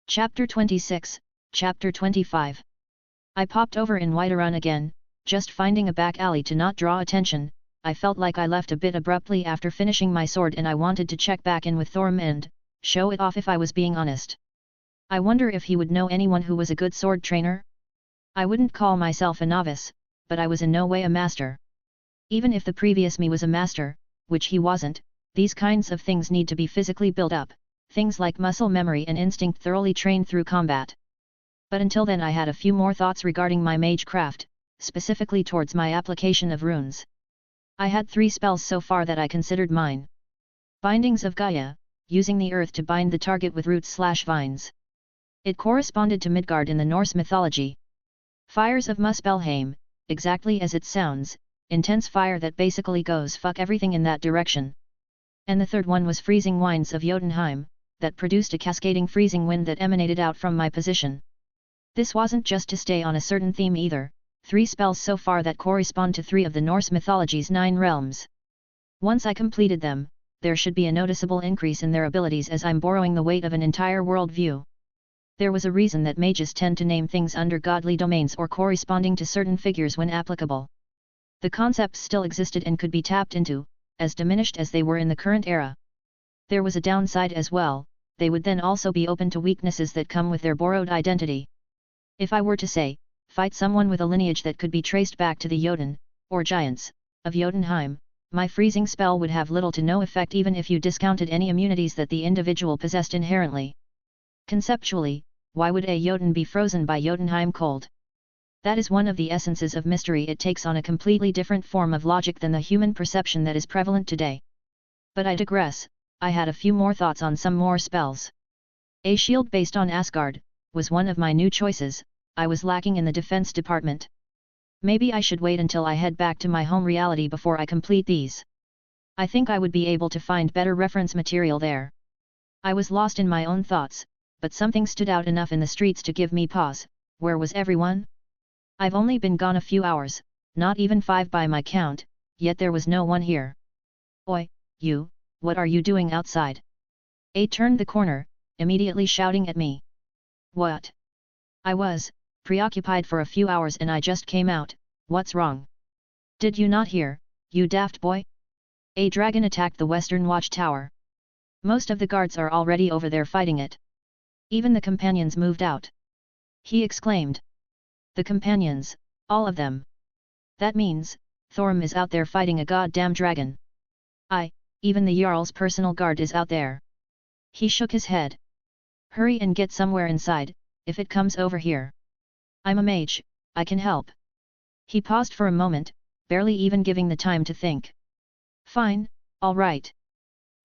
Chapter 26, Chapter 25. I popped over in Whiterun again, just finding a back alley to not draw attention. I felt like I left a bit abruptly after finishing my sword and I wanted to check back in with Thorm and show it off if I was being honest. I wonder if he would know anyone who was a good sword trainer? I wouldn't call myself a novice, but I was in no way a master. Even if the previous me was a master, which he wasn't, these kinds of things need to be physically built up, things like muscle memory and instinct thoroughly trained through combat. But until then I had a few more thoughts regarding my magecraft, specifically towards my application of runes. I had 3 spells so far that I considered mine. Bindings of Gaia, using the earth to bind the target with roots/vines. It corresponded to Midgard in the Norse mythology. Fires of Muspelheim, exactly as it sounds, intense fire that basically goes fuck everything in that direction. And the third one was Freezing Winds of Jotunheim, that produced a cascading freezing wind that emanated out from my position. This wasn't just to stay on a certain theme either, 3 spells so far that correspond to 3 of the Norse mythology's 9 realms. Once I completed them, there should be a noticeable increase in their abilities as I'm borrowing the weight of an entire worldview. There was a reason that mages tend to name things under godly domains or corresponding to certain figures when applicable. The concepts still existed and could be tapped into, as diminished as they were in the current era. There was a downside as well, they would then also be open to weaknesses that come with their borrowed identity. If I were to say, fight someone with a lineage that could be traced back to the Jotun, or giants, of Jotunheim, my freezing spell would have little to no effect even if you discounted any immunities that the individual possessed inherently. Conceptually, why would a Jotun be frozen by Jotunheim cold? That is one of the essences of mystery. It takes on a completely different form of logic than the human perception that is prevalent today. But I digress, I had a few more thoughts on some more spells. A shield based on Asgard was one of my new choices. I was lacking in the defense department. Maybe I should wait until I head back to my home reality before I complete these. I think I would be able to find better reference material there. I was lost in my own thoughts, but something stood out enough in the streets to give me pause. Where was everyone? I've only been gone a few hours, not even 5 by my count, yet there was no one here. Oi, you, what are you doing outside? A turned the corner, immediately shouting at me. What? I was preoccupied for a few hours and I just came out. What's wrong? Did you not hear, you daft boy? A dragon attacked the western watchtower. Most of the guards are already over there fighting it. Even the companions moved out. He exclaimed. The companions, all of them. That means, Thorm is out there fighting a goddamn dragon. Even the Jarl's personal guard is out there. He shook his head. Hurry and get somewhere inside, if it comes over here. I'm a mage, I can help. He paused for a moment, barely even giving the time to think. Fine, all right.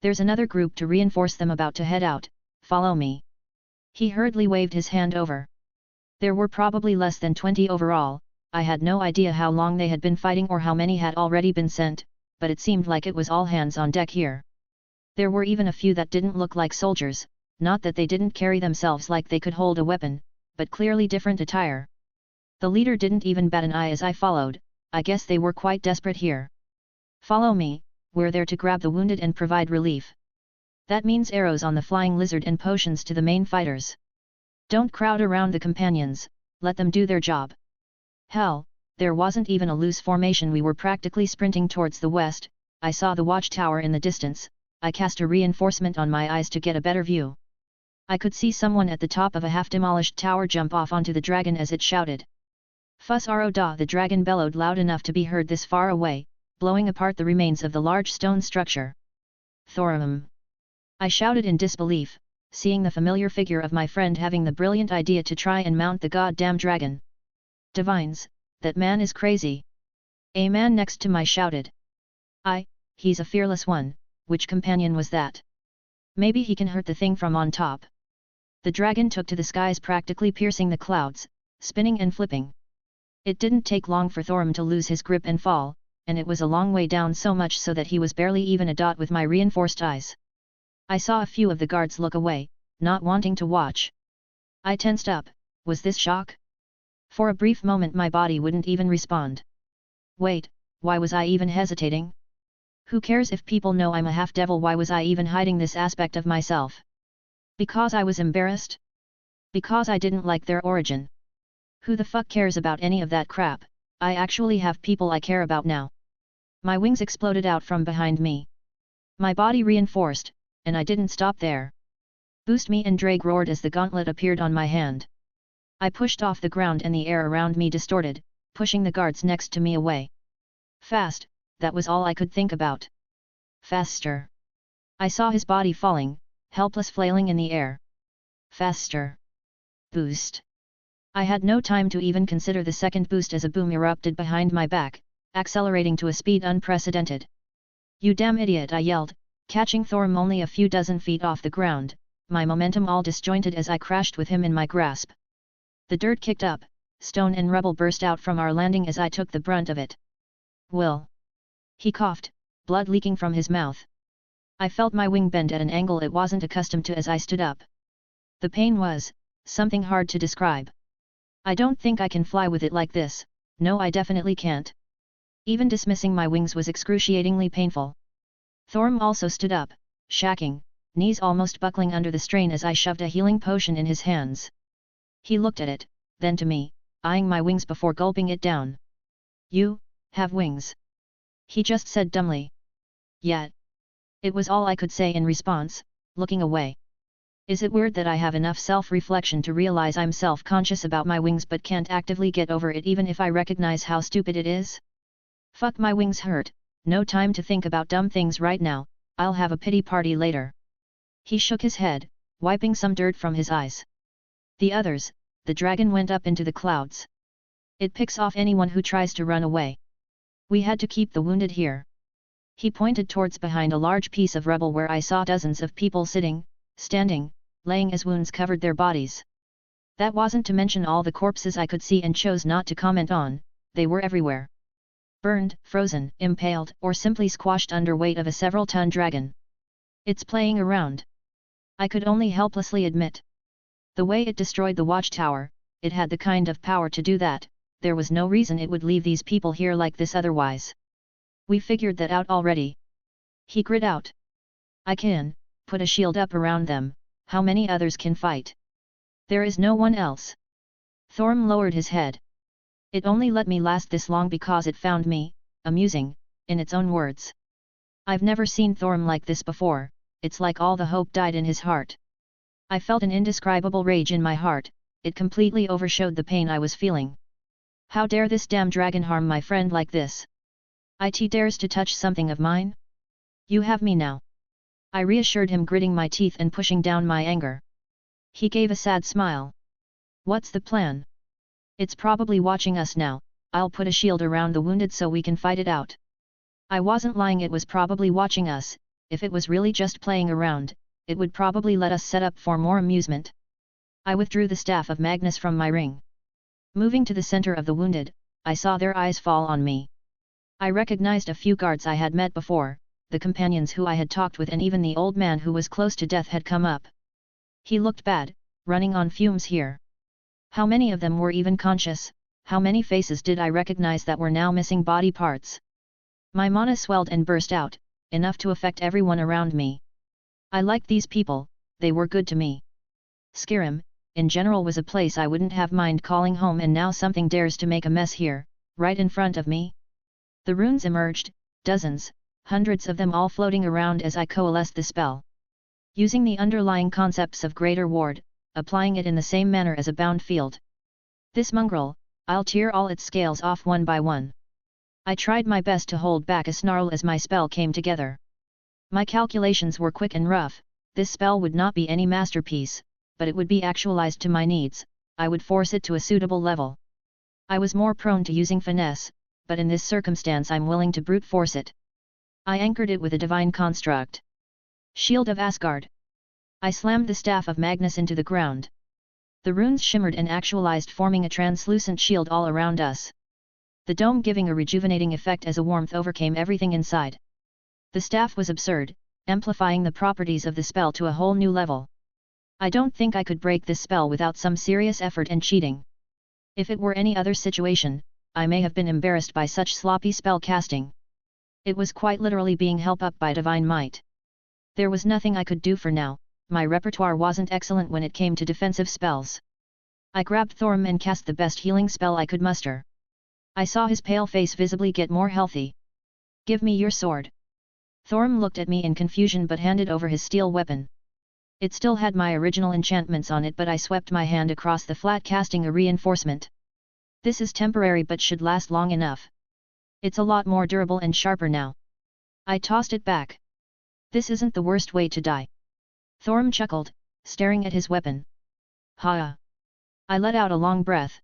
There's another group to reinforce them about to head out, follow me. He hurriedly waved his hand over. There were probably less than 20 overall. I had no idea how long they had been fighting or how many had already been sent, but it seemed like it was all hands on deck here. There were even a few that didn't look like soldiers, not that they didn't carry themselves like they could hold a weapon, but clearly different attire. The leader didn't even bat an eye as I followed. I guess they were quite desperate here. Follow me, we're there to grab the wounded and provide relief. That means arrows on the flying lizard and potions to the main fighters. Don't crowd around the companions, let them do their job. Hell, there wasn't even a loose formation. We were practically sprinting towards the west. I saw the watchtower in the distance. I cast a reinforcement on my eyes to get a better view. I could see someone at the top of a half-demolished tower jump off onto the dragon as it shouted. Fuss ro da! The dragon bellowed loud enough to be heard this far away, blowing apart the remains of the large stone structure. Thorum! I shouted in disbelief, seeing the familiar figure of my friend having the brilliant idea to try and mount the goddamn dragon. Divines, that man is crazy. A man next to me shouted. He's a fearless one. Which companion was that? Maybe he can hurt the thing from on top. The dragon took to the skies, practically piercing the clouds, spinning and flipping. It didn't take long for Thorm to lose his grip and fall, and it was a long way down, so much so that he was barely even a dot with my reinforced eyes. I saw a few of the guards look away, not wanting to watch. I tensed up. Was this shock? For a brief moment my body wouldn't even respond. Wait, why was I even hesitating? Who cares if people know I'm a half-devil? Why was I even hiding this aspect of myself? Because I was embarrassed? Because I didn't like their origin. Who the fuck cares about any of that crap? I actually have people I care about now. My wings exploded out from behind me. My body reinforced, and I didn't stop there. Boost me, and Drake roared as the gauntlet appeared on my hand. I pushed off the ground and the air around me distorted, pushing the guards next to me away. Fast, that was all I could think about. Faster. I saw his body falling, helpless, flailing in the air. Faster. Boost. I had no time to even consider the second boost as a boom erupted behind my back, accelerating to a speed unprecedented. You damn idiot, I yelled, catching Thorm only a few dozen feet off the ground, my momentum all disjointed as I crashed with him in my grasp. The dirt kicked up, stone and rubble burst out from our landing as I took the brunt of it. Will. He coughed, blood leaking from his mouth. I felt my wing bend at an angle it wasn't accustomed to as I stood up. The pain was something hard to describe. I don't think I can fly with it like this. No, I definitely can't. Even dismissing my wings was excruciatingly painful. Thorm also stood up, shacking, knees almost buckling under the strain as I shoved a healing potion in his hands. He looked at it, then to me, eyeing my wings before gulping it down. You have wings. He just said dumbly. Yet. It was all I could say in response, looking away. Is it weird that I have enough self-reflection to realize I'm self-conscious about my wings but can't actively get over it even if I recognize how stupid it is? Fuck, my wings hurt, no time to think about dumb things right now, I'll have a pity party later. He shook his head, wiping some dirt from his eyes. The others, the dragon went up into the clouds. It picks off anyone who tries to run away. We had to keep the wounded here. He pointed towards behind a large piece of rubble where I saw dozens of people sitting, standing, laying as wounds covered their bodies. That wasn't to mention all the corpses I could see and chose not to comment on, they were everywhere. Burned, frozen, impaled, or simply squashed under weight of a several-ton dragon. It's playing around. I could only helplessly admit. The way it destroyed the watchtower, it had the kind of power to do that, there was no reason it would leave these people here like this otherwise. We figured that out already. He grit out. I can put a shield up around them, how many others can fight? There is no one else. Thorm lowered his head. It only let me last this long because it found me amusing, in its own words. I've never seen Thorm like this before, it's like all the hope died in his heart. I felt an indescribable rage in my heart, it completely overshadowed the pain I was feeling. How dare this damn dragon harm my friend like this? It dares to touch something of mine? You have me now. I reassured him, gritting my teeth and pushing down my anger. He gave a sad smile. What's the plan? It's probably watching us now, I'll put a shield around the wounded so we can fight it out. I wasn't lying, it was probably watching us, if it was really just playing around, it would probably let us set up for more amusement. I withdrew the staff of Magnus from my ring. Moving to the center of the wounded, I saw their eyes fall on me. I recognized a few guards I had met before, the companions who I had talked with, and even the old man who was close to death had come up. He looked bad, running on fumes here. How many of them were even conscious? How many faces did I recognize that were now missing body parts? My mana swelled and burst out, enough to affect everyone around me. I liked these people, they were good to me. Skyrim, in general, was a place I wouldn't have mind calling home, and now something dares to make a mess here, right in front of me. The runes emerged, dozens, hundreds of them, all floating around as I coalesced the spell. Using the underlying concepts of Greater Ward, applying it in the same manner as a bound field. This mongrel, I'll tear all its scales off one by one. I tried my best to hold back a snarl as my spell came together. My calculations were quick and rough, this spell would not be any masterpiece, but it would be actualized to my needs, I would force it to a suitable level. I was more prone to using finesse, but in this circumstance I'm willing to brute force it. I anchored it with a divine construct. Shield of Asgard. I slammed the staff of Magnus into the ground. The runes shimmered and actualized, forming a translucent shield all around us. The dome giving a rejuvenating effect as a warmth overcame everything inside. The staff was absurd, amplifying the properties of the spell to a whole new level. I don't think I could break this spell without some serious effort and cheating. If it were any other situation, I may have been embarrassed by such sloppy spell casting. It was quite literally being held up by divine might. There was nothing I could do for now, my repertoire wasn't excellent when it came to defensive spells. I grabbed Thorm and cast the best healing spell I could muster. I saw his pale face visibly get more healthy. "Give me your sword." Thorm looked at me in confusion but handed over his steel weapon. It still had my original enchantments on it, but I swept my hand across the flat, casting a reinforcement. "This is temporary but should last long enough. It's a lot more durable and sharper now." I tossed it back. "This isn't the worst way to die." Thorm chuckled, staring at his weapon. "Ha!" I let out a long breath.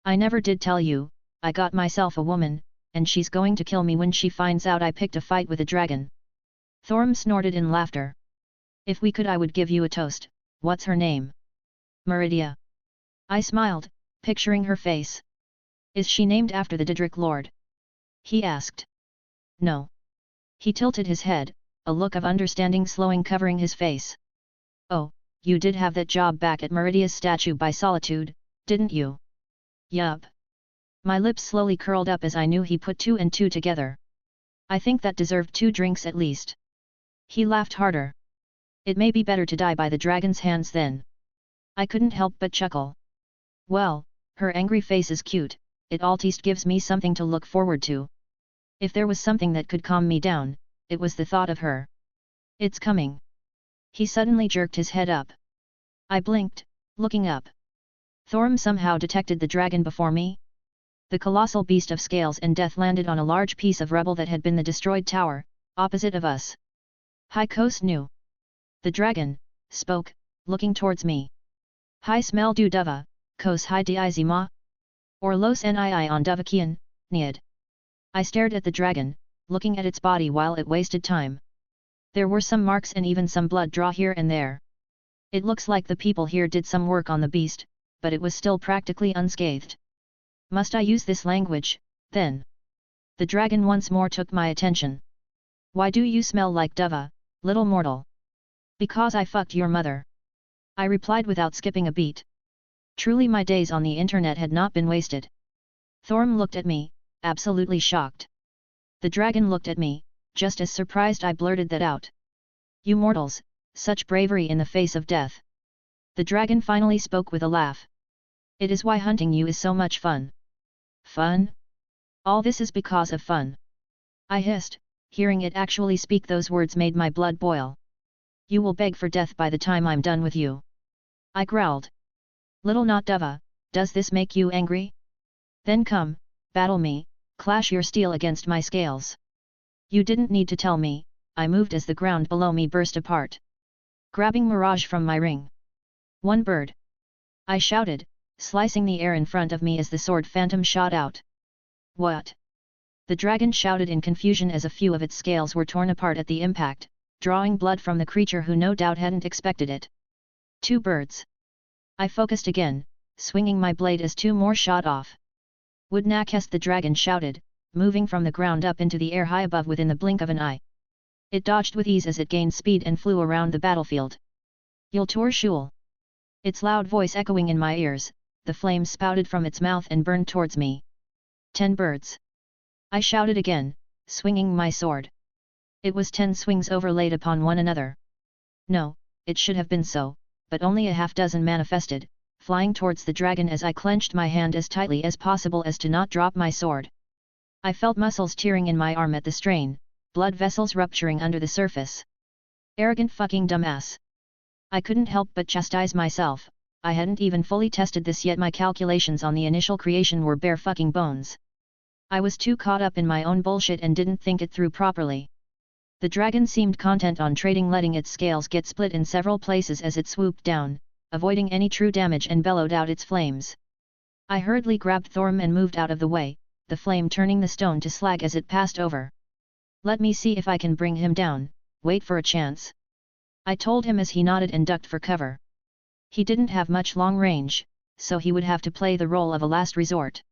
"I never did tell you, I got myself a woman, and she's going to kill me when she finds out I picked a fight with a dragon." Thorm snorted in laughter. "If we could, I would give you a toast. What's her name?" "Meridia." I smiled, picturing her face. "Is she named after the Daedric Lord?" he asked. "No." He tilted his head, a look of understanding slowing covering his face. "Oh, you did have that job back at Meridia's statue by Solitude, didn't you?" "Yup." My lips slowly curled up as I knew he put two and two together. "I think that deserved 2 drinks at least." He laughed harder. "It may be better to die by the dragon's hands then." I couldn't help but chuckle. Well, her angry face is cute, it at least gives me something to look forward to. If there was something that could calm me down, it was the thought of her. "It's coming." He suddenly jerked his head up. I blinked, looking up. Thorm somehow detected the dragon before me. The colossal beast of scales and death landed on a large piece of rubble that had been the destroyed tower, opposite of us. "Hi Kos Nu." The dragon spoke, looking towards me. "Hi smell du duva, Kos hi diizima? Or los nii on duvakian, niad." I stared at the dragon, looking at its body while it wasted time. There were some marks and even some blood draw here and there. It looks like the people here did some work on the beast, but it was still practically unscathed. Must I use this language, then? The dragon once more took my attention. "Why do you smell like duva, little mortal?" "Because I fucked your mother." I replied without skipping a beat. Truly my days on the internet had not been wasted. Thorm looked at me, absolutely shocked. The dragon looked at me, just as surprised I blurted that out. "You mortals, such bravery in the face of death." The dragon finally spoke with a laugh. "It is why hunting you is so much fun." "Fun? All this is because of fun." I hissed, hearing it actually speak those words made my blood boil. "You will beg for death by the time I'm done with you." I growled. "Little not duva, does this make you angry? Then come, battle me, clash your steel against my scales." You didn't need to tell me, I moved as the ground below me burst apart. Grabbing Mirage from my ring. "One bird!" I shouted, slicing the air in front of me as the sword phantom shot out. "What?" The dragon shouted in confusion as a few of its scales were torn apart at the impact, drawing blood from the creature who no doubt hadn't expected it. "2 birds!" I focused again, swinging my blade as 2 more shot off. "Would Nakest," the dragon shouted, moving from the ground up into the air high above within the blink of an eye. It dodged with ease as it gained speed and flew around the battlefield. "Yultur Shul!" Its loud voice echoing in my ears, the flames spouted from its mouth and burned towards me. 10 birds! I shouted again, swinging my sword. It was 10 swings overlaid upon one another. No, it should have been so, but only a half-dozen manifested, flying towards the dragon as I clenched my hand as tightly as possible as to not drop my sword. I felt muscles tearing in my arm at the strain, blood vessels rupturing under the surface. Arrogant fucking dumbass. I couldn't help but chastise myself. I hadn't even fully tested this yet. My calculations on the initial creation were bare fucking bones. I was too caught up in my own bullshit and didn't think it through properly. The dragon seemed content on trading, letting its scales get split in several places as it swooped down, avoiding any true damage, and bellowed out its flames. I hurriedly grabbed Thorm and moved out of the way, the flame turning the stone to slag as it passed over. "Let me see if I can bring him down, wait for a chance," I told him as he nodded and ducked for cover. He didn't have much long range, so he would have to play the role of a last resort.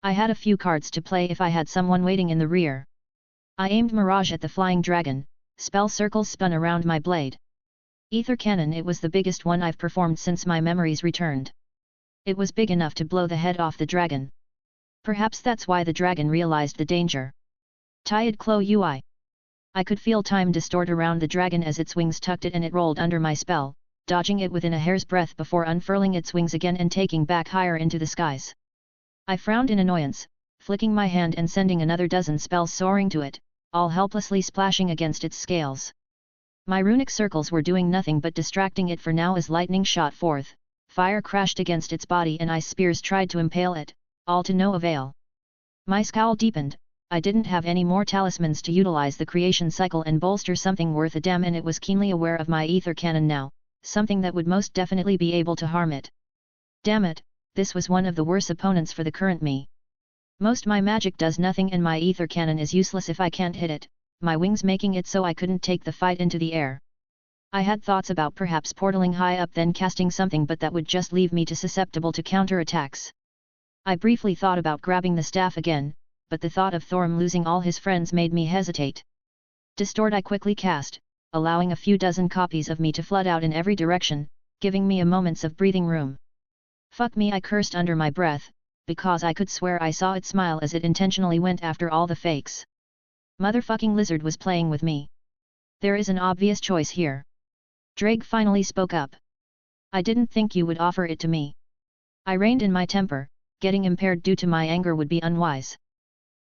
I had a few cards to play if I had someone waiting in the rear. I aimed Mirage at the flying dragon, spell circles spun around my blade. Ether cannon, it was the biggest one I've performed since my memories returned. It was big enough to blow the head off the dragon. Perhaps that's why the dragon realized the danger. "Tiad Klo Ui." I could feel time distort around the dragon as its wings tucked it and it rolled under my spell, dodging it within a hair's breadth before unfurling its wings again and taking back higher into the skies. I frowned in annoyance, flicking my hand and sending another dozen spells soaring to it, all helplessly splashing against its scales. My runic circles were doing nothing but distracting it for now as lightning shot forth, fire crashed against its body and ice spears tried to impale it, all to no avail. My scowl deepened. I didn't have any more talismans to utilize the creation cycle and bolster something worth a damn, and it was keenly aware of my ether cannon now, something that would most definitely be able to harm it. Damn it, this was one of the worst opponents for the current me. Most my magic does nothing and my ether cannon is useless if I can't hit it, my wings making it so I couldn't take the fight into the air. I had thoughts about perhaps portaling high up then casting something, but that would just leave me too susceptible to counter-attacks. I briefly thought about grabbing the staff again, but the thought of Thorim losing all his friends made me hesitate. Distort I quickly cast, allowing a few dozen copies of me to flood out in every direction, giving me a moments of breathing room. Fuck me, I cursed under my breath, because I could swear I saw it smile as it intentionally went after all the fakes. Motherfucking lizard was playing with me. There is an obvious choice here. Drake finally spoke up. I didn't think you would offer it to me. I reined in my temper, getting impaired due to my anger would be unwise.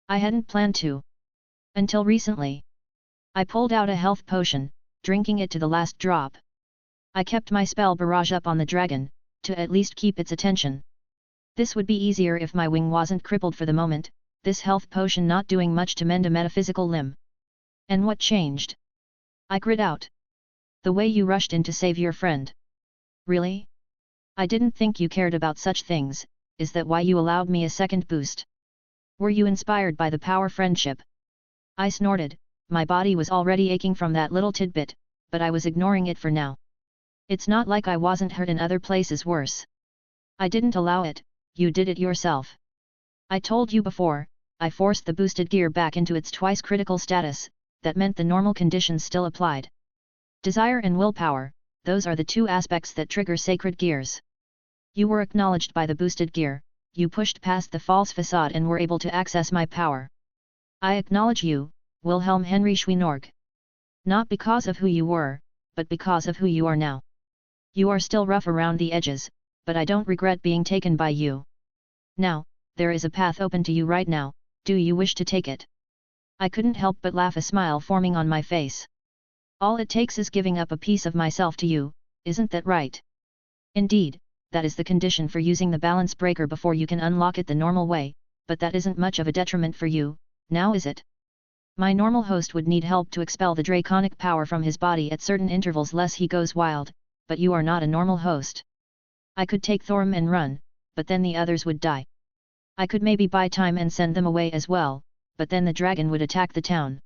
I hadn't planned to. Until recently. I pulled out a health potion, drinking it to the last drop. I kept my spell barrage up on the dragon, to at least keep its attention. This would be easier if my wing wasn't crippled for the moment, this health potion not doing much to mend a metaphysical limb. And what changed? I grit out. The way you rushed in to save your friend. Really? I didn't think you cared about such things, is that why you allowed me a second boost? Were you inspired by the power friendship? I snorted, my body was already aching from that little tidbit, but I was ignoring it for now. It's not like I wasn't hurt in other places worse. I didn't allow it, you did it yourself. I told you before, I forced the boosted gear back into its twice critical status, that meant the normal conditions still applied. Desire and willpower, those are the two aspects that trigger sacred gears. You were acknowledged by the boosted gear, you pushed past the false facade and were able to access my power. I acknowledge you, Wilhelm Henry Schweinorg. Not because of who you were, but because of who you are now. You are still rough around the edges, but I don't regret being taken by you. Now, there is a path open to you right now, do you wish to take it? I couldn't help but laugh, a smile forming on my face. All it takes is giving up a piece of myself to you, isn't that right? Indeed, that is the condition for using the balance breaker before you can unlock it the normal way, but that isn't much of a detriment for you, now is it? My normal host would need help to expel the draconic power from his body at certain intervals lest he goes wild, but you are not a normal host. I could take Thorim and run, but then the others would die. I could maybe buy time and send them away as well, but then the dragon would attack the town.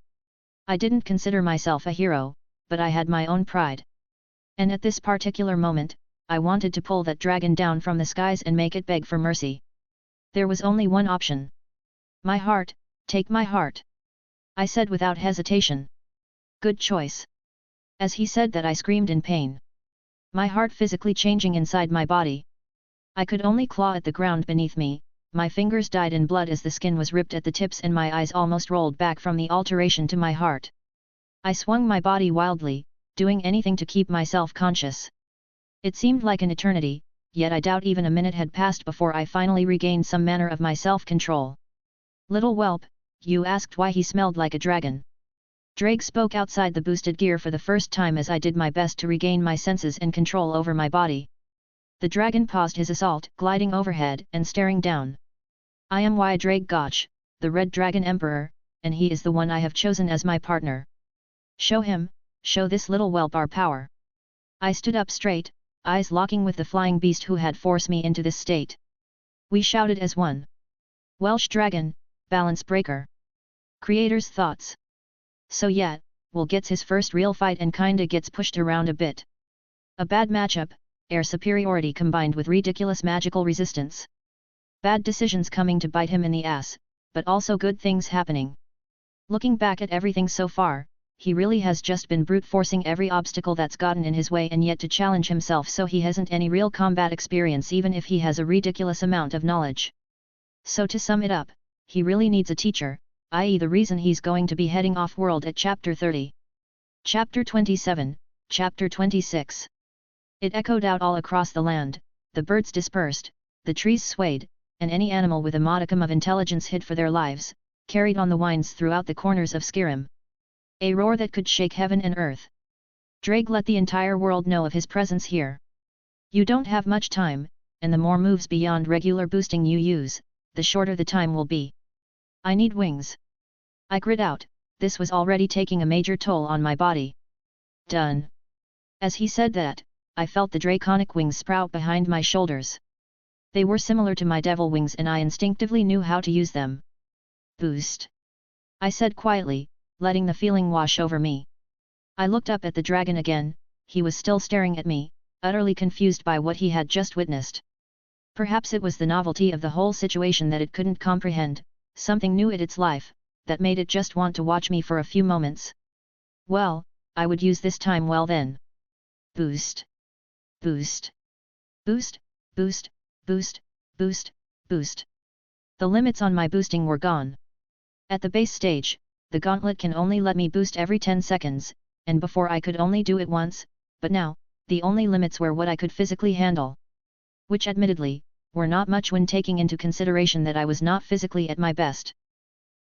I didn't consider myself a hero, but I had my own pride. And at this particular moment, I wanted to pull that dragon down from the skies and make it beg for mercy. There was only one option. My heart, take my heart. I said without hesitation. Good choice. As he said that I screamed in pain. My heart physically changing inside my body. I could only claw at the ground beneath me, my fingers dyed in blood as the skin was ripped at the tips and my eyes almost rolled back from the alteration to my heart. I swung my body wildly, doing anything to keep myself conscious. It seemed like an eternity, yet I doubt even a minute had passed before I finally regained some manner of my self-control. Little whelp, you asked why he smelled like a dragon. Drake spoke outside the boosted gear for the first time as I did my best to regain my senses and control over my body. The dragon paused his assault, gliding overhead and staring down. I am Drake Gotch, the Red Dragon Emperor, and he is the one I have chosen as my partner. Show him, show this little whelp our power. I stood up straight, eyes locking with the flying beast who had forced me into this state. We shouted as one. Welsh Dragon, Balance Breaker. Creator's thoughts. So yeah, Will gets his first real fight and kinda gets pushed around a bit. A bad matchup, air superiority combined with ridiculous magical resistance. Bad decisions coming to bite him in the ass, but also good things happening. Looking back at everything so far, he really has just been brute forcing every obstacle that's gotten in his way and yet to challenge himself, so he hasn't any real combat experience even if he has a ridiculous amount of knowledge. So to sum it up, he really needs a teacher, i.e. the reason he's going to be heading off-world at Chapter 30. Chapter 27, Chapter 26. It echoed out all across the land, the birds dispersed, the trees swayed, and any animal with a modicum of intelligence hid for their lives, carried on the winds throughout the corners of Skyrim. A roar that could shake heaven and earth. Drake let the entire world know of his presence here. You don't have much time, and the more moves beyond regular boosting you use, the shorter the time will be. I need wings. I grit out, this was already taking a major toll on my body. Done. As he said that, I felt the draconic wings sprout behind my shoulders. They were similar to my devil wings and I instinctively knew how to use them. Boost. I said quietly, letting the feeling wash over me. I looked up at the dragon again, he was still staring at me, utterly confused by what he had just witnessed. Perhaps it was the novelty of the whole situation that it couldn't comprehend, something new in its life, that made it just want to watch me for a few moments. Well, I would use this time well then. Boost. Boost. Boost, boost, boost, boost, boost. The limits on my boosting were gone. At the base stage, the gauntlet can only let me boost every 10 seconds, and before I could only do it once, but now, the only limits were what I could physically handle. Which admittedly, were not much when taking into consideration that I was not physically at my best.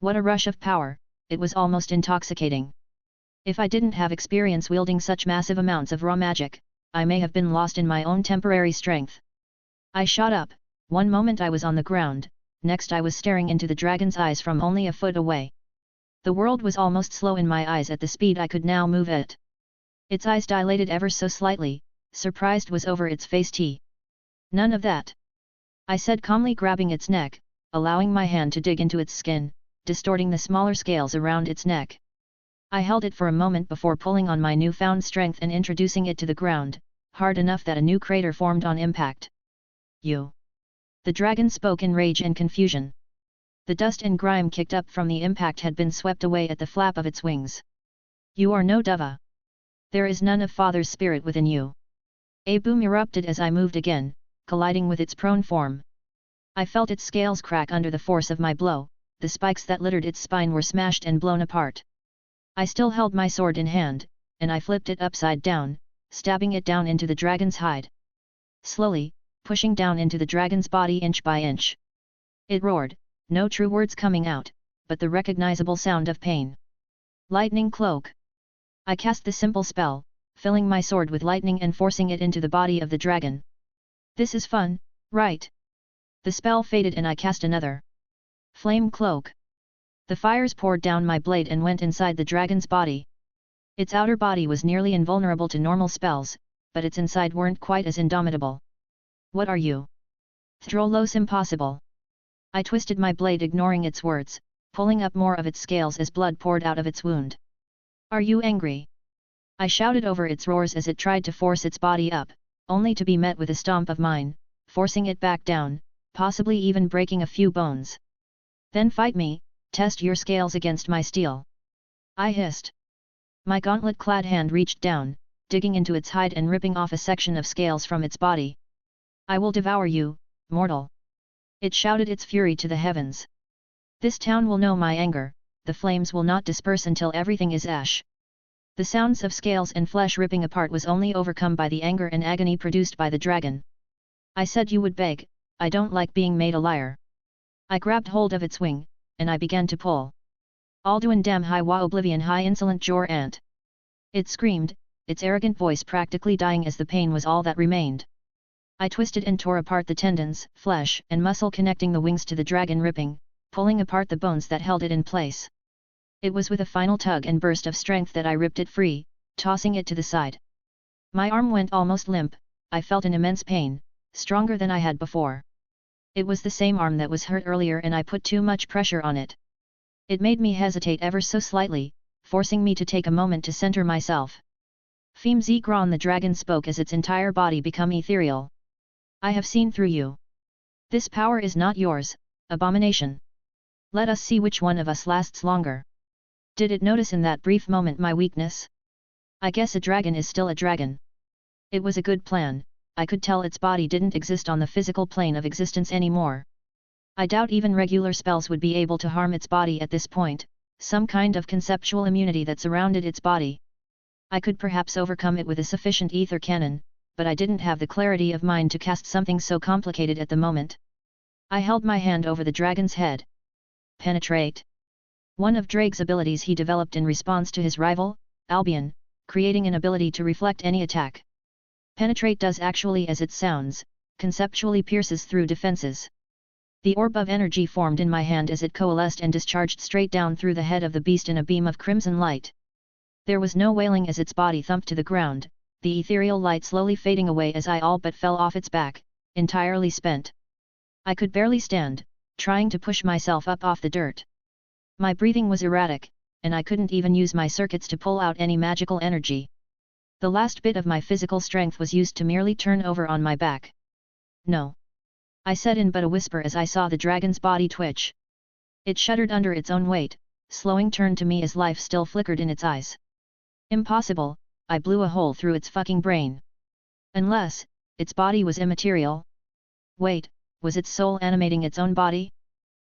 What a rush of power, it was almost intoxicating. If I didn't have experience wielding such massive amounts of raw magic, I may have been lost in my own temporary strength. I shot up, one moment I was on the ground, next I was staring into the dragon's eyes from only a foot away. The world was almost slow in my eyes at the speed I could now move at. Its eyes dilated ever so slightly, surprised was over its face. None of that. I said calmly, grabbing its neck, allowing my hand to dig into its skin, distorting the smaller scales around its neck. I held it for a moment before pulling on my newfound strength and introducing it to the ground, hard enough that a new crater formed on impact. You! The dragon spoke in rage and confusion. The dust and grime kicked up from the impact had been swept away at the flap of its wings. You are no Deva. There is none of Father's spirit within you. A boom erupted as I moved again, colliding with its prone form. I felt its scales crack under the force of my blow, the spikes that littered its spine were smashed and blown apart. I still held my sword in hand, and I flipped it upside down, stabbing it down into the dragon's hide. Slowly, pushing down into the dragon's body inch by inch. It roared, no true words coming out, but the recognizable sound of pain. Lightning cloak. I cast the simple spell, filling my sword with lightning and forcing it into the body of the dragon. This is fun, right? The spell faded and I cast another. Flame cloak. The fires poured down my blade and went inside the dragon's body. Its outer body was nearly invulnerable to normal spells, but its inside weren't quite as indomitable. What are you? Throlos impossible. I twisted my blade, ignoring its words, pulling up more of its scales as blood poured out of its wound. Are you angry? I shouted over its roars as it tried to force its body up, only to be met with a stomp of mine, forcing it back down, possibly even breaking a few bones. Then fight me, test your scales against my steel. I hissed. My gauntlet-clad hand reached down, digging into its hide and ripping off a section of scales from its body. I will devour you, mortal. It shouted its fury to the heavens. This town will know my anger, the flames will not disperse until everything is ash. The sounds of scales and flesh ripping apart was only overcome by the anger and agony produced by the dragon. I said you would beg, I don't like being made a liar. I grabbed hold of its wing, and I began to pull. Alduin dam hi wa oblivion hi insolent jor ant. It screamed, its arrogant voice practically dying as the pain was all that remained. I twisted and tore apart the tendons, flesh and muscle connecting the wings to the dragon, ripping, pulling apart the bones that held it in place. It was with a final tug and burst of strength that I ripped it free, tossing it to the side. My arm went almost limp, I felt an immense pain, stronger than I had before. It was the same arm that was hurt earlier and I put too much pressure on it. It made me hesitate ever so slightly, forcing me to take a moment to center myself. Fim Zegron, the dragon spoke as its entire body became ethereal. I have seen through you. This power is not yours, abomination. Let us see which one of us lasts longer. Did it notice in that brief moment my weakness? I guess a dragon is still a dragon. It was a good plan, I could tell its body didn't exist on the physical plane of existence anymore. I doubt even regular spells would be able to harm its body at this point, some kind of conceptual immunity that surrounded its body. I could perhaps overcome it with a sufficient ether cannon, but I didn't have the clarity of mind to cast something so complicated at the moment. I held my hand over the dragon's head. Penetrate. One of Drake's abilities he developed in response to his rival, Albion, creating an ability to reflect any attack. Penetrate does actually as it sounds, conceptually pierces through defenses. The orb of energy formed in my hand as it coalesced and discharged straight down through the head of the beast in a beam of crimson light. There was no wailing as its body thumped to the ground, the ethereal light slowly fading away as I all but fell off its back, entirely spent. I could barely stand, trying to push myself up off the dirt. My breathing was erratic, and I couldn't even use my circuits to pull out any magical energy. The last bit of my physical strength was used to merely turn over on my back. No. I said in but a whisper as I saw the dragon's body twitch. It shuddered under its own weight, slowing turned to me as life still flickered in its eyes. Impossible, I blew a hole through its fucking brain. Unless, its body was immaterial. Wait, was its soul animating its own body?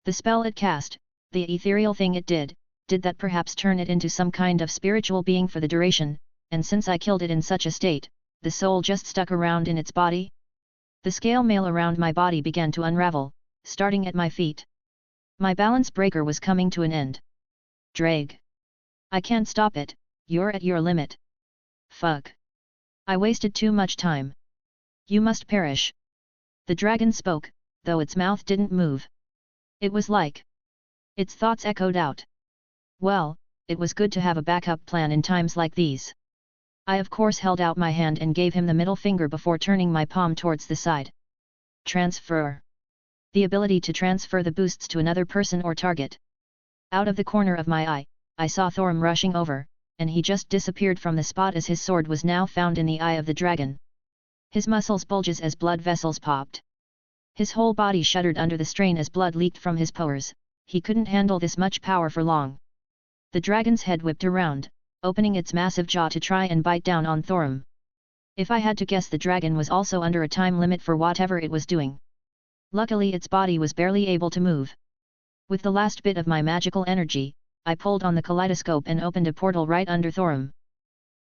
The spell it cast, the ethereal thing it did that perhaps turn it into some kind of spiritual being for the duration, and since I killed it in such a state, the soul just stuck around in its body? The scale mail around my body began to unravel, starting at my feet. My balance breaker was coming to an end. Drag. I can't stop it, you're at your limit. Fuck. I wasted too much time. You must perish. The dragon spoke, though its mouth didn't move. It was like its thoughts echoed out. Well, it was good to have a backup plan in times like these. I of course held out my hand and gave him the middle finger before turning my palm towards the side. Transfer. The ability to transfer the boosts to another person or target. Out of the corner of my eye, I saw Thorim rushing over, and he just disappeared from the spot as his sword was now found in the eye of the dragon. His muscles bulged as blood vessels popped. His whole body shuddered under the strain as blood leaked from his pores. He couldn't handle this much power for long. The dragon's head whipped around, opening its massive jaw to try and bite down on Thorim. If I had to guess, the dragon was also under a time limit for whatever it was doing. Luckily its body was barely able to move. With the last bit of my magical energy, I pulled on the kaleidoscope and opened a portal right under Thorim.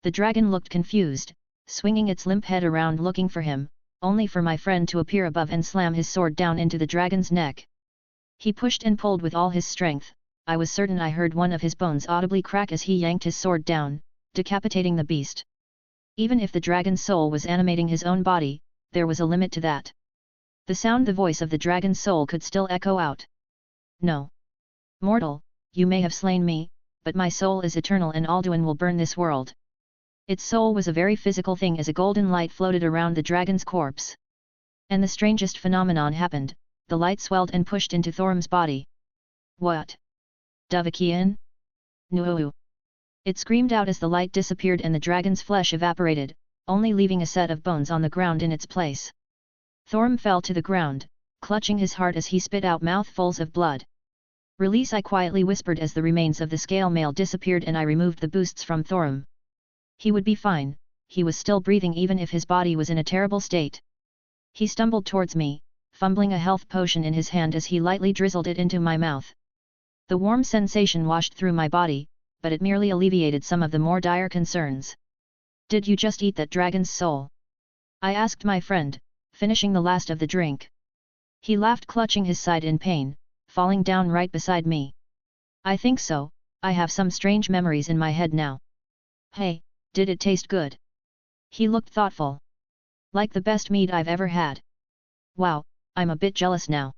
The dragon looked confused, swinging its limp head around looking for him, only for my friend to appear above and slam his sword down into the dragon's neck. He pushed and pulled with all his strength. I was certain I heard one of his bones audibly crack as he yanked his sword down, decapitating the beast. Even if the dragon's soul was animating his own body, there was a limit to that. The voice of the dragon's soul could still echo out. No. Mortal, you may have slain me, but my soul is eternal and Alduin will burn this world. Its soul was a very physical thing as a golden light floated around the dragon's corpse. And the strangest phenomenon happened, the light swelled and pushed into Thorim's body. What? Davakian? No! It screamed out as the light disappeared and the dragon's flesh evaporated, only leaving a set of bones on the ground in its place. Thorim fell to the ground, clutching his heart as he spit out mouthfuls of blood. Release, I quietly whispered as the remains of the scale mail disappeared and I removed the boosts from Thorim. He would be fine, he was still breathing even if his body was in a terrible state. He stumbled towards me, fumbling a health potion in his hand as he lightly drizzled it into my mouth. The warm sensation washed through my body, but it merely alleviated some of the more dire concerns. Did you just eat that dragon's soul? I asked my friend, finishing the last of the drink. He laughed, clutching his side in pain, falling down right beside me. I think so, I have some strange memories in my head now. Hey, did it taste good? He looked thoughtful. Like the best meat I've ever had. Wow, I'm a bit jealous now.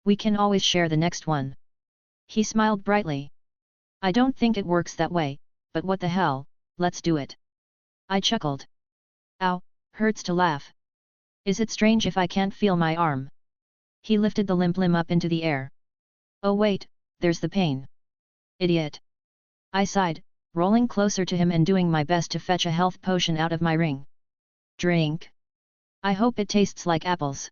We can always share the next one. He smiled brightly. I don't think it works that way, but what the hell, let's do it. I chuckled. Ow, hurts to laugh. Is it strange if I can't feel my arm? He lifted the limp limb up into the air. Oh wait, there's the pain. Idiot. I sighed, rolling closer to him and doing my best to fetch a health potion out of my ring. Drink. I hope it tastes like apples.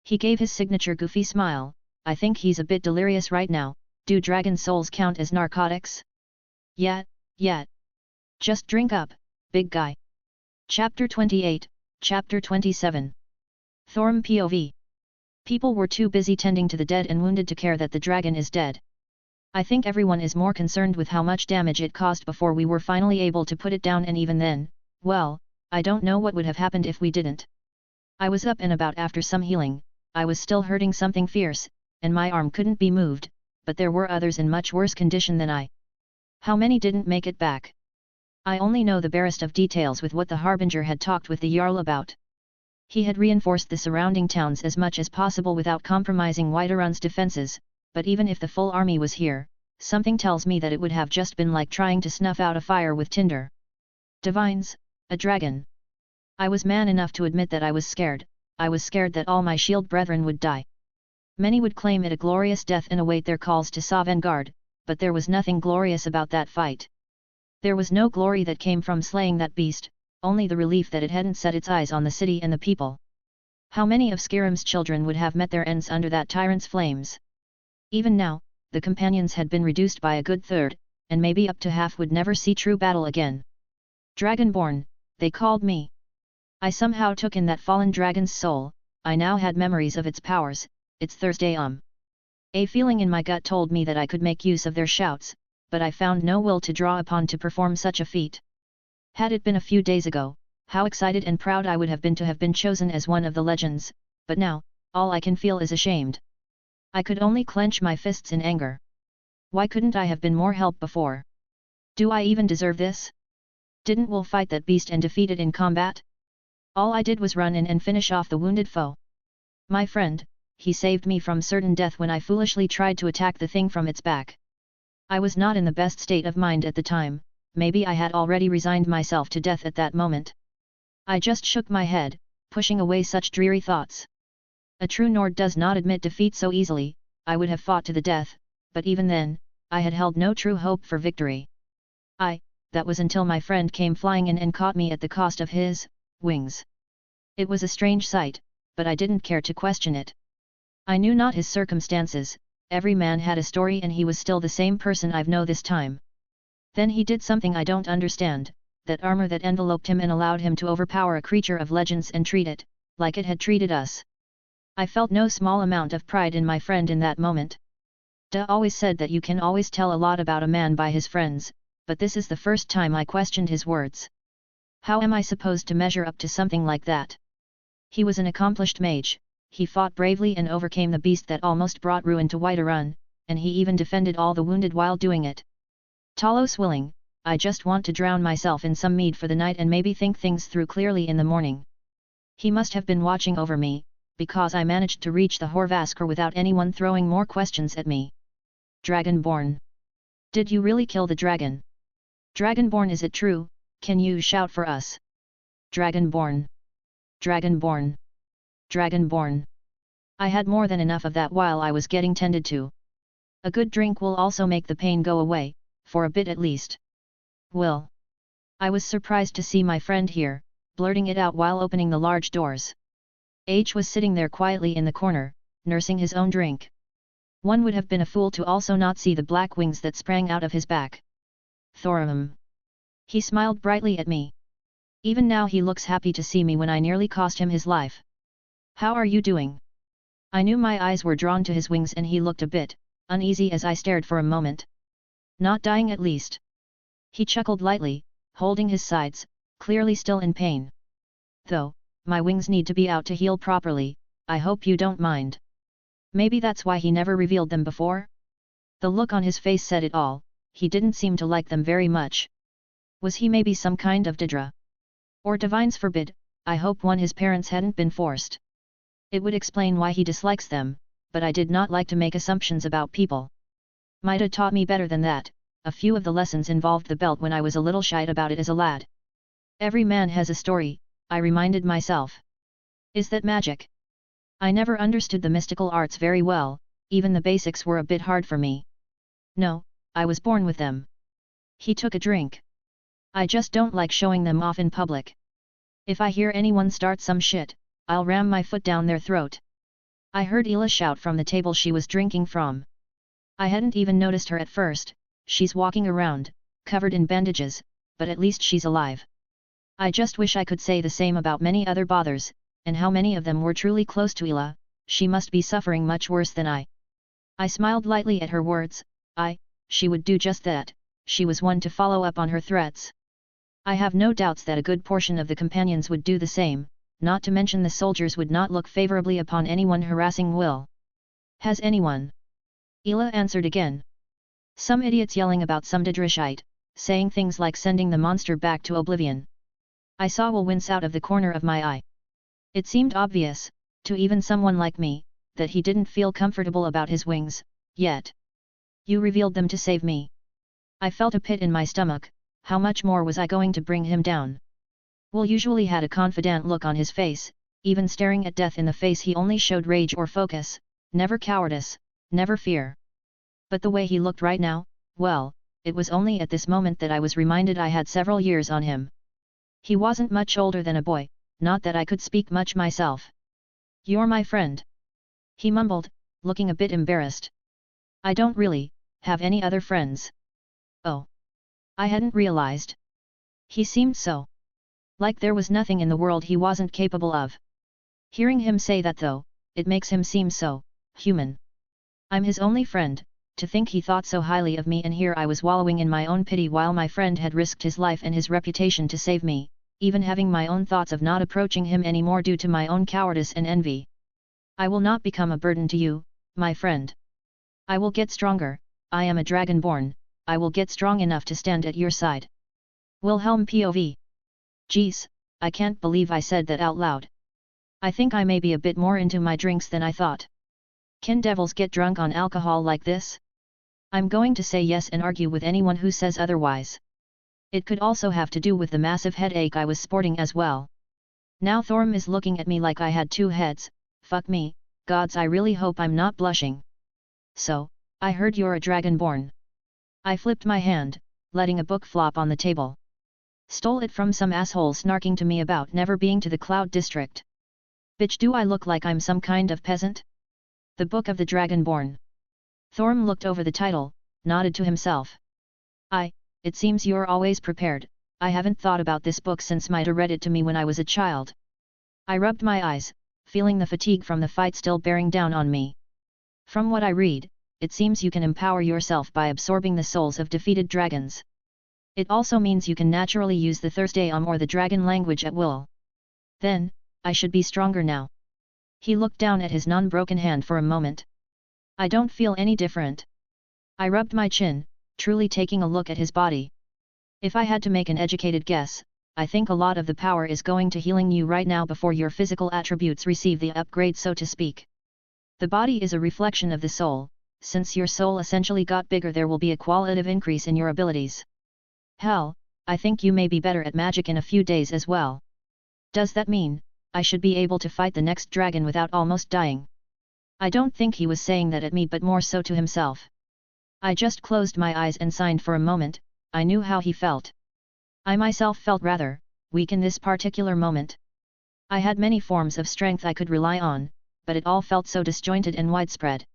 He gave his signature goofy smile. I think he's a bit delirious right now. Do dragon souls count as narcotics? Yeah. Just drink up, big guy. Chapter 28, Chapter 27. Thorim POV. People were too busy tending to the dead and wounded to care that the dragon is dead. I think everyone is more concerned with how much damage it caused before we were finally able to put it down, and even then, well, I don't know what would have happened if we didn't. I was up and about after some healing. I was still hurting something fierce, and my arm couldn't be moved, but there were others in much worse condition than I. How many didn't make it back? I only know the barest of details with what the Harbinger had talked with the Jarl about. He had reinforced the surrounding towns as much as possible without compromising Whiterun's defences, but even if the full army was here, something tells me that it would have just been like trying to snuff out a fire with tinder. Divines, a dragon. I was man enough to admit that I was scared. I was scared that all my shield brethren would die. Many would claim it a glorious death and await their calls to Sovngarde, but there was nothing glorious about that fight. There was no glory that came from slaying that beast, only the relief that it hadn't set its eyes on the city and the people. How many of Skyrim's children would have met their ends under that tyrant's flames? Even now, the companions had been reduced by a good third, and maybe up to half would never see true battle again. Dragonborn, they called me. I somehow took in that fallen dragon's soul. I now had memories of its powers, its Thursday A feeling in my gut told me that I could make use of their shouts, but I found no will to draw upon to perform such a feat. Had it been a few days ago, how excited and proud I would have been to have been chosen as one of the legends, but now, all I can feel is ashamed. I could only clench my fists in anger. Why couldn't I have been more help before? Do I even deserve this? Didn't Will fight that beast and defeat it in combat? All I did was run in and finish off the wounded foe. My friend, he saved me from certain death when I foolishly tried to attack the thing from its back. I was not in the best state of mind at the time, maybe I had already resigned myself to death at that moment. I just shook my head, pushing away such dreary thoughts. A true Nord does not admit defeat so easily. I would have fought to the death, but even then, I had held no true hope for victory. That was until my friend came flying in and caught me at the cost of his wings. It was a strange sight, but I didn't care to question it. I knew not his circumstances. Every man had a story, and he was still the same person I've known this time. Then he did something I don't understand, that armor that enveloped him and allowed him to overpower a creature of legends and treat it, like it had treated us. I felt no small amount of pride in my friend in that moment. Da always said that you can always tell a lot about a man by his friends, but this is the first time I questioned his words. How am I supposed to measure up to something like that? He was an accomplished mage. He fought bravely and overcame the beast that almost brought ruin to Whiterun, and he even defended all the wounded while doing it. Talos willing, I just want to drown myself in some mead for the night and maybe think things through clearly in the morning. He must have been watching over me, because I managed to reach the Horvaskr without anyone throwing more questions at me. Dragonborn. Did you really kill the dragon? Dragonborn, is it true? Can you shout for us? Dragonborn. Dragonborn. Dragonborn. I had more than enough of that while I was getting tended to. A good drink will also make the pain go away, for a bit at least. Will. I was surprised to see my friend here, blurting it out while opening the large doors. H was sitting there quietly in the corner, nursing his own drink. One would have been a fool to also not see the black wings that sprang out of his back. Thorum. He smiled brightly at me. Even now he looks happy to see me when I nearly cost him his life. How are you doing? I knew my eyes were drawn to his wings, and he looked a bit uneasy as I stared for a moment. Not dying, at least. He chuckled lightly, holding his sides, clearly still in pain. Though, my wings need to be out to heal properly. I hope you don't mind. Maybe that's why he never revealed them before? The look on his face said it all. He didn't seem to like them very much. Was he maybe some kind of Didra? Or divines forbid, I hope one his parents hadn't been forced. It would explain why he dislikes them, but I did not like to make assumptions about people. Might have taught me better than that. A few of the lessons involved the belt when I was a little shy about it as a lad. Every man has a story, I reminded myself. Is that magic? I never understood the mystical arts very well, even the basics were a bit hard for me. No, I was born with them. He took a drink. I just don't like showing them off in public. If I hear anyone start some shit, I'll ram my foot down their throat. I heard Ela shout from the table she was drinking from. I hadn't even noticed her at first. She's walking around, covered in bandages, but at least she's alive. I just wish I could say the same about many other bothers, and how many of them were truly close to Ela. she must be suffering much worse than I. I smiled lightly at her words. She would do just that, she was one to follow up on her threats. I have no doubts that a good portion of the companions would do the same, not to mention the soldiers would not look favorably upon anyone harassing Will. Has anyone? Ela answered again. Some idiots yelling about some Didrishite, saying things like sending the monster back to oblivion. I saw Will wince out of the corner of my eye. It seemed obvious, to even someone like me, that he didn't feel comfortable about his wings, yet. You revealed them to save me. I felt a pit in my stomach, how much more was I going to bring him down? Will usually had a confident look on his face, even staring at death in the face he only showed rage or focus, never cowardice, never fear. But the way he looked right now, well, it was only at this moment that I was reminded I had several years on him. He wasn't much older than a boy, not that I could speak much myself. You're my friend. He mumbled, looking a bit embarrassed. I don't really have any other friends. Oh. I hadn't realized. He seemed so. Like there was nothing in the world he wasn't capable of. Hearing him say that though, it makes him seem so human. I'm his only friend. To think he thought so highly of me, and here I was wallowing in my own pity while my friend had risked his life and his reputation to save me, even having my own thoughts of not approaching him anymore due to my own cowardice and envy. I will not become a burden to you, my friend. I will get stronger, I am a dragonborn, I will get strong enough to stand at your side. Wilhelm POV. Geez, I can't believe I said that out loud. I think I may be a bit more into my drinks than I thought. Can devils get drunk on alcohol like this? I'm going to say yes and argue with anyone who says otherwise. It could also have to do with the massive headache I was sporting as well. Now Thorm is looking at me like I had two heads. Fuck me, gods, I really hope I'm not blushing. So, I heard you're a dragonborn. I flipped my hand, letting a book flop on the table. Stole it from some asshole snarking to me about never being to the Cloud District. Bitch, do I look like I'm some kind of peasant? The Book of the Dragonborn. Thorm looked over the title, nodded to himself. It seems you're always prepared. I haven't thought about this book since Maida read it to me when I was a child. I rubbed my eyes, feeling the fatigue from the fight still bearing down on me. From what I read, it seems you can empower yourself by absorbing the souls of defeated dragons. It also means you can naturally use the Thursday or the dragon language at will. Then, I should be stronger now. He looked down at his non-broken hand for a moment. I don't feel any different. I rubbed my chin, truly taking a look at his body. If I had to make an educated guess, I think a lot of the power is going to healing you right now before your physical attributes receive the upgrade, so to speak. The body is a reflection of the soul. Since your soul essentially got bigger, there will be a qualitative increase in your abilities. Hell, I think you may be better at magic in a few days as well. Does that mean I should be able to fight the next dragon without almost dying? I don't think he was saying that at me, but more so to himself. I just closed my eyes and signed for a moment. I knew how he felt. I myself felt rather weak in this particular moment. I had many forms of strength I could rely on, but it all felt so disjointed and widespread.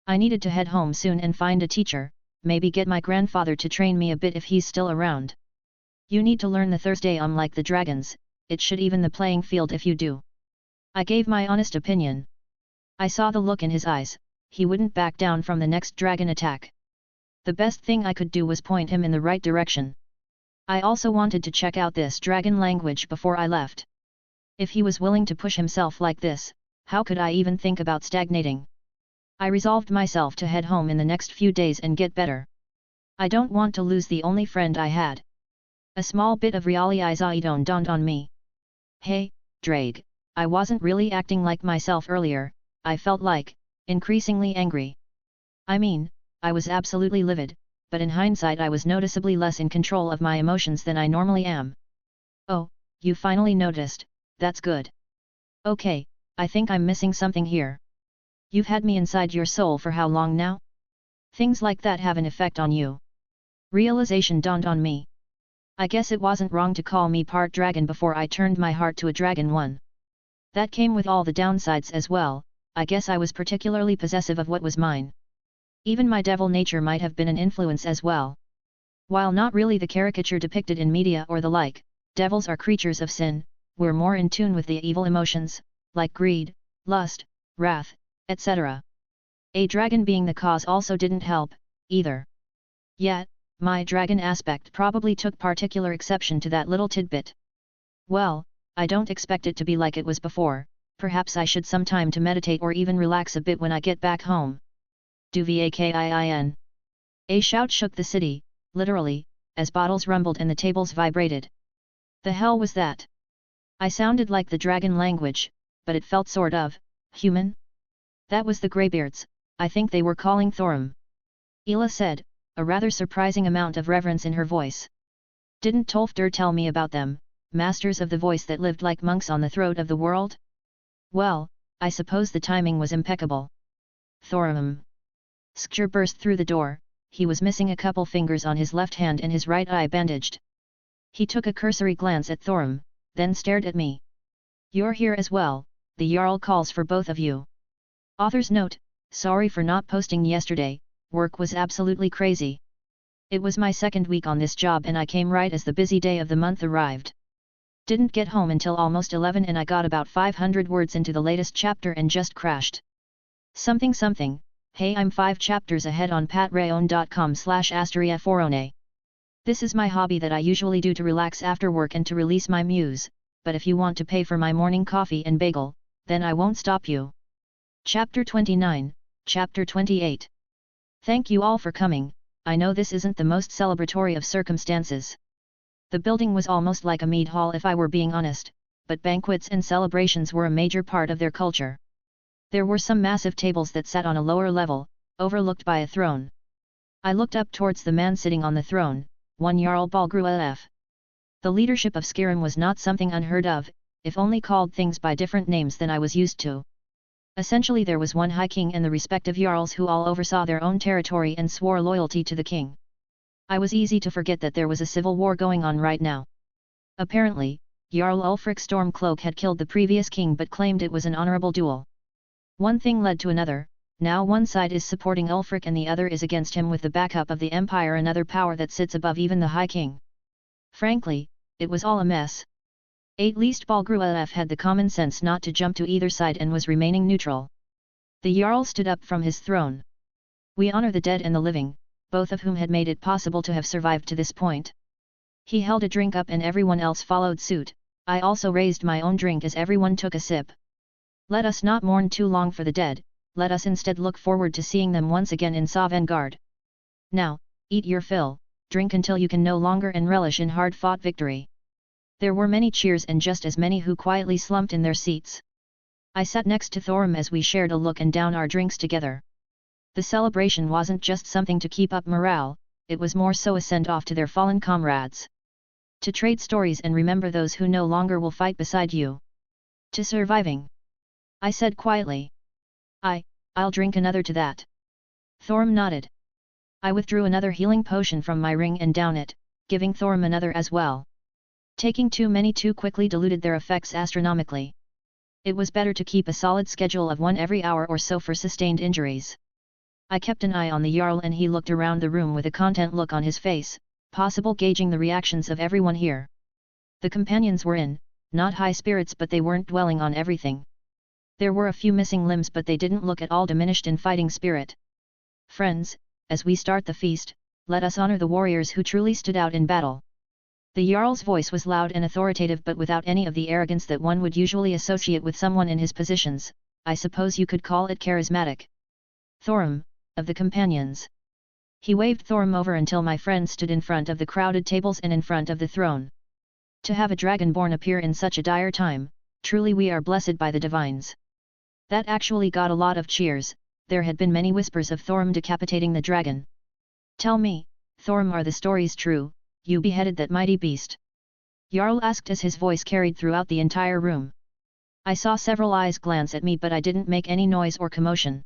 I needed to head home soon and find a teacher, maybe get my grandfather to train me a bit if he's still around. You need to learn the Thursday like the dragons, it should even the playing field if you do. I gave my honest opinion. I saw the look in his eyes, he wouldn't back down from the next dragon attack. The best thing I could do was point him in the right direction. I also wanted to check out this dragon language before I left. If he was willing to push himself like this, how could I even think about stagnating? I resolved myself to head home in the next few days and get better. I don't want to lose the only friend I had. A small bit of realization dawned on me. Hey, Drake, I wasn't really acting like myself earlier. I felt like, increasingly angry. I mean, I was absolutely livid, but in hindsight I was noticeably less in control of my emotions than I normally am. Oh, you finally noticed, that's good. Okay, I think I'm missing something here. You've had me inside your soul for how long now? Things like that have an effect on you. Realization dawned on me. I guess it wasn't wrong to call me part dragon before I turned my heart to a dragon one. That came with all the downsides as well. I guess I was particularly possessive of what was mine. Even my devil nature might have been an influence as well. While not really the caricature depicted in media or the like, devils are creatures of sin. We're more in tune with the evil emotions, like greed, lust, wrath, etc. A dragon being the cause also didn't help, either. Yet, my dragon aspect probably took particular exception to that little tidbit. Well, I don't expect it to be like it was before, perhaps I should some time to meditate or even relax a bit when I get back home. Duvakin. A shout shook the city, literally, as bottles rumbled and the tables vibrated. The hell was that? I sounded like the dragon language, but it felt sort of human. That was the Greybeards, I think they were calling Thorum. Ela said, a rather surprising amount of reverence in her voice. Didn't Tolfdir tell me about them, masters of the voice that lived like monks on the throat of the world? Well, I suppose the timing was impeccable. Thorum. Skjur burst through the door, he was missing a couple fingers on his left hand and his right eye bandaged. He took a cursory glance at Thorum, then stared at me. You're here as well, the Jarl calls for both of you. Author's note, sorry for not posting yesterday, work was absolutely crazy. It was my second week on this job and I came right as the busy day of the month arrived. Didn't get home until almost 11 and I got about 500 words into the latest chapter and just crashed. Something. Hey, I'm 5 chapters ahead on patreon.com/AsteriaForone. This is my hobby that I usually do to relax after work and to release my muse, but if you want to pay for my morning coffee and bagel, then I won't stop you. Chapter 29, Chapter 28. Thank you all for coming. I know this isn't the most celebratory of circumstances. The building was almost like a mead hall if I were being honest, but banquets and celebrations were a major part of their culture. There were some massive tables that sat on a lower level, overlooked by a throne. I looked up towards the man sitting on the throne, one Jarl Balgruaf. The leadership of Skyrim was not something unheard of, if only called things by different names than I was used to. Essentially there was one High King and the respective Jarls who all oversaw their own territory and swore loyalty to the king. I was easy to forget that there was a civil war going on right now. Apparently, Jarl Ulfric Stormcloak had killed the previous king but claimed it was an honorable duel. One thing led to another, now one side is supporting Ulfric and the other is against him with the backup of the Empire, another power that sits above even the High King. Frankly, it was all a mess. At least Balgruaf had the common sense not to jump to either side and was remaining neutral. The Jarl stood up from his throne. We honor the dead and the living, both of whom had made it possible to have survived to this point. He held a drink up and everyone else followed suit. I also raised my own drink as everyone took a sip. Let us not mourn too long for the dead, let us instead look forward to seeing them once again in Sovngarde. Now, eat your fill, drink until you can no longer and relish in hard-fought victory. There were many cheers and just as many who quietly slumped in their seats. I sat next to Thorum as we shared a look and down our drinks together. The celebration wasn't just something to keep up morale, it was more so a send-off to their fallen comrades. To trade stories and remember those who no longer will fight beside you. To surviving. I said quietly. I'll drink another to that. Thorum nodded. I withdrew another healing potion from my ring and down it, giving Thorum another as well. Taking too many too quickly diluted their effects astronomically. It was better to keep a solid schedule of one every hour or so for sustained injuries. I kept an eye on the Jarl and he looked around the room with a content look on his face, possible gauging the reactions of everyone here. The companions were in, not high spirits but they weren't dwelling on everything. There were a few missing limbs but they didn't look at all diminished in fighting spirit. Friends, as we start the feast, let us honor the warriors who truly stood out in battle. The Jarl's voice was loud and authoritative but without any of the arrogance that one would usually associate with someone in his positions. I suppose you could call it charismatic. Thorum, of the companions. He waved Thorum over until my friend stood in front of the crowded tables and in front of the throne. To have a dragonborn appear in such a dire time, truly we are blessed by the divines. That actually got a lot of cheers. There had been many whispers of Thorum decapitating the dragon. Tell me, Thorum, are the stories true? You beheaded that mighty beast? Jarl asked as his voice carried throughout the entire room. I saw several eyes glance at me but I didn't make any noise or commotion.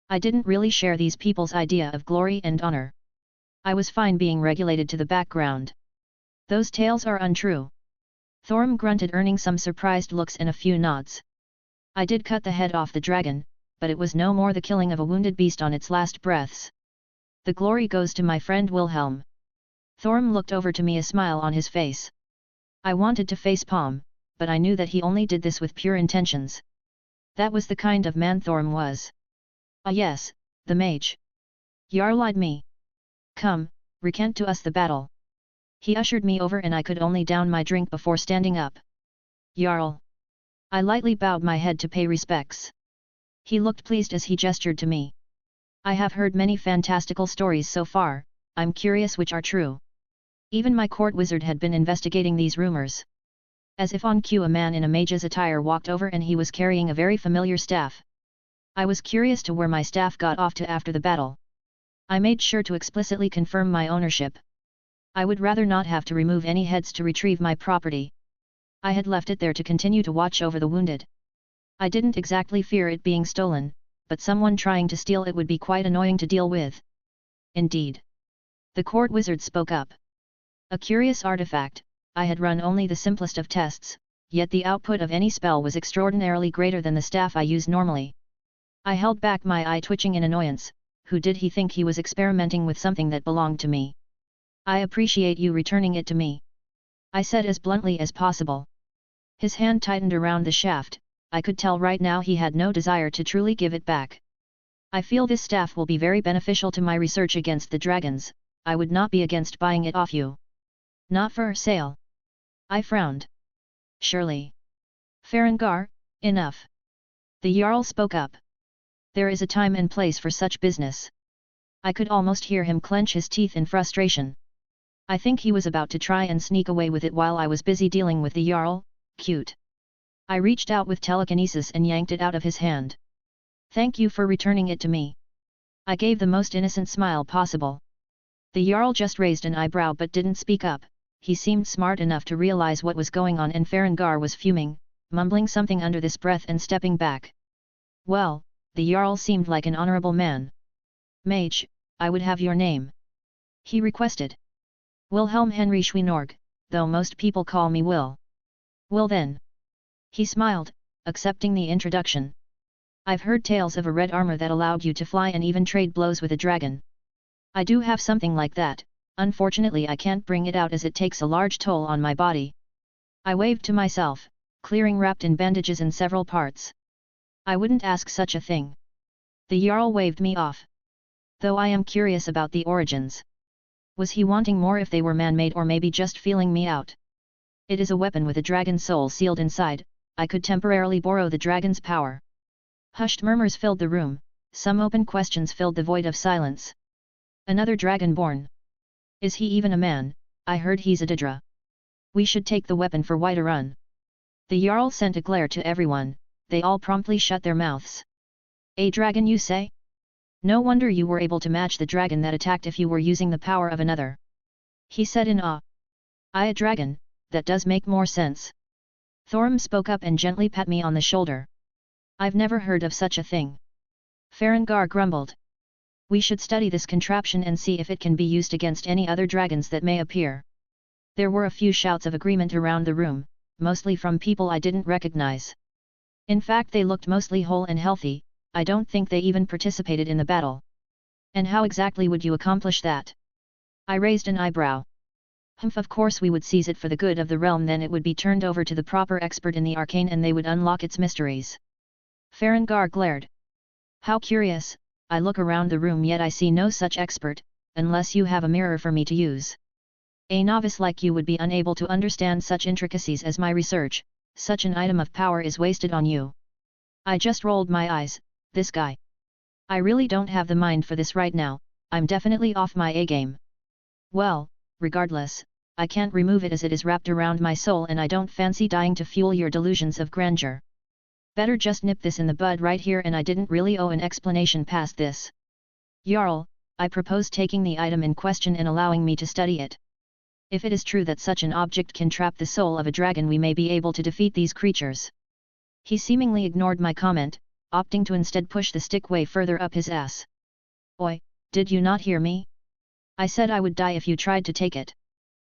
I didn't really share these people's idea of glory and honor. I was fine being regulated to the background. Those tales are untrue. Thorum grunted, earning some surprised looks and a few nods. I did cut the head off the dragon, but it was no more the killing of a wounded beast on its last breaths. The glory goes to my friend Wilhelm. Thorum looked over to me, a smile on his face. I wanted to facepalm, but I knew that he only did this with pure intentions. That was the kind of man Thorm was. Ah yes, the mage. Jarl lied me. Come, recant to us the battle. He ushered me over and I could only down my drink before standing up. Jarl. I lightly bowed my head to pay respects. He looked pleased as he gestured to me. I have heard many fantastical stories so far, I'm curious which are true. Even my court wizard had been investigating these rumors. As if on cue, a man in a mage's attire walked over and he was carrying a very familiar staff. I was curious to where my staff got off to after the battle. I made sure to explicitly confirm my ownership. I would rather not have to remove any heads to retrieve my property. I had left it there to continue to watch over the wounded. I didn't exactly fear it being stolen, but someone trying to steal it would be quite annoying to deal with. Indeed. The court wizard spoke up. A curious artifact. I had run only the simplest of tests, yet the output of any spell was extraordinarily greater than the staff I use normally. I held back my eye twitching in annoyance. Who did he think he was experimenting with something that belonged to me? I appreciate you returning it to me, I said as bluntly as possible. His hand tightened around the shaft. I could tell right now he had no desire to truly give it back. I feel this staff will be very beneficial to my research against the dragons. I would not be against buying it off you. Not for sale. I frowned. Surely. Farengar, enough. The Jarl spoke up. There is a time and place for such business. I could almost hear him clench his teeth in frustration. I think he was about to try and sneak away with it while I was busy dealing with the Jarl. Cute. I reached out with telekinesis and yanked it out of his hand. Thank you for returning it to me. I gave the most innocent smile possible. The Jarl just raised an eyebrow but didn't speak up. He seemed smart enough to realize what was going on, and Farengar was fuming, mumbling something under his breath and stepping back. Well, the Jarl seemed like an honorable man. Mage, I would have your name. He requested. Wilhelm Henry Schweinorg, though most people call me Will. Will then. He smiled, accepting the introduction. I've heard tales of a red armor that allowed you to fly and even trade blows with a dragon. I do have something like that. Unfortunately I can't bring it out as it takes a large toll on my body. I waved to myself, clearing wrapped in bandages in several parts. I wouldn't ask such a thing. The Jarl waved me off. Though I am curious about the origins. Was he wanting more if they were man-made, or maybe just feeling me out? It is a weapon with a dragon soul sealed inside. I could temporarily borrow the dragon's power. Hushed murmurs filled the room. Some open questions filled the void of silence. Another dragonborn. Is he even a man? I heard he's a Daedra. We should take the weapon for Whiterun. The Jarl sent a glare to everyone. They all promptly shut their mouths. A dragon, you say? No wonder you were able to match the dragon that attacked if you were using the power of another. He said in awe. A dragon, that does make more sense. Thorm spoke up and gently pat me on the shoulder. I've never heard of such a thing. Farengar grumbled. We should study this contraption and see if it can be used against any other dragons that may appear. There were a few shouts of agreement around the room, mostly from people I didn't recognize. In fact, they looked mostly whole and healthy. I don't think they even participated in the battle. And how exactly would you accomplish that? I raised an eyebrow. Humph, of course we would seize it for the good of the realm, then it would be turned over to the proper expert in the arcane and they would unlock its mysteries. Farengar glared. How curious. I look around the room yet I see no such expert, unless you have a mirror for me to use. A novice like you would be unable to understand such intricacies as my research. Such an item of power is wasted on you. I just rolled my eyes. This guy. I really don't have the mind for this right now. I'm definitely off my A-game. Well, regardless, I can't remove it as it is wrapped around my soul and I don't fancy dying to fuel your delusions of grandeur. Better just nip this in the bud right here, and I didn't really owe an explanation past this. Jarl, I propose taking the item in question and allowing me to study it. If it is true that such an object can trap the soul of a dragon, we may be able to defeat these creatures. He seemingly ignored my comment, opting to instead push the stick way further up his ass. Oi, did you not hear me? I said I would die if you tried to take it.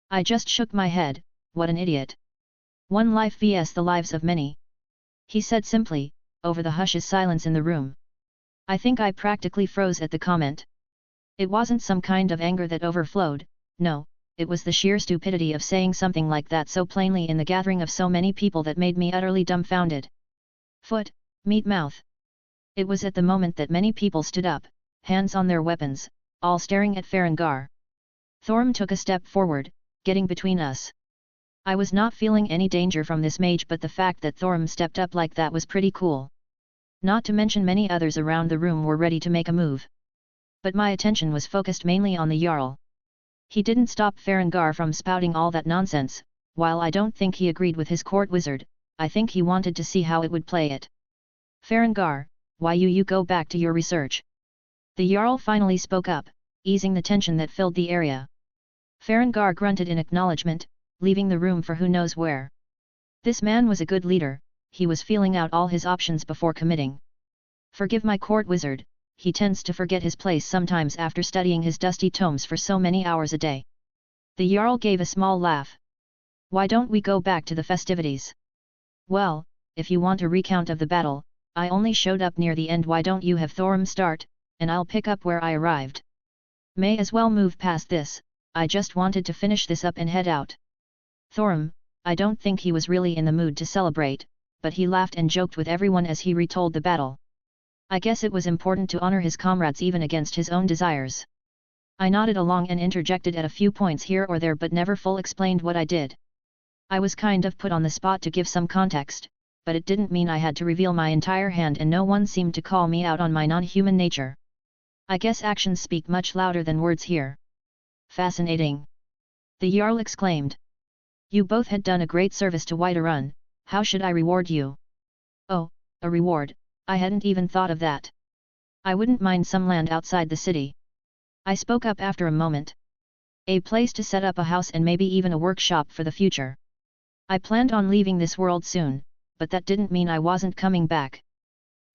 I just shook my head. What an idiot. One life vs the lives of many. He said simply, over the hushed silence in the room. I think I practically froze at the comment. It wasn't some kind of anger that overflowed, no, it was the sheer stupidity of saying something like that so plainly in the gathering of so many people that made me utterly dumbfounded. Foot, Meat mouth. It was at the moment that many people stood up, hands on their weapons, all staring at Farengar. Thorim took a step forward, getting between us. I was not feeling any danger from this mage, but the fact that Thorim stepped up like that was pretty cool. Not to mention many others around the room were ready to make a move. But my attention was focused mainly on the Jarl. He didn't stop Farengar from spouting all that nonsense. While I don't think he agreed with his court wizard, I think he wanted to see how it would play it. Farengar, why you go back to your research? The Jarl finally spoke up, easing the tension that filled the area. Farengar grunted in acknowledgement, leaving the room for who knows where. This man was a good leader, he was feeling out all his options before committing. Forgive my court wizard, he tends to forget his place sometimes after studying his dusty tomes for so many hours a day. The Jarl gave a small laugh. Why don't we go back to the festivities? Well, if you want a recount of the battle, I only showed up near the end. Why don't you have Thorim start, and I'll pick up where I arrived. May as well move past this, I just wanted to finish this up and head out. Thorim, I don't think he was really in the mood to celebrate, but he laughed and joked with everyone as he retold the battle. I guess it was important to honor his comrades even against his own desires. I nodded along and interjected at a few points here or there, but never full explained what I did. I was kind of put on the spot to give some context, but it didn't mean I had to reveal my entire hand, and no one seemed to call me out on my non-human nature. I guess actions speak much louder than words here. Fascinating! The Jarl exclaimed. You both had done a great service to Whiterun, how should I reward you? Oh, a reward, I hadn't even thought of that. I wouldn't mind some land outside the city. I spoke up after a moment. A place to set up a house and maybe even a workshop for the future. I planned on leaving this world soon, but that didn't mean I wasn't coming back.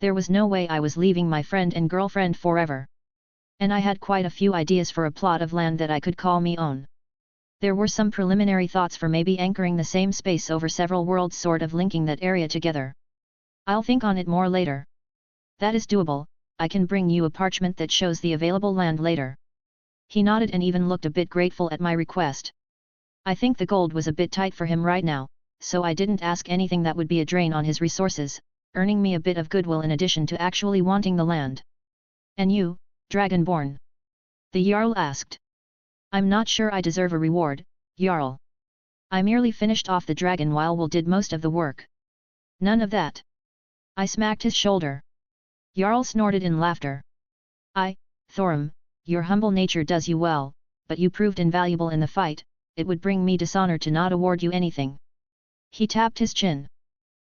There was no way I was leaving my friend and girlfriend forever. And I had quite a few ideas for a plot of land that I could call me own. There were some preliminary thoughts for maybe anchoring the same space over several worlds, sort of linking that area together. I'll think on it more later. That is doable, I can bring you a parchment that shows the available land later. He nodded and even looked a bit grateful at my request. I think the gold was a bit tight for him right now, so I didn't ask anything that would be a drain on his resources, earning me a bit of goodwill in addition to actually wanting the land. And you, Dragonborn? The Jarl asked. I'm not sure I deserve a reward, Jarl. I merely finished off the dragon while Will did most of the work. None of that. I smacked his shoulder. Jarl snorted in laughter. Thorim, your humble nature does you well, but you proved invaluable in the fight, it would bring me dishonor to not award you anything. He tapped his chin.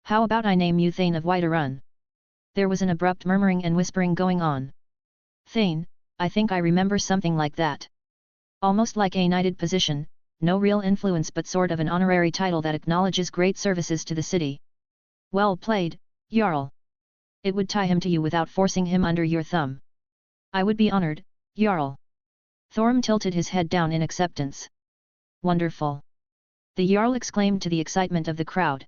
How about I name you Thane of Whiterun? There was an abrupt murmuring and whispering going on. Thane, I think I remember something like that. Almost like a knighted position, no real influence but sort of an honorary title that acknowledges great services to the city. Well played, Jarl. It would tie him to you without forcing him under your thumb. I would be honored, Jarl. Thorim tilted his head down in acceptance. Wonderful! The Jarl exclaimed to the excitement of the crowd.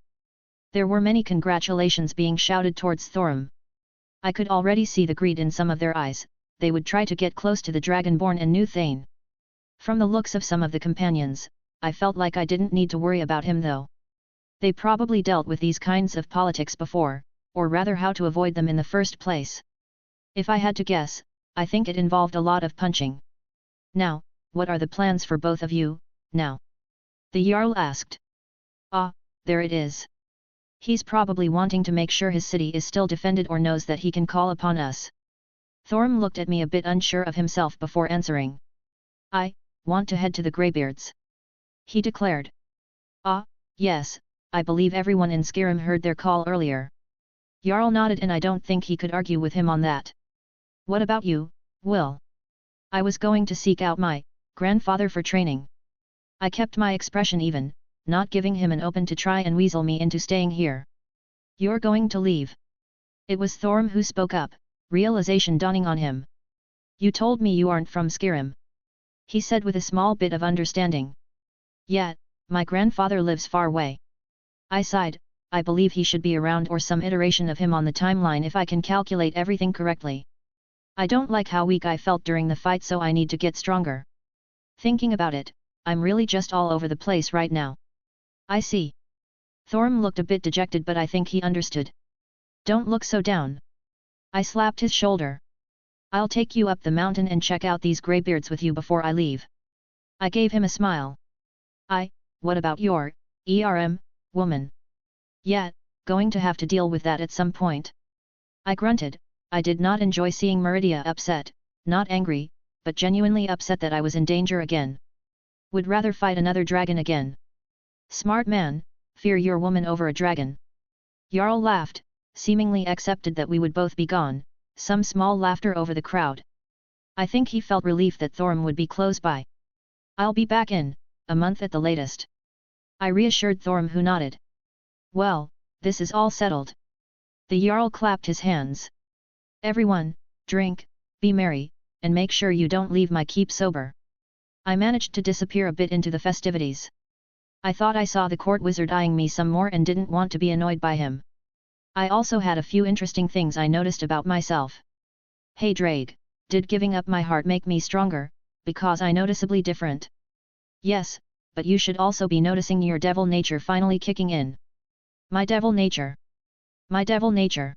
There were many congratulations being shouted towards Thorim. I could already see the greed in some of their eyes, they would try to get close to the Dragonborn and new Thane. From the looks of some of the companions, I felt like I didn't need to worry about him though. They probably dealt with these kinds of politics before, or rather how to avoid them in the first place. If I had to guess, I think it involved a lot of punching. Now, what are the plans for both of you, now? The Jarl asked. There it is. He's probably wanting to make sure his city is still defended or knows that he can call upon us. Thorim looked at me a bit unsure of himself before answering. I want to head to the Greybeards. He declared. Yes, I believe everyone in Skyrim heard their call earlier. Jarl nodded and I don't think he could argue with him on that. What about you, Will? I was going to seek out my grandfather for training. I kept my expression even, not giving him an open to try and weasel me into staying here. You're going to leave. It was Thorim who spoke up, realization dawning on him. You told me you aren't from Skyrim. He said with a small bit of understanding. Yeah, my grandfather lives far away. I sighed, I believe he should be around or some iteration of him on the timeline if I can calculate everything correctly. I don't like how weak I felt during the fight, so I need to get stronger. Thinking about it, I'm really just all over the place right now. I see. Thorim looked a bit dejected, but I think he understood. Don't look so down. I slapped his shoulder. I'll take you up the mountain and check out these greybeards with you before I leave. I gave him a smile. What about your, woman? Yeah, going to have to deal with that at some point. I grunted. I did not enjoy seeing Meridia upset, not angry, but genuinely upset that I was in danger again. Would rather fight another dragon again. Smart man, fear your woman over a dragon. Jarl laughed, seemingly accepted that we would both be gone, some small laughter over the crowd. I think he felt relief that Thorm would be close by. I'll be back in a month at the latest. I reassured Thorm, who nodded. Well, this is all settled. The Jarl clapped his hands. Everyone, drink, be merry, and make sure you don't leave my keep sober. I managed to disappear a bit into the festivities. I thought I saw the court wizard eyeing me some more and didn't want to be annoyed by him. I also had a few interesting things I noticed about myself. Hey Drake, did giving up my heart make me stronger, because I noticeably different? Yes, but you should also be noticing your devil nature finally kicking in. My devil nature. My devil nature.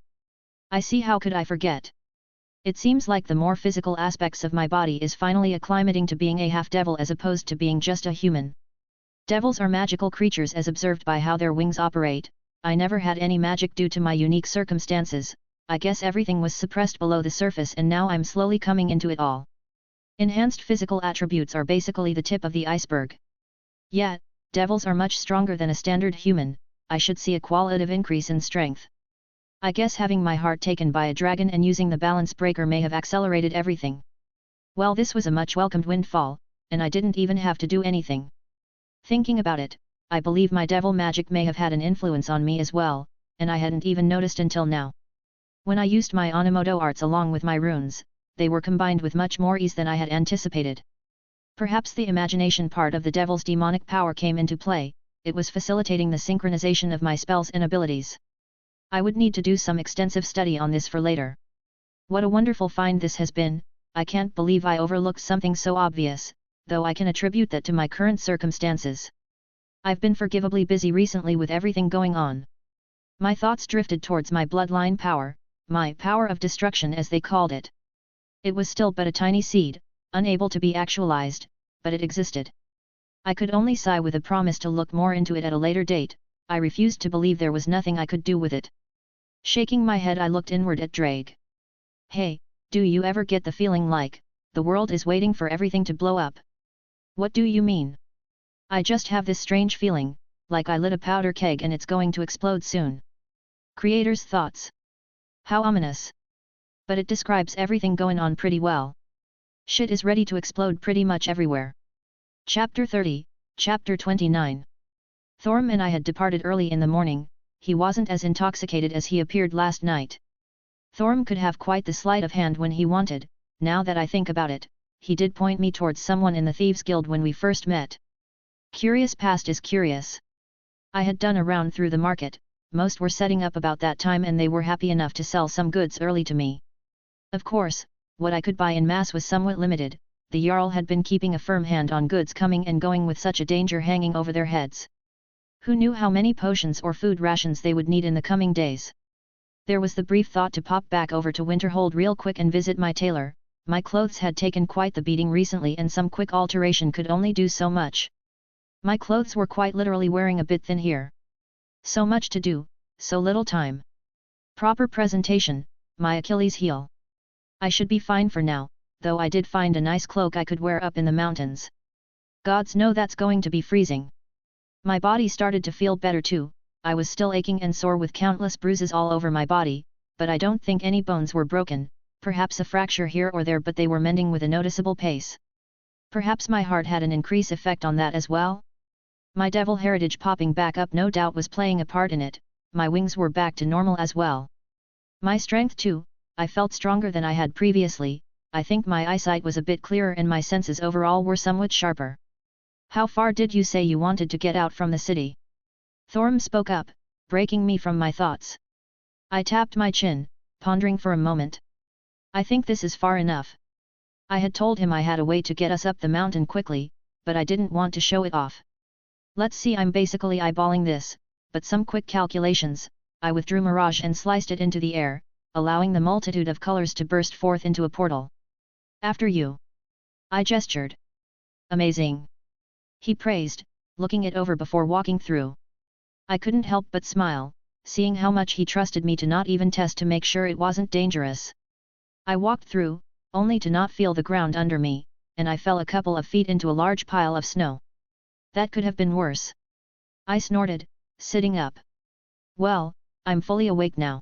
I see, how could I forget? It seems like the more physical aspects of my body is finally acclimating to being a half-devil as opposed to being just a human. Devils are magical creatures as observed by how their wings operate. I never had any magic due to my unique circumstances. I guess everything was suppressed below the surface and now I'm slowly coming into it all. Enhanced physical attributes are basically the tip of the iceberg. Yeah, devils are much stronger than a standard human. I should see a qualitative increase in strength. I guess having my heart taken by a dragon and using the balance breaker may have accelerated everything. Well, this was a much welcomed windfall, and I didn't even have to do anything. Thinking about it, I believe my devil magic may have had an influence on me as well, and I hadn't even noticed until now. When I used my Onimoto arts along with my runes, they were combined with much more ease than I had anticipated. Perhaps the imagination part of the devil's demonic power came into play. It was facilitating the synchronization of my spells and abilities. I would need to do some extensive study on this for later. What a wonderful find this has been. I can't believe I overlooked something so obvious, though I can attribute that to my current circumstances. I've been forgivably busy recently with everything going on. My thoughts drifted towards my bloodline power, my power of destruction as they called it. It was still but a tiny seed, unable to be actualized, but it existed. I could only sigh with a promise to look more into it at a later date. I refused to believe there was nothing I could do with it. Shaking my head, I looked inward at Drake. Hey, do you ever get the feeling like the world is waiting for everything to blow up? What do you mean? I just have this strange feeling, like I lit a powder keg and it's going to explode soon. Creator's thoughts. How ominous. But it describes everything going on pretty well. Shit is ready to explode pretty much everywhere. Chapter 30, Chapter 29. Thorm and I had departed early in the morning. He wasn't as intoxicated as he appeared last night. Thorm could have quite the sleight of hand when he wanted. Now that I think about it, he did point me towards someone in the Thieves' Guild when we first met. Curious past is curious. I had done a round through the market. Most were setting up about that time and they were happy enough to sell some goods early to me. Of course, what I could buy in mass was somewhat limited. The Jarl had been keeping a firm hand on goods coming and going with such a danger hanging over their heads. Who knew how many potions or food rations they would need in the coming days? There was the brief thought to pop back over to Winterhold real quick and visit my tailor. My clothes had taken quite the beating recently and some quick alteration could only do so much. My clothes were quite literally wearing a bit thin here. So much to do, so little time. Proper presentation, my Achilles heel. I should be fine for now, though I did find a nice cloak I could wear up in the mountains. Gods know that's going to be freezing. My body started to feel better too. I was still aching and sore with countless bruises all over my body, but I don't think any bones were broken, perhaps a fracture here or there, but they were mending with a noticeable pace. Perhaps my heart had an increase effect on that as well? My devil heritage popping back up no doubt was playing a part in it. My wings were back to normal as well. My strength too, I felt stronger than I had previously. I think my eyesight was a bit clearer and my senses overall were somewhat sharper. How far did you say you wanted to get out from the city? Thorm spoke up, breaking me from my thoughts. I tapped my chin, pondering for a moment. I think this is far enough. I had told him I had a way to get us up the mountain quickly, but I didn't want to show it off. Let's see, I'm basically eyeballing this, but some quick calculations, I withdrew Mirage and sliced it into the air, allowing the multitude of colors to burst forth into a portal. After you. I gestured. Amazing. He praised, looking it over before walking through. I couldn't help but smile, seeing how much he trusted me to not even test to make sure it wasn't dangerous. I walked through, only to not feel the ground under me, and I fell a couple of feet into a large pile of snow. That could have been worse. I snorted, sitting up. Well, I'm fully awake now.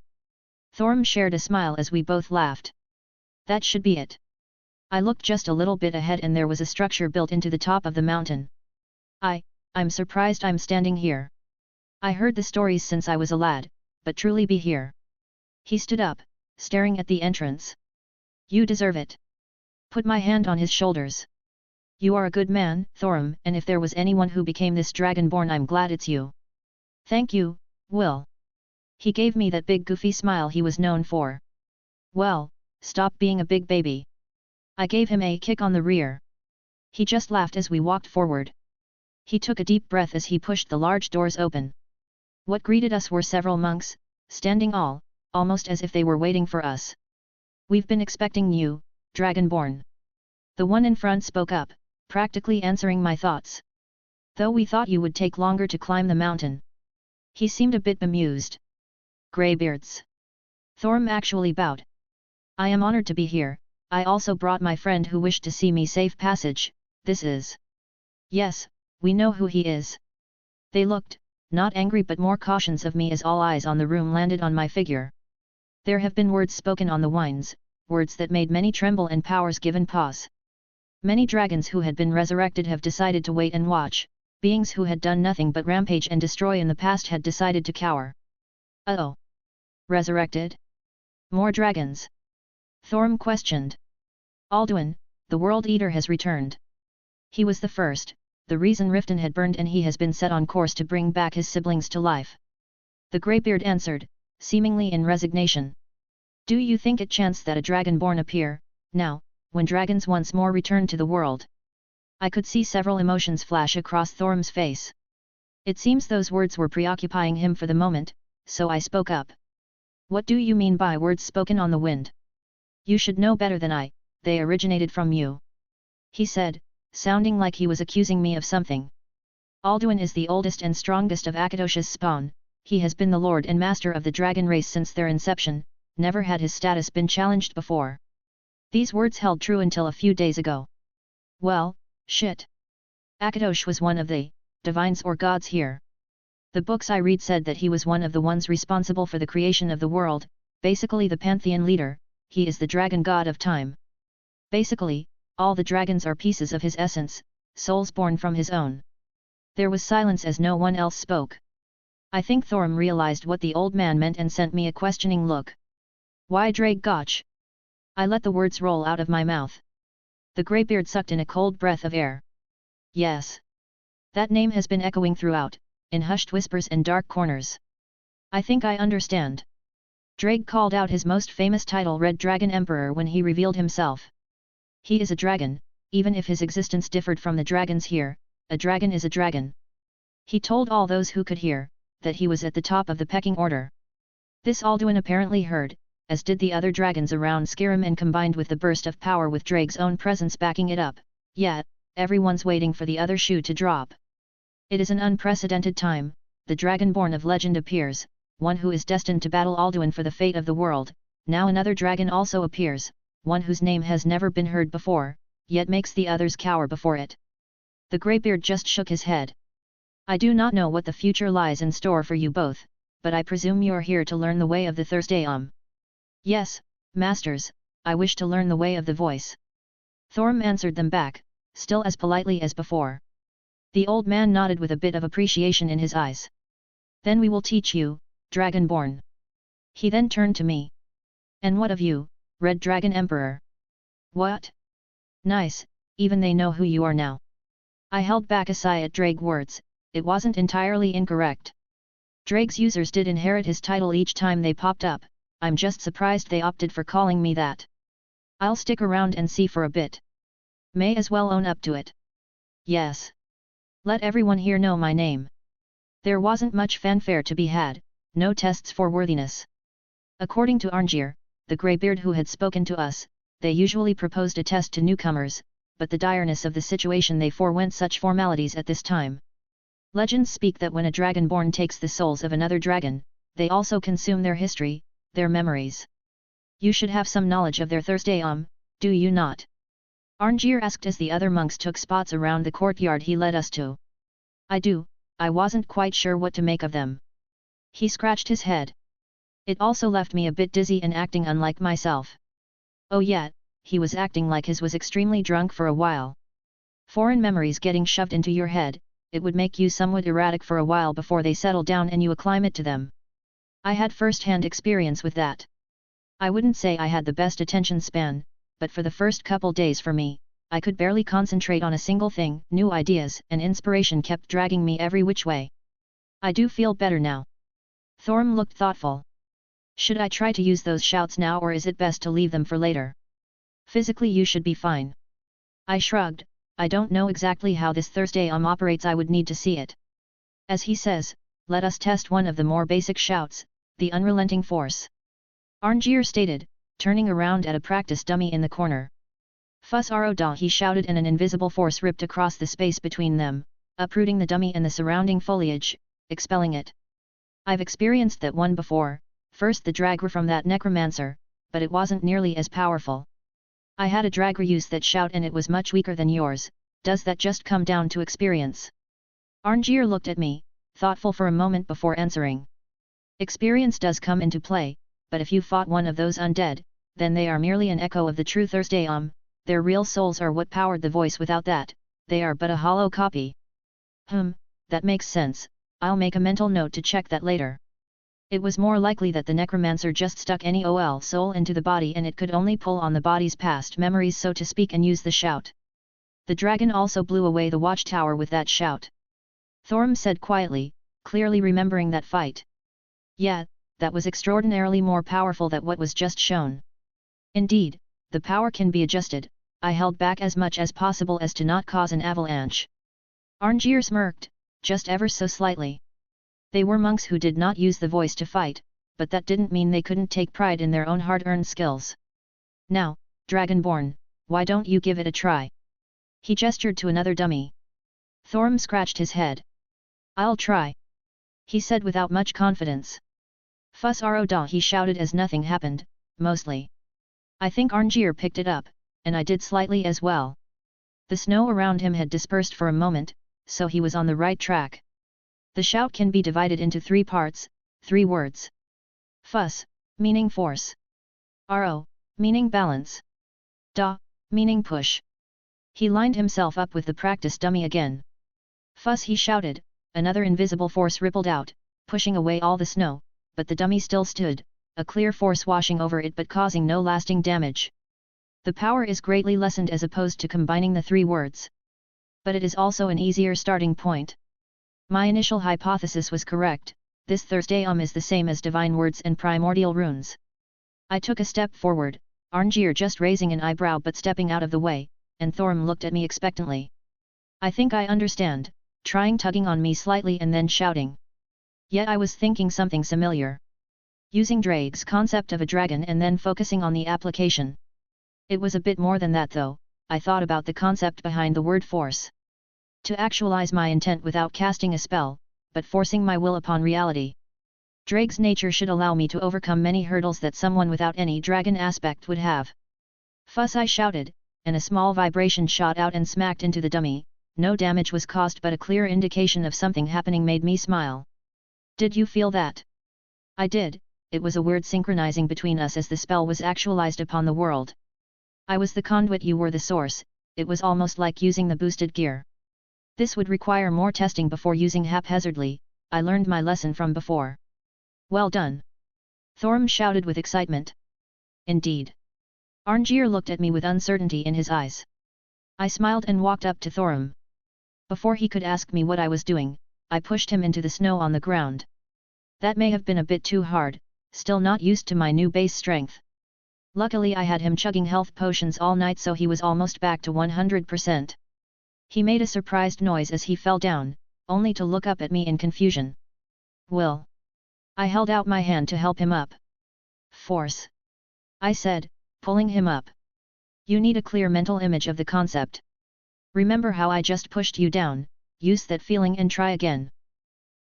Thorm shared a smile as we both laughed. That should be it. I looked just a little bit ahead and there was a structure built into the top of the mountain. I'm surprised I'm standing here. I heard the stories since I was a lad, but truly be here. He stood up, staring at the entrance. You deserve it. Put my hand on his shoulders. You are a good man, Thorm, and if there was anyone who became this dragonborn, I'm glad it's you. Thank you, Will. He gave me that big goofy smile he was known for. Well, stop being a big baby. I gave him a kick on the rear. He just laughed as we walked forward. He took a deep breath as he pushed the large doors open. What greeted us were several monks, standing almost as if they were waiting for us. We've been expecting you, Dragonborn. The one in front spoke up, practically answering my thoughts. Though we thought you would take longer to climb the mountain. He seemed a bit bemused. Greybeards. Thorm actually bowed. I am honored to be here. I also brought my friend who wished to see me safe passage. This is. Yes, we know who he is. They looked, not angry but more cautious of me as all eyes on the room landed on my figure. There have been words spoken on the wines, words that made many tremble and powers given pause. Many dragons who had been resurrected have decided to wait and watch, beings who had done nothing but rampage and destroy in the past had decided to cower. Oh. Resurrected? More dragons? Thorm questioned. Alduin, the World Eater has returned. He was the first, the reason Riften had burned and he has been set on course to bring back his siblings to life. The Greybeard answered, seemingly in resignation. Do you think it chance that a dragonborn appear, now, when dragons once more return to the world? I could see several emotions flash across Thorm's face. It seems those words were preoccupying him for the moment, so I spoke up. What do you mean by words spoken on the wind? You should know better than I, they originated from you. He said, sounding like he was accusing me of something. Alduin is the oldest and strongest of Akatosha's spawn, he has been the lord and master of the dragon race since their inception, never had his status been challenged before. These words held true until a few days ago. Well, shit. Akatosh was one of the divines or gods here. The books I read said that he was one of the ones responsible for the creation of the world, basically the pantheon leader, he is the dragon god of time. Basically, all the dragons are pieces of his essence, souls born from his own. There was silence as no one else spoke. I think Thorm realized what the old man meant and sent me a questioning look. Why Drake Gotch? I let the words roll out of my mouth. The Greybeard sucked in a cold breath of air. Yes. That name has been echoing throughout, in hushed whispers and dark corners. I think I understand. Drake called out his most famous title Red Dragon Emperor when he revealed himself. He is a dragon, even if his existence differed from the dragons here, a dragon is a dragon. He told all those who could hear, that he was at the top of the pecking order. This Alduin apparently heard, as did the other dragons around Skyrim, and combined with the burst of power with Drake's own presence backing it up, yet, everyone's waiting for the other shoe to drop. It is an unprecedented time, the Dragonborn of legend appears, one who is destined to battle Alduin for the fate of the world, now another dragon also appears, one whose name has never been heard before, yet makes the others cower before it. The Greybeard just shook his head. I do not know what the future lies in store for you both, but I presume you're here to learn the way of the Thursday. Yes, masters, I wish to learn the way of the voice. Thorm answered them back, still as politely as before. The old man nodded with a bit of appreciation in his eyes. Then we will teach you, Dragonborn. He then turned to me. And what of you, Red Dragon Emperor? What? Nice, even they know who you are now. I held back a sigh at Drake's words, it wasn't entirely incorrect. Drake's users did inherit his title each time they popped up, I'm just surprised they opted for calling me that. I'll stick around and see for a bit. May as well own up to it. Yes. Let everyone here know my name. There wasn't much fanfare to be had, no tests for worthiness. According to Arngeir, the greybeard who had spoken to us, they usually proposed a test to newcomers, but the direness of the situation they forewent such formalities at this time. Legends speak that when a dragonborn takes the souls of another dragon, they also consume their history, their memories. You should have some knowledge of their Thursday do you not? Arngeir asked as the other monks took spots around the courtyard he led us to. I do, I wasn't quite sure what to make of them. He scratched his head. It also left me a bit dizzy and acting unlike myself. Oh yeah, he was acting like his was extremely drunk for a while. Foreign memories getting shoved into your head, it would make you somewhat erratic for a while before they settle down and you acclimate to them. I had first-hand experience with that. I wouldn't say I had the best attention span, but for the first couple days for me, I could barely concentrate on a single thing. New ideas and inspiration kept dragging me every which way. I do feel better now. Thorim looked thoughtful. Should I try to use those shouts now or is it best to leave them for later? Physically you should be fine. I shrugged, I don't know exactly how this Thursday operates, I would need to see it. As he says, let us test one of the more basic shouts, the unrelenting force. Arngeir stated, turning around at a practice dummy in the corner. Fus ro da, he shouted, and an invisible force ripped across the space between them, uprooting the dummy and the surrounding foliage, expelling it. I've experienced that one before, first the dragger from that necromancer, but it wasn't nearly as powerful. I had a dragger use that shout and it was much weaker than yours. Does that just come down to experience? Arngeir looked at me, thoughtful for a moment before answering. Experience does come into play, but if you fought one of those undead, then they are merely an echo of the true Thursday their real souls are what powered the voice. Without that, they are but a hollow copy. That makes sense, I'll make a mental note to check that later. It was more likely that the necromancer just stuck any soul into the body and it could only pull on the body's past memories, so to speak, and use the shout. The dragon also blew away the watchtower with that shout. Thorim said quietly, clearly remembering that fight. Yeah, that was extraordinarily more powerful than what was just shown. Indeed, the power can be adjusted. I held back as much as possible as to not cause an avalanche. Arngeir smirked, just ever so slightly. They were monks who did not use the voice to fight, but that didn't mean they couldn't take pride in their own hard-earned skills. Now, Dragonborn, why don't you give it a try? He gestured to another dummy. Thorim scratched his head. I'll try, he said without much confidence. Fus ro da, he shouted as nothing happened, mostly. I think Arngeir picked it up, and I did slightly as well. The snow around him had dispersed for a moment, so he was on the right track. The shout can be divided into 3 parts, 3 words. Fus, meaning force. Ro, meaning balance. Da, meaning push. He lined himself up with the practice dummy again. Fus, he shouted, another invisible force rippled out, pushing away all the snow, but the dummy still stood, a clear force washing over it but causing no lasting damage. The power is greatly lessened as opposed to combining the 3 words. But it is also an easier starting point. My initial hypothesis was correct, this Thursday is the same as divine words and primordial runes. I took a step forward, Arngeir just raising an eyebrow but stepping out of the way, and Thorim looked at me expectantly. I think I understand, tugging on me slightly and then shouting. Yet I was thinking something similar. Using Drake's concept of a dragon and then focusing on the application. It was a bit more than that though. I thought about the concept behind the word force. To actualize my intent without casting a spell, but forcing my will upon reality. Drake's nature should allow me to overcome many hurdles that someone without any dragon aspect would have. Fuss, I shouted, and a small vibration shot out and smacked into the dummy. No damage was caused, but a clear indication of something happening made me smile. Did you feel that? I did. It was a weird synchronizing between us as the spell was actualized upon the world. I was the conduit, you were the source. It was almost like using the boosted gear. This would require more testing before using haphazardly. I learned my lesson from before. Well done! Thorim shouted with excitement. Indeed. Arngeir looked at me with uncertainty in his eyes. I smiled and walked up to Thorim. Before he could ask me what I was doing, I pushed him into the snow on the ground. That may have been a bit too hard, still not used to my new base strength. Luckily I had him chugging health potions all night, so he was almost back to 100%. He made a surprised noise as he fell down, only to look up at me in confusion. Will. I held out my hand to help him up. Force, I said, pulling him up. You need a clear mental image of the concept. Remember how I just pushed you down, use that feeling and try again.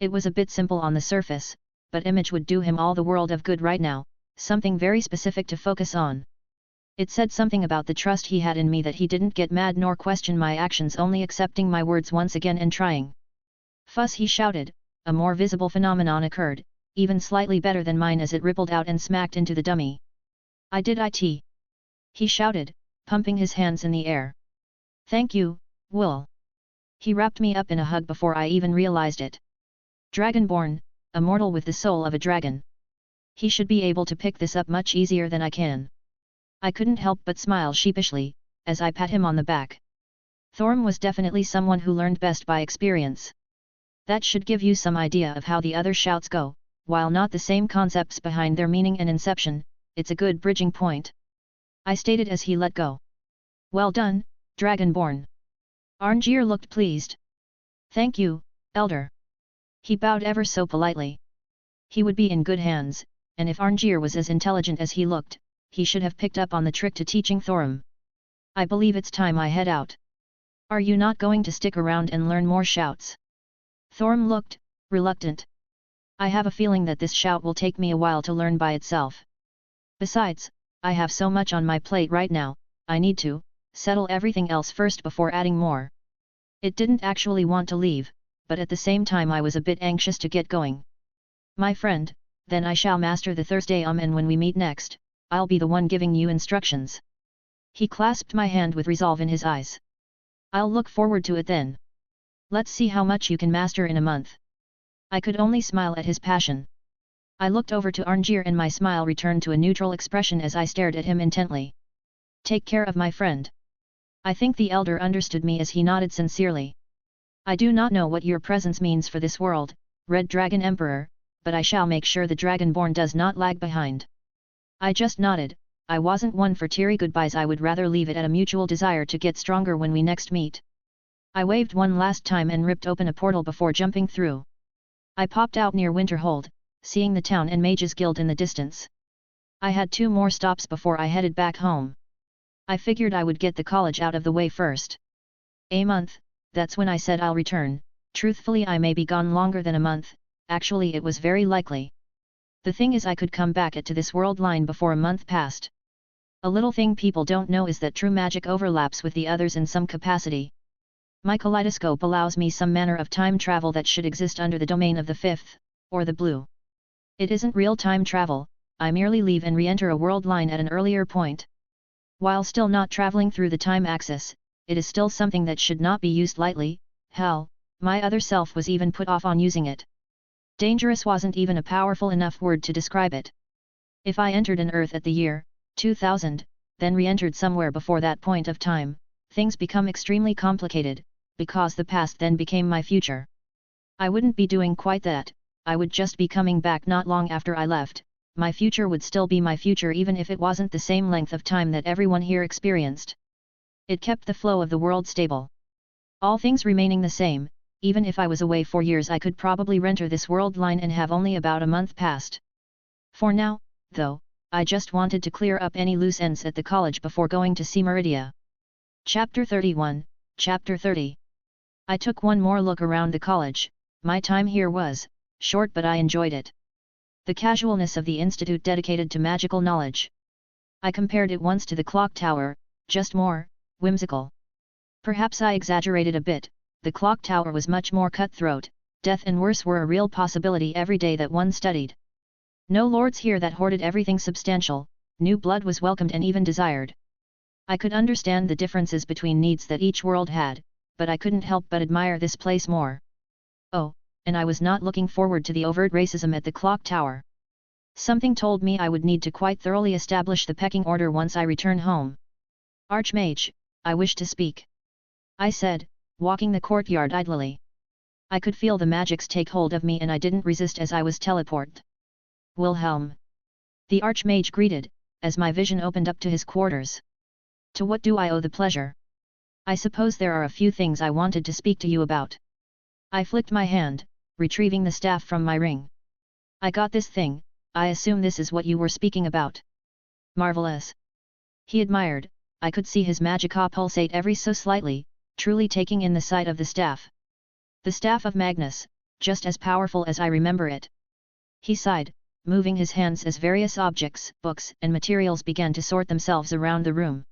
It was a bit simple on the surface, but image would do him all the world of good right now, something very specific to focus on. It said something about the trust he had in me that he didn't get mad nor question my actions, only accepting my words once again and trying. Fuss, he shouted, a more visible phenomenon occurred, even slightly better than mine as it rippled out and smacked into the dummy. I did it! He shouted, pumping his hands in the air. Thank you, Will. He wrapped me up in a hug before I even realized it. Dragonborn, a mortal with the soul of a dragon. He should be able to pick this up much easier than I can. I couldn't help but smile sheepishly, as I pat him on the back. Thorm was definitely someone who learned best by experience. That should give you some idea of how the other shouts go, while not the same concepts behind their meaning and inception, it's a good bridging point. I stated as he let go. Well done, Dragonborn. Arngeir looked pleased. Thank you, Elder. He bowed ever so politely. He would be in good hands, and if Arngeir was as intelligent as he looked, he should have picked up on the trick to teaching Thorum. I believe it's time I head out. Are you not going to stick around and learn more shouts? Thorum looked reluctant. I have a feeling that this shout will take me a while to learn by itself. Besides, I have so much on my plate right now, I need to settle everything else first before adding more. It didn't actually want to leave, but at the same time I was a bit anxious to get going. My friend, then I shall master the Thursday and when we meet next, I'll be the one giving you instructions. He clasped my hand with resolve in his eyes. I'll look forward to it then. Let's see how much you can master in a month. I could only smile at his passion. I looked over to Arngeir and my smile returned to a neutral expression as I stared at him intently. Take care of my friend. I think the elder understood me as he nodded sincerely. I do not know what your presence means for this world, Red Dragon Emperor, but I shall make sure the Dragonborn does not lag behind. I just nodded. I wasn't one for teary goodbyes. I would rather leave it at a mutual desire to get stronger when we next meet. I waved one last time and ripped open a portal before jumping through. I popped out near Winterhold, seeing the town and Mages Guild in the distance. I had 2 more stops before I headed back home. I figured I would get the college out of the way first. A month, that's when I said I'll return. Truthfully, I may be gone longer than a month, actually it was very likely. The thing is, I could come back to this world line before a month passed. A little thing people don't know is that true magic overlaps with the others in some capacity. My kaleidoscope allows me some manner of time travel that should exist under the domain of the 5th, or the blue. It isn't real time travel, I merely leave and re-enter a world line at an earlier point. While still not traveling through the time axis, it is still something that should not be used lightly. Hell, my other self was even put off on using it. Dangerous wasn't even a powerful enough word to describe it. If I entered an Earth at the year 2000, then re-entered somewhere before that point of time, things become extremely complicated, because the past then became my future. I wouldn't be doing quite that, I would just be coming back not long after I left. My future would still be my future even if it wasn't the same length of time that everyone here experienced. It kept the flow of the world stable. All things remaining the same, even if I was away for years I could probably re-enter this world line and have only about a month passed. For now, though, I just wanted to clear up any loose ends at the college before going to see Meridia. Chapter 31, Chapter 30. I took one more look around the college. My time here was short, but I enjoyed it. The casualness of the institute dedicated to magical knowledge. I compared it once to the clock tower, just more whimsical. Perhaps I exaggerated a bit. The clock tower was much more cutthroat. Death and worse were a real possibility every day that one studied. No lords here that hoarded everything substantial. New blood was welcomed and even desired. I could understand the differences between needs that each world had, but I couldn't help but admire this place more. Oh, and I was not looking forward to the overt racism at the clock tower. Something told me I would need to quite thoroughly establish the pecking order once I return home. Archmage, I wish to speak. I said, walking the courtyard idly. I could feel the magics take hold of me and I didn't resist as I was teleported. Wilhelm. The Archmage greeted, as my vision opened up to his quarters. To what do I owe the pleasure? I suppose there are a few things I wanted to speak to you about. I flicked my hand, retrieving the staff from my ring. I got this thing, I assume this is what you were speaking about. Marvelous. He admired. I could see his magicka pulsate every so slightly, truly taking in the sight of the staff. The staff of Magnus, just as powerful as I remember it. He sighed, moving his hands as various objects, books and materials began to sort themselves around the room.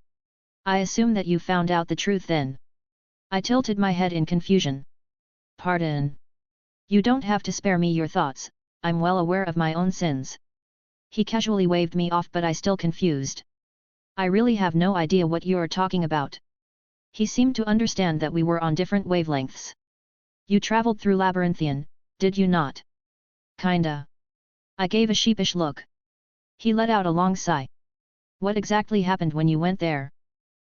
I assume that you found out the truth then. I tilted my head in confusion. Pardon. You don't have to spare me your thoughts, I'm well aware of my own sins. He casually waved me off, but I still confused. I really have no idea what you're talking about. He seemed to understand that we were on different wavelengths. You traveled through Labyrinthian, did you not? Kinda. I gave a sheepish look. He let out a long sigh. What exactly happened when you went there?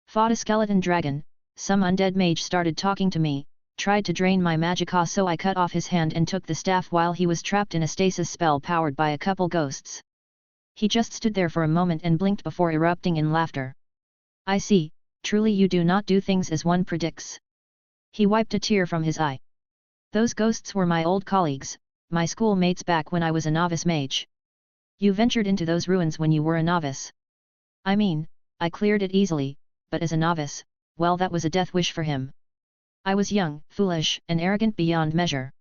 Fought a skeleton dragon, some undead mage started talking to me, tried to drain my magicka, so I cut off his hand and took the staff while he was trapped in a stasis spell powered by a couple ghosts. He just stood there for a moment and blinked before erupting in laughter. I see, truly you do not do things as one predicts. He wiped a tear from his eye. Those ghosts were my old colleagues, my schoolmates back when I was a novice mage. You ventured into those ruins when you were a novice. I mean, I cleared it easily, but as a novice, well, that was a death wish for him. I was young, foolish, and arrogant beyond measure.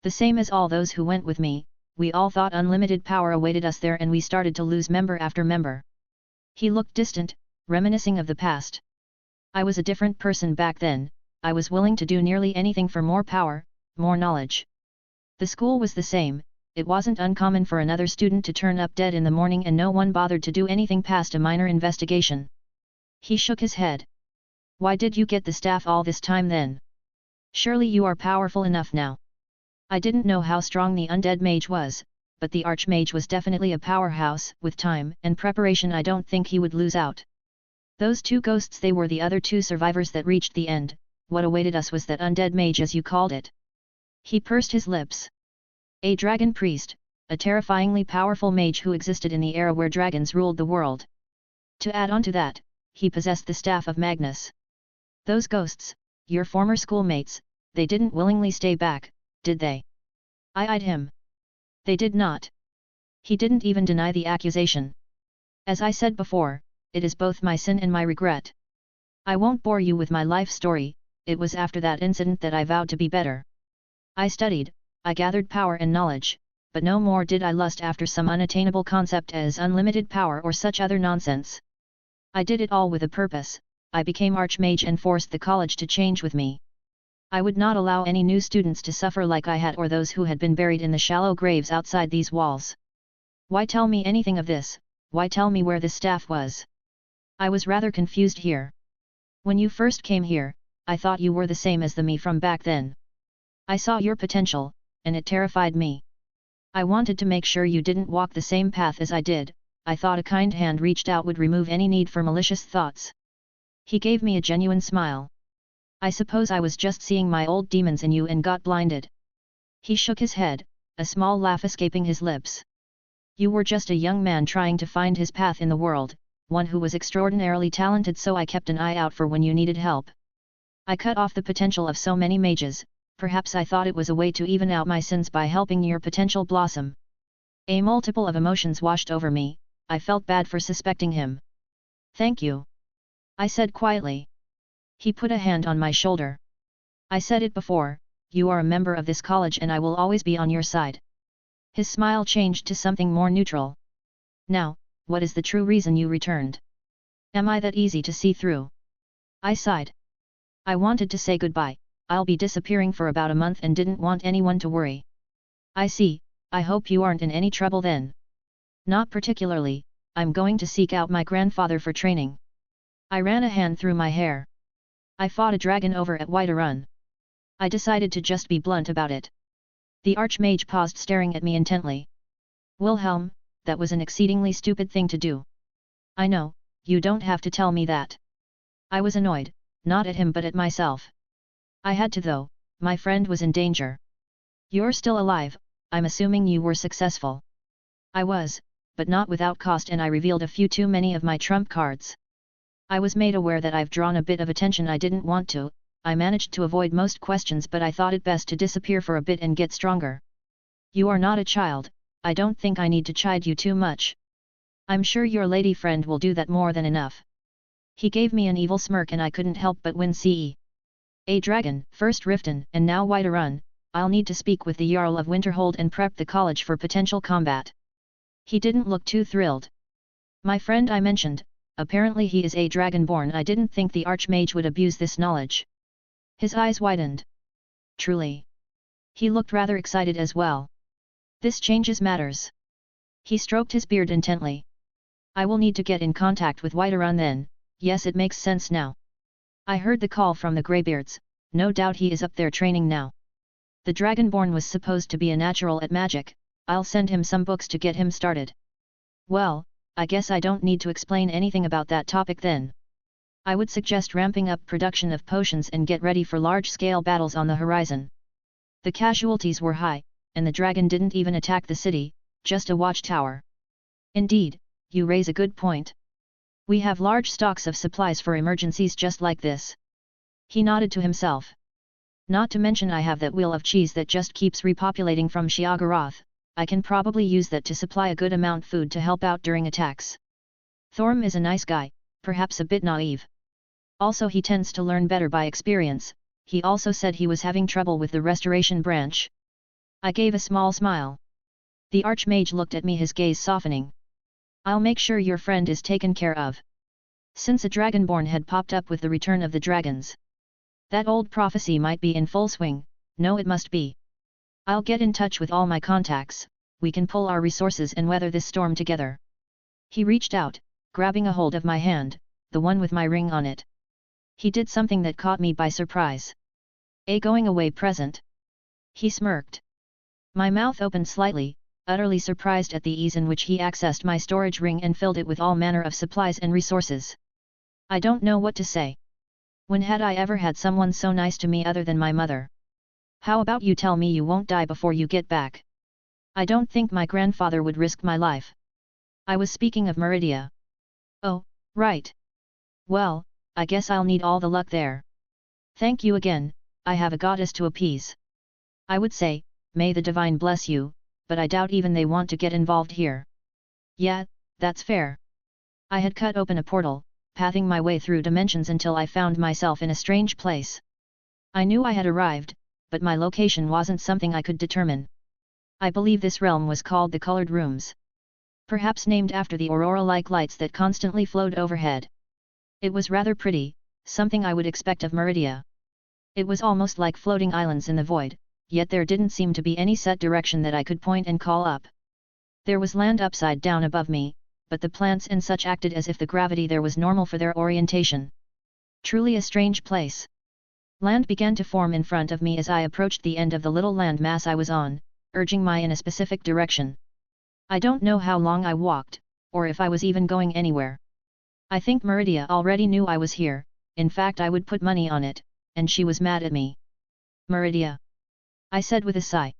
The same as all those who went with me, we all thought unlimited power awaited us there, and we started to lose member after member. He looked distant, reminiscing of the past. I was a different person back then, I was willing to do nearly anything for more power, more knowledge. The school was the same, it wasn't uncommon for another student to turn up dead in the morning and no one bothered to do anything past a minor investigation. He shook his head. Why did you get the staff all this time then? Surely you are powerful enough now. I didn't know how strong the undead mage was, but the archmage was definitely a powerhouse. With time and preparation I don't think he would lose out. Those two ghosts, they were the other two survivors that reached the end. What awaited us was that undead mage, as you called it. He pursed his lips. A dragon priest, a terrifyingly powerful mage who existed in the era where dragons ruled the world. To add on to that, he possessed the staff of Magnus. Those ghosts, your former schoolmates, they didn't willingly stay back, did they? I eyed him. They did not. He didn't even deny the accusation. As I said before, it is both my sin and my regret. I won't bore you with my life story, it was after that incident that I vowed to be better. I studied, I gathered power and knowledge, but no more did I lust after some unattainable concept as unlimited power or such other nonsense. I did it all with a purpose. I became archmage and forced the college to change with me. I would not allow any new students to suffer like I had, or those who had been buried in the shallow graves outside these walls. Why tell me anything of this? Why tell me where this staff was? I was rather confused here. When you first came here, I thought you were the same as the me from back then. I saw your potential, and it terrified me. I wanted to make sure you didn't walk the same path as I did. I thought a kind hand reached out would remove any need for malicious thoughts. He gave me a genuine smile. I suppose I was just seeing my old demons in you and got blinded. He shook his head, a small laugh escaping his lips. You were just a young man trying to find his path in the world, one who was extraordinarily talented, so I kept an eye out for when you needed help. I cut off the potential of so many mages, perhaps I thought it was a way to even out my sins by helping your potential blossom. A multiple of emotions washed over me, I felt bad for suspecting him. Thank you. I said quietly. He put a hand on my shoulder. I said it before, you are a member of this college and I will always be on your side. His smile changed to something more neutral. Now, what is the true reason you returned? Am I that easy to see through? I sighed. I wanted to say goodbye, I'll be disappearing for about a month and didn't want anyone to worry. I see, I hope you aren't in any trouble then. Not particularly, I'm going to seek out my grandfather for training. I ran a hand through my hair. I fought a dragon over at Whiterun. I decided to just be blunt about it. The archmage paused, staring at me intently. Wilhelm, that was an exceedingly stupid thing to do. I know, you don't have to tell me that. I was annoyed, not at him but at myself. I had to though, my friend was in danger. You're still alive, I'm assuming you were successful. I was, but not without cost, and I revealed a few too many of my trump cards. I was made aware that I've drawn a bit of attention I didn't want to. I managed to avoid most questions, but I thought it best to disappear for a bit and get stronger. You are not a child, I don't think I need to chide you too much. I'm sure your lady friend will do that more than enough. He gave me an evil smirk and I couldn't help but wince. A dragon, first Riften and now Whiterun, I'll need to speak with the Jarl of Winterhold and prep the college for potential combat. He didn't look too thrilled. My friend I mentioned, apparently he is a dragonborn. I didn't think the Archmage would abuse this knowledge. His eyes widened. Truly. He looked rather excited as well. This changes matters. He stroked his beard intently. I will need to get in contact with Whiterun then, yes it makes sense now. I heard the call from the Greybeards, no doubt he is up there training now. The Dragonborn was supposed to be a natural at magic, I'll send him some books to get him started. Well, I guess I don't need to explain anything about that topic then. I would suggest ramping up production of potions and get ready for large-scale battles on the horizon. The casualties were high, and the dragon didn't even attack the city, just a watchtower. Indeed, you raise a good point. We have large stocks of supplies for emergencies just like this. He nodded to himself. Not to mention I have that wheel of cheese that just keeps repopulating from Sheogorath, I can probably use that to supply a good amount food to help out during attacks. Thorm is a nice guy, perhaps a bit naive. Also he tends to learn better by experience. He also said he was having trouble with the restoration branch. I gave a small smile. The Archmage looked at me, his gaze softening. I'll make sure your friend is taken care of. Since a Dragonborn had popped up with the return of the dragons. That old prophecy might be in full swing, no it must be. I'll get in touch with all my contacts, we can pull our resources and weather this storm together. He reached out, grabbing a hold of my hand, the one with my ring on it. He did something that caught me by surprise. A going away present? He smirked. My mouth opened slightly, utterly surprised at the ease in which he accessed my storage ring and filled it with all manner of supplies and resources. I don't know what to say. When had I ever had someone so nice to me other than my mother? How about you tell me you won't die before you get back? I don't think my grandfather would risk my life. I was speaking of Meridia. Oh, right. Well, I guess I'll need all the luck there. Thank you again, I have a goddess to appease. I would say, may the divine bless you, but I doubt even they want to get involved here. Yeah, that's fair. I had cut open a portal, pathing my way through dimensions until I found myself in a strange place. I knew I had arrived, but my location wasn't something I could determine. I believe this realm was called the Colored Rooms. Perhaps named after the aurora-like lights that constantly flowed overhead. It was rather pretty, something I would expect of Meridia. It was almost like floating islands in the void, yet there didn't seem to be any set direction that I could point and call up. There was land upside down above me, but the plants and such acted as if the gravity there was normal for their orientation. Truly a strange place. Land began to form in front of me as I approached the end of the little land mass I was on, urging me in a specific direction. I don't know how long I walked, or if I was even going anywhere. I think Meridia already knew I was here, in fact I would put money on it, and she was mad at me. Meridia? I said with a sigh.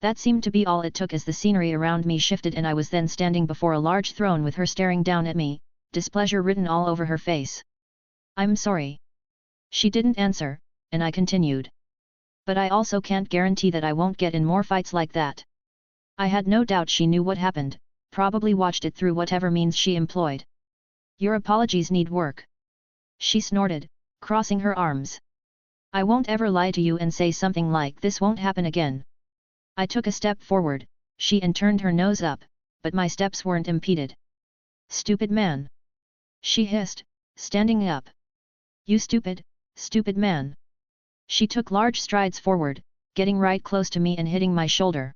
That seemed to be all it took as the scenery around me shifted and I was then standing before a large throne with her staring down at me, displeasure written all over her face. I'm sorry. She didn't answer, and I continued. But I also can't guarantee that I won't get in more fights like that. I had no doubt she knew what happened, probably watched it through whatever means she employed. Your apologies need work. She snorted, crossing her arms. I won't ever lie to you and say something like this won't happen again. I took a step forward, she turned her nose up, but my steps weren't impeded. Stupid man. She hissed, standing up. You stupid man. She took large strides forward, getting right close to me and hitting my shoulder.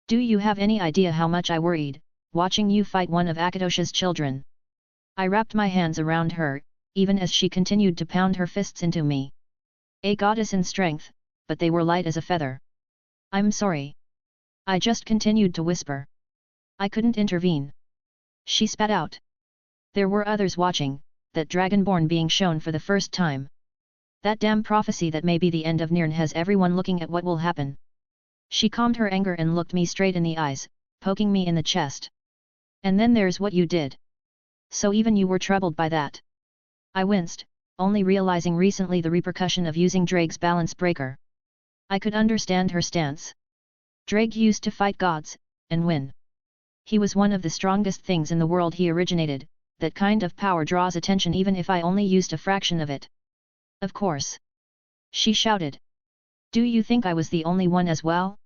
Do you have any idea how much I worried, watching you fight one of Akatosha's children? I wrapped my hands around her, even as she continued to pound her fists into me. A goddess in strength, but they were light as a feather. I'm sorry. I just continued to whisper. I couldn't intervene. She spat out. There were others watching, that Dragonborn being shown for the first time. That damn prophecy that may be the end of Nirn has everyone looking at what will happen. She calmed her anger and looked me straight in the eyes, poking me in the chest. And then there's what you did. So even you were troubled by that. I winced, only realizing recently the repercussion of using Drake's balance breaker. I could understand her stance. Drake used to fight gods, and win. He was one of the strongest things in the world he originated, that kind of power draws attention even if I only used a fraction of it. Of course. She shouted. Do you think I was the only one as well?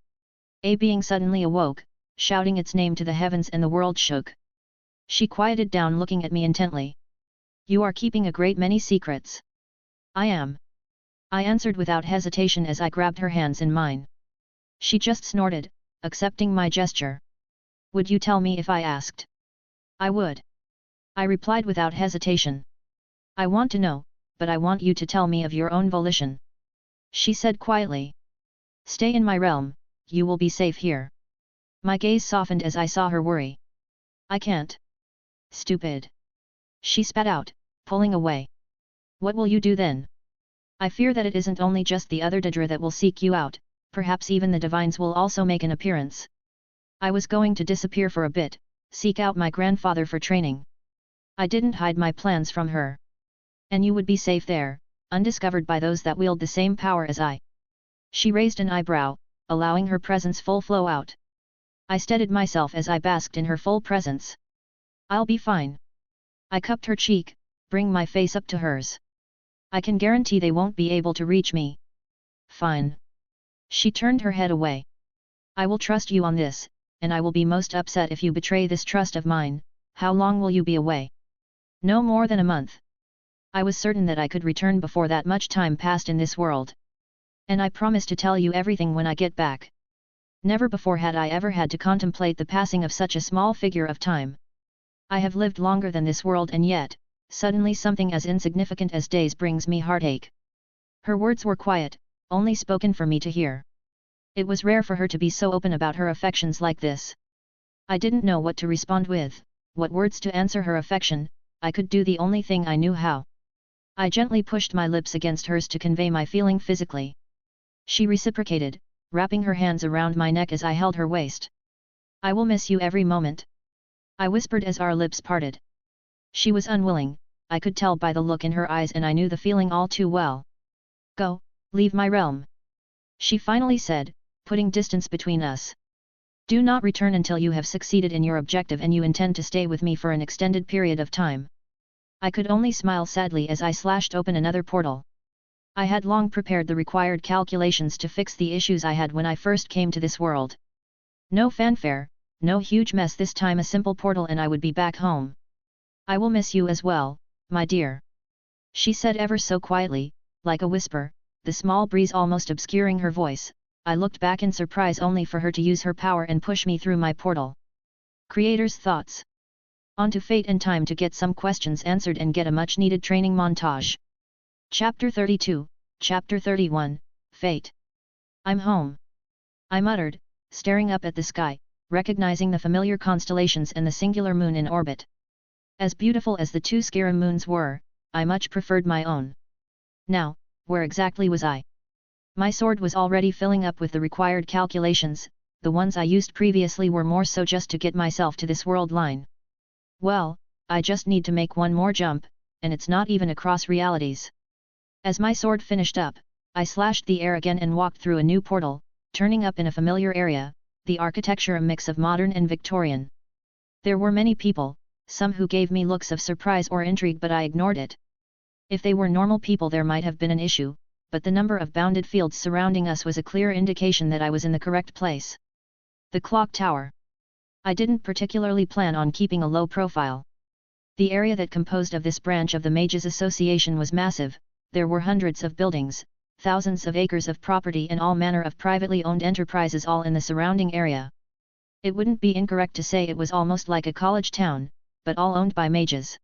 A being suddenly awoke, shouting its name to the heavens, and the world shook. She quieted down, looking at me intently. You are keeping a great many secrets. I am. I answered without hesitation as I grabbed her hands in mine. She just snorted, accepting my gesture. Would you tell me if I asked? I would. I replied without hesitation. I want to know, but I want you to tell me of your own volition. She said quietly. Stay in my realm, you will be safe here. My gaze softened as I saw her worry. I can't. Stupid. She spat out, pulling away. What will you do then? I fear that it isn't only just the other Daedra that will seek you out, perhaps even the divines will also make an appearance. I was going to disappear for a bit, seek out my grandfather for training. I didn't hide my plans from her. And you would be safe there, undiscovered by those that wield the same power as I. She raised an eyebrow, allowing her presence full flow out. I steadied myself as I basked in her full presence. I'll be fine. I cupped her cheek, bring my face up to hers. I can guarantee they won't be able to reach me. Fine. She turned her head away. I will trust you on this, and I will be most upset if you betray this trust of mine. How long will you be away? No more than a month. I was certain that I could return before that much time passed in this world. And I promise to tell you everything when I get back. Never before had I ever had to contemplate the passing of such a small figure of time. I have lived longer than this world, and yet, suddenly something as insignificant as days brings me heartache. Her words were quiet, only spoken for me to hear. It was rare for her to be so open about her affections like this. I didn't know what to respond with, what words to answer her affection. I could do the only thing I knew how. I gently pushed my lips against hers to convey my feeling physically. She reciprocated, wrapping her hands around my neck as I held her waist. I will miss you every moment. I whispered as our lips parted. She was unwilling, I could tell by the look in her eyes, and I knew the feeling all too well. Go, leave my realm. She finally said, putting distance between us. Do not return until you have succeeded in your objective and you intend to stay with me for an extended period of time. I could only smile sadly as I slashed open another portal. I had long prepared the required calculations to fix the issues I had when I first came to this world. No fanfare, no huge mess this time, a simple portal and I would be back home. I will miss you as well, my dear. She said ever so quietly, like a whisper, the small breeze almost obscuring her voice. I looked back in surprise only for her to use her power and push me through my portal. Creator's thoughts. On to fate and time to get some questions answered and get a much needed training montage. Chapter 32, Chapter 31, Fate. I'm home. I muttered, staring up at the sky, recognizing the familiar constellations and the singular moon in orbit. As beautiful as the two Skyrim moons were, I much preferred my own. Now, where exactly was I? My sword was already filling up with the required calculations, the ones I used previously were more so just to get myself to this world line. Well, I just need to make one more jump, and it's not even across realities. As my sword finished up, I slashed the air again and walked through a new portal, turning up in a familiar area, the architecture a mix of modern and Victorian. There were many people, some who gave me looks of surprise or intrigue, but I ignored it. If they were normal people there might have been an issue, but the number of bounded fields surrounding us was a clear indication that I was in the correct place. The clock tower. I didn't particularly plan on keeping a low profile. The area that composed of this branch of the Mages Association was massive. There were hundreds of buildings, thousands of acres of property and all manner of privately owned enterprises all in the surrounding area. It wouldn't be incorrect to say it was almost like a college town, but all owned by mages.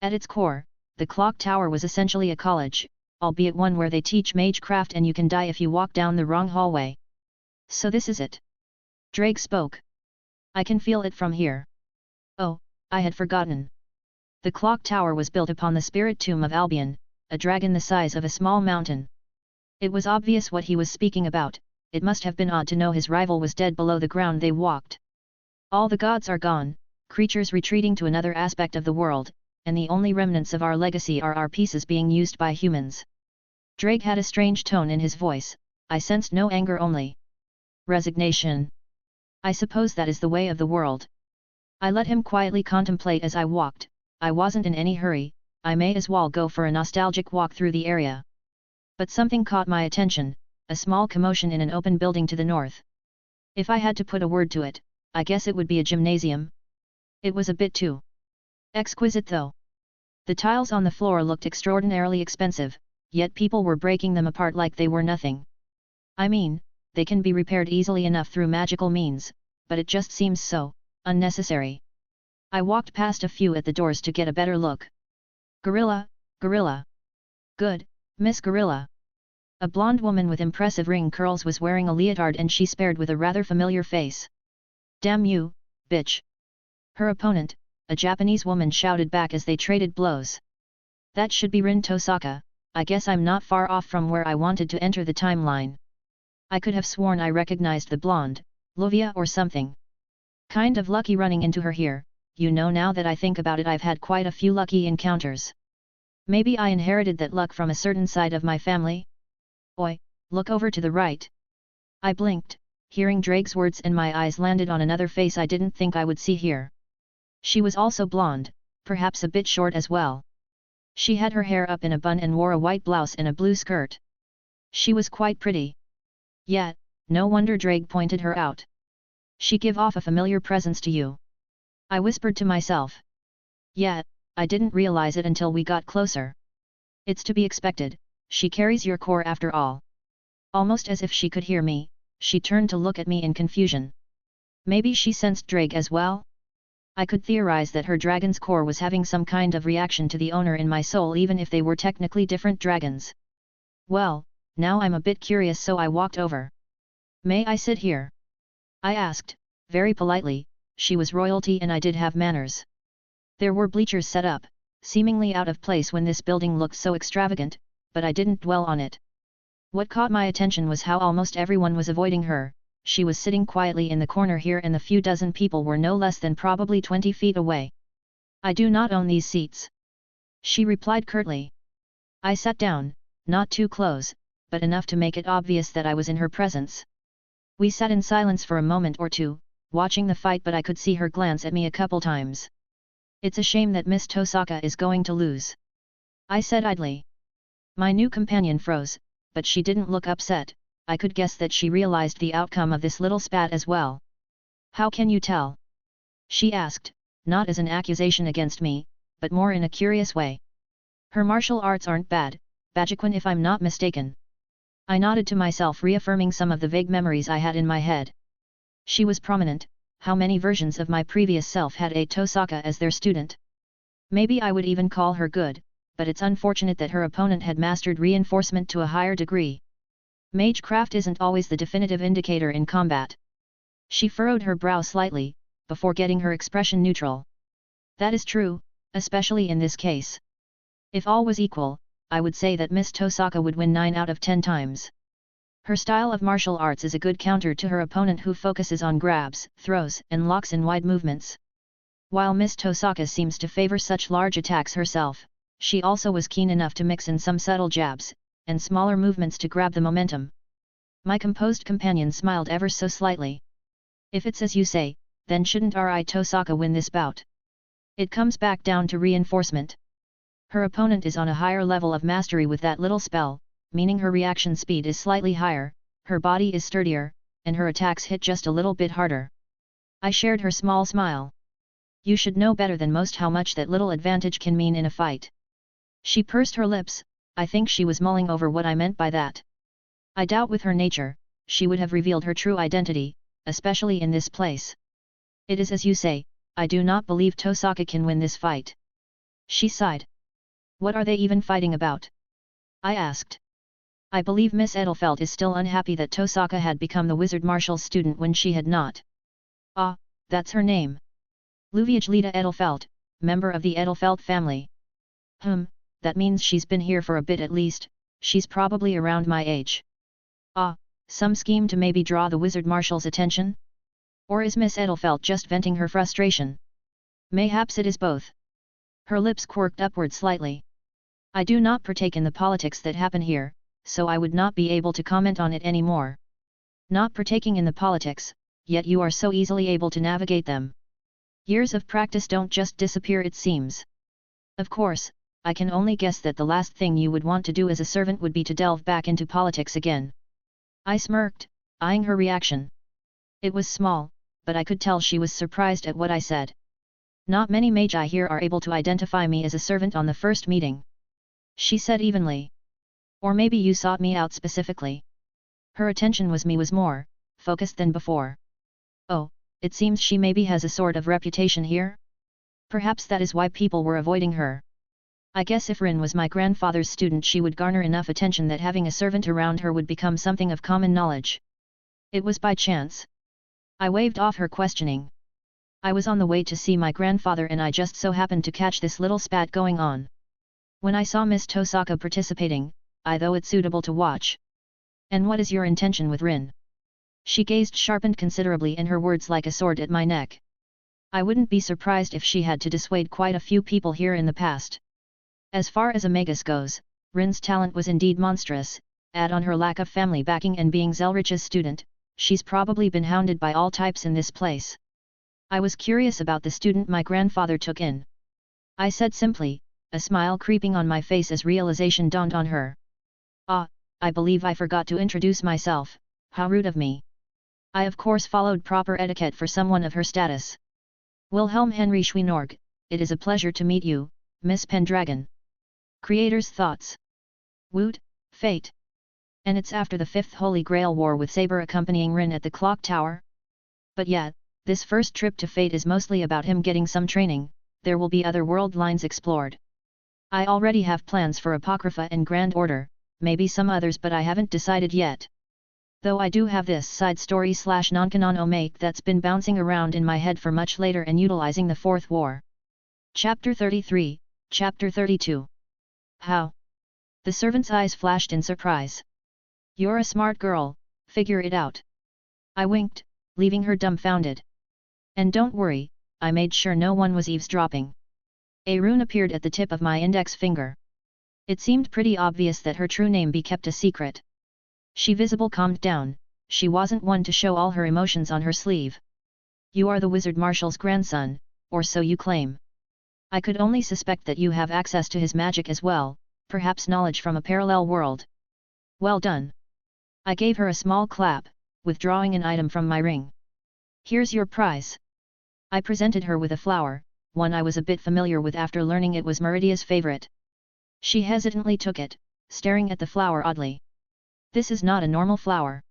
At its core, the clock tower was essentially a college, albeit one where they teach magecraft and you can die if you walk down the wrong hallway. So this is it. Drake spoke. I can feel it from here. Oh, I had forgotten. The clock tower was built upon the spirit tomb of Albion, a dragon the size of a small mountain. It was obvious what he was speaking about. It must have been odd to know his rival was dead below the ground they walked. All the gods are gone, creatures retreating to another aspect of the world, and the only remnants of our legacy are our pieces being used by humans. Drake had a strange tone in his voice. I sensed no anger, only resignation. I suppose that is the way of the world. I let him quietly contemplate as I walked. I wasn't in any hurry, I may as well go for a nostalgic walk through the area. But something caught my attention, a small commotion in an open building to the north. If I had to put a word to it, I guess it would be a gymnasium. It was a bit too exquisite though. The tiles on the floor looked extraordinarily expensive, yet people were breaking them apart like they were nothing. I mean, they can be repaired easily enough through magical means, but it just seems so unnecessary. I walked past a few at the doors to get a better look. Gorilla, gorilla. Good, Miss Gorilla. A blonde woman with impressive ring curls was wearing a leotard and she stared with a rather familiar face. Damn you, bitch. Her opponent, a Japanese woman, shouted back as they traded blows. That should be Rin Tosaka. I guess I'm not far off from where I wanted to enter the timeline. I could have sworn I recognized the blonde, Lovia or something. Kind of lucky running into her here, you know, now that I think about it I've had quite a few lucky encounters. Maybe I inherited that luck from a certain side of my family? Oi, look over to the right. I blinked, hearing Drake's words, and my eyes landed on another face I didn't think I would see here. She was also blonde, perhaps a bit short as well. She had her hair up in a bun and wore a white blouse and a blue skirt. She was quite pretty. Yet, no wonder Drake pointed her out. She give off a familiar presence to you. I whispered to myself. Yet, I didn't realize it until we got closer. It's to be expected, she carries your core after all. Almost as if she could hear me, she turned to look at me in confusion. Maybe she sensed Drake as well? I could theorize that her dragon's core was having some kind of reaction to the owner in my soul, even if they were technically different dragons. Well, now I'm a bit curious, so I walked over. May I sit here? I asked, very politely. She was royalty and I did have manners. There were bleachers set up, seemingly out of place when this building looked so extravagant, but I didn't dwell on it. What caught my attention was how almost everyone was avoiding her. She was sitting quietly in the corner here and the few dozen people were no less than probably 20 feet away. I do not own these seats. She replied curtly. I sat down, not too close, but enough to make it obvious that I was in her presence. We sat in silence for a moment or two, watching the fight, but I could see her glance at me a couple times. It's a shame that Miss Tosaka is going to lose, I said idly. My new companion froze, but she didn't look upset. I could guess that she realized the outcome of this little spat as well. How can you tell? She asked, not as an accusation against me, but more in a curious way. Her martial arts aren't bad, Bajiquan, if I'm not mistaken. I nodded to myself, reaffirming some of the vague memories I had in my head. She was prominent. How many versions of my previous self had a Tosaka as their student? Maybe I would even call her good, but it's unfortunate that her opponent had mastered reinforcement to a higher degree. Magecraft isn't always the definitive indicator in combat. She furrowed her brow slightly, before getting her expression neutral. That is true, especially in this case. If all was equal, I would say that Miss Tosaka would win 9 out of 10 times. Her style of martial arts is a good counter to her opponent, who focuses on grabs, throws, and locks in wide movements. While Miss Tosaka seems to favor such large attacks herself, she also was keen enough to mix in some subtle jabs, and smaller movements to grab the momentum. My composed companion smiled ever so slightly. If it's as you say, then shouldn't Ri Tosaka win this bout? It comes back down to reinforcement. Her opponent is on a higher level of mastery with that little spell, meaning her reaction speed is slightly higher, her body is sturdier, and her attacks hit just a little bit harder. I shared her small smile. You should know better than most how much that little advantage can mean in a fight. She pursed her lips. I think she was mulling over what I meant by that. I doubt with her nature, she would have revealed her true identity, especially in this place. It is as you say, I do not believe Tosaka can win this fight. She sighed. What are they even fighting about? I asked. I believe Miss Edelfelt is still unhappy that Tosaka had become the wizard marshal's student when she had not. Ah, that's her name. Luviajlita Edelfelt, member of the Edelfelt family. That means she's been here for a bit at least. She's probably around my age. Ah, some scheme to maybe draw the wizard marshal's attention? Or is Miss Edelfelt just venting her frustration? Mayhaps it is both. Her lips quirked upward slightly. I do not partake in the politics that happen here, so I would not be able to comment on it anymore. Not partaking in the politics, yet you are so easily able to navigate them. Years of practice don't just disappear, it seems. Of course, I can only guess that the last thing you would want to do as a servant would be to delve back into politics again. I smirked, eyeing her reaction. It was small, but I could tell she was surprised at what I said. Not many magi here are able to identify me as a servant on the first meeting, she said evenly. Or maybe you sought me out specifically. Her attention was more focused than before. Oh, it seems she maybe has a sort of reputation here? Perhaps that is why people were avoiding her. I guess if Rin was my grandfather's student, she would garner enough attention that having a servant around her would become something of common knowledge. It was by chance. I waved off her questioning. I was on the way to see my grandfather and I just so happened to catch this little spat going on. When I saw Miss Tosaka participating, I thought it suitable to watch. And what is your intention with Rin? She gazed sharpened considerably in her words like a sword at my neck. I wouldn't be surprised if she had to dissuade quite a few people here in the past. As far as a magus goes, Rin's talent was indeed monstrous, add on her lack of family backing and being Zelretch's student, she's probably been hounded by all types in this place. I was curious about the student my grandfather took in. I said simply, a smile creeping on my face as realization dawned on her. Ah, I believe I forgot to introduce myself, how rude of me. I of course followed proper etiquette for someone of her status. Wilhelm Henry Schweinorg, it is a pleasure to meet you, Miss Pendragon. Creator's thoughts. Woot, fate. And it's after the Fifth Holy Grail War with Saber accompanying Rin at the clock tower? But yet, this first trip to Fate is mostly about him getting some training, there will be other world lines explored. I already have plans for Apocrypha and Grand Order, maybe some others, but I haven't decided yet. Though I do have this side story / non-canon omake that's been bouncing around in my head for much later and utilizing the Fourth War. Chapter 33, Chapter 32. How? The servant's eyes flashed in surprise. You're a smart girl, figure it out. I winked, leaving her dumbfounded. And don't worry, I made sure no one was eavesdropping. A rune appeared at the tip of my index finger. It seemed pretty obvious that her true name be kept a secret. She visibly calmed down, she wasn't one to show all her emotions on her sleeve. You are the Wizard Marshal's grandson, or so you claim. I could only suspect that you have access to his magic as well, perhaps knowledge from a parallel world. Well done. I gave her a small clap, withdrawing an item from my ring. Here's your prize. I presented her with a flower, one I was a bit familiar with after learning it was Meridia's favorite. She hesitantly took it, staring at the flower oddly. This is not a normal flower.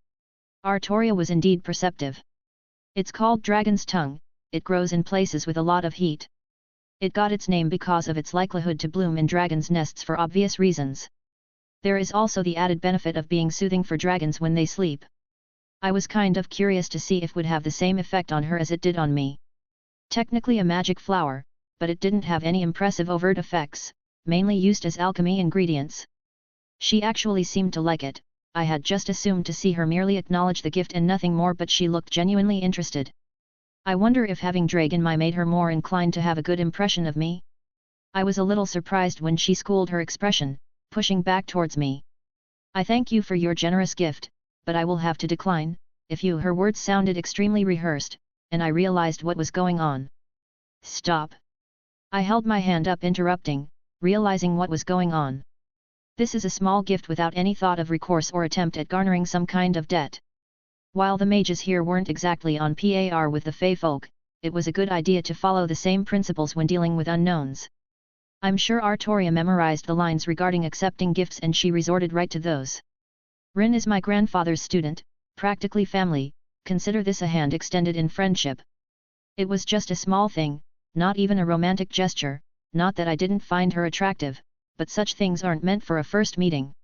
Artoria was indeed perceptive. It's called Dragon's Tongue, it grows in places with a lot of heat. It got its name because of its likelihood to bloom in dragons' nests for obvious reasons. There is also the added benefit of being soothing for dragons when they sleep. I was kind of curious to see if it would have the same effect on her as it did on me. Technically a magic flower, but it didn't have any impressive overt effects, mainly used as alchemy ingredients. She actually seemed to like it. I had just assumed to see her merely acknowledge the gift and nothing more, but she looked genuinely interested. I wonder if having Dragon Mai made her more inclined to have a good impression of me? I was a little surprised when she schooled her expression, pushing back towards me. I thank you for your generous gift, but I will have to decline, if you. Her words sounded extremely rehearsed, and I realized what was going on. Stop. I held my hand up, interrupting, realizing what was going on. This is a small gift without any thought of recourse or attempt at garnering some kind of debt. While the mages here weren't exactly on par with the Fey folk, it was a good idea to follow the same principles when dealing with unknowns. I'm sure Artoria memorized the lines regarding accepting gifts and she resorted right to those. Rin is my grandfather's student, practically family, consider this a hand extended in friendship. It was just a small thing, not even a romantic gesture, not that I didn't find her attractive, but such things aren't meant for a first meeting.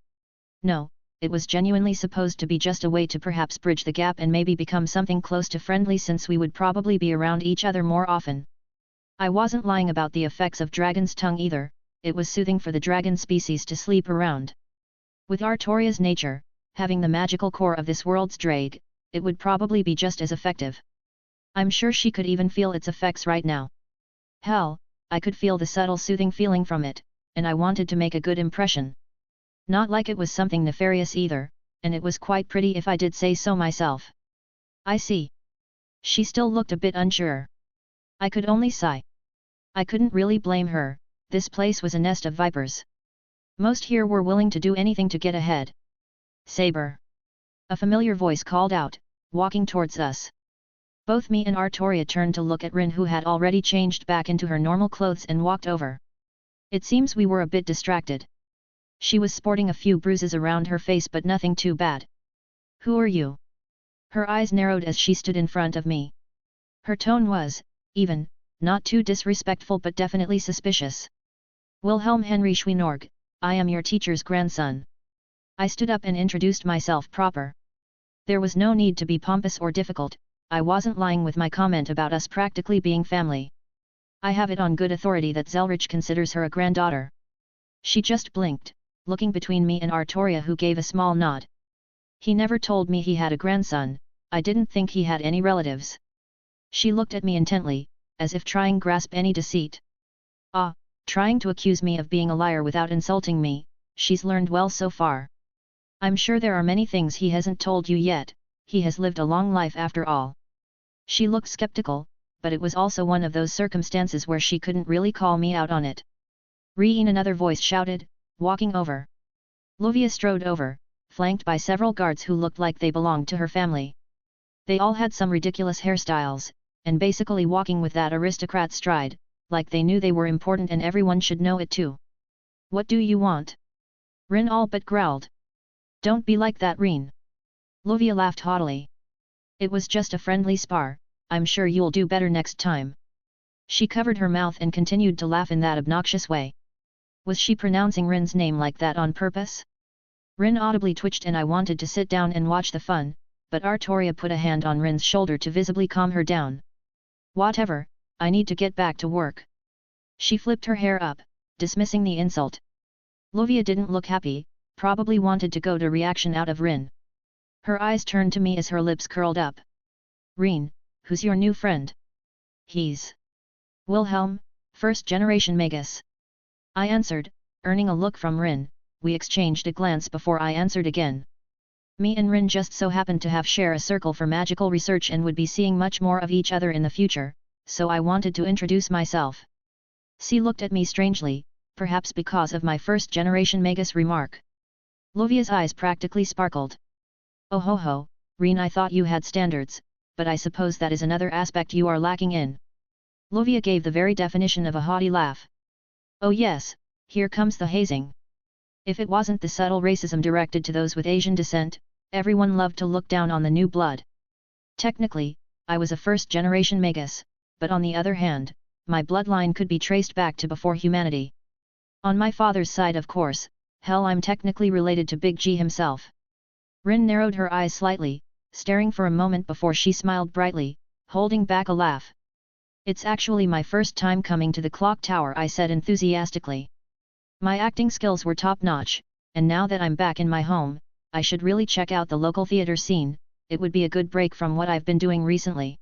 No, it was genuinely supposed to be just a way to perhaps bridge the gap and maybe become something close to friendly, since we would probably be around each other more often. I wasn't lying about the effects of Dragon's Tongue either, it was soothing for the dragon species to sleep around. With Artoria's nature, having the magical core of this world's drake, it would probably be just as effective. I'm sure she could even feel its effects right now. Hell, I could feel the subtle soothing feeling from it, and I wanted to make a good impression. Not like it was something nefarious either, and it was quite pretty if I did say so myself. I see. She still looked a bit unsure. I could only sigh. I couldn't really blame her, this place was a nest of vipers. Most here were willing to do anything to get ahead. Saber! A familiar voice called out, walking towards us. Both me and Artoria turned to look at Rin, who had already changed back into her normal clothes and walked over. It seems we were a bit distracted. She was sporting a few bruises around her face, but nothing too bad. Who are you? Her eyes narrowed as she stood in front of me. Her tone was, even, not too disrespectful but definitely suspicious. Wilhelm Henry Schweinorg, I am your teacher's grandson. I stood up and introduced myself proper. There was no need to be pompous or difficult, I wasn't lying with my comment about us practically being family. I have it on good authority that Zelretch considers her a granddaughter. She just blinked, looking between me and Artoria, who gave a small nod. He never told me he had a grandson, I didn't think he had any relatives. She looked at me intently, as if trying to grasp any deceit. Ah, trying to accuse me of being a liar without insulting me, she's learned well so far. I'm sure there are many things he hasn't told you yet, he has lived a long life after all. She looked skeptical, but it was also one of those circumstances where she couldn't really call me out on it. Reen, another voice shouted, walking over. Lovia strode over, flanked by several guards who looked like they belonged to her family. They all had some ridiculous hairstyles, and basically walking with that aristocrat stride, like they knew they were important and everyone should know it too. What do you want? Rin all but growled. Don't be like that, Reen. Lovia laughed haughtily. It was just a friendly spar, I'm sure you'll do better next time. She covered her mouth and continued to laugh in that obnoxious way. Was she pronouncing Rin's name like that on purpose? Rin audibly twitched and I wanted to sit down and watch the fun, but Artoria put a hand on Rin's shoulder to visibly calm her down. Whatever, I need to get back to work. She flipped her hair up, dismissing the insult. Lovia didn't look happy, probably wanted to go to reaction out of Rin. Her eyes turned to me as her lips curled up. Reen, who's your new friend? He's Wilhelm, first-generation magus. I answered, earning a look from Rin. We exchanged a glance before I answered again. Me and Rin just so happened to share a circle for magical research and would be seeing much more of each other in the future, so I wanted to introduce myself. She looked at me strangely, perhaps because of my first-generation magus remark. Lovia's eyes practically sparkled. Oh ho ho, Reen, I thought you had standards, but I suppose that is another aspect you are lacking in. Lovia gave the very definition of a haughty laugh. Oh yes, here comes the hazing. If it wasn't the subtle racism directed to those with Asian descent, everyone loved to look down on the new blood. Technically, I was a first-generation magus, but on the other hand, my bloodline could be traced back to before humanity. On my father's side, of course, hell, I'm technically related to Big G himself. Rin narrowed her eyes slightly, staring for a moment before she smiled brightly, holding back a laugh. It's actually my first time coming to the clock tower, I said enthusiastically. My acting skills were top-notch, and now that I'm back in my home, I should really check out the local theatre scene, it would be a good break from what I've been doing recently.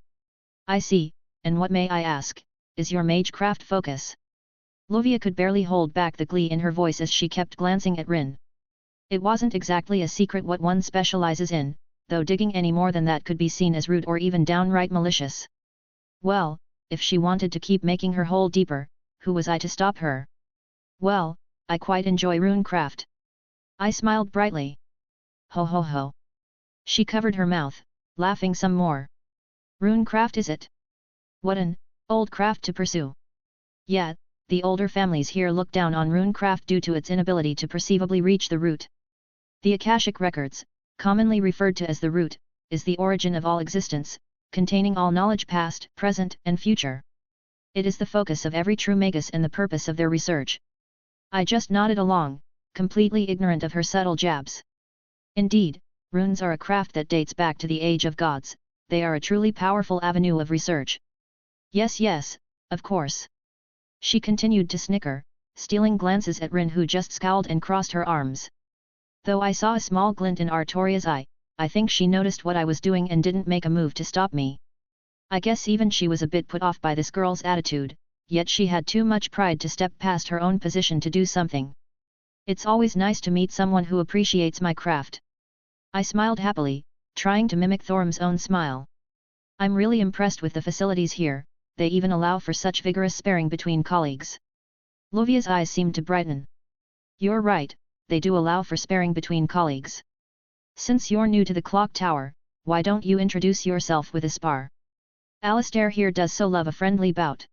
I see, and what, may I ask, is your magecraft focus? Lovia could barely hold back the glee in her voice as she kept glancing at Rin. It wasn't exactly a secret what one specializes in, though digging any more than that could be seen as rude or even downright malicious. Well, if she wanted to keep making her hole deeper, who was I to stop her? Well, I quite enjoy runecraft. I smiled brightly. Ho ho ho. She covered her mouth, laughing some more. Runecraft, is it? What an old craft to pursue. Yeah, the older families here look down on runecraft due to its inability to perceivably reach the root. The Akashic records, commonly referred to as the root, is the origin of all existence, containing all knowledge past, present, and future. It is the focus of every true magus and the purpose of their research. I just nodded along, completely ignorant of her subtle jabs. Indeed, runes are a craft that dates back to the age of gods, they are a truly powerful avenue of research. Yes yes, of course. She continued to snicker, stealing glances at Rin, who just scowled and crossed her arms. Though I saw a small glint in Artoria's eye, I think she noticed what I was doing and didn't make a move to stop me. I guess even she was a bit put off by this girl's attitude, yet she had too much pride to step past her own position to do something. It's always nice to meet someone who appreciates my craft. I smiled happily, trying to mimic Thorm's own smile. I'm really impressed with the facilities here, they even allow for such vigorous sparring between colleagues. Lovia's eyes seemed to brighten. You're right, they do allow for sparring between colleagues. Since you're new to the clock tower, why don't you introduce yourself with a spar? Alistair here does so love a friendly bout.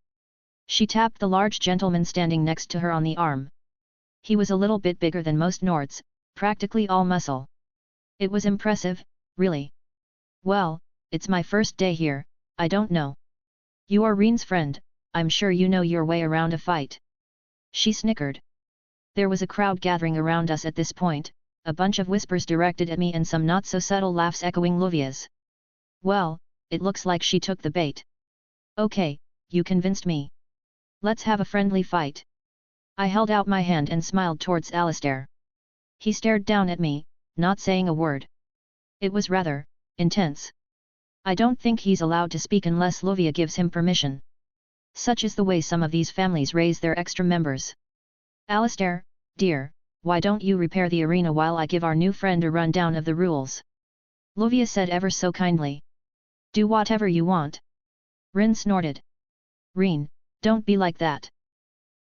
She tapped the large gentleman standing next to her on the arm. He was a little bit bigger than most Nords, practically all muscle. It was impressive, really. Well, it's my first day here, I don't know. You are Reen's friend, I'm sure you know your way around a fight. She snickered. There was a crowd gathering around us at this point, a bunch of whispers directed at me and some not-so-subtle laughs echoing Lovia's. Well, it looks like she took the bait. Okay, you convinced me. Let's have a friendly fight. I held out my hand and smiled towards Alistair. He stared down at me, not saying a word. It was rather intense. I don't think he's allowed to speak unless Lovia gives him permission. Such is the way some of these families raise their extra members. Alistair, dear, why don't you repair the arena while I give our new friend a rundown of the rules? Lovia said ever so kindly. Do whatever you want. Reen snorted. Reen, don't be like that.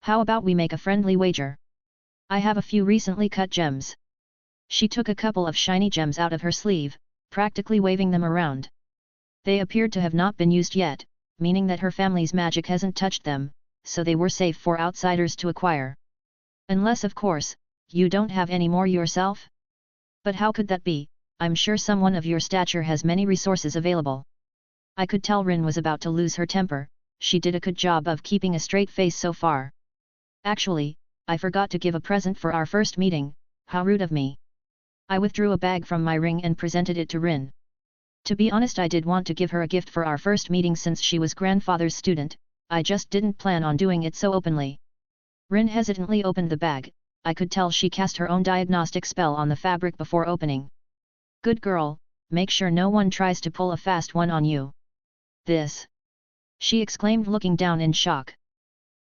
How about we make a friendly wager? I have a few recently cut gems. She took a couple of shiny gems out of her sleeve, practically waving them around. They appeared to have not been used yet, meaning that her family's magic hasn't touched them, so they were safe for outsiders to acquire. Unless of course, you don't have any more yourself? But how could that be? I'm sure someone of your stature has many resources available. I could tell Reen was about to lose her temper, she did a good job of keeping a straight face so far. Actually, I forgot to give a present for our first meeting, how rude of me. I withdrew a bag from my ring and presented it to Reen. To be honest, I did want to give her a gift for our first meeting since she was grandfather's student, I just didn't plan on doing it so openly. Reen hesitantly opened the bag, I could tell she cast her own diagnostic spell on the fabric before opening. Good girl, make sure no one tries to pull a fast one on you. This! She exclaimed looking down in shock.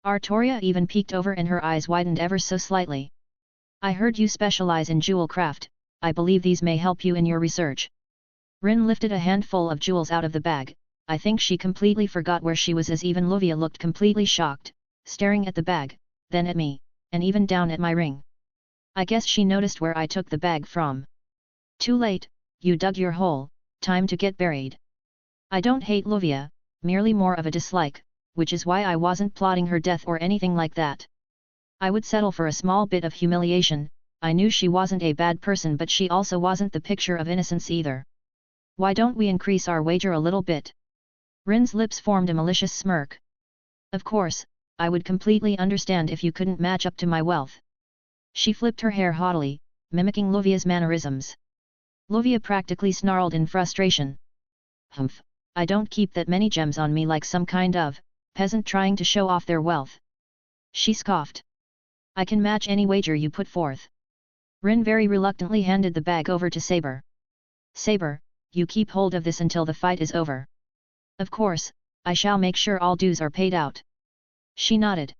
Artoria even peeked over and her eyes widened ever so slightly. I heard you specialize in jewel craft, I believe these may help you in your research. Reen lifted a handful of jewels out of the bag, I think she completely forgot where she was as even Lovia looked completely shocked, staring at the bag, then at me, and even down at my ring. I guess she noticed where I took the bag from. Too late, you dug your hole, time to get buried. I don't hate Lovia, merely more of a dislike, which is why I wasn't plotting her death or anything like that. I would settle for a small bit of humiliation, I knew she wasn't a bad person but she also wasn't the picture of innocence either. Why don't we increase our wager a little bit? Reen's lips formed a malicious smirk. Of course, I would completely understand if you couldn't match up to my wealth. She flipped her hair haughtily, mimicking Lovia's mannerisms. Lovia practically snarled in frustration. Humph, I don't keep that many gems on me like some kind of peasant trying to show off their wealth. She scoffed. I can match any wager you put forth. Reen very reluctantly handed the bag over to Saber. Saber, you keep hold of this until the fight is over. Of course, I shall make sure all dues are paid out. She nodded.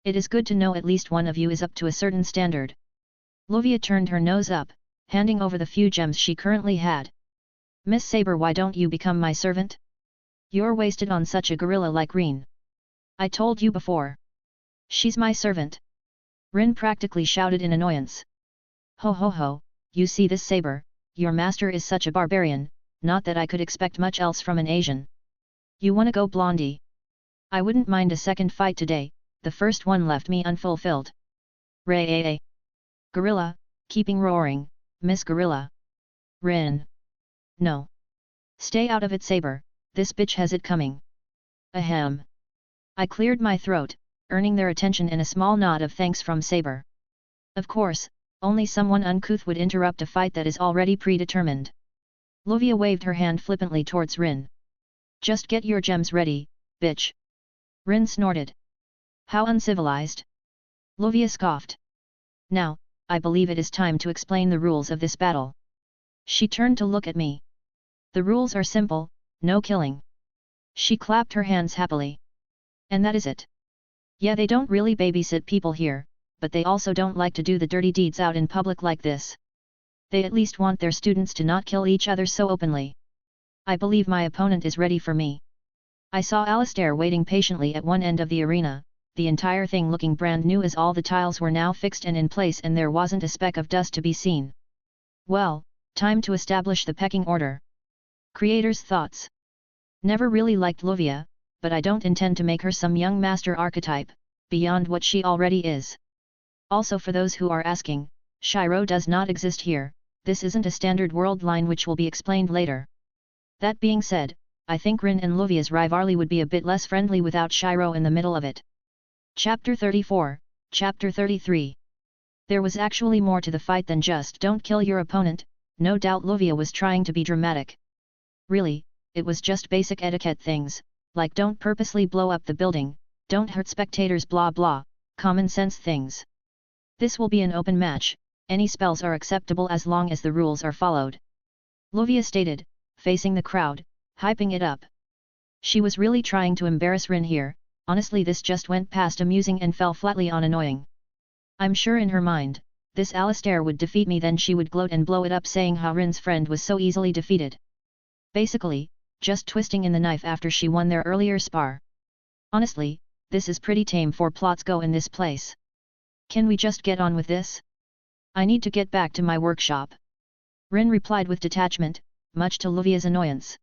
It is good to know at least one of you is up to a certain standard. Lovia turned her nose up, handing over the few gems she currently had. Miss Saber, why don't you become my servant? You're wasted on such a gorilla like Reen. I told you before. She's my servant. Reen practically shouted in annoyance. Ho ho ho, you see this Saber, your master is such a barbarian, not that I could expect much else from an Asian. You wanna go blondie? I wouldn't mind a second fight today, the first one left me unfulfilled. Ray. Gorilla, keeping roaring, Miss Gorilla. Reen. No. Stay out of it, Saber, this bitch has it coming. Ahem. I cleared my throat, earning their attention and a small nod of thanks from Saber. Of course, only someone uncouth would interrupt a fight that is already predetermined. Lovia waved her hand flippantly towards Reen. Just get your gems ready, bitch. Reen snorted. How uncivilized. Lovia scoffed. Now, I believe it is time to explain the rules of this battle. She turned to look at me. The rules are simple, no killing. She clapped her hands happily. And that is it. Yeah, they don't really babysit people here, but they also don't like to do the dirty deeds out in public like this. They at least want their students to not kill each other so openly. I believe my opponent is ready for me. I saw Alistair waiting patiently at one end of the arena, the entire thing looking brand new as all the tiles were now fixed and in place and there wasn't a speck of dust to be seen. Well, time to establish the pecking order. Creator's thoughts. Never really liked Luvia, but I don't intend to make her some young master archetype, beyond what she already is. Also for those who are asking, Shiro does not exist here, this isn't a standard world line which will be explained later. That being said, I think Rin and Luvia's rivalry would be a bit less friendly without Shiro in the middle of it. Chapter 34, Chapter 33. There was actually more to the fight than just don't kill your opponent, no doubt Luvia was trying to be dramatic. Really, it was just basic etiquette things, like don't purposely blow up the building, don't hurt spectators blah blah, common sense things. This will be an open match, any spells are acceptable as long as the rules are followed. Luvia stated, facing the crowd, hyping it up. She was really trying to embarrass Rin here, honestly this just went past amusing and fell flatly on annoying. I'm sure in her mind, this Alistair would defeat me then she would gloat and blow it up saying how Rin's friend was so easily defeated. Basically, just twisting in the knife after she won their earlier spar. Honestly, this is pretty tame for plots go in this place. Can we just get on with this? I need to get back to my workshop. Rin replied with detachment, much to Luvia's annoyance.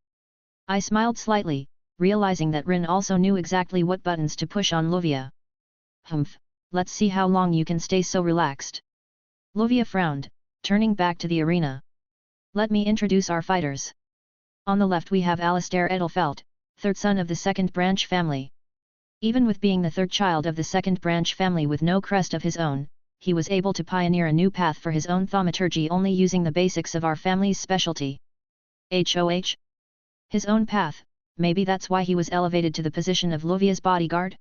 I smiled slightly, realizing that Rin also knew exactly what buttons to push on Luvia. Humph, let's see how long you can stay so relaxed. Luvia frowned, turning back to the arena. Let me introduce our fighters. On the left we have Alistair Edelfelt, third son of the second branch family. Even with being the third child of the second branch family with no crest of his own, he was able to pioneer a new path for his own thaumaturgy only using the basics of our family's specialty. HOH? His own path, maybe that's why he was elevated to the position of Luvia's bodyguard?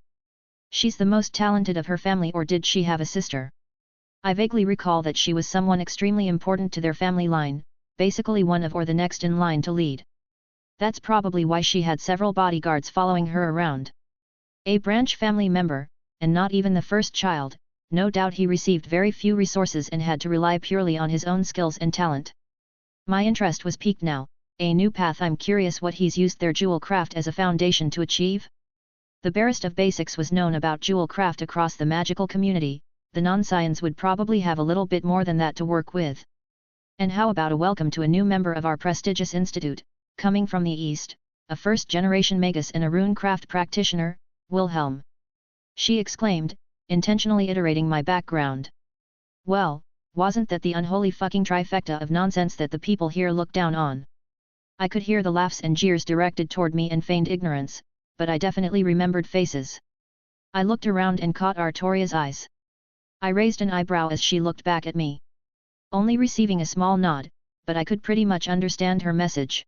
She's the most talented of her family or did she have a sister? I vaguely recall that she was someone extremely important to their family line, basically one of or the next in line to lead. That's probably why she had several bodyguards following her around. A branch family member, and not even the first child, no doubt he received very few resources and had to rely purely on his own skills and talent. My interest was piqued now, a new path I'm curious what he's used their jewel craft as a foundation to achieve? The barest of basics was known about jewel craft across the magical community, the non-science would probably have a little bit more than that to work with. And how about a welcome to a new member of our prestigious institute, coming from the east, a first-generation magus and a runecraft practitioner, Wilhelm. She exclaimed, intentionally iterating my background. Well, wasn't that the unholy fucking trifecta of nonsense that the people here look down on? I could hear the laughs and jeers directed toward me and feigned ignorance, but I definitely remembered faces. I looked around and caught Artoria's eyes. I raised an eyebrow as she looked back at me. Only receiving a small nod, but I could pretty much understand her message.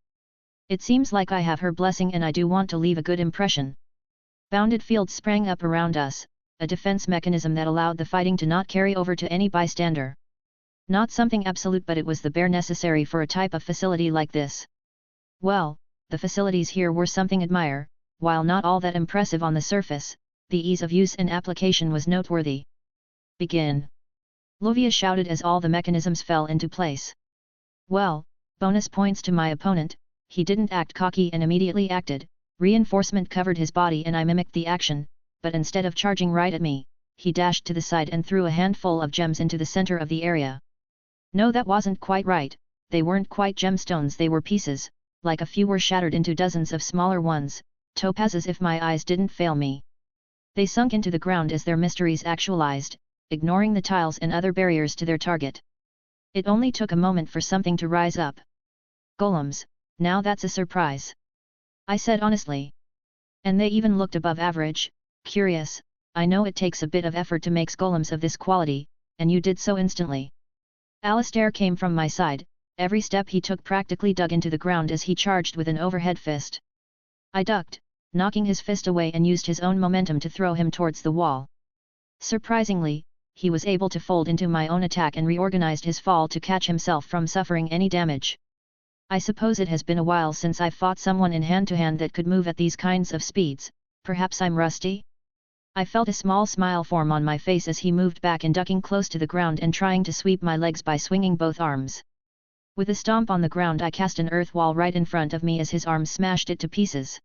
It seems like I have her blessing and I do want to leave a good impression. Bounded fields sprang up around us, a defense mechanism that allowed the fighting to not carry over to any bystander. Not something absolute but it was the bare necessary for a type of facility like this. Well, the facilities here were something admire, while not all that impressive on the surface, the ease of use and application was noteworthy. Begin! Luvia shouted as all the mechanisms fell into place. Well, bonus points to my opponent, he didn't act cocky and immediately acted, reinforcement covered his body and I mimicked the action, but instead of charging right at me, he dashed to the side and threw a handful of gems into the center of the area. No, that wasn't quite right, they weren't quite gemstones, they were pieces, like a few were shattered into dozens of smaller ones, topazes if my eyes didn't fail me. They sunk into the ground as their mysteries actualized, ignoring the tiles and other barriers to their target. It only took a moment for something to rise up. Golems, now that's a surprise. I said honestly. And they even looked above average, curious. I know it takes a bit of effort to make golems of this quality, and you did so instantly. Alistair came from my side, every step he took practically dug into the ground as he charged with an overhead fist. I ducked, knocking his fist away and used his own momentum to throw him towards the wall. Surprisingly, he was able to fold into my own attack and reorganized his fall to catch himself from suffering any damage. I suppose it has been a while since I fought someone in hand-to-hand that could move at these kinds of speeds, perhaps I'm rusty? I felt a small smile form on my face as he moved back and ducking close to the ground and trying to sweep my legs by swinging both arms. With a stomp on the ground I cast an earth wall right in front of me as his arm smashed it to pieces.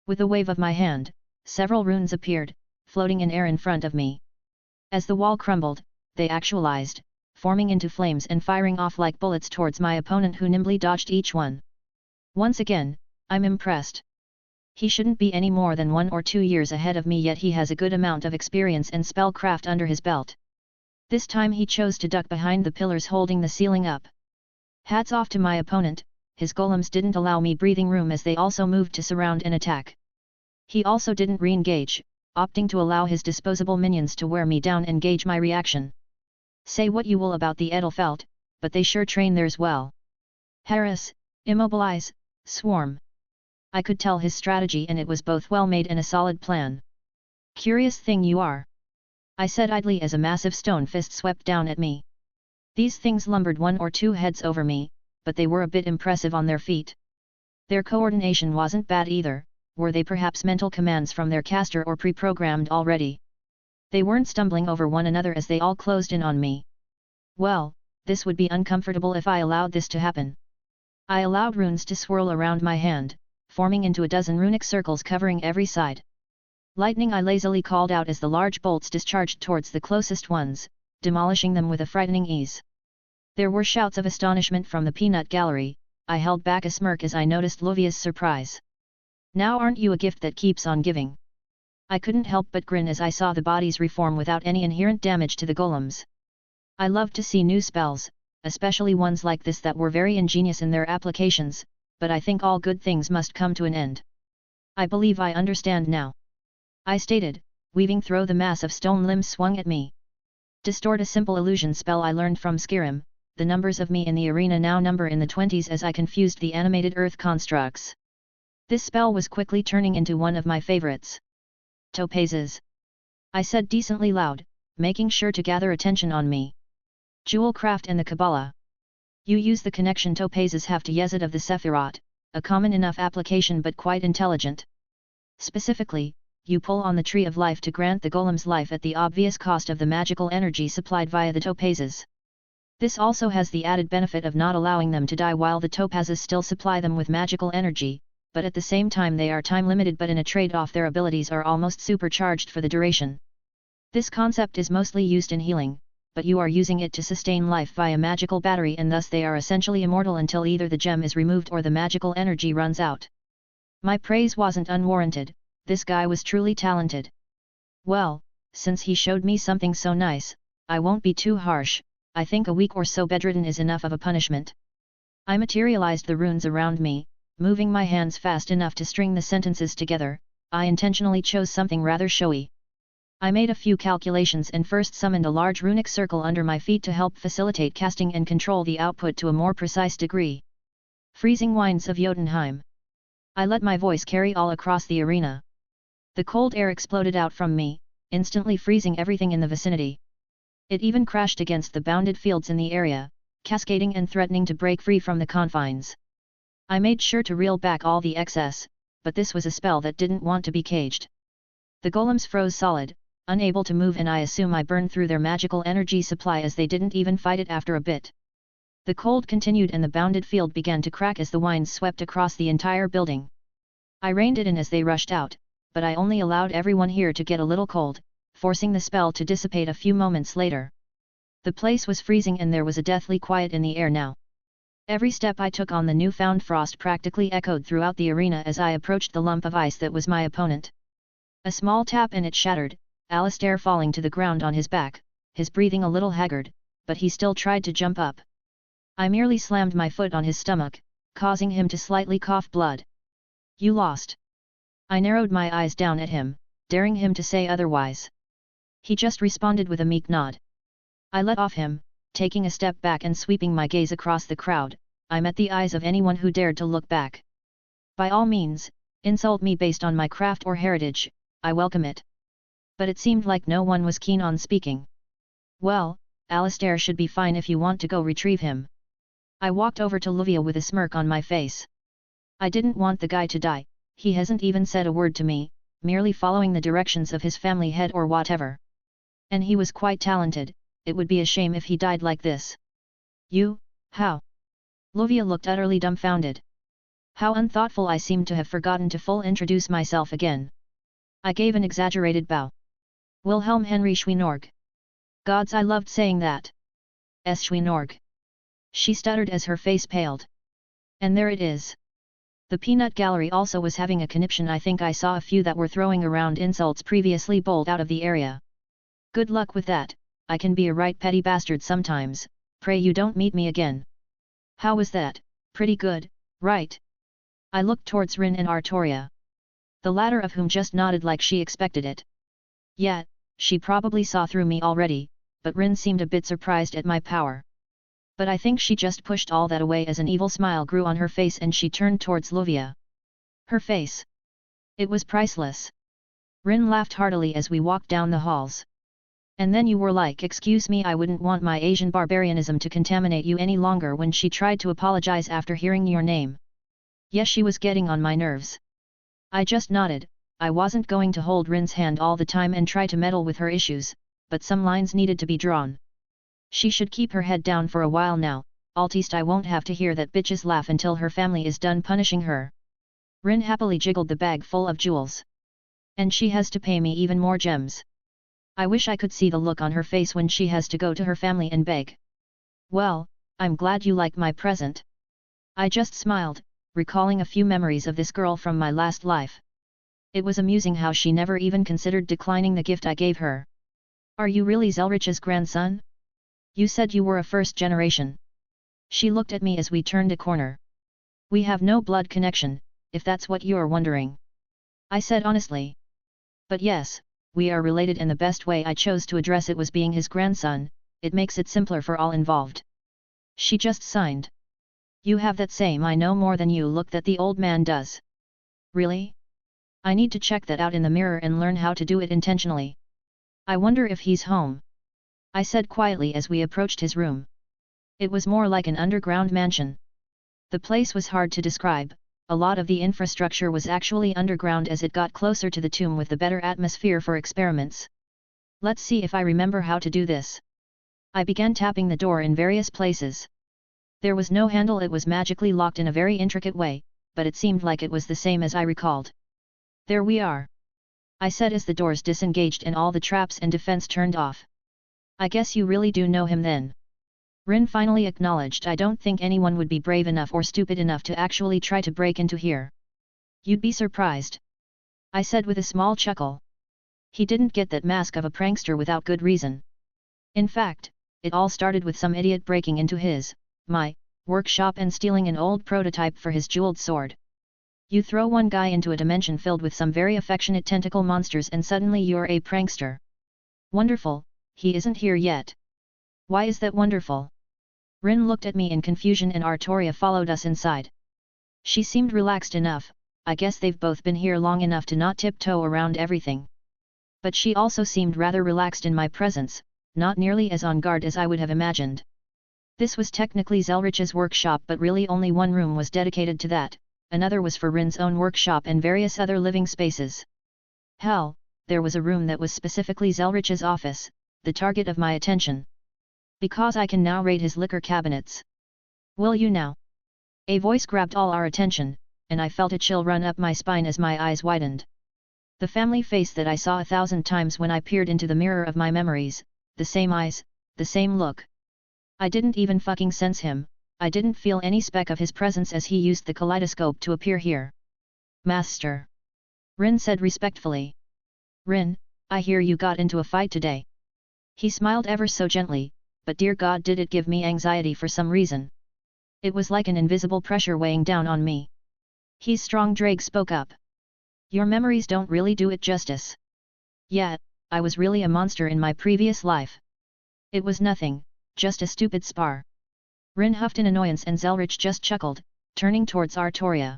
With a wave of my hand, several runes appeared, floating in air in front of me. As the wall crumbled, they actualized, forming into flames and firing off like bullets towards my opponent, who nimbly dodged each one. Once again, I'm impressed. He shouldn't be any more than 1 or 2 years ahead of me, yet he has a good amount of experience and spellcraft under his belt. This time he chose to duck behind the pillars holding the ceiling up. Hats off to my opponent, his golems didn't allow me breathing room as they also moved to surround and attack. He also didn't re-engage, opting to allow his disposable minions to wear me down and gauge my reaction. Say what you will about the Edelfelt, but they sure train theirs well. Harass, immobilize, swarm. I could tell his strategy, and it was both well made and a solid plan. Curious thing you are, I said idly as a massive stone fist swept down at me. These things lumbered 1 or 2 heads over me, but they were a bit impressive on their feet. Their coordination wasn't bad either. Were they perhaps mental commands from their caster or pre-programmed already? They weren't stumbling over one another as they all closed in on me. Well, this would be uncomfortable if I allowed this to happen. I allowed runes to swirl around my hand, forming into a dozen runic circles covering every side. Lightning, I lazily called out as the large bolts discharged towards the closest ones, demolishing them with a frightening ease. There were shouts of astonishment from the peanut gallery. I held back a smirk as I noticed Luvia's surprise. Now aren't you a gift that keeps on giving? I couldn't help but grin as I saw the bodies reform without any inherent damage to the golems. I love to see new spells, especially ones like this that were very ingenious in their applications, but I think all good things must come to an end. I believe I understand now, I stated, weaving through the mass of stone limbs swung at me. Distort, a simple illusion spell I learned from Skyrim. The numbers of me in the arena now number in the 20s as I confused the animated earth constructs. This spell was quickly turning into one of my favorites. Topazes, I said decently loud, making sure to gather attention on me. Jewel craft and the Kabbalah. You use the connection topazes have to Yezid of the Sephiroth, a common enough application but quite intelligent. Specifically, you pull on the Tree of Life to grant the golems life at the obvious cost of the magical energy supplied via the topazes. This also has the added benefit of not allowing them to die while the topazes still supply them with magical energy, but at the same time they are time limited, but in a trade-off their abilities are almost supercharged for the duration. This concept is mostly used in healing, but you are using it to sustain life via magical battery, and thus they are essentially immortal until either the gem is removed or the magical energy runs out. My praise wasn't unwarranted. This guy was truly talented. Well, since he showed me something so nice, I won't be too harsh. I think a week or so bedridden is enough of a punishment. I materialized the runes around me, moving my hands fast enough to string the sentences together. I intentionally chose something rather showy. I made a few calculations and first summoned a large runic circle under my feet to help facilitate casting and control the output to a more precise degree. Freezing winds of Jotunheim. I let my voice carry all across the arena. The cold air exploded out from me, instantly freezing everything in the vicinity. It even crashed against the bounded fields in the area, cascading and threatening to break free from the confines. I made sure to reel back all the excess, but this was a spell that didn't want to be caged. The golems froze solid, unable to move, and I assume I burned through their magical energy supply as they didn't even fight it after a bit. The cold continued and the bounded field began to crack as the winds swept across the entire building. I reined it in as they rushed out, but I only allowed everyone here to get a little cold, forcing the spell to dissipate a few moments later. The place was freezing and there was a deathly quiet in the air now. Every step I took on the newfound frost practically echoed throughout the arena as I approached the lump of ice that was my opponent. A small tap and it shattered, Alistair falling to the ground on his back, his breathing a little haggard, but he still tried to jump up. I merely slammed my foot on his stomach, causing him to slightly cough blood. You lost. I narrowed my eyes down at him, daring him to say otherwise. He just responded with a meek nod. I let off him, taking a step back and sweeping my gaze across the crowd. I met the eyes of anyone who dared to look back. By all means, insult me based on my craft or heritage, I welcome it. But it seemed like no one was keen on speaking. Well, Alistair should be fine if you want to go retrieve him. I walked over to Luvia with a smirk on my face. I didn't want the guy to die. He hasn't even said a word to me, merely following the directions of his family head or whatever. And he was quite talented. It would be a shame if he died like this. You, how? Lovia looked utterly dumbfounded. How unthoughtful I seemed to have forgotten to full introduce myself again. I gave an exaggerated bow. Wilhelm Henry Schweinorg. Gods, I loved saying that. Schweinorg. She stuttered as her face paled. And there it is. The peanut gallery also was having a conniption. I think I saw a few that were throwing around insults previously bowled out of the area. Good luck with that, I can be a right petty bastard sometimes, pray you don't meet me again. How was that? Pretty good, right? I looked towards Rin and Artoria. The latter of whom just nodded like she expected it. Yeah, she probably saw through me already, but Rin seemed a bit surprised at my power. But I think she just pushed all that away as an evil smile grew on her face and she turned towards Lovia. Her face. It was priceless. Rin laughed heartily as we walked down the halls. And then you were like, excuse me, I wouldn't want my Asian barbarianism to contaminate you any longer when she tried to apologize after hearing your name. Yes, she was getting on my nerves. I just nodded. I wasn't going to hold Rin's hand all the time and try to meddle with her issues, but some lines needed to be drawn. She should keep her head down for a while now, at least I won't have to hear that bitch's laugh until her family is done punishing her. Rin happily jiggled the bag full of jewels. And she has to pay me even more gems. I wish I could see the look on her face when she has to go to her family and beg. Well, I'm glad you like my present. I just smiled, recalling a few memories of this girl from my last life. It was amusing how she never even considered declining the gift I gave her. Are you really Zelretch's grandson? You said you were a first generation. She looked at me as we turned a corner. We have no blood connection, if that's what you're wondering. I said honestly. But yes, we are related, and the best way I chose to address it was being his grandson. It makes it simpler for all involved. She just signed. You have that same I know more than you look that the old man does. Really? I need to check that out in the mirror and learn how to do it intentionally. I wonder if he's home. I said quietly as we approached his room. It was more like an underground mansion. The place was hard to describe. A lot of the infrastructure was actually underground as it got closer to the tomb with the better atmosphere for experiments. Let's see if I remember how to do this. I began tapping the door in various places. There was no handle, it was magically locked in a very intricate way, but it seemed like it was the same as I recalled. There we are. I said as the doors disengaged and all the traps and defense turned off. I guess you really do know him then. Rin finally acknowledged. I don't think anyone would be brave enough or stupid enough to actually try to break into here. You'd be surprised. I said with a small chuckle. He didn't get that mask of a prankster without good reason. In fact, it all started with some idiot breaking into my workshop and stealing an old prototype for his jeweled sword. You throw one guy into a dimension filled with some very affectionate tentacle monsters and suddenly you're a prankster. Wonderful, he isn't here yet. Why is that wonderful? Rin looked at me in confusion and Artoria followed us inside. She seemed relaxed enough. I guess they've both been here long enough to not tiptoe around everything. But she also seemed rather relaxed in my presence, not nearly as on guard as I would have imagined. This was technically Zelretch's workshop, but really only one room was dedicated to that, another was for Rin's own workshop and various other living spaces. Hell, there was a room that was specifically Zelretch's office, the target of my attention. Because I can now raid his liquor cabinets. Will you now? A voice grabbed all our attention, and I felt a chill run up my spine as my eyes widened. The family face that I saw 1,000 times when I peered into the mirror of my memories, the same eyes, the same look. I didn't even fucking sense him, I didn't feel any speck of his presence as he used the kaleidoscope to appear here. Master. Rin said respectfully. Rin, I hear you got into a fight today. He smiled ever so gently, but dear God did it give me anxiety for some reason. It was like an invisible pressure weighing down on me. He's strong, Drake spoke up. Your memories don't really do it justice. Yeah, I was really a monster in my previous life. It was nothing, just a stupid spar. Rin huffed in annoyance and Zelretch just chuckled, turning towards Artoria.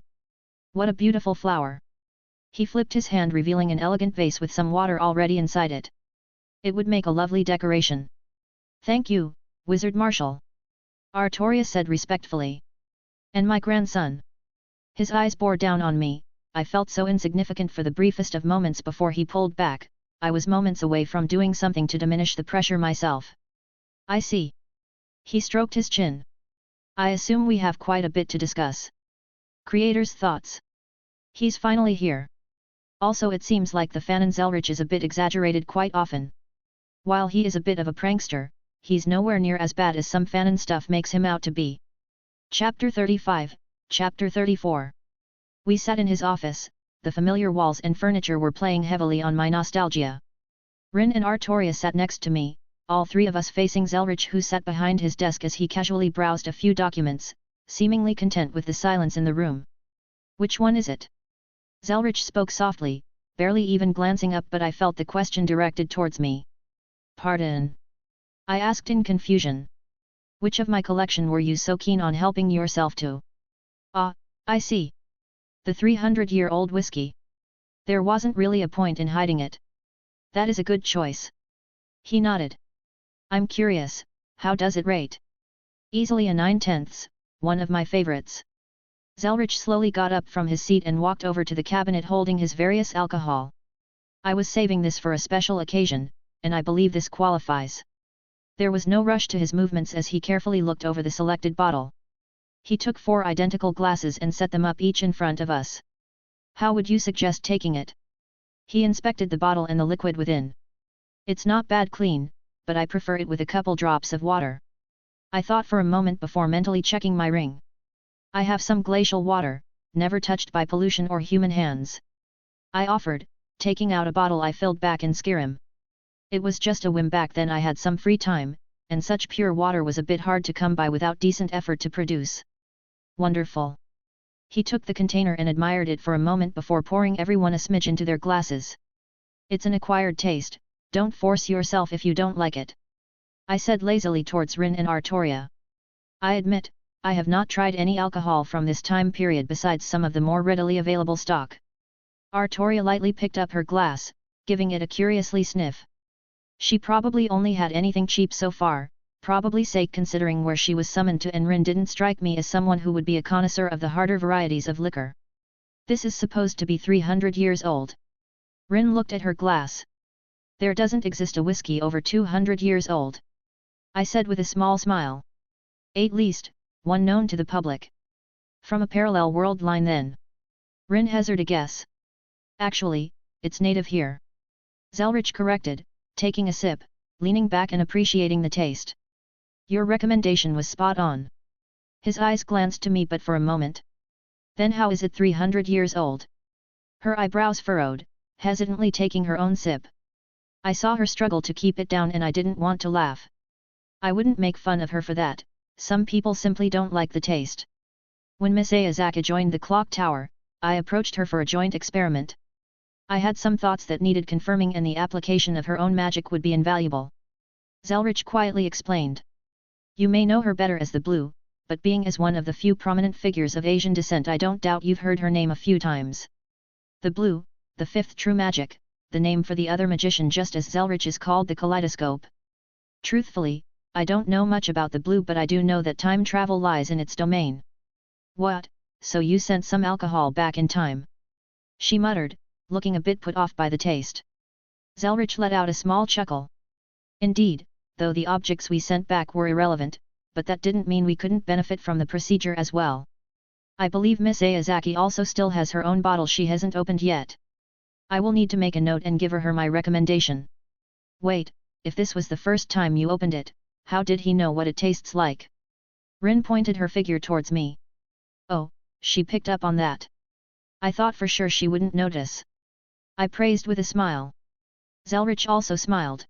What a beautiful flower. He flipped his hand revealing an elegant vase with some water already inside it. It would make a lovely decoration. Thank you, Wizard Marshal. Artoria said respectfully. And my grandson. His eyes bore down on me. I felt so insignificant for the briefest of moments before he pulled back. I was moments away from doing something to diminish the pressure myself. I see. He stroked his chin. I assume we have quite a bit to discuss. Creator's thoughts. He's finally here. Also it seems like the Fanon Zelretch is a bit exaggerated quite often. While he is a bit of a prankster, he's nowhere near as bad as some Fanon stuff makes him out to be. Chapter 35, Chapter 34. We sat in his office, the familiar walls and furniture were playing heavily on my nostalgia. Rin and Artoria sat next to me, all three of us facing Zelretch, who sat behind his desk as he casually browsed a few documents, seemingly content with the silence in the room. Which one is it? Zelretch spoke softly, barely even glancing up, but I felt the question directed towards me. Pardon? I asked in confusion. Which of my collection were you so keen on helping yourself to? Ah, I see. The 300-year-old whiskey. There wasn't really a point in hiding it. That is a good choice. He nodded. I'm curious, how does it rate? Easily a 9/10, one of my favorites. Zelretch slowly got up from his seat and walked over to the cabinet holding his various alcohol. I was saving this for a special occasion, and I believe this qualifies. There was no rush to his movements as he carefully looked over the selected bottle. He took 4 identical glasses and set them up each in front of us. How would you suggest taking it? He inspected the bottle and the liquid within. It's not bad clean, but I prefer it with a couple drops of water. I thought for a moment before mentally checking my ring. I have some glacial water, never touched by pollution or human hands. I offered, taking out a bottle I filled back in Skyrim. It was just a whim back then. I had some free time, and such pure water was a bit hard to come by without decent effort to produce. Wonderful. He took the container and admired it for a moment before pouring everyone a smidge into their glasses. It's an acquired taste, don't force yourself if you don't like it. I said lazily towards Rin and Artoria. I admit, I have not tried any alcohol from this time period besides some of the more readily available stock. Artoria lightly picked up her glass, giving it a curiously sniff. She probably only had anything cheap so far, probably sake considering where she was summoned to, and Rin didn't strike me as someone who would be a connoisseur of the harder varieties of liquor. This is supposed to be 300 years old. Rin looked at her glass. There doesn't exist a whiskey over 200 years old. I said with a small smile. At least, one known to the public. From a parallel world line then. Rin hazarded a guess. Actually, it's native here. Zelretch corrected, taking a sip, leaning back and appreciating the taste. Your recommendation was spot on. His eyes glanced to me but for a moment. Then how is it 300 years old? Her eyebrows furrowed, hesitantly taking her own sip. I saw her struggle to keep it down and I didn't want to laugh. I wouldn't make fun of her for that, some people simply don't like the taste. When Miss Ayazaki joined the clock tower, I approached her for a joint experiment. I had some thoughts that needed confirming and the application of her own magic would be invaluable. Zelretch quietly explained. You may know her better as the Blue, but being as one of the few prominent figures of Asian descent, I don't doubt you've heard her name a few times. The Blue, the 5th true magic, the name for the other magician, just as Zelretch is called the Kaleidoscope. Truthfully, I don't know much about the Blue, but I do know that time travel lies in its domain. What, so you sent some alcohol back in time? She muttered, looking a bit put off by the taste. Zelretch let out a small chuckle. Indeed, though the objects we sent back were irrelevant, but that didn't mean we couldn't benefit from the procedure as well. I believe Miss Ayazaki also still has her own bottle she hasn't opened yet. I will need to make a note and give her my recommendation. Wait, if this was the first time you opened it, how did he know what it tastes like? Rin pointed her figure towards me. Oh, she picked up on that. I thought for sure she wouldn't notice. I praised with a smile. Zelretch also smiled.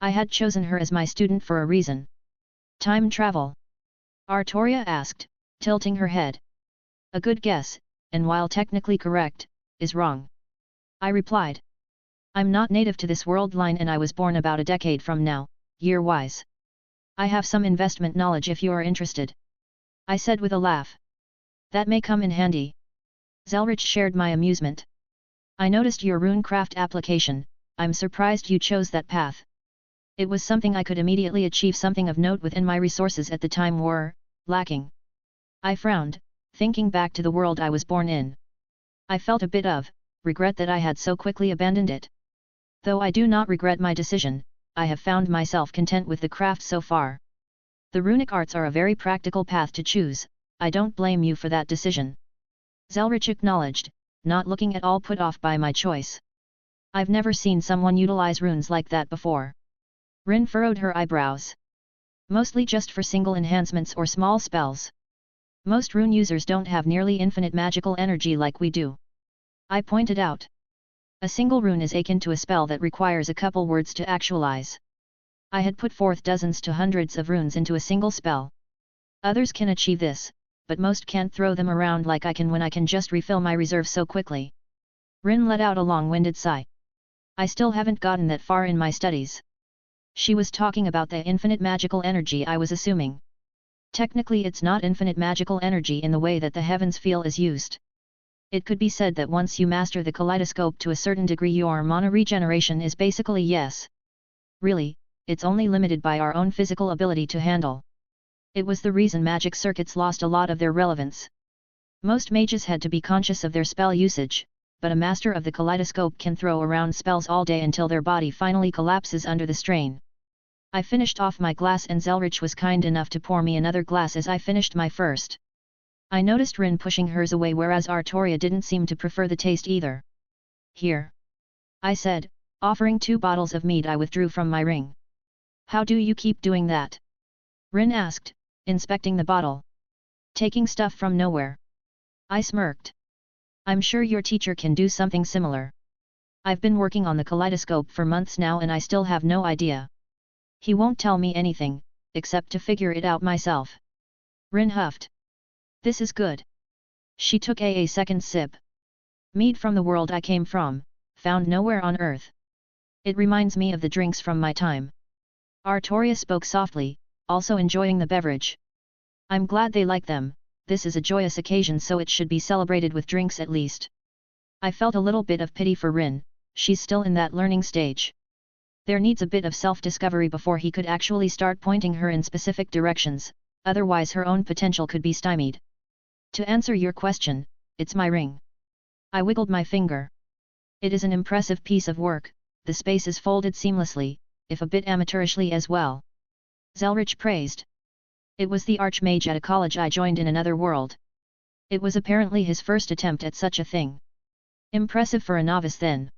I had chosen her as my student for a reason. Time travel? Artoria asked, tilting her head. A good guess, and while technically correct, is wrong. I replied. I'm not native to this world line and I was born about a decade from now, year-wise. I have some investment knowledge if you are interested. I said with a laugh. That may come in handy. Zelretch shared my amusement. I noticed your runecraft application, I'm surprised you chose that path. It was something I could immediately achieve. Something of note within my resources at the time were lacking. I frowned, thinking back to the world I was born in. I felt a bit of regret that I had so quickly abandoned it. Though I do not regret my decision, I have found myself content with the craft so far. The runic arts are a very practical path to choose, I don't blame you for that decision. Zelretch acknowledged, not looking at all put off by my choice. I've never seen someone utilize runes like that before. Rin furrowed her eyebrows. Mostly just for single enhancements or small spells. Most rune users don't have nearly infinite magical energy like we do. I pointed out. A single rune is akin to a spell that requires a couple words to actualize. I had put forth dozens to hundreds of runes into a single spell. Others can achieve this, but most can't throw them around like I can when I can just refill my reserve so quickly. Rin let out a long-winded sigh. I still haven't gotten that far in my studies. She was talking about the infinite magical energy I was assuming. Technically it's not infinite magical energy in the way that the heavens feel is used. It could be said that once you master the kaleidoscope to a certain degree your mana regeneration is basically yes. Really, it's only limited by our own physical ability to handle. It was the reason magic circuits lost a lot of their relevance. Most mages had to be conscious of their spell usage, but a master of the kaleidoscope can throw around spells all day until their body finally collapses under the strain. I finished off my glass and Zelretch was kind enough to pour me another glass as I finished my first. I noticed Rin pushing hers away whereas Artoria didn't seem to prefer the taste either. Here. I said, offering 2 bottles of mead I withdrew from my ring. How do you keep doing that? Rin asked, inspecting the bottle. Taking stuff from nowhere. I smirked. I'm sure your teacher can do something similar. I've been working on the kaleidoscope for months now and I still have no idea. He won't tell me anything, except to figure it out myself. Rin huffed. This is good. She took a second sip. Mead from the world I came from, found nowhere on earth. It reminds me of the drinks from my time. Artoria spoke softly, also enjoying the beverage. I'm glad they like them, this is a joyous occasion so it should be celebrated with drinks at least. I felt a little bit of pity for Rin, she's still in that learning stage. There needs a bit of self-discovery before he could actually start pointing her in specific directions, otherwise her own potential could be stymied. To answer your question, it's my ring. I wiggled my finger. It is an impressive piece of work, the space is folded seamlessly, if a bit amateurishly as well. Zelretch praised. It was the archmage at a college I joined in another world. It was apparently his first attempt at such a thing. Impressive for a novice then.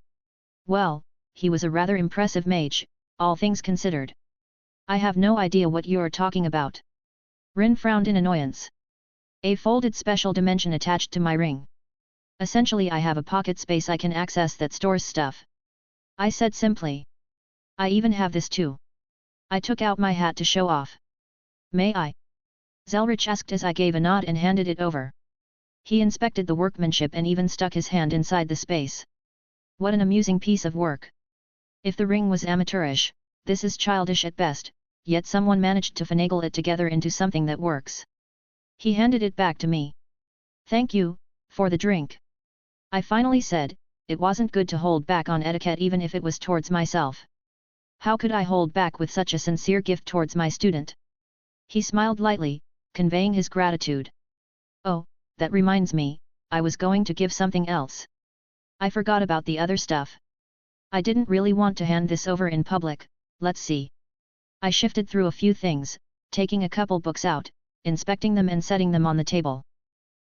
Well, he was a rather impressive mage, all things considered. I have no idea what you're talking about. Rin frowned in annoyance. A folded special dimension attached to my ring. Essentially I have a pocket space I can access that stores stuff. I said simply. I even have this too. I took out my hat to show off. May I? Zelretch asked as I gave a nod and handed it over. He inspected the workmanship and even stuck his hand inside the space. What an amusing piece of work. If the ring was amateurish, this is childish at best, yet someone managed to finagle it together into something that works. He handed it back to me. Thank you, for the drink. I finally said, it wasn't good to hold back on etiquette even if it was towards myself. How could I hold back with such a sincere gift towards my student? He smiled lightly, conveying his gratitude. Oh, that reminds me, I was going to give something else. I forgot about the other stuff. I didn't really want to hand this over in public, let's see. I shifted through a few things, taking a couple books out, inspecting them and setting them on the table.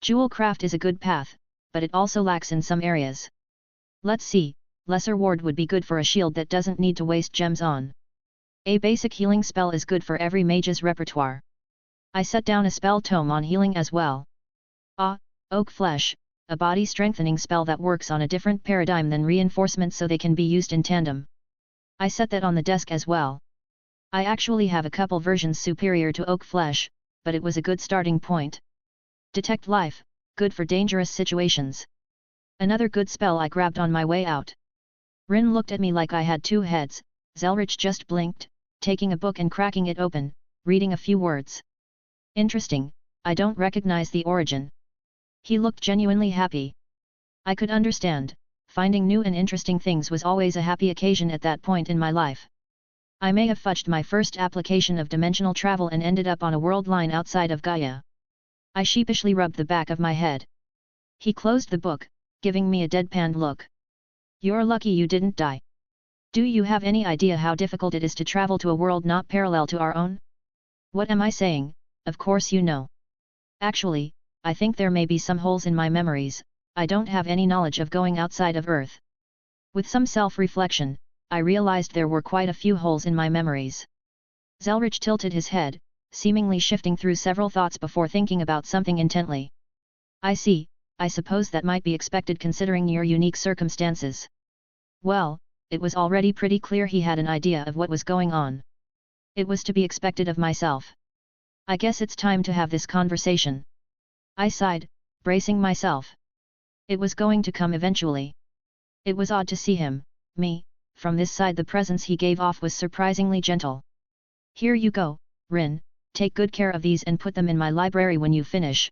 Jewel craft is a good path, but it also lacks in some areas. Let's see, Lesser Ward would be good for a shield that doesn't need to waste gems on. A basic healing spell is good for every mage's repertoire. I set down a spell tome on healing as well. Oak Flesh, a body strengthening spell that works on a different paradigm than reinforcement so they can be used in tandem. I set that on the desk as well. I actually have a couple versions superior to Oak Flesh, but it was a good starting point. Detect Life, good for dangerous situations. Another good spell I grabbed on my way out. Rin looked at me like I had 2 heads, Zelretch just blinked, taking a book and cracking it open, reading a few words. Interesting, I don't recognize the origin. He looked genuinely happy. I could understand, finding new and interesting things was always a happy occasion at that point in my life. I may have fudged my first application of dimensional travel and ended up on a world line outside of Gaia. I sheepishly rubbed the back of my head. He closed the book, giving me a deadpan look. You're lucky you didn't die. Do you have any idea how difficult it is to travel to a world not parallel to our own? What am I saying? Of course you know. Actually, I think there may be some holes in my memories, I don't have any knowledge of going outside of Earth. With some self-reflection, I realized there were quite a few holes in my memories. Zelretch tilted his head, seemingly shifting through several thoughts before thinking about something intently. I see, I suppose that might be expected considering your unique circumstances. Well, it was already pretty clear he had an idea of what was going on. It was to be expected of myself. I guess it's time to have this conversation. I sighed, bracing myself. It was going to come eventually. It was odd to see him, me, from this side. The presence he gave off was surprisingly gentle. Here you go, Rin, take good care of these and put them in my library when you finish.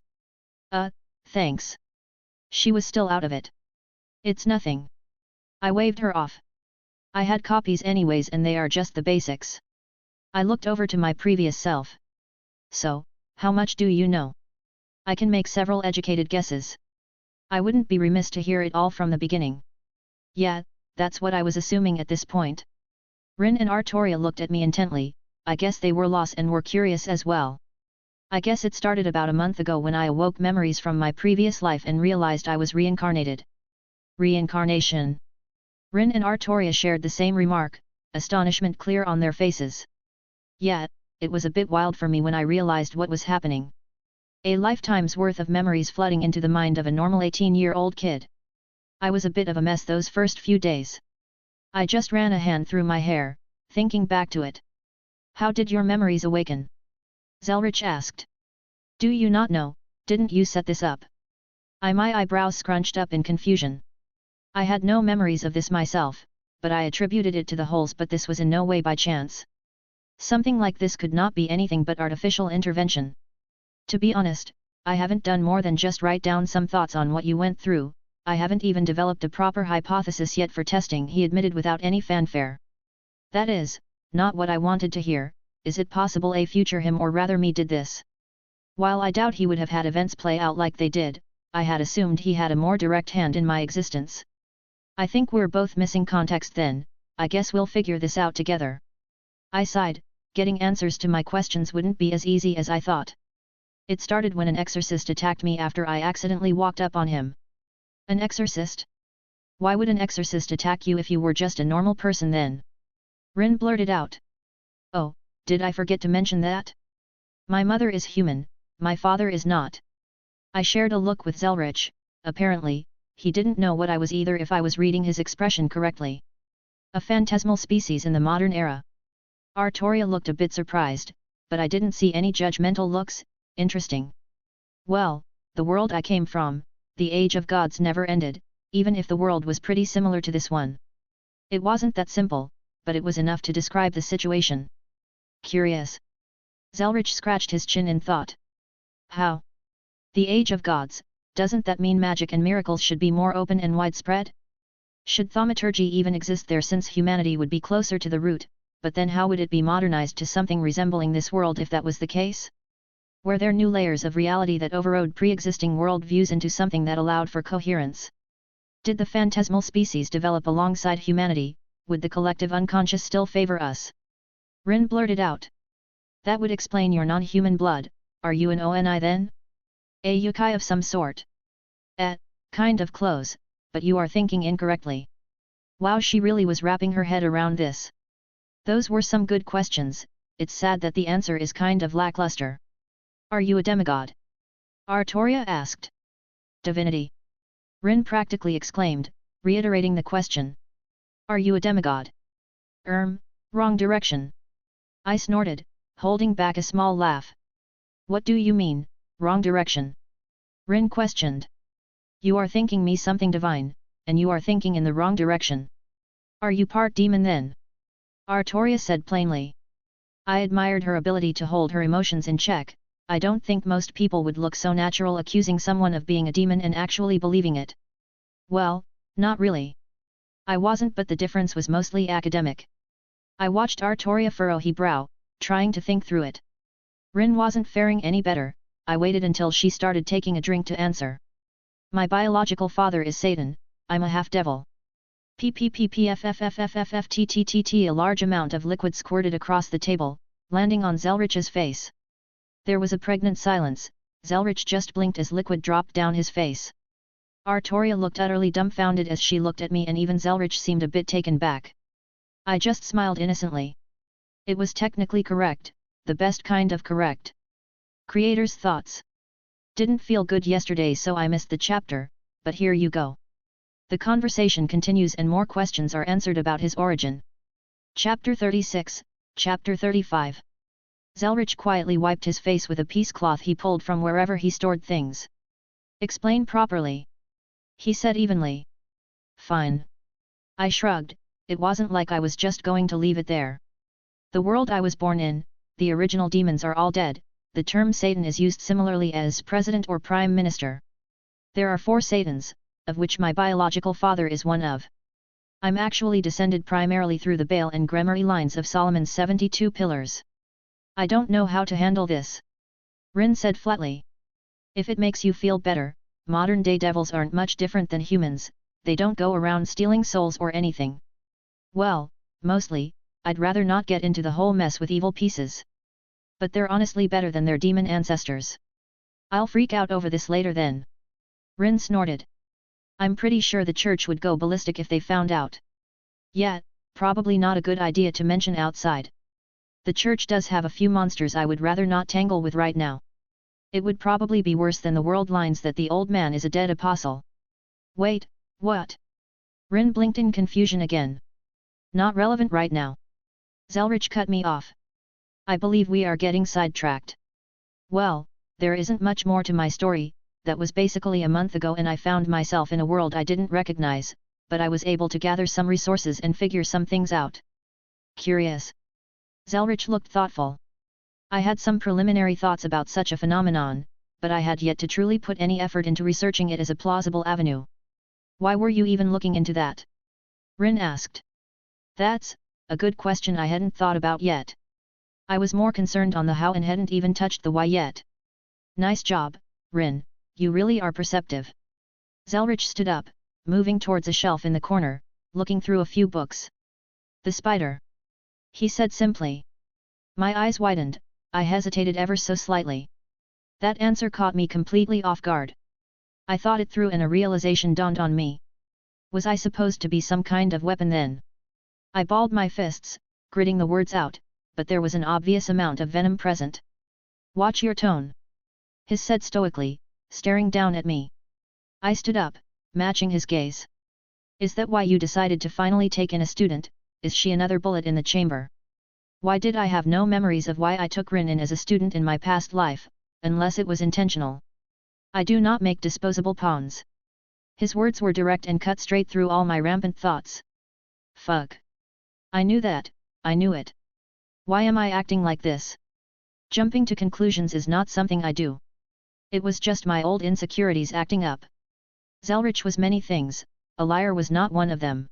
Thanks. She was still out of it. It's nothing. I waved her off. I had copies anyways and they are just the basics. I looked over to my previous self. So, how much do you know? I can make several educated guesses. I wouldn't be remiss to hear it all from the beginning. Yeah, that's what I was assuming at this point. Rin and Artoria looked at me intently. I guess they were lost and were curious as well. I guess it started about a month ago when I awoke memories from my previous life and realized I was reincarnated. Reincarnation. Rin and Artoria shared the same remark, astonishment clear on their faces. Yeah, it was a bit wild for me when I realized what was happening. A lifetime's worth of memories flooding into the mind of a normal 18-year-old kid. I was a bit of a mess those first few days. I just ran a hand through my hair, thinking back to it. How did your memories awaken? Zelretch asked. Do you not know, didn't you set this up? My eyebrows scrunched up in confusion. I had no memories of this myself, but I attributed it to the holes, but this was in no way by chance. Something like this could not be anything but artificial intervention. To be honest, I haven't done more than just write down some thoughts on what you went through. I haven't even developed a proper hypothesis yet for testing, he admitted without any fanfare. That is, not what I wanted to hear. Is it possible a future him or rather me did this? While I doubt he would have had events play out like they did, I had assumed he had a more direct hand in my existence. I think we're both missing context then, I guess we'll figure this out together. I sighed, getting answers to my questions wouldn't be as easy as I thought. It started when an exorcist attacked me after I accidentally walked up on him. An exorcist? Why would an exorcist attack you if you were just a normal person then? Rin blurted out. Oh, did I forget to mention that? My mother is human, my father is not. I shared a look with Zelretch. Apparently, he didn't know what I was either if I was reading his expression correctly. A phantasmal species in the modern era. Artoria looked a bit surprised, but I didn't see any judgmental looks. Interesting. Well, the world I came from, the age of gods never ended, even if the world was pretty similar to this one. It wasn't that simple, but it was enough to describe the situation. Curious. Zelretch scratched his chin in thought. How? The age of gods, doesn't that mean magic and miracles should be more open and widespread? Should thaumaturgy even exist there, since humanity would be closer to the root, but then how would it be modernized to something resembling this world if that was the case? Were there new layers of reality that overrode pre-existing world views into something that allowed for coherence? Did the phantasmal species develop alongside humanity? Would the collective unconscious still favor us? Rin blurted out. That would explain your non-human blood. Are you an Oni then? A yokai of some sort? Kind of close, but you are thinking incorrectly. Wow, she really was wrapping her head around this. Those were some good questions. It's sad that the answer is kind of lackluster. Are you a demigod? Artoria asked. Divinity. Rin practically exclaimed, reiterating the question. Are you a demigod? Wrong direction. I snorted, holding back a small laugh. What do you mean, wrong direction? Rin questioned. You are thinking me something divine, and you are thinking in the wrong direction. Are you part demon then? Artoria said plainly. I admired her ability to hold her emotions in check. I don't think most people would look so natural accusing someone of being a demon and actually believing it. Well, not really. I wasn't, but the difference was mostly academic. I watched Artoria furrow her brow, trying to think through it. Rin wasn't faring any better. I waited until she started taking a drink to answer. My biological father is Satan, I'm a half-devil. PPPPFFFFFTTTT. A large amount of liquid squirted across the table, landing on Zelretch's face. There was a pregnant silence. Zelretch just blinked as liquid dropped down his face. Artoria looked utterly dumbfounded as she looked at me, and even Zelretch seemed a bit taken back. I just smiled innocently. It was technically correct, the best kind of correct. Creator's thoughts. Didn't feel good yesterday, so I missed the chapter, but here you go. The conversation continues and more questions are answered about his origin. Chapter 36, Chapter 35. Zelretch quietly wiped his face with a piece cloth he pulled from wherever he stored things. Explain properly, he said evenly. Fine. I shrugged. It wasn't like I was just going to leave it there. The world I was born in, the original demons are all dead. The term Satan is used similarly as president or prime minister. There are 4 Satans, of which my biological father is one of. I'm actually descended primarily through the Baal and Gremory lines of Solomon's 72 pillars. I don't know how to handle this, Rin said flatly. If it makes you feel better, modern-day devils aren't much different than humans, they don't go around stealing souls or anything. Well, mostly, I'd rather not get into the whole mess with evil pieces. But they're honestly better than their demon ancestors. I'll freak out over this later then. Rin snorted. I'm pretty sure the church would go ballistic if they found out. Yeah, probably not a good idea to mention outside. The church does have a few monsters I would rather not tangle with right now. It would probably be worse than the world lines that the old man is a dead apostle. Wait, what? Rin blinked in confusion again. Not relevant right now. Zelretch cut me off. I believe we are getting sidetracked. Well, there isn't much more to my story. That was basically a month ago and I found myself in a world I didn't recognize, but I was able to gather some resources and figure some things out. Curious. Zelretch looked thoughtful. I had some preliminary thoughts about such a phenomenon, but I had yet to truly put any effort into researching it as a plausible avenue. Why were you even looking into that? Rin asked. That's a good question I hadn't thought about yet. I was more concerned on the how and hadn't even touched the why yet. Nice job, Rin, you really are perceptive. Zelretch stood up, moving towards a shelf in the corner, looking through a few books. The spider, he said simply. My eyes widened, I hesitated ever so slightly. That answer caught me completely off guard. I thought it through and a realization dawned on me. Was I supposed to be some kind of weapon then? I balled my fists, gritting the words out, but there was an obvious amount of venom present. Watch your tone, he said stoically, staring down at me. I stood up, matching his gaze. Is that why you decided to finally take in a student? Is she another bullet in the chamber? Why did I have no memories of why I took Rin in as a student in my past life, unless it was intentional? I do not make disposable pawns. His words were direct and cut straight through all my rampant thoughts. Fuck. I knew that, I knew it. Why am I acting like this? Jumping to conclusions is not something I do. It was just my old insecurities acting up. Zelretch was many things, a liar was not one of them.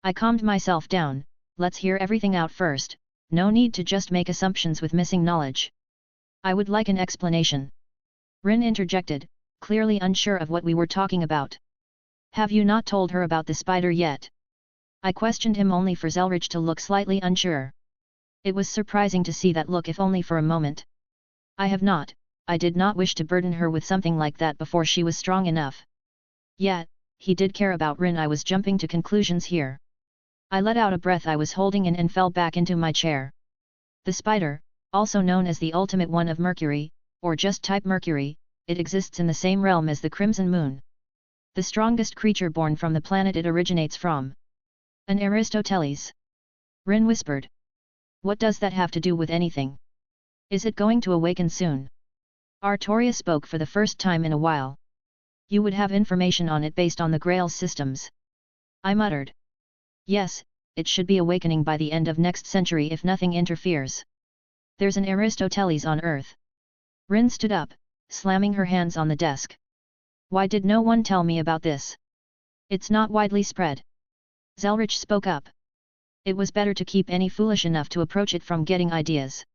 I calmed myself down. Let's hear everything out first, no need to just make assumptions with missing knowledge. I would like an explanation. Rin interjected, clearly unsure of what we were talking about. Have you not told her about the spider yet? I questioned him only for Zelretch to look slightly unsure. It was surprising to see that look if only for a moment. I have not. I did not wish to burden her with something like that before she was strong enough. Yet, he did care about Rin. I was jumping to conclusions here. I let out a breath I was holding in and fell back into my chair. The spider, also known as the ultimate one of Mercury, or just type Mercury, it exists in the same realm as the Crimson Moon. The strongest creature born from the planet it originates from. An Aristoteles. Rin whispered. What does that have to do with anything? Is it going to awaken soon? Artoria spoke for the first time in a while. You would have information on it based on the Grail systems. I muttered. Yes, it should be awakening by the end of next century if nothing interferes. There's an Aristoteles on Earth. Rin stood up, slamming her hands on the desk. Why did no one tell me about this? It's not widely spread. Zelretch spoke up. It was better to keep any foolish enough to approach it from getting ideas.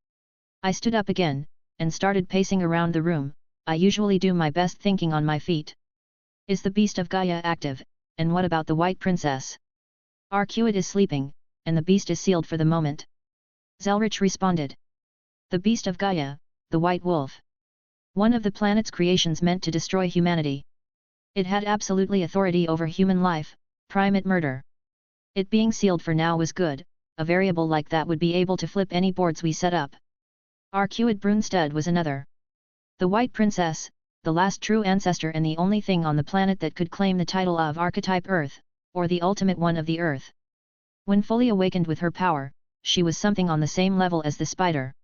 I stood up again, and started pacing around the room. I usually do my best thinking on my feet. Is the beast of Gaia active, and what about the White Princess? Arcuit is sleeping, and the beast is sealed for the moment. Zelretch responded. The beast of Gaia, the white wolf. One of the planet's creations meant to destroy humanity. It had absolutely authority over human life, primate murder. It being sealed for now was good, a variable like that would be able to flip any boards we set up. Arcuid Brunstad was another. The White Princess, the last true ancestor and the only thing on the planet that could claim the title of Archetype Earth, or the ultimate one of the Earth. When fully awakened with her power, she was something on the same level as the spider.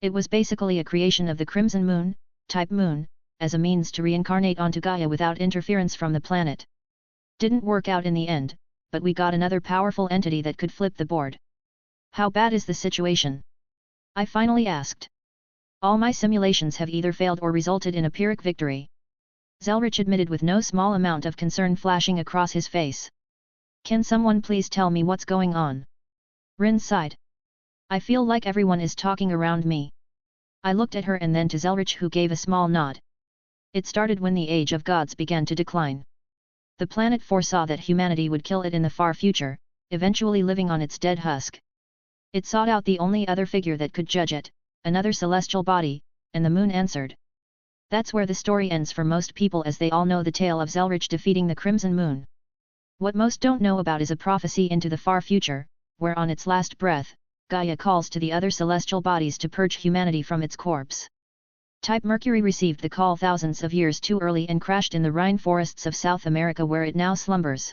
It was basically a creation of the Crimson Moon, type Moon, as a means to reincarnate onto Gaia without interference from the planet. Didn't work out in the end, but we got another powerful entity that could flip the board. How bad is the situation? I finally asked. All my simulations have either failed or resulted in a Pyrrhic victory. Zelretch admitted with no small amount of concern flashing across his face. Can someone please tell me what's going on? Rin sighed. I feel like everyone is talking around me. I looked at her and then to Zelretch, who gave a small nod. It started when the age of gods began to decline. The planet foresaw that humanity would kill it in the far future, eventually living on its dead husk. It sought out the only other figure that could judge it, another celestial body, and the moon answered. That's where the story ends for most people, as they all know the tale of Zelretch defeating the Crimson Moon. What most don't know about is a prophecy into the far future, where on its last breath, Gaia calls to the other celestial bodies to purge humanity from its corpse. Type Mercury received the call thousands of years too early and crashed in the Rhine forests of South America, where it now slumbers.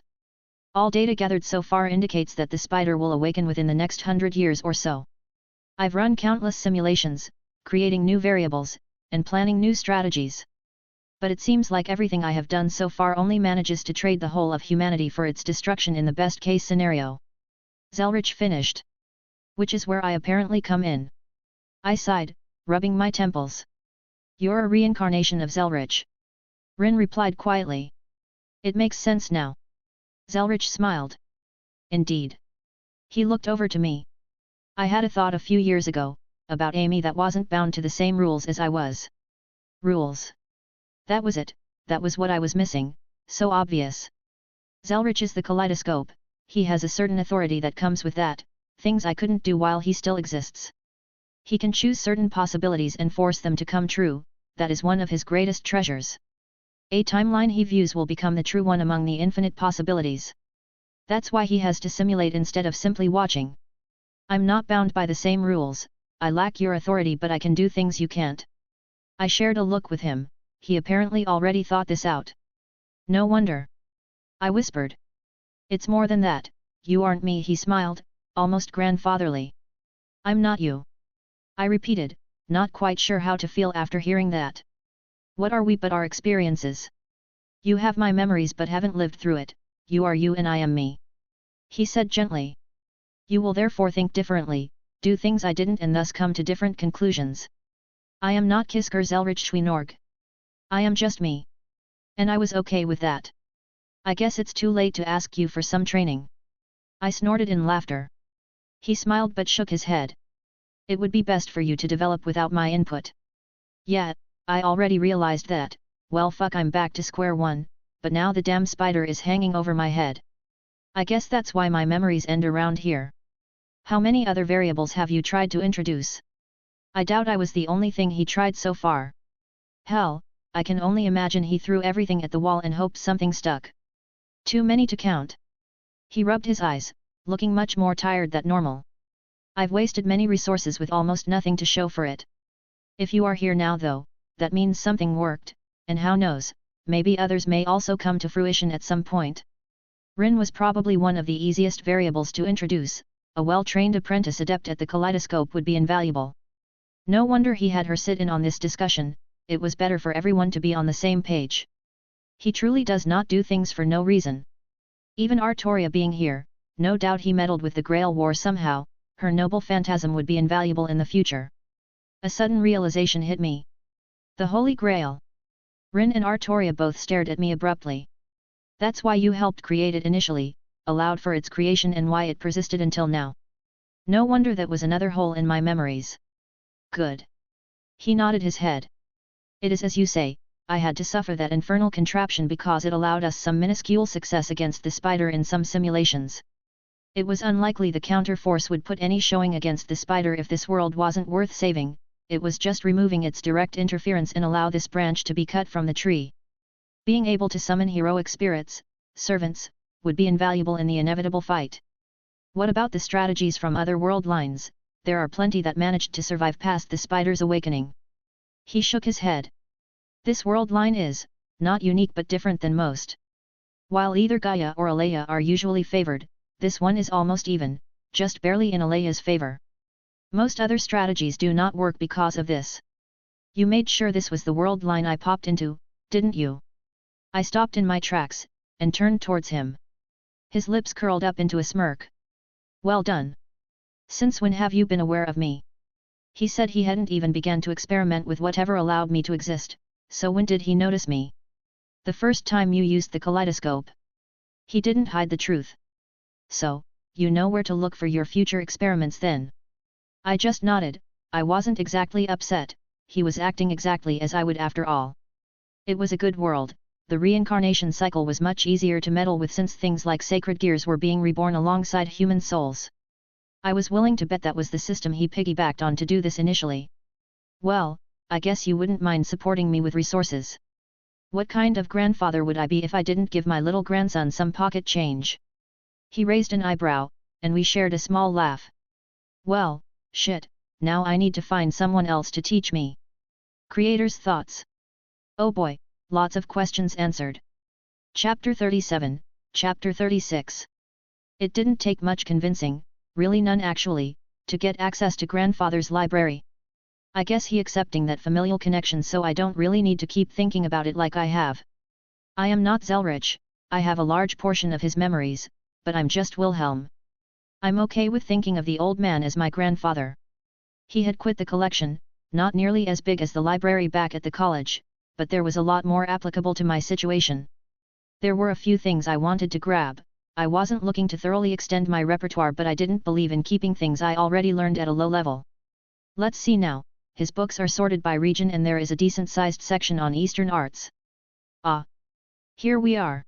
All data gathered so far indicates that the spider will awaken within the next 100 years or so. I've run countless simulations, creating new variables, and planning new strategies. But it seems like everything I have done so far only manages to trade the whole of humanity for its destruction in the best-case scenario. Zelretch finished. Which is where I apparently come in. I sighed, rubbing my temples. You're a reincarnation of Zelretch. Rin replied quietly. It makes sense now. Zelretch smiled. Indeed. He looked over to me. I had a thought a few years ago, about Amy, that wasn't bound to the same rules as I was. Rules. That was it, that was what I was missing, so obvious. Zelretch is the kaleidoscope, he has a certain authority that comes with that, things I couldn't do while he still exists. He can choose certain possibilities and force them to come true, that is one of his greatest treasures. A timeline he views will become the true one among the infinite possibilities. That's why he has to simulate instead of simply watching. I'm not bound by the same rules, I lack your authority, but I can do things you can't. I shared a look with him, he apparently already thought this out. No wonder. I whispered. It's more than that, you aren't me, he smiled, almost grandfatherly. I'm not you. I repeated, not quite sure how to feel after hearing that. What are we but our experiences? You have my memories but haven't lived through it, you are you and I am me. He said gently. You will therefore think differently, do things I didn't, and thus come to different conclusions. I am not Kisker Zelretch Schwinorg. I am just me. And I was okay with that. I guess it's too late to ask you for some training. I snorted in laughter. He smiled but shook his head. It would be best for you to develop without my input. Yeah, I already realized that, well fuck, I'm back to square one, but now the damn spider is hanging over my head. I guess that's why my memories end around here. How many other variables have you tried to introduce? I doubt I was the only thing he tried so far. Hell, I can only imagine he threw everything at the wall and hoped something stuck. Too many to count. He rubbed his eyes, looking much more tired than normal. I've wasted many resources with almost nothing to show for it. If you are here now though, that means something worked, and how knows, maybe others may also come to fruition at some point. Rin was probably one of the easiest variables to introduce, a well-trained apprentice adept at the kaleidoscope would be invaluable. No wonder he had her sit in on this discussion, it was better for everyone to be on the same page. He truly does not do things for no reason. Even Artoria being here, no doubt he meddled with the Grail War somehow, her noble phantasm would be invaluable in the future. A sudden realization hit me. The Holy Grail. Rin and Artoria both stared at me abruptly. That's why you helped create it initially, allowed for its creation, and why it persisted until now. No wonder that was another hole in my memories. Good. He nodded his head. It is as you say, I had to suffer that infernal contraption because it allowed us some minuscule success against the spider in some simulations. It was unlikely the counter-force would put any showing against the spider if this world wasn't worth saving, it was just removing its direct interference and allow this branch to be cut from the tree. Being able to summon heroic spirits, servants, would be invaluable in the inevitable fight. What about the strategies from other world lines? There are plenty that managed to survive past the spider's awakening. He shook his head. This world line is, not unique but different than most. While either Gaia or Alea are usually favored, this one is almost even, just barely in Alea's favor. Most other strategies do not work because of this. You made sure this was the world line I popped into, didn't you? I stopped in my tracks, and turned towards him. His lips curled up into a smirk. Well done. Since when have you been aware of me? He said he hadn't even begun to experiment with whatever allowed me to exist, so when did he notice me? The first time you used the kaleidoscope. He didn't hide the truth. So, you know where to look for your future experiments then. I just nodded. I wasn't exactly upset, he was acting exactly as I would after all. It was a good world, the reincarnation cycle was much easier to meddle with since things like sacred gears were being reborn alongside human souls. I was willing to bet that was the system he piggybacked on to do this initially. Well, I guess you wouldn't mind supporting me with resources. What kind of grandfather would I be if I didn't give my little grandson some pocket change? He raised an eyebrow, and we shared a small laugh. Well, shit, now I need to find someone else to teach me. Creator's thoughts. Oh boy, lots of questions answered. Chapter 37, Chapter 36. It didn't take much convincing, really none actually, to get access to grandfather's library. I guess he accepting that familial connection, so I don't really need to keep thinking about it like I have. I am not Zelretch, I have a large portion of his memories, but I'm just Wilhelm. I'm okay with thinking of the old man as my grandfather. He had quit the collection, not nearly as big as the library back at the college, but there was a lot more applicable to my situation. There were a few things I wanted to grab. I wasn't looking to thoroughly extend my repertoire, but I didn't believe in keeping things I already learned at a low level. Let's see now. His books are sorted by region and there is a decent-sized section on Eastern arts. Ah! Here we are.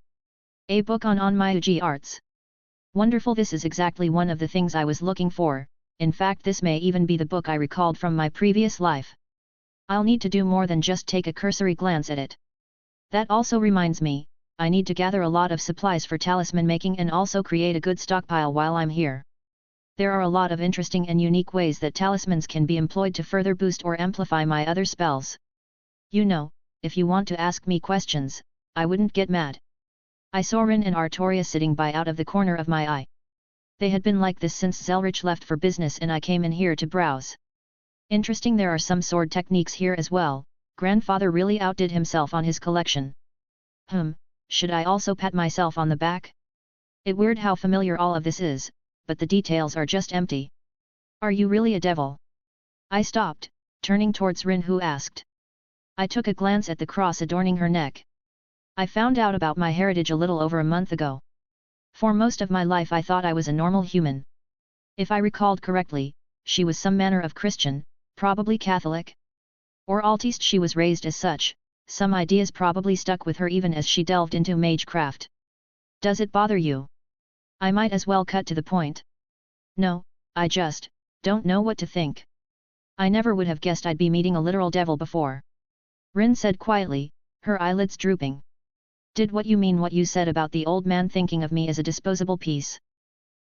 A book on Onmyuji arts. Wonderful, this is exactly one of the things I was looking for. In fact, this may even be the book I recalled from my previous life. I'll need to do more than just take a cursory glance at it. That also reminds me, I need to gather a lot of supplies for talisman making and also create a good stockpile while I'm here. There are a lot of interesting and unique ways that talismans can be employed to further boost or amplify my other spells. You know, if you want to ask me questions, I wouldn't get mad. I saw Rin and Artoria sitting by out of the corner of my eye. They had been like this since Zelretch left for business and I came in here to browse. Interesting, there are some sword techniques here as well. Grandfather really outdid himself on his collection. Should I also pat myself on the back? It's weird how familiar all of this is, but the details are just empty. Are you really a devil? I stopped, turning towards Rin, who asked. I took a glance at the cross adorning her neck. I found out about my heritage a little over a month ago. For most of my life I thought I was a normal human. If I recalled correctly, she was some manner of Christian, probably Catholic. Or at least she was raised as such. Some ideas probably stuck with her even as she delved into magecraft. Does it bother you? I might as well cut to the point. No, I just don't know what to think. I never would have guessed I'd be meeting a literal devil before. Rin said quietly, her eyelids drooping. Did what you mean what you said about the old man thinking of me as a disposable piece?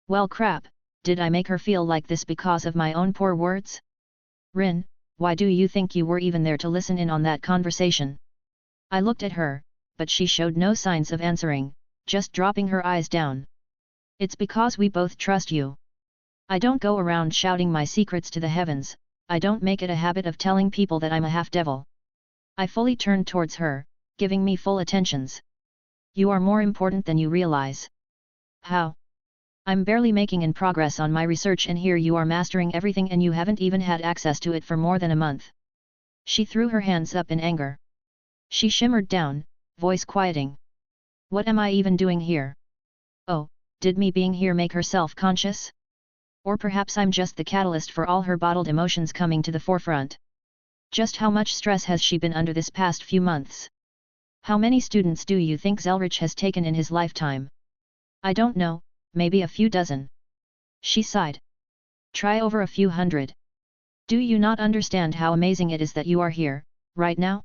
Well crap, did I make her feel like this because of my own poor words? Rin, why do you think you were even there to listen in on that conversation? I looked at her, but she showed no signs of answering, just dropping her eyes down. It's because we both trust you. I don't go around shouting my secrets to the heavens, I don't make it a habit of telling people that I'm a half-devil. I fully turned towards her, giving me full attentions. You are more important than you realize. How? I'm barely making in progress on my research and here you are mastering everything and you haven't even had access to it for more than a month. She threw her hands up in anger. She shimmered down, voice quieting. What am I even doing here? Oh, did me being here make her self-conscious? Or perhaps I'm just the catalyst for all her bottled emotions coming to the forefront. Just how much stress has she been under this past few months? How many students do you think Zelretch has taken in his lifetime? I don't know, maybe a few dozen. She sighed. Try over a few hundred. Do you not understand how amazing it is that you are here, right now?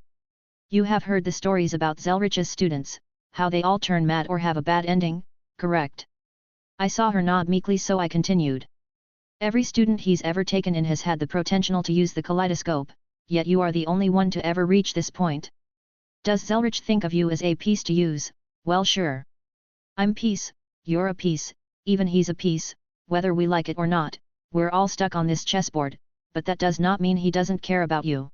You have heard the stories about Zelretch's students, how they all turn mad or have a bad ending, correct? I saw her nod meekly, so I continued. Every student he's ever taken in has had the potential to use the kaleidoscope, yet you are the only one to ever reach this point. Does Zelretch think of you as a piece to use? Well, sure. I'm piece, you're a piece, even he's a piece, whether we like it or not, we're all stuck on this chessboard, but that does not mean he doesn't care about you.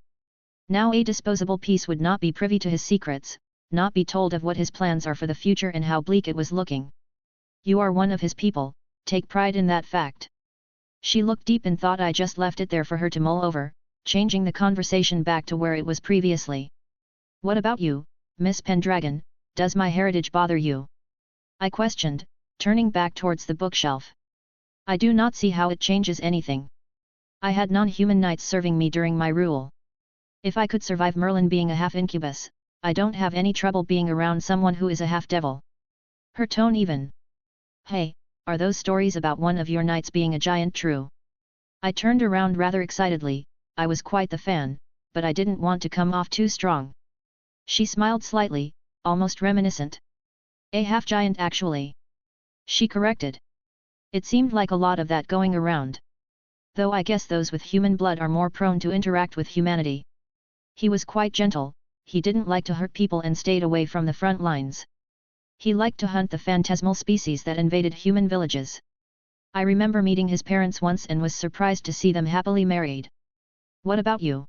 Now a disposable piece would not be privy to his secrets, not be told of what his plans are for the future and how bleak it was looking. You are one of his people, take pride in that fact. She looked deep in thought. I just left it there for her to mull over, changing the conversation back to where it was previously. What about you, Miss Pendragon, does my heritage bother you? I questioned, turning back towards the bookshelf. I do not see how it changes anything. I had non-human knights serving me during my rule. If I could survive Merlin being a half-incubus, I don't have any trouble being around someone who is a half-devil. Her tone even. Hey, are those stories about one of your knights being a giant true? I turned around rather excitedly. I was quite the fan, but I didn't want to come off too strong. She smiled slightly, almost reminiscent. A half-giant actually. She corrected. It seemed like a lot of that going around. Though I guess those with human blood are more prone to interact with humanity. He was quite gentle, he didn't like to hurt people and stayed away from the front lines. He liked to hunt the phantasmal species that invaded human villages. I remember meeting his parents once and was surprised to see them happily married. What about you?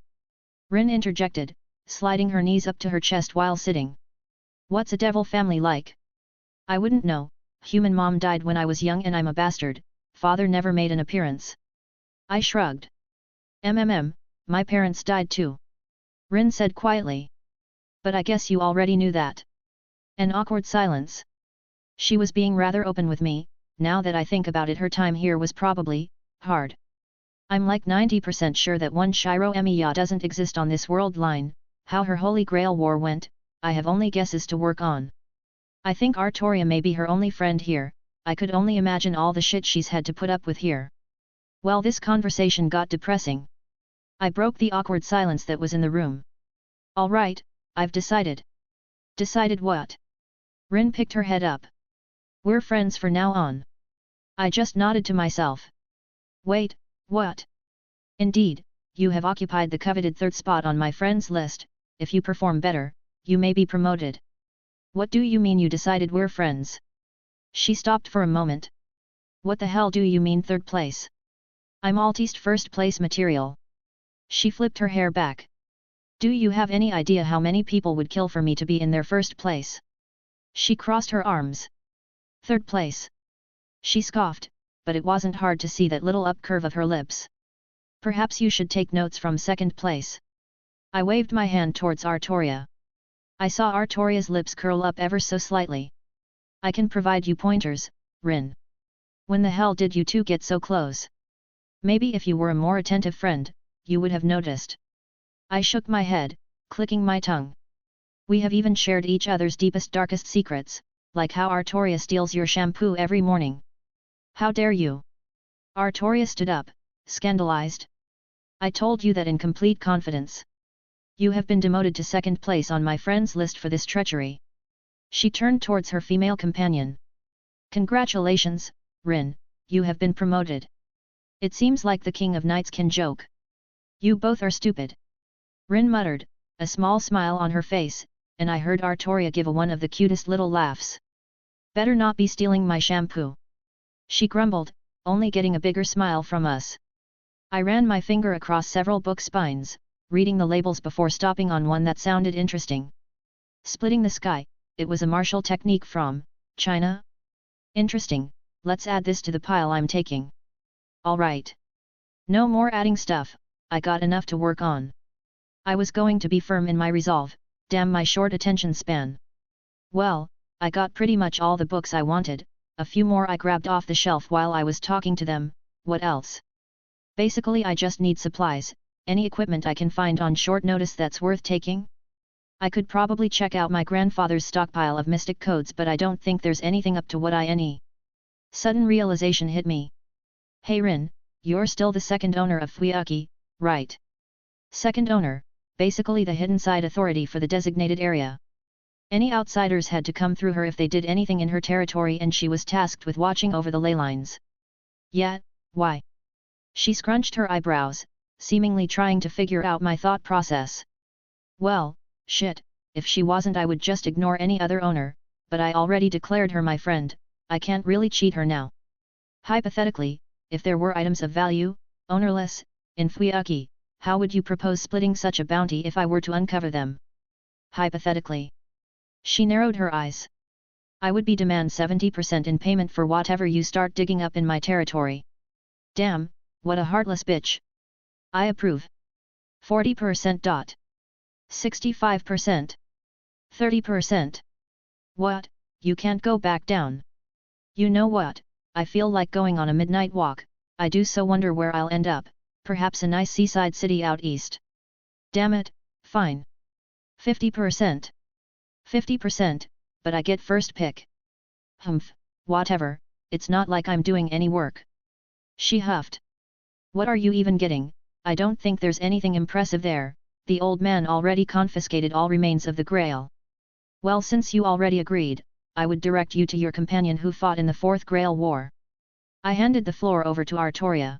Rin interjected, sliding her knees up to her chest while sitting. What's a devil family like? I wouldn't know, human mom died when I was young and I'm a bastard, father never made an appearance. I shrugged. My parents died too. Rin said quietly. But I guess you already knew that. An awkward silence. She was being rather open with me. Now that I think about it, her time here was probably hard. I'm like 90% sure that one Shiro Emiya doesn't exist on this world line. How her Holy Grail war went, I have only guesses to work on. I think Artoria may be her only friend here. I could only imagine all the shit she's had to put up with here. Well, this conversation got depressing. I broke the awkward silence that was in the room. All right, I've decided. Decided what? Rin picked her head up. We're friends for now on. I just nodded to myself. Wait, what? Indeed, you have occupied the coveted third spot on my friends list. If you perform better, you may be promoted. What do you mean you decided we're friends? She stopped for a moment. What the hell do you mean third place? I'm Altiste first place material. She flipped her hair back. Do you have any idea how many people would kill for me to be in their first place? She crossed her arms. Third place. She scoffed, but it wasn't hard to see that little up curve of her lips. Perhaps you should take notes from second place. I waved my hand towards Artoria. I saw Artoria's lips curl up ever so slightly. I can provide you pointers, Rin. When the hell did you two get so close? Maybe if you were a more attentive friend, you would have noticed. I shook my head, clicking my tongue. We have even shared each other's deepest darkest secrets, like how Artoria steals your shampoo every morning. How dare you? Artoria stood up, scandalized. I told you that in complete confidence. You have been demoted to second place on my friends list for this treachery. She turned towards her female companion. Congratulations, Rin, you have been promoted. It seems like the King of Knights can joke. You both are stupid. Rin muttered, a small smile on her face, and I heard Artoria give one of the cutest little laughs. Better not be stealing my shampoo. She grumbled, only getting a bigger smile from us. I ran my finger across several book spines, reading the labels before stopping on one that sounded interesting. Splitting the Sky, it was a martial technique from China. Interesting, let's add this to the pile I'm taking. Alright. No more adding stuff, I got enough to work on. I was going to be firm in my resolve, damn my short attention span. Well, I got pretty much all the books I wanted, a few more I grabbed off the shelf while I was talking to them, what else? Basically I just need supplies, any equipment I can find on short notice that's worth taking. I could probably check out my grandfather's stockpile of mystic codes, but I don't think there's anything up to what I need. Sudden realization hit me. Hey Rin, you're still the second owner of Fuyuki, Right. Second owner, basically the hidden side authority for the designated area. Any outsiders had to come through her if they did anything in her territory, and she was tasked with watching over the ley lines. Yet, why? She scrunched her eyebrows, seemingly trying to figure out my thought process. Well, shit, if she wasn't I would just ignore any other owner, but I already declared her my friend, I can't really cheat her now. Hypothetically, if there were items of value, ownerless, in Fuyuki, how would you propose splitting such a bounty if I were to uncover them? Hypothetically. She narrowed her eyes. I would demand 70% in payment for whatever you start digging up in my territory. Damn, what a heartless bitch. I approve. 40%. 65%. 30%. What, you can't go back down. You know what, I feel like going on a midnight walk, I do so wonder where I'll end up, perhaps a nice seaside city out east. Damn it, fine. 50%. 50%, but I get first pick. Humph, whatever, it's not like I'm doing any work. She huffed. What are you even getting? I don't think there's anything impressive there, the old man already confiscated all remains of the Grail. Well, since you already agreed, I would direct you to your companion who fought in the Fourth Grail War. I handed the floor over to Artoria.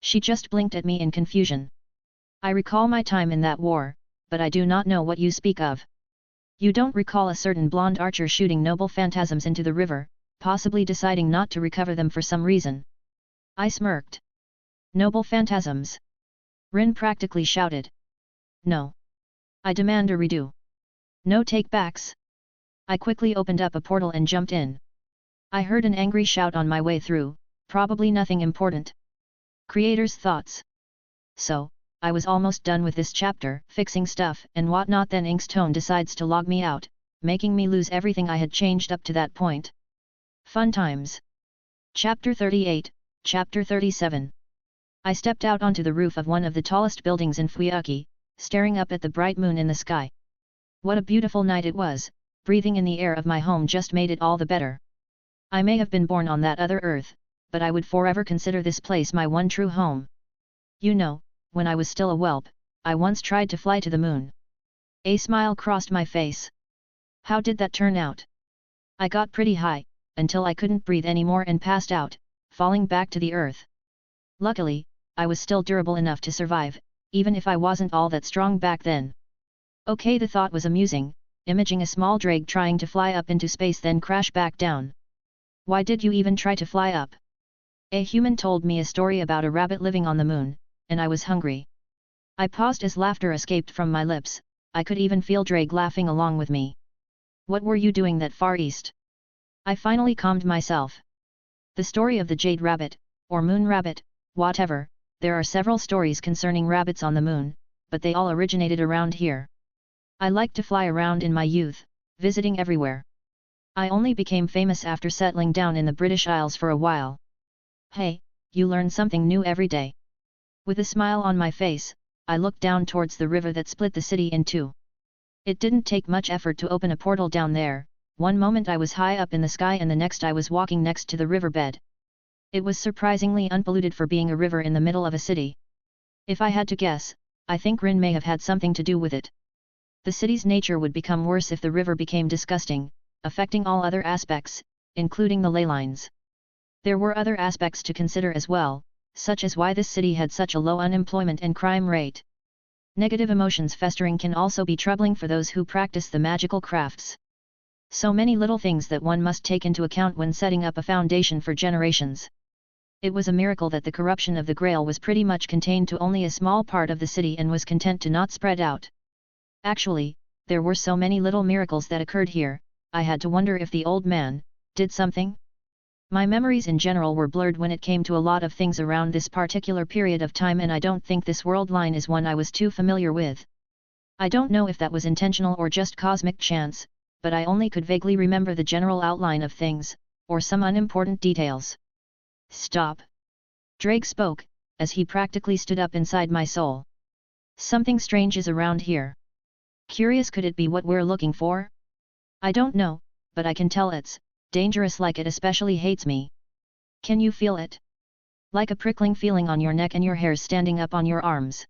She just blinked at me in confusion. I recall my time in that war, but I do not know what you speak of. You don't recall a certain blonde archer shooting noble phantasms into the river, possibly deciding not to recover them for some reason. I smirked. Noble phantasms? Rin practically shouted. No. I demand a redo. No take-backs. I quickly opened up a portal and jumped in. I heard an angry shout on my way through, probably nothing important. Creator's thoughts. So, I was almost done with this chapter, fixing stuff and whatnot, then Ink's tone decides to log me out, making me lose everything I had changed up to that point. Fun times. Chapter 38, Chapter 37. I stepped out onto the roof of one of the tallest buildings in Fuyuki, staring up at the bright moon in the sky. What a beautiful night it was, breathing in the air of my home just made it all the better. I may have been born on that other earth, but I would forever consider this place my one true home. You know, when I was still a whelp, I once tried to fly to the moon. A smile crossed my face. How did that turn out? I got pretty high, until I couldn't breathe anymore and passed out, falling back to the earth. Luckily, I was still durable enough to survive, even if I wasn't all that strong back then. Okay, the thought was amusing, imaging a small drake trying to fly up into space then crash back down. Why did you even try to fly up? A human told me a story about a rabbit living on the moon, and I was hungry. I paused as laughter escaped from my lips, I could even feel Drake laughing along with me. What were you doing that far east? I finally calmed myself. The story of the Jade Rabbit, or Moon Rabbit, whatever, there are several stories concerning rabbits on the moon, but they all originated around here. I liked to fly around in my youth, visiting everywhere. I only became famous after settling down in the British Isles for a while. Hey, you learn something new every day. With a smile on my face, I looked down towards the river that split the city in two. It didn't take much effort to open a portal down there, one moment I was high up in the sky and the next I was walking next to the riverbed. It was surprisingly unpolluted for being a river in the middle of a city. If I had to guess, I think Rin may have had something to do with it. The city's nature would become worse if the river became disgusting, affecting all other aspects, including the ley lines. There were other aspects to consider as well, such as why this city had such a low unemployment and crime rate. Negative emotions festering can also be troubling for those who practice the magical crafts. So many little things that one must take into account when setting up a foundation for generations. It was a miracle that the corruption of the Grail was pretty much contained to only a small part of the city and was content to not spread out. Actually, there were so many little miracles that occurred here, I had to wonder if the old man did something. My memories in general were blurred when it came to a lot of things around this particular period of time, and I don't think this world line is one I was too familiar with. I don't know if that was intentional or just cosmic chance, but I only could vaguely remember the general outline of things, or some unimportant details. Stop. Drake spoke, as he practically stood up inside my soul. Something strange is around here. Curious, could it be what we're looking for? I don't know, but I can tell it's dangerous, like it especially hates me. Can you feel it? Like a prickling feeling on your neck and your hairs standing up on your arms.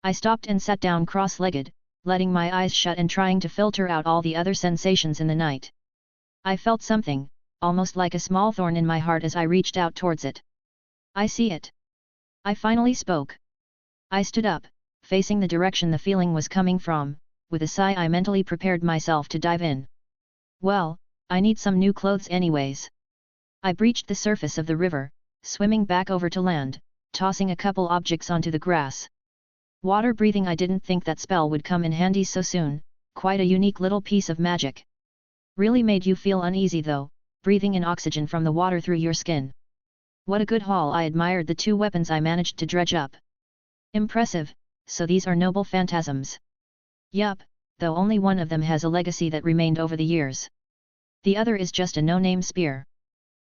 I stopped and sat down cross-legged, letting my eyes shut and trying to filter out all the other sensations in the night. I felt something, almost like a small thorn in my heart as I reached out towards it. I see it. I finally spoke. I stood up, facing the direction the feeling was coming from. With a sigh I mentally prepared myself to dive in. Well, I need some new clothes anyways. I breached the surface of the river, swimming back over to land, tossing a couple objects onto the grass. Water breathing. I didn't think that spell would come in handy so soon, quite a unique little piece of magic. Really made you feel uneasy though, breathing in oxygen from the water through your skin. What a good haul. I admired the 2 weapons I managed to dredge up. Impressive, so these are noble phantasms. Yup, though only one of them has a legacy that remained over the years. The other is just a no-name spear.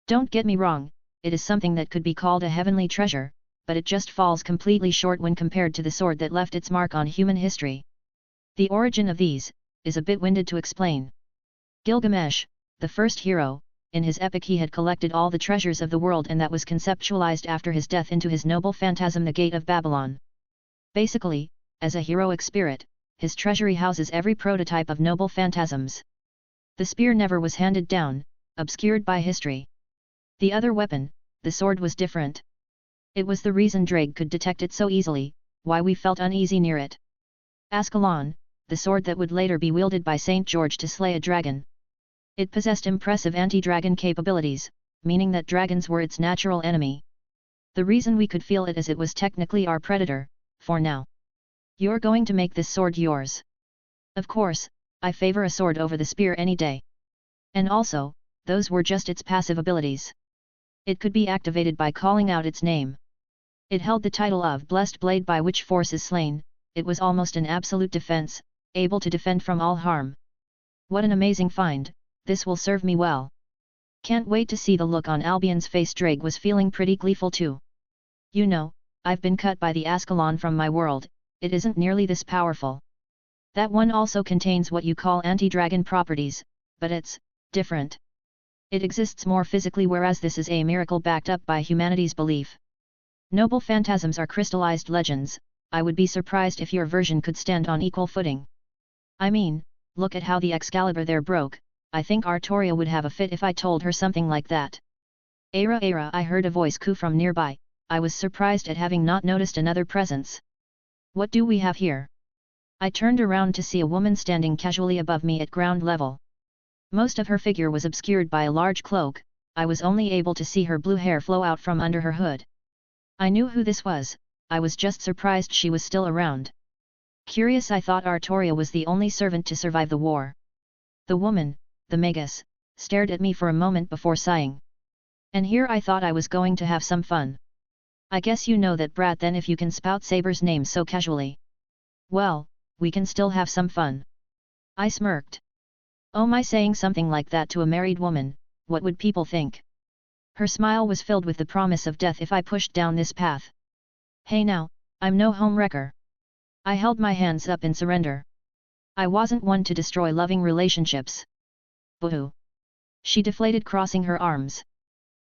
Don't get me wrong, it is something that could be called a heavenly treasure, but it just falls completely short when compared to the sword that left its mark on human history. The origin of these is a bit winded to explain. Gilgamesh, the first hero, in his epic he had collected all the treasures of the world, and that was conceptualized after his death into his noble phantasm, the Gate of Babylon. Basically, as a heroic spirit, his treasury houses every prototype of noble phantasms. The spear never was handed down, obscured by history. The other weapon, the sword, was different. It was the reason Drake could detect it so easily, why we felt uneasy near it. Ascalon, the sword that would later be wielded by Saint George to slay a dragon. It possessed impressive anti-dragon capabilities, meaning that dragons were its natural enemy. The reason we could feel it is it was technically our predator, for now. You're going to make this sword yours. Of course, I favor a sword over the spear any day. And also, those were just its passive abilities. It could be activated by calling out its name. It held the title of Blessed Blade, by which force is slain. It was almost an absolute defense, able to defend from all harm. What an amazing find, this will serve me well. Can't wait to see the look on Albion's face. Drake was feeling pretty gleeful too. You know, I've been cut by the Ascalon from my world, it isn't nearly this powerful. That one also contains what you call anti-dragon properties, but it's different. It exists more physically, whereas this is a miracle backed up by humanity's belief. Noble phantasms are crystallized legends. I would be surprised if your version could stand on equal footing. I mean, look at how the Excalibur there broke. I think Artoria would have a fit if I told her something like that. Era, I heard a voice coo from nearby. I was surprised at having not noticed another presence. What do we have here? I turned around to see a woman standing casually above me at ground level. Most of her figure was obscured by a large cloak. I was only able to see her blue hair flow out from under her hood. I knew who this was, I was just surprised she was still around. Curious, I thought Artoria was the only servant to survive the war. The woman, the Magus, stared at me for a moment before sighing. And here I thought I was going to have some fun. I guess you know that brat then, if you can spout Saber's name so casually. Well, we can still have some fun. I smirked. Oh my, saying something like that to a married woman, what would people think? Her smile was filled with the promise of death if I pushed down this path. Hey now, I'm no homewrecker. I held my hands up in surrender. I wasn't one to destroy loving relationships. Boo-hoo. She deflated, crossing her arms.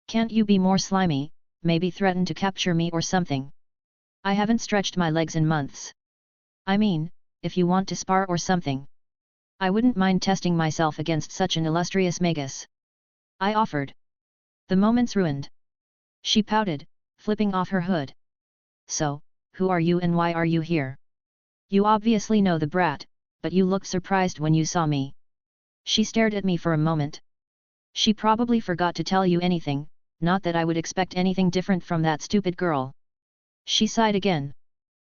Can't you be more slimy, maybe threaten to capture me or something? I haven't stretched my legs in months. I mean, if you want to spar or something. I wouldn't mind testing myself against such an illustrious magus. I offered. The moment's ruined. She pouted, flipping off her hood. So, who are you and why are you here? You obviously know the brat, but you looked surprised when you saw me. She stared at me for a moment. She probably forgot to tell you anything, not that I would expect anything different from that stupid girl. She sighed again.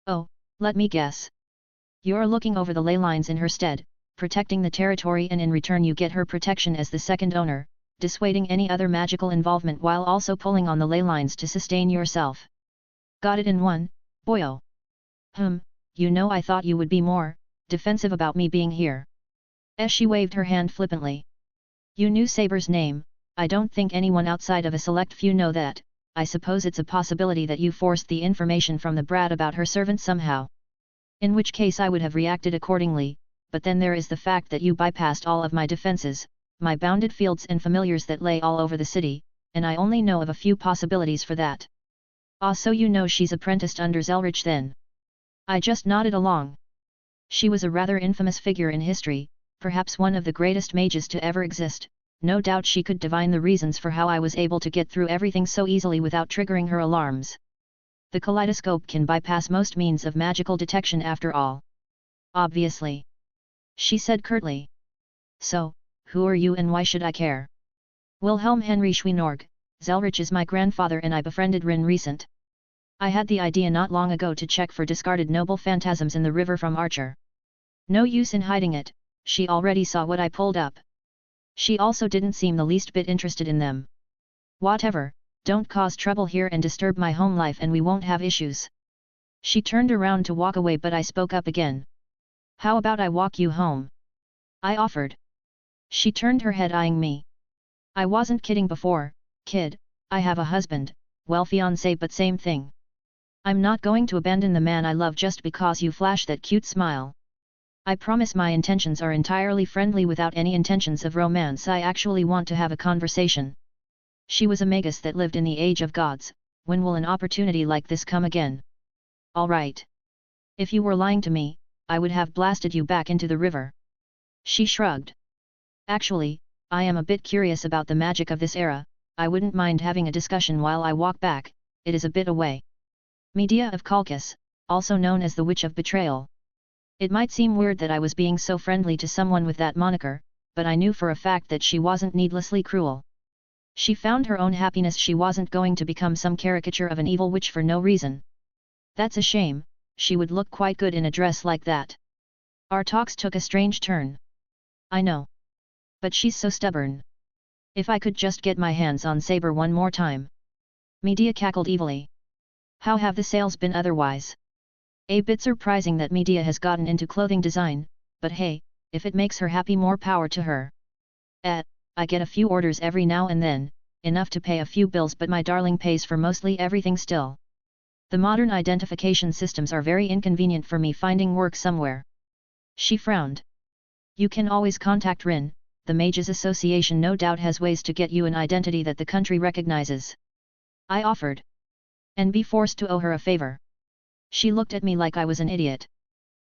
Oh, let me guess. You're looking over the ley lines in her stead, protecting the territory, and in return you get her protection as the second owner, dissuading any other magical involvement while also pulling on the ley lines to sustain yourself. Got it in one, boyo. You know, I thought you would be more defensive about me being here. As she waved her hand flippantly. You knew Saber's name. I don't think anyone outside of a select few know that. I suppose it's a possibility that you forced the information from the brat about her servant somehow. In which case I would have reacted accordingly, but then there is the fact that you bypassed all of my defenses, my bounded fields and familiars that lay all over the city, and I only know of a few possibilities for that. Ah, so you know she's apprenticed under Zelretch then? I just nodded along. She was a rather infamous figure in history, perhaps one of the greatest mages to ever exist. No doubt she could divine the reasons for how I was able to get through everything so easily without triggering her alarms. The kaleidoscope can bypass most means of magical detection after all. Obviously. She said curtly. So, who are you and why should I care? Wilhelm Henry Schweinorg, Zelretch is my grandfather and I befriended Rin recent. I had the idea not long ago to check for discarded noble phantasms in the river from Archer. No use in hiding it, she already saw what I pulled up. She also didn't seem the least bit interested in them. Whatever, don't cause trouble here and disturb my home life and we won't have issues. She turned around to walk away but I spoke up again. How about I walk you home? I offered. She turned her head eyeing me. I wasn't kidding before, kid, I have a husband, well fiancé but same thing. I'm not going to abandon the man I love just because you flash that cute smile. I promise my intentions are entirely friendly without any intentions of romance. I actually want to have a conversation. She was a magus that lived in the age of gods. When will an opportunity like this come again? All right. If you were lying to me, I would have blasted you back into the river. She shrugged. Actually, I am a bit curious about the magic of this era. I wouldn't mind having a discussion while I walk back. It is a bit away. Medea of Colchis, also known as the Witch of Betrayal. It might seem weird that I was being so friendly to someone with that moniker, but I knew for a fact that she wasn't needlessly cruel. She found her own happiness. She wasn't going to become some caricature of an evil witch for no reason. That's a shame, she would look quite good in a dress like that. Our talks took a strange turn. I know. But she's so stubborn. If I could just get my hands on Saber one more time. Medea cackled evilly. How have the sales been otherwise? A bit surprising that Medea has gotten into clothing design, but hey, if it makes her happy, more power to her. I get a few orders every now and then, enough to pay a few bills, but my darling pays for mostly everything still. The modern identification systems are very inconvenient for me finding work somewhere. She frowned. You can always contact Rin, the Mages Association no doubt has ways to get you an identity that the country recognizes. I offered. And be forced to owe her a favor. She looked at me like I was an idiot.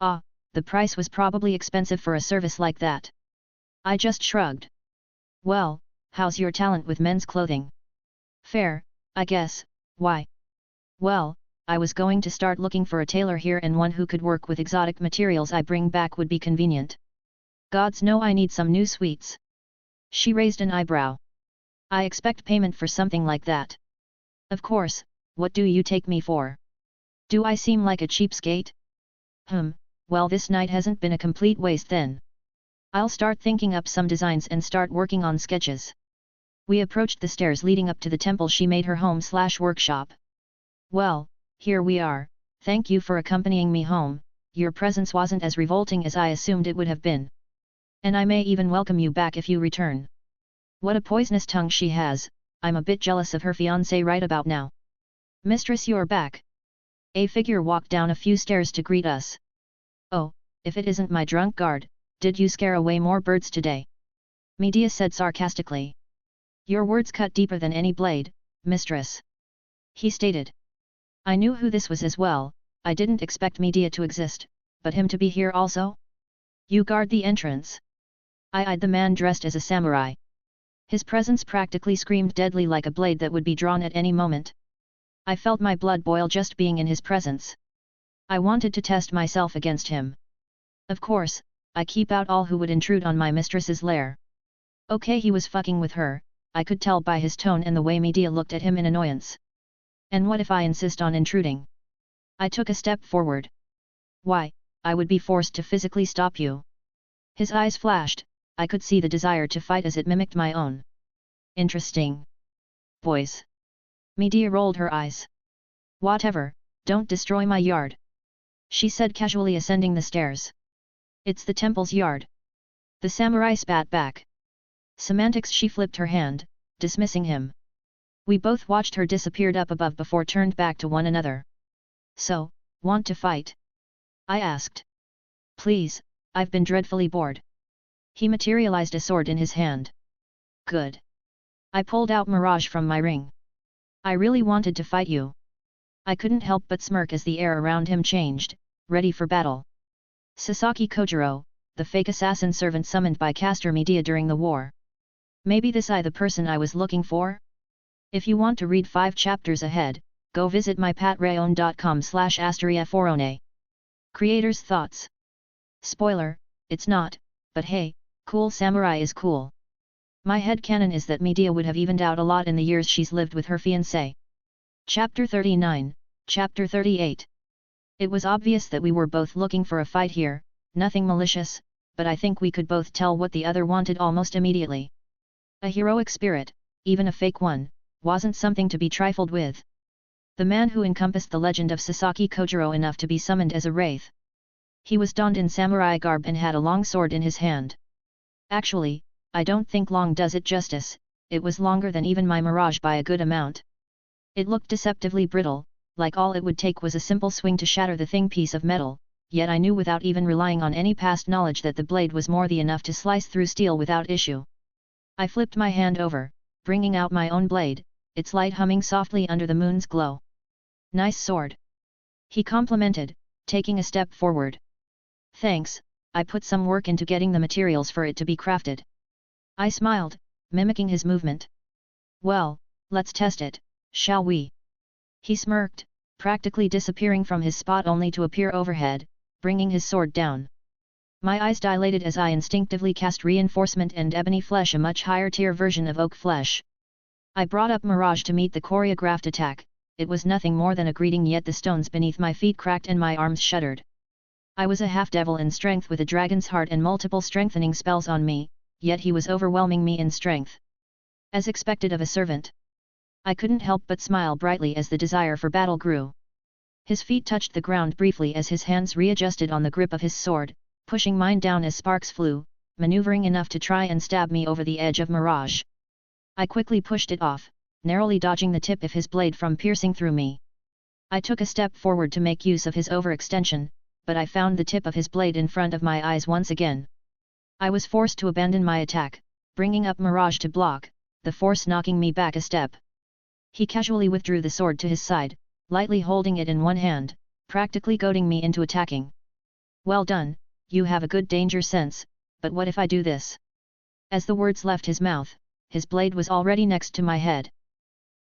Ah, the price was probably expensive for a service like that. I just shrugged. Well, how's your talent with men's clothing? Fair, I guess. Why? Well, I was going to start looking for a tailor here, and one who could work with exotic materials I bring back would be convenient. Gods know I need some new sweets. She raised an eyebrow. I expect payment for something like that. Of course, what do you take me for? Do I seem like a cheapskate? Well, this night hasn't been a complete waste then. I'll start thinking up some designs and start working on sketches. We approached the stairs leading up to the temple she made her home/workshop. Well, here we are, thank you for accompanying me home, your presence wasn't as revolting as I assumed it would have been. And I may even welcome you back if you return. What a poisonous tongue she has, I'm a bit jealous of her fiancé right about now. Mistress, you're back. A figure walked down a few stairs to greet us. Oh, if it isn't my drunk guard, did you scare away more birds today? Medea said sarcastically. Your words cut deeper than any blade, mistress. He stated. I knew who this was as well. I didn't expect Medea to exist, but him to be here also? You guard the entrance. I eyed the man dressed as a samurai. His presence practically screamed deadly, like a blade that would be drawn at any moment. I felt my blood boil just being in his presence. I wanted to test myself against him. Of course, I keep out all who would intrude on my mistress's lair. Okay, he was fucking with her, I could tell by his tone and the way Medea looked at him in annoyance. And what if I insist on intruding? I took a step forward. Why, I would be forced to physically stop you. His eyes flashed, I could see the desire to fight as it mimicked my own. Interesting. Boys. Medea rolled her eyes. Whatever, don't destroy my yard. She said casually, ascending the stairs. It's the temple's yard. The samurai spat back. Semantics, she flipped her hand, dismissing him. We both watched her disappear up above before turned back to one another. So, want to fight? I asked. Please, I've been dreadfully bored. He materialized a sword in his hand. Good. I pulled out Mirage from my ring. I really wanted to fight you. I couldn't help but smirk as the air around him changed, ready for battle. Sasaki Kojiro, the fake assassin servant summoned by Castor Media during the war. Maybe this I the person I was looking for? If you want to read 5 chapters ahead, go visit my patreon.com/asteriaforone. Creator's thoughts. Spoiler, it's not, but hey, cool samurai is cool. My headcanon is that Media would have evened out a lot in the years she's lived with her fiancé. Chapter 39, Chapter 38. It was obvious that we were both looking for a fight here, nothing malicious, but I think we could both tell what the other wanted almost immediately. A heroic spirit, even a fake one, wasn't something to be trifled with. The man who encompassed the legend of Sasaki Kojiro enough to be summoned as a wraith. He was donned in samurai garb and had a long sword in his hand. Actually, I don't think long does it justice, it was longer than even my mirage by a good amount. It looked deceptively brittle, like all it would take was a simple swing to shatter the thing piece of metal, yet I knew without even relying on any past knowledge that the blade was more than enough to slice through steel without issue. I flipped my hand over, bringing out my own blade, its light humming softly under the moon's glow. Nice sword. He complimented, taking a step forward. Thanks, I put some work into getting the materials for it to be crafted. I smiled, mimicking his movement. Well, let's test it, shall we? He smirked, practically disappearing from his spot only to appear overhead, bringing his sword down. My eyes dilated as I instinctively cast reinforcement and ebony flesh, a much higher tier version of oak flesh. I brought up Mirage to meet the choreographed attack. It was nothing more than a greeting, yet the stones beneath my feet cracked and my arms shuddered. I was a half-devil in strength with a dragon's heart and multiple strengthening spells on me, yet he was overwhelming me in strength. As expected of a servant. I couldn't help but smile brightly as the desire for battle grew. His feet touched the ground briefly as his hands readjusted on the grip of his sword, pushing mine down as sparks flew, maneuvering enough to try and stab me over the edge of Mirage. I quickly pushed it off, narrowly dodging the tip of his blade from piercing through me. I took a step forward to make use of his overextension, but I found the tip of his blade in front of my eyes once again. I was forced to abandon my attack, bringing up Mirage to block, the force knocking me back a step. He casually withdrew the sword to his side, lightly holding it in one hand, practically goading me into attacking. Well done, you have a good danger sense, but what if I do this? As the words left his mouth, his blade was already next to my head.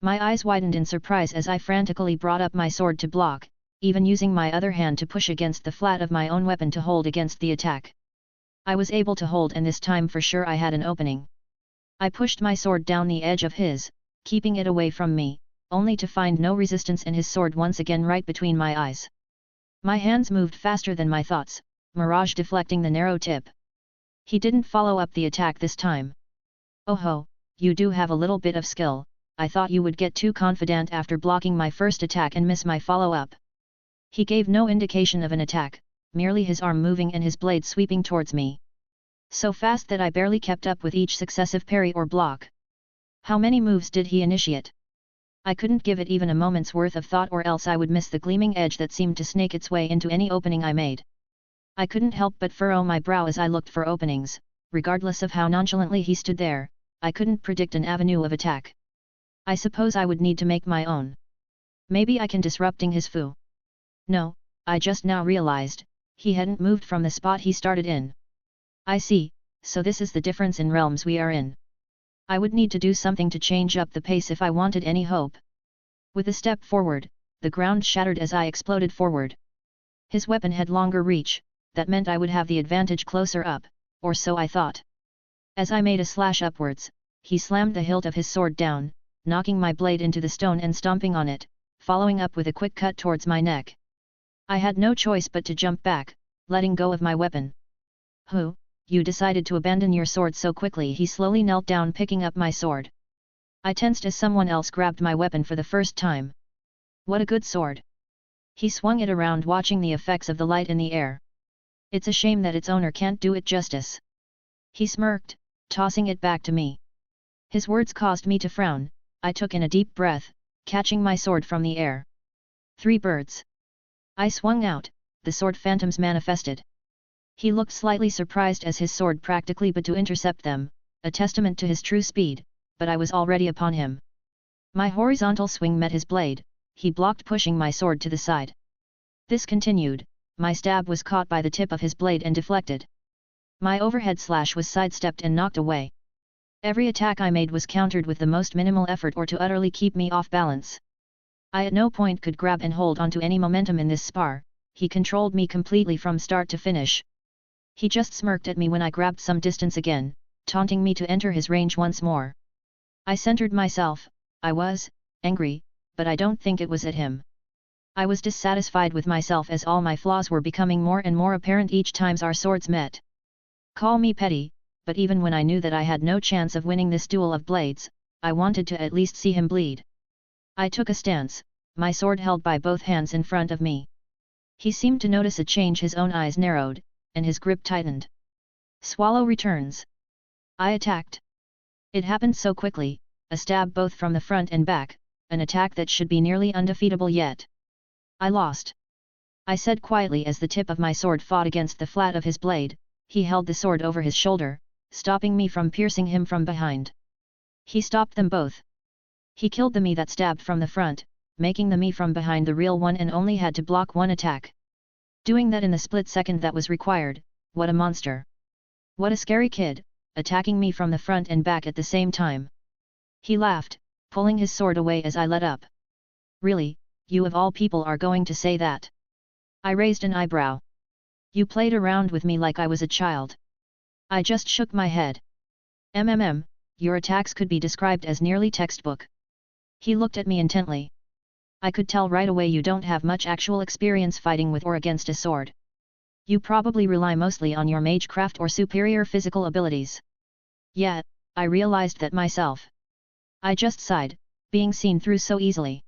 My eyes widened in surprise as I frantically brought up my sword to block, even using my other hand to push against the flat of my own weapon to hold against the attack. I was able to hold, and this time for sure I had an opening. I pushed my sword down the edge of his, keeping it away from me, only to find no resistance and his sword once again right between my eyes. My hands moved faster than my thoughts, Mirage deflecting the narrow tip. He didn't follow up the attack this time. Oh ho, you do have a little bit of skill, I thought you would get too confident after blocking my first attack and miss my follow-up. He gave no indication of an attack, merely his arm moving and his blade sweeping towards me. So fast that I barely kept up with each successive parry or block. How many moves did he initiate? I couldn't give it even a moment's worth of thought, or else I would miss the gleaming edge that seemed to snake its way into any opening I made. I couldn't help but furrow my brow as I looked for openings, regardless of how nonchalantly he stood there. I couldn't predict an avenue of attack. I suppose I would need to make my own. Maybe I can disrupting his foo. No, I just now realized, he hadn't moved from the spot he started in. I see, so this is the difference in realms we are in. I would need to do something to change up the pace if I wanted any hope. With a step forward, the ground shattered as I exploded forward. His weapon had longer reach, that meant I would have the advantage closer up, or so I thought. As I made a slash upwards, he slammed the hilt of his sword down, knocking my blade into the stone and stomping on it, following up with a quick cut towards my neck. I had no choice but to jump back, letting go of my weapon. Who? You decided to abandon your sword so quickly? He slowly knelt down, picking up my sword. I tensed as someone else grabbed my weapon for the first time. What a good sword! He swung it around, watching the effects of the light in the air. It's a shame that its owner can't do it justice. He smirked, tossing it back to me. His words caused me to frown. I took in a deep breath, catching my sword from the air. 3 birds. I swung out, the sword phantoms manifested. He looked slightly surprised as his sword practically but to intercept them, a testament to his true speed, but I was already upon him. My horizontal swing met his blade, he blocked, pushing my sword to the side. This continued, my stab was caught by the tip of his blade and deflected. My overhead slash was sidestepped and knocked away. Every attack I made was countered with the most minimal effort or to utterly keep me off balance. I at no point could grab and hold onto any momentum in this spar. He controlled me completely from start to finish. He just smirked at me when I grabbed some distance again, taunting me to enter his range once more. I centered myself. I was angry, but I don't think it was at him. I was dissatisfied with myself as all my flaws were becoming more and more apparent each time our swords met. Call me petty, but even when I knew that I had no chance of winning this duel of blades, I wanted to at least see him bleed. I took a stance, my sword held by both hands in front of me. He seemed to notice a change. His own eyes narrowed, and his grip tightened. Swallow returns. I attacked. It happened so quickly, a stab both from the front and back, an attack that should be nearly undefeatable yet. I lost. I said quietly as the tip of my sword fought against the flat of his blade. He held the sword over his shoulder, stopping me from piercing him from behind. He stopped them both. He killed the me that stabbed from the front, making the me from behind the real one, and only had to block one attack. Doing that in the split second that was required. What a monster. What a scary kid, attacking me from the front and back at the same time. He laughed, pulling his sword away as I let up. Really, you of all people are going to say that? I raised an eyebrow. You played around with me like I was a child. I just shook my head. Your attacks could be described as nearly textbook. He looked at me intently. I could tell right away you don't have much actual experience fighting with or against a sword. You probably rely mostly on your magecraft or superior physical abilities. Yet, I realized that myself. I just sighed, being seen through so easily.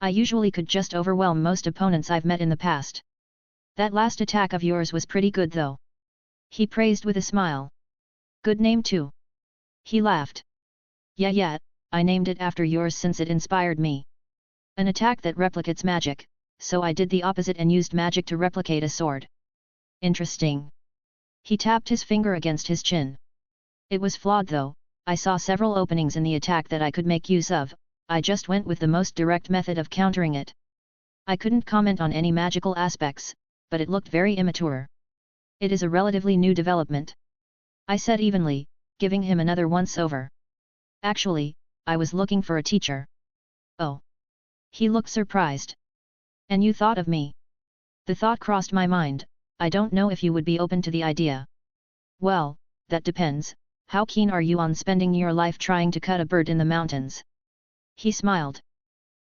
I usually could just overwhelm most opponents I've met in the past. That last attack of yours was pretty good though. He praised with a smile. Good name too. He laughed. Yeah, I named it after yours since it inspired me. An attack that replicates magic, so I did the opposite and used magic to replicate a sword. Interesting. He tapped his finger against his chin. It was flawed though. I saw several openings in the attack that I could make use of. I just went with the most direct method of countering it. I couldn't comment on any magical aspects, but it looked very immature. It is a relatively new development. I said evenly, giving him another once-over. Actually, I was looking for a teacher. Oh. He looked surprised. And you thought of me? The thought crossed my mind. I don't know if you would be open to the idea. Well, that depends. How keen are you on spending your life trying to cut a bird in the mountains? He smiled.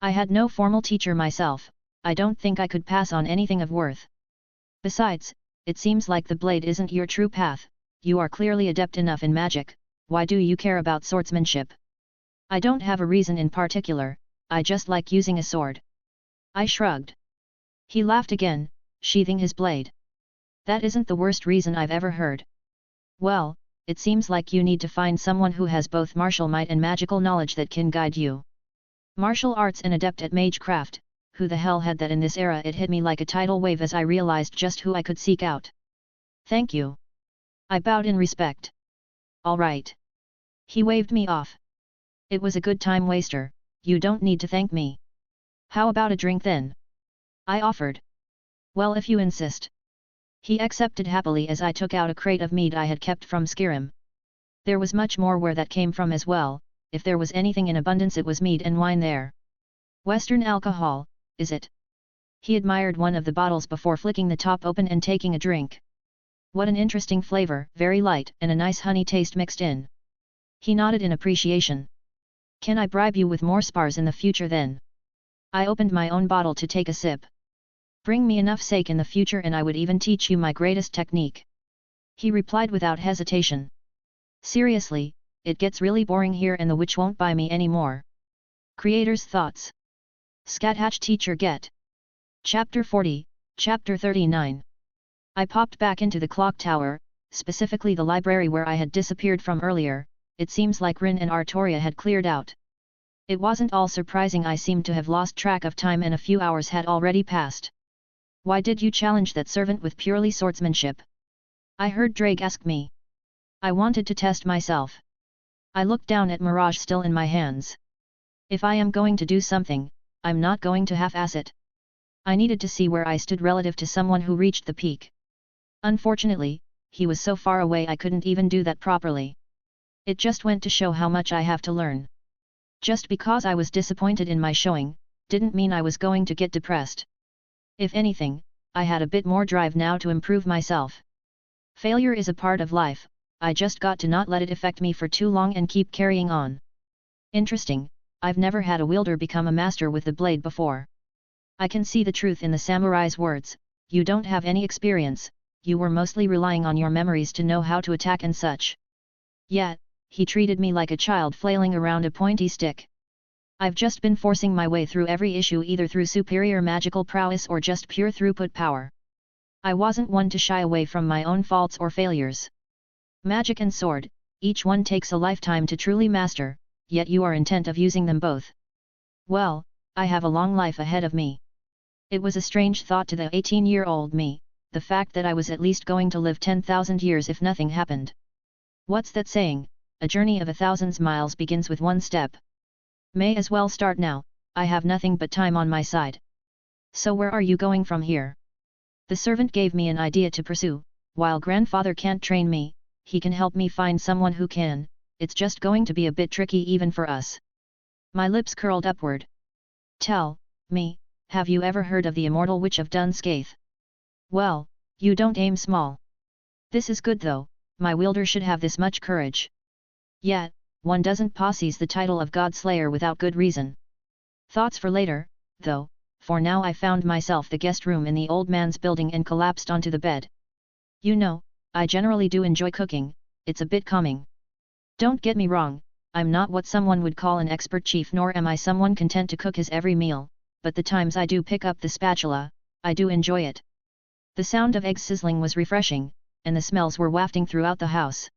I had no formal teacher myself. I don't think I could pass on anything of worth. Besides, it seems like the blade isn't your true path. You are clearly adept enough in magic. Why do you care about swordsmanship? I don't have a reason in particular. I just like using a sword. I shrugged. He laughed again, sheathing his blade. That isn't the worst reason I've ever heard. Well, it seems like you need to find someone who has both martial might and magical knowledge that can guide you. Martial arts and adept at magecraft, who the hell had that in this era? It hit me like a tidal wave as I realized just who I could seek out. Thank you. I bowed in respect. All right. He waved me off. It was a good time waster. You don't need to thank me. How about a drink then? I offered. Well, if you insist. He accepted happily as I took out a crate of mead I had kept from Skyrim. There was much more where that came from as well. If there was anything in abundance, it was mead and wine there. Western alcohol, is it? He admired one of the bottles before flicking the top open and taking a drink. What an interesting flavor, very light and a nice honey taste mixed in. He nodded in appreciation. Can I bribe you with more spars in the future then? I opened my own bottle to take a sip. Bring me enough sake in the future and I would even teach you my greatest technique. He replied without hesitation. Seriously, it gets really boring here and the witch won't buy me anymore. Creator's thoughts. Scathatch teacher get. Chapter 40, Chapter 39. I popped back into the clock tower, specifically the library where I had disappeared from earlier. It seems like Rin and Artoria had cleared out. It wasn't all surprising. I seemed to have lost track of time and a few hours had already passed. Why did you challenge that servant with purely swordsmanship? I heard Drake ask me. I wanted to test myself. I looked down at Mirage still in my hands. If I am going to do something, I'm not going to half-ass it. I needed to see where I stood relative to someone who reached the peak. Unfortunately, he was so far away I couldn't even do that properly. It just went to show how much I have to learn. Just because I was disappointed in my showing, didn't mean I was going to get depressed. If anything, I had a bit more drive now to improve myself. Failure is a part of life, I just got to not let it affect me for too long and keep carrying on. Interesting, I've never had a wielder become a master with the blade before. I can see the truth in the samurai's words, you don't have any experience, you were mostly relying on your memories to know how to attack and such. Yet, he treated me like a child flailing around a pointy stick. I've just been forcing my way through every issue either through superior magical prowess or just pure throughput power. I wasn't one to shy away from my own faults or failures. Magic and sword, each one takes a lifetime to truly master, yet you are intent of using them both. Well, I have a long life ahead of me. It was a strange thought to the 18-year-old me, the fact that I was at least going to live 10,000 years if nothing happened. What's that saying, a journey of 1,000 miles begins with one step. May as well start now, I have nothing but time on my side. So where are you going from here? The servant gave me an idea to pursue, while grandfather can't train me, he can help me find someone who can, it's just going to be a bit tricky even for us. My lips curled upward. Tell me, have you ever heard of the immortal witch of Dunscaith? Well, you don't aim small. This is good though, my wielder should have this much courage. Yet, one doesn't possess the title of Godslayer without good reason. Thoughts for later, though, for now I found myself the guest room in the old man's building and collapsed onto the bed. You know, I generally do enjoy cooking, it's a bit calming. Don't get me wrong, I'm not what someone would call an expert chef nor am I someone content to cook his every meal, but the times I do pick up the spatula, I do enjoy it. The sound of eggs sizzling was refreshing, and the smells were wafting throughout the house.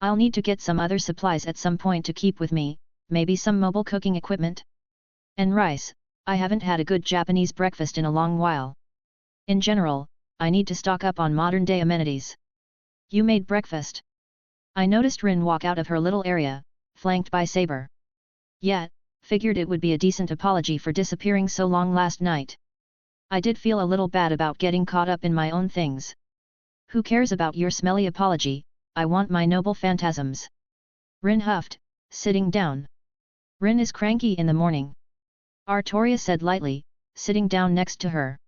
I'll need to get some other supplies at some point to keep with me, maybe some mobile cooking equipment. And rice, I haven't had a good Japanese breakfast in a long while. In general, I need to stock up on modern-day amenities. You made breakfast? I noticed Rin walk out of her little area, flanked by Saber. Yet, figured it would be a decent apology for disappearing so long last night. I did feel a little bad about getting caught up in my own things. Who cares about your smelly apology, I want my noble phantasms. Rin huffed, sitting down. Rin is cranky in the morning. Artoria said lightly, sitting down next to her.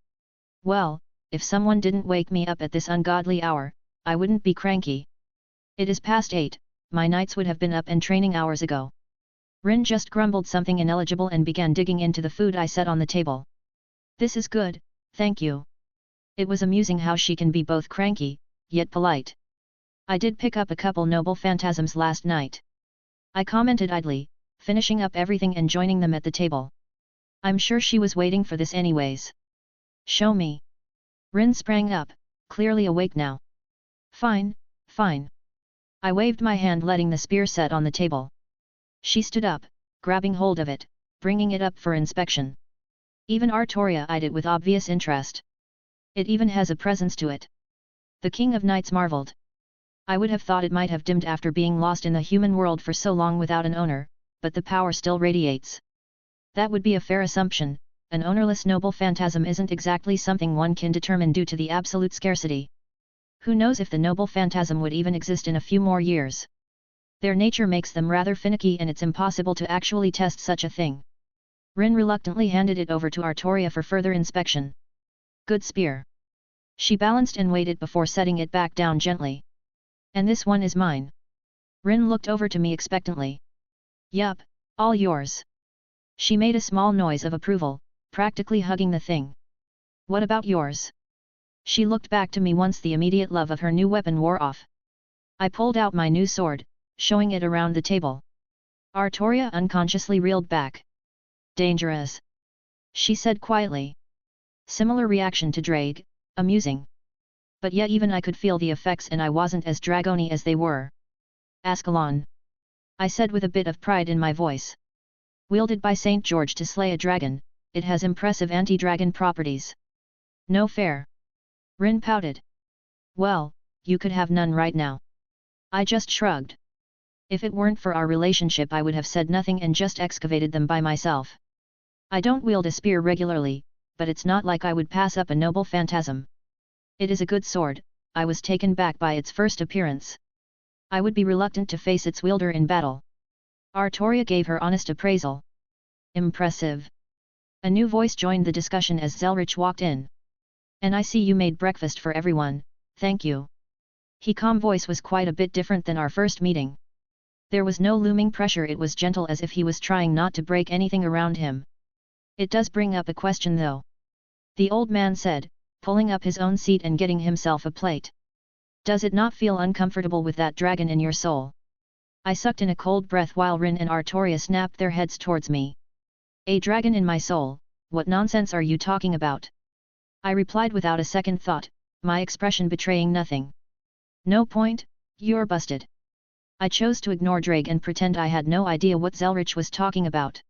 Well, if someone didn't wake me up at this ungodly hour, I wouldn't be cranky. It is past 8, my knights would have been up and training hours ago. Rin just grumbled something ineligible and began digging into the food I set on the table. This is good, thank you. It was amusing how she can be both cranky, yet polite. I did pick up a couple noble phantasms last night. I commented idly, finishing up everything and joining them at the table. I'm sure she was waiting for this anyways. Show me. Rin sprang up, clearly awake now. Fine, fine. I waved my hand letting the spear set on the table. She stood up, grabbing hold of it, bringing it up for inspection. Even Artoria eyed it with obvious interest. It even has a presence to it. The King of Knights marveled. I would have thought it might have dimmed after being lost in the human world for so long without an owner, but the power still radiates. That would be a fair assumption, an ownerless noble phantasm isn't exactly something one can determine due to the absolute scarcity. Who knows if the noble phantasm would even exist in a few more years. Their nature makes them rather finicky and it's impossible to actually test such a thing. Rin reluctantly handed it over to Artoria for further inspection. Good spear. She balanced and weighed it before setting it back down gently. And this one is mine. Rin looked over to me expectantly. Yup, all yours. She made a small noise of approval, practically hugging the thing. What about yours? She looked back to me once the immediate love of her new weapon wore off. I pulled out my new sword, showing it around the table. Artoria unconsciously reeled back. Dangerous. She said quietly. Similar reaction to Drake, amusing. But yet even I could feel the effects and I wasn't as dragony as they were. Ascalon. I said with a bit of pride in my voice. Wielded by St. George to slay a dragon, it has impressive anti-dragon properties. No fair. Rin pouted. Well, you could have none right now. I just shrugged. If it weren't for our relationship I would have said nothing and just excavated them by myself. I don't wield a spear regularly, but it's not like I would pass up a noble phantasm. It is a good sword. I was taken back by its first appearance. I would be reluctant to face its wielder in battle. Artoria gave her honest appraisal. Impressive. A new voice joined the discussion as Zelretch walked in. And I see you made breakfast for everyone, thank you. His calm voice was quite a bit different than our first meeting. There was no looming pressure, it was gentle as if he was trying not to break anything around him. It does bring up a question though. The old man said, pulling up his own seat and getting himself a plate. Does it not feel uncomfortable with that dragon in your soul? I sucked in a cold breath while Rin and Artoria snapped their heads towards me. A dragon in my soul, what nonsense are you talking about? I replied without a second thought, my expression betraying nothing. No point, you're busted. I chose to ignore Drake and pretend I had no idea what Zelretch was talking about.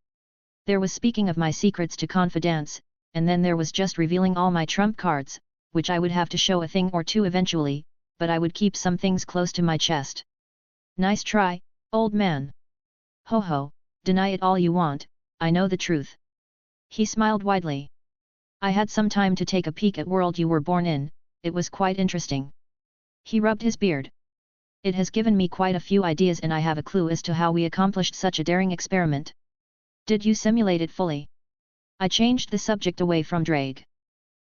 There was speaking of my secrets to confidants, and then there was just revealing all my trump cards, which I would have to show a thing or two eventually, but I would keep some things close to my chest. Nice try, old man. Ho ho, deny it all you want, I know the truth. He smiled widely. I had some time to take a peek at world you were born in, it was quite interesting. He rubbed his beard. It has given me quite a few ideas and I have a clue as to how we accomplished such a daring experiment. Did you simulate it fully? I changed the subject away from Drake.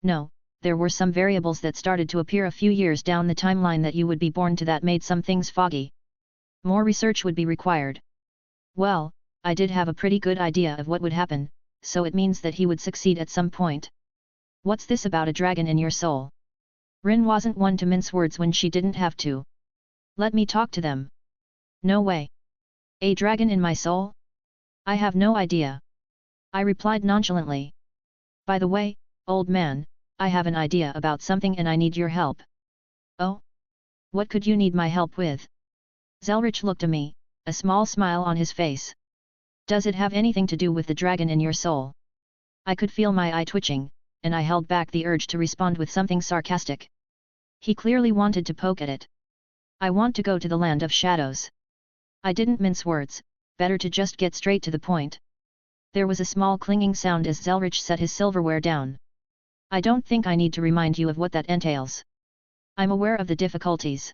No, there were some variables that started to appear a few years down the timeline that you would be born to that made some things foggy. More research would be required. Well, I did have a pretty good idea of what would happen, so it means that he would succeed at some point. What's this about a dragon in your soul? Rin wasn't one to mince words when she didn't have to. Let me talk to them. No way. A dragon in my soul? I have no idea. I replied nonchalantly. By the way, old man, I have an idea about something and I need your help. Oh? What could you need my help with? Zelretch looked at me, a small smile on his face. Does it have anything to do with the dragon in your soul? I could feel my eye twitching, and I held back the urge to respond with something sarcastic. He clearly wanted to poke at it. I want to go to the land of shadows. I didn't mince words, better to just get straight to the point. There was a small clinging sound as Zelretch set his silverware down. I don't think I need to remind you of what that entails. I'm aware of the difficulties.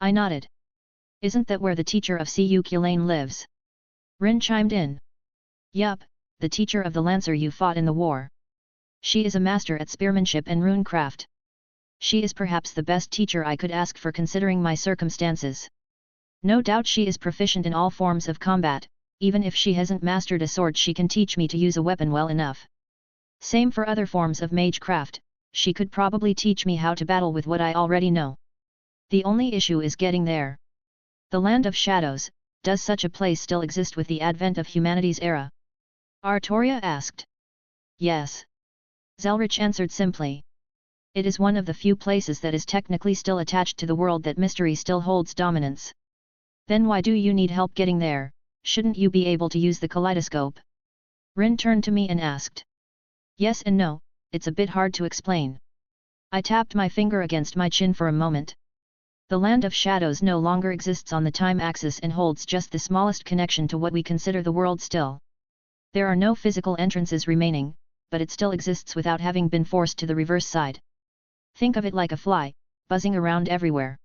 I nodded. Isn't that where the teacher of Cu Kulane lives? Rin chimed in. Yup, the teacher of the lancer you fought in the war. She is a master at spearmanship and runecraft. She is perhaps the best teacher I could ask for considering my circumstances. No doubt she is proficient in all forms of combat, even if she hasn't mastered a sword she can teach me to use a weapon well enough. Same for other forms of magecraft, she could probably teach me how to battle with what I already know. The only issue is getting there. The Land of Shadows, does such a place still exist with the advent of humanity's era? Artoria asked. Yes. Zelretch answered simply. It is one of the few places that is technically still attached to the world that mystery still holds dominance. Then why do you need help getting there? Shouldn't you be able to use the kaleidoscope? Rin turned to me and asked. Yes and no, it's a bit hard to explain. I tapped my finger against my chin for a moment. The Land of Shadows no longer exists on the time axis and holds just the smallest connection to what we consider the world still. There are no physical entrances remaining, but it still exists without having been forced to the reverse side. Think of it like a fly, buzzing around everywhere.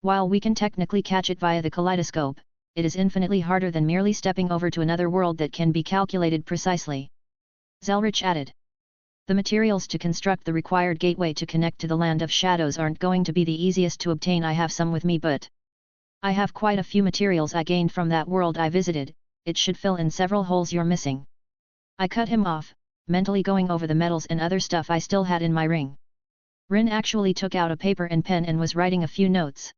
While we can technically catch it via the kaleidoscope, it is infinitely harder than merely stepping over to another world that can be calculated precisely. Zelretch added. The materials to construct the required gateway to connect to the Land of Shadows aren't going to be the easiest to obtain. I have some with me, but I have quite a few materials I gained from that world I visited, it should fill in several holes you're missing. I cut him off, mentally going over the metals and other stuff I still had in my ring. Rin actually took out a paper and pen and was writing a few notes.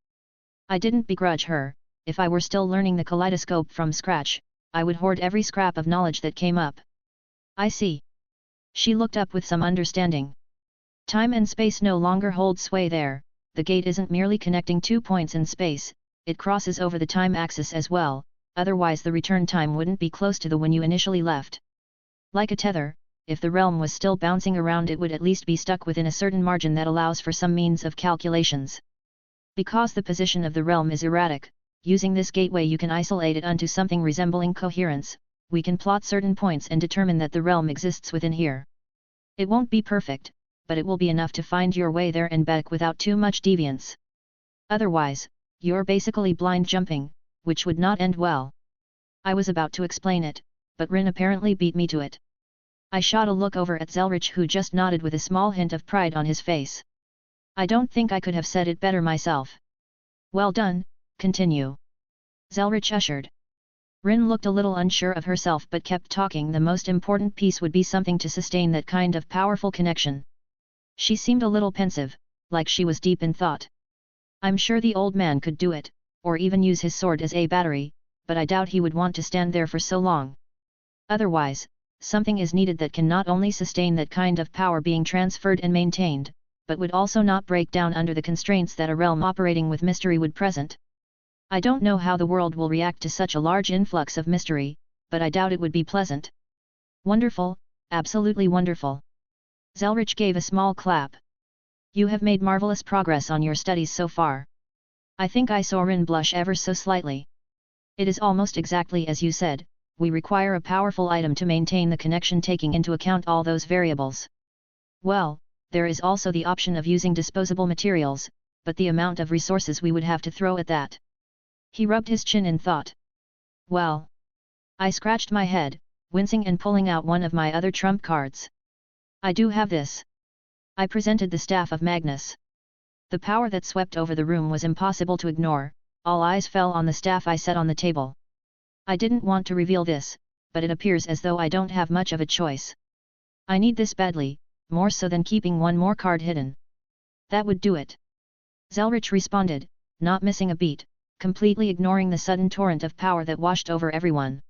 I didn't begrudge her. If I were still learning the kaleidoscope from scratch, I would hoard every scrap of knowledge that came up. I see. She looked up with some understanding. Time and space no longer hold sway there, the gate isn't merely connecting 2 points in space, it crosses over the time axis as well, otherwise the return time wouldn't be close to the when you initially left. Like a tether, if the realm was still bouncing around it would at least be stuck within a certain margin that allows for some means of calculations. Because the position of the realm is erratic, using this gateway you can isolate it unto something resembling coherence, we can plot certain points and determine that the realm exists within here. It won't be perfect, but it will be enough to find your way there and back without too much deviance. Otherwise, you're basically blind jumping, which would not end well. I was about to explain it, but Rin apparently beat me to it. I shot a look over at Zelretch, who just nodded with a small hint of pride on his face. I don't think I could have said it better myself. Well done, continue. Zelretch ushered. Rin looked a little unsure of herself but kept talking. The most important piece would be something to sustain that kind of powerful connection. She seemed a little pensive, like she was deep in thought. I'm sure the old man could do it, or even use his sword as a battery, but I doubt he would want to stand there for so long. Otherwise, something is needed that can not only sustain that kind of power being transferred and maintained, but would also not break down under the constraints that a realm operating with mystery would present. I don't know how the world will react to such a large influx of mystery, but I doubt it would be pleasant. Wonderful, absolutely wonderful. Zelretch gave a small clap. You have made marvelous progress on your studies so far. I think I saw Rin blush ever so slightly. It is almost exactly as you said, we require a powerful item to maintain the connection, taking into account all those variables. Well, there is also the option of using disposable materials, but the amount of resources we would have to throw at that. He rubbed his chin in thought. Well. I scratched my head, wincing and pulling out one of my other trump cards. I do have this. I presented the staff of Magnus. The power that swept over the room was impossible to ignore. All eyes fell on the staff I set on the table. I didn't want to reveal this, but it appears as though I don't have much of a choice. I need this badly, more so than keeping one more card hidden. That would do it. Zelretch responded, not missing a beat, completely ignoring the sudden torrent of power that washed over everyone.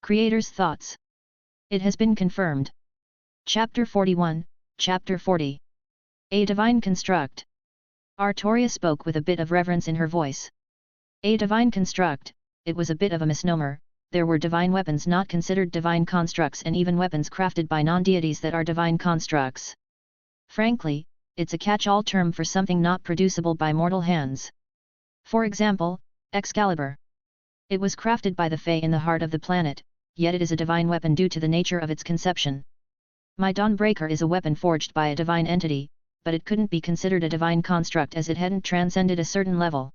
Creator's thoughts. It has been confirmed. Chapter 41, Chapter 40. A divine construct. Artoria spoke with a bit of reverence in her voice. A divine construct, it was a bit of a misnomer. There were divine weapons not considered divine constructs, and even weapons crafted by non-deities that are divine constructs. Frankly, it's a catch-all term for something not producible by mortal hands. For example, Excalibur. It was crafted by the Fae in the heart of the planet, yet it is a divine weapon due to the nature of its conception. My Dawnbreaker is a weapon forged by a divine entity, but it couldn't be considered a divine construct as it hadn't transcended a certain level.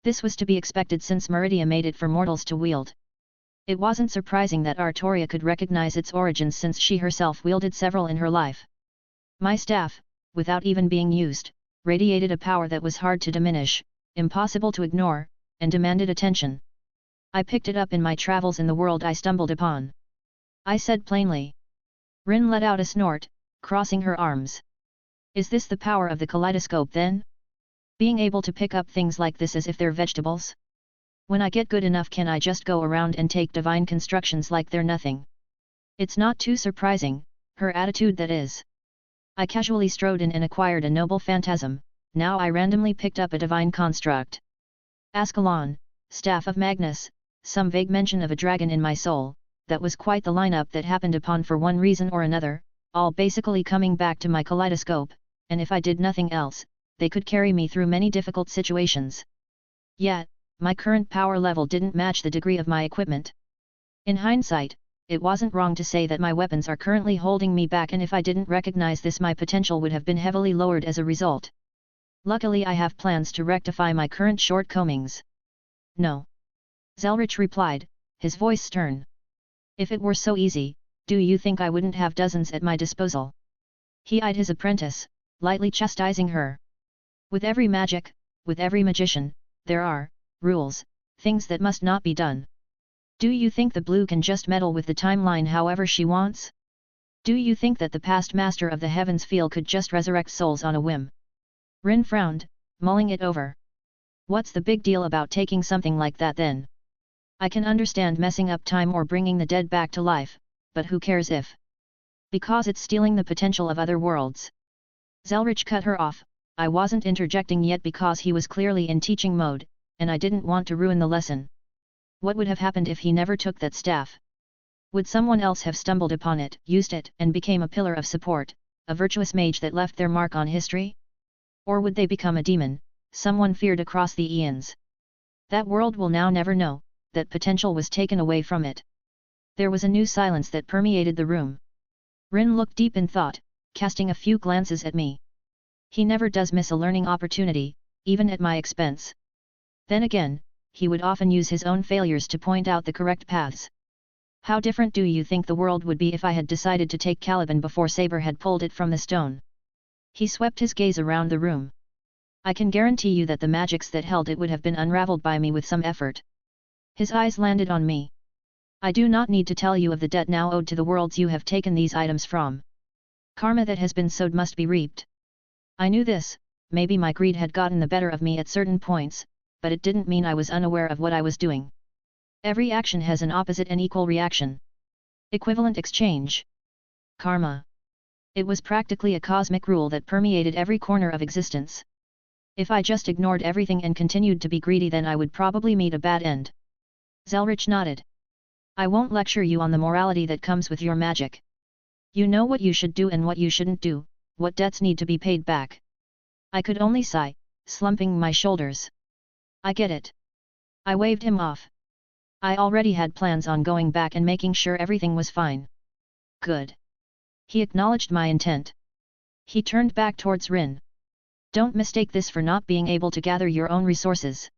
This was to be expected since Meridia made it for mortals to wield. It wasn't surprising that Artoria could recognize its origins, since she herself wielded several in her life. My staff, without even being used, radiated a power that was hard to diminish, impossible to ignore, and demanded attention. I picked it up in my travels in the world I stumbled upon. I said plainly. Rin let out a snort, crossing her arms. Is this the power of the kaleidoscope then? Being able to pick up things like this as if they're vegetables? When I get good enough, can I just go around and take divine constructions like they're nothing? It's not too surprising, her attitude that is. I casually strode in and acquired a noble phantasm. Now I randomly picked up a divine construct. Ascalon, Staff of Magnus, some vague mention of a dragon in my soul. That was quite the lineup that happened upon for one reason or another, all basically coming back to my kaleidoscope, and if I did nothing else, they could carry me through many difficult situations. Yet, my current power level didn't match the degree of my equipment. In hindsight, it wasn't wrong to say that my weapons are currently holding me back, and if I didn't recognize this, my potential would have been heavily lowered as a result. Luckily, I have plans to rectify my current shortcomings. No. Zelretch replied, his voice stern. If it were so easy, do you think I wouldn't have dozens at my disposal? He eyed his apprentice, lightly chastising her. With every magic, with every magician, there are rules, things that must not be done. Do you think the blue can just meddle with the timeline however she wants? Do you think that the past master of the heavens feel could just resurrect souls on a whim? Rin frowned, mulling it over. What's the big deal about taking something like that then? I can understand messing up time or bringing the dead back to life, but who cares if? Because it's stealing the potential of other worlds. Zelretch cut her off. I wasn't interjecting yet because he was clearly in teaching mode, and I didn't want to ruin the lesson. What would have happened if he never took that staff? Would someone else have stumbled upon it, used it, and became a pillar of support, a virtuous mage that left their mark on history? Or would they become a demon, someone feared across the eons? That world will now never know. That potential was taken away from it. There was a new silence that permeated the room. Rin looked deep in thought, casting a few glances at me. He never does miss a learning opportunity, even at my expense. Then again, he would often use his own failures to point out the correct paths. How different do you think the world would be if I had decided to take Caliban before Saber had pulled it from the stone? He swept his gaze around the room. I can guarantee you that the magics that held it would have been unraveled by me with some effort. His eyes landed on me. I do not need to tell you of the debt now owed to the worlds you have taken these items from. Karma that has been sowed must be reaped. I knew this, maybe my greed had gotten the better of me at certain points, but it didn't mean I was unaware of what I was doing. Every action has an opposite and equal reaction. Equivalent exchange. Karma. It was practically a cosmic rule that permeated every corner of existence. If I just ignored everything and continued to be greedy, then I would probably meet a bad end. Zelretch nodded. I won't lecture you on the morality that comes with your magic. You know what you should do and what you shouldn't do, what debts need to be paid back. I could only sigh, slumping my shoulders. I get it. I waved him off. I already had plans on going back and making sure everything was fine. Good. He acknowledged my intent. He turned back towards Rin. Don't mistake this for not being able to gather your own resources.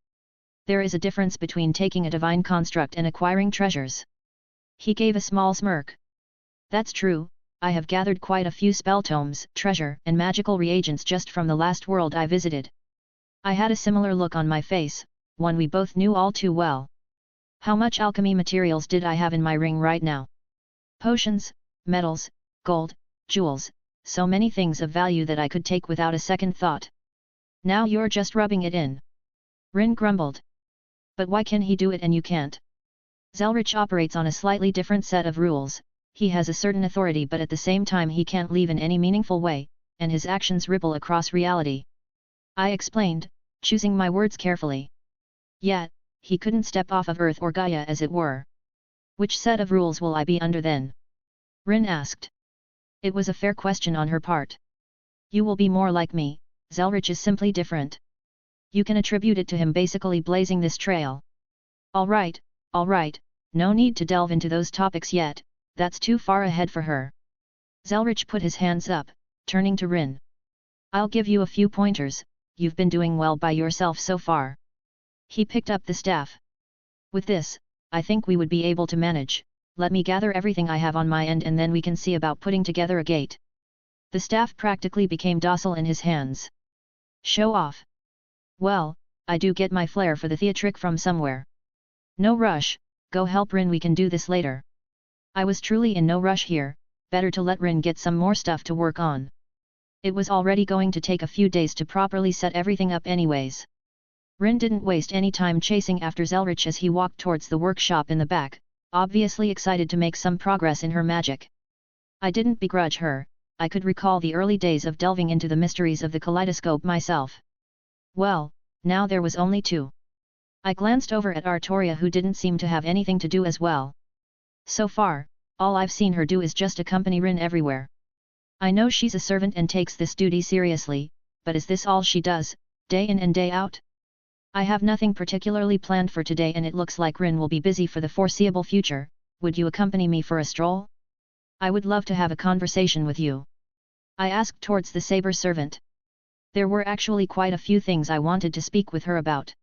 There is a difference between taking a divine construct and acquiring treasures. He gave a small smirk. That's true, I have gathered quite a few spell tomes, treasure, and magical reagents just from the last world I visited. I had a similar look on my face, one we both knew all too well. How much alchemy materials did I have in my ring right now? Potions, metals, gold, jewels, so many things of value that I could take without a second thought. Now you're just rubbing it in. Rin grumbled. But why can he do it and you can't? Zelretch operates on a slightly different set of rules. He has a certain authority, but at the same time he can't leave in any meaningful way, and his actions ripple across reality. I explained, choosing my words carefully. Yet, he couldn't step off of Earth or Gaia, as it were. Which set of rules will I be under then? Rin asked. It was a fair question on her part. You will be more like me, Zelretch is simply different. You can attribute it to him basically blazing this trail. Alright, no need to delve into those topics yet, that's too far ahead for her. Zelretch put his hands up, turning to Rin. I'll give you a few pointers, you've been doing well by yourself so far. He picked up the staff. With this, I think we would be able to manage. Let me gather everything I have on my end and then we can see about putting together a gate. The staff practically became docile in his hands. Show off. Well, I do get my flair for the theatric from somewhere. No rush, go help Rin, we can do this later. I was truly in no rush here, better to let Rin get some more stuff to work on. It was already going to take a few days to properly set everything up anyways. Rin didn't waste any time chasing after Zelretch as he walked towards the workshop in the back, obviously excited to make some progress in her magic. I didn't begrudge her, I could recall the early days of delving into the mysteries of the kaleidoscope myself. Well, now there was only two. I glanced over at Artoria, who didn't seem to have anything to do as well. So far, all I've seen her do is just accompany Rin everywhere. I know she's a servant and takes this duty seriously, but is this all she does, day in and day out? I have nothing particularly planned for today and it looks like Rin will be busy for the foreseeable future. Would you accompany me for a stroll? I would love to have a conversation with you. I asked towards the saber servant. There were actually quite a few things I wanted to speak with her about.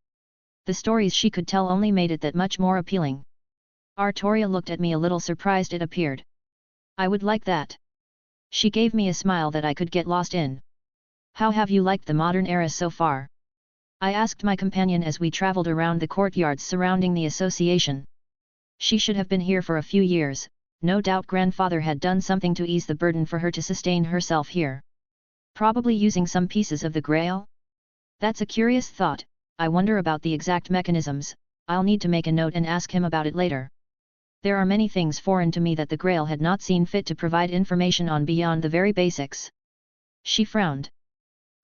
The stories she could tell only made it that much more appealing. Artoria looked at me a little surprised, it appeared. I would like that. She gave me a smile that I could get lost in. How have you liked the modern era so far? I asked my companion as we traveled around the courtyards surrounding the association. She should have been here for a few years, no doubt grandfather had done something to ease the burden for her to sustain herself here. Probably using some pieces of the Grail? That's a curious thought, I wonder about the exact mechanisms. I'll need to make a note and ask him about it later. There are many things foreign to me that the Grail had not seen fit to provide information on beyond the very basics. She frowned.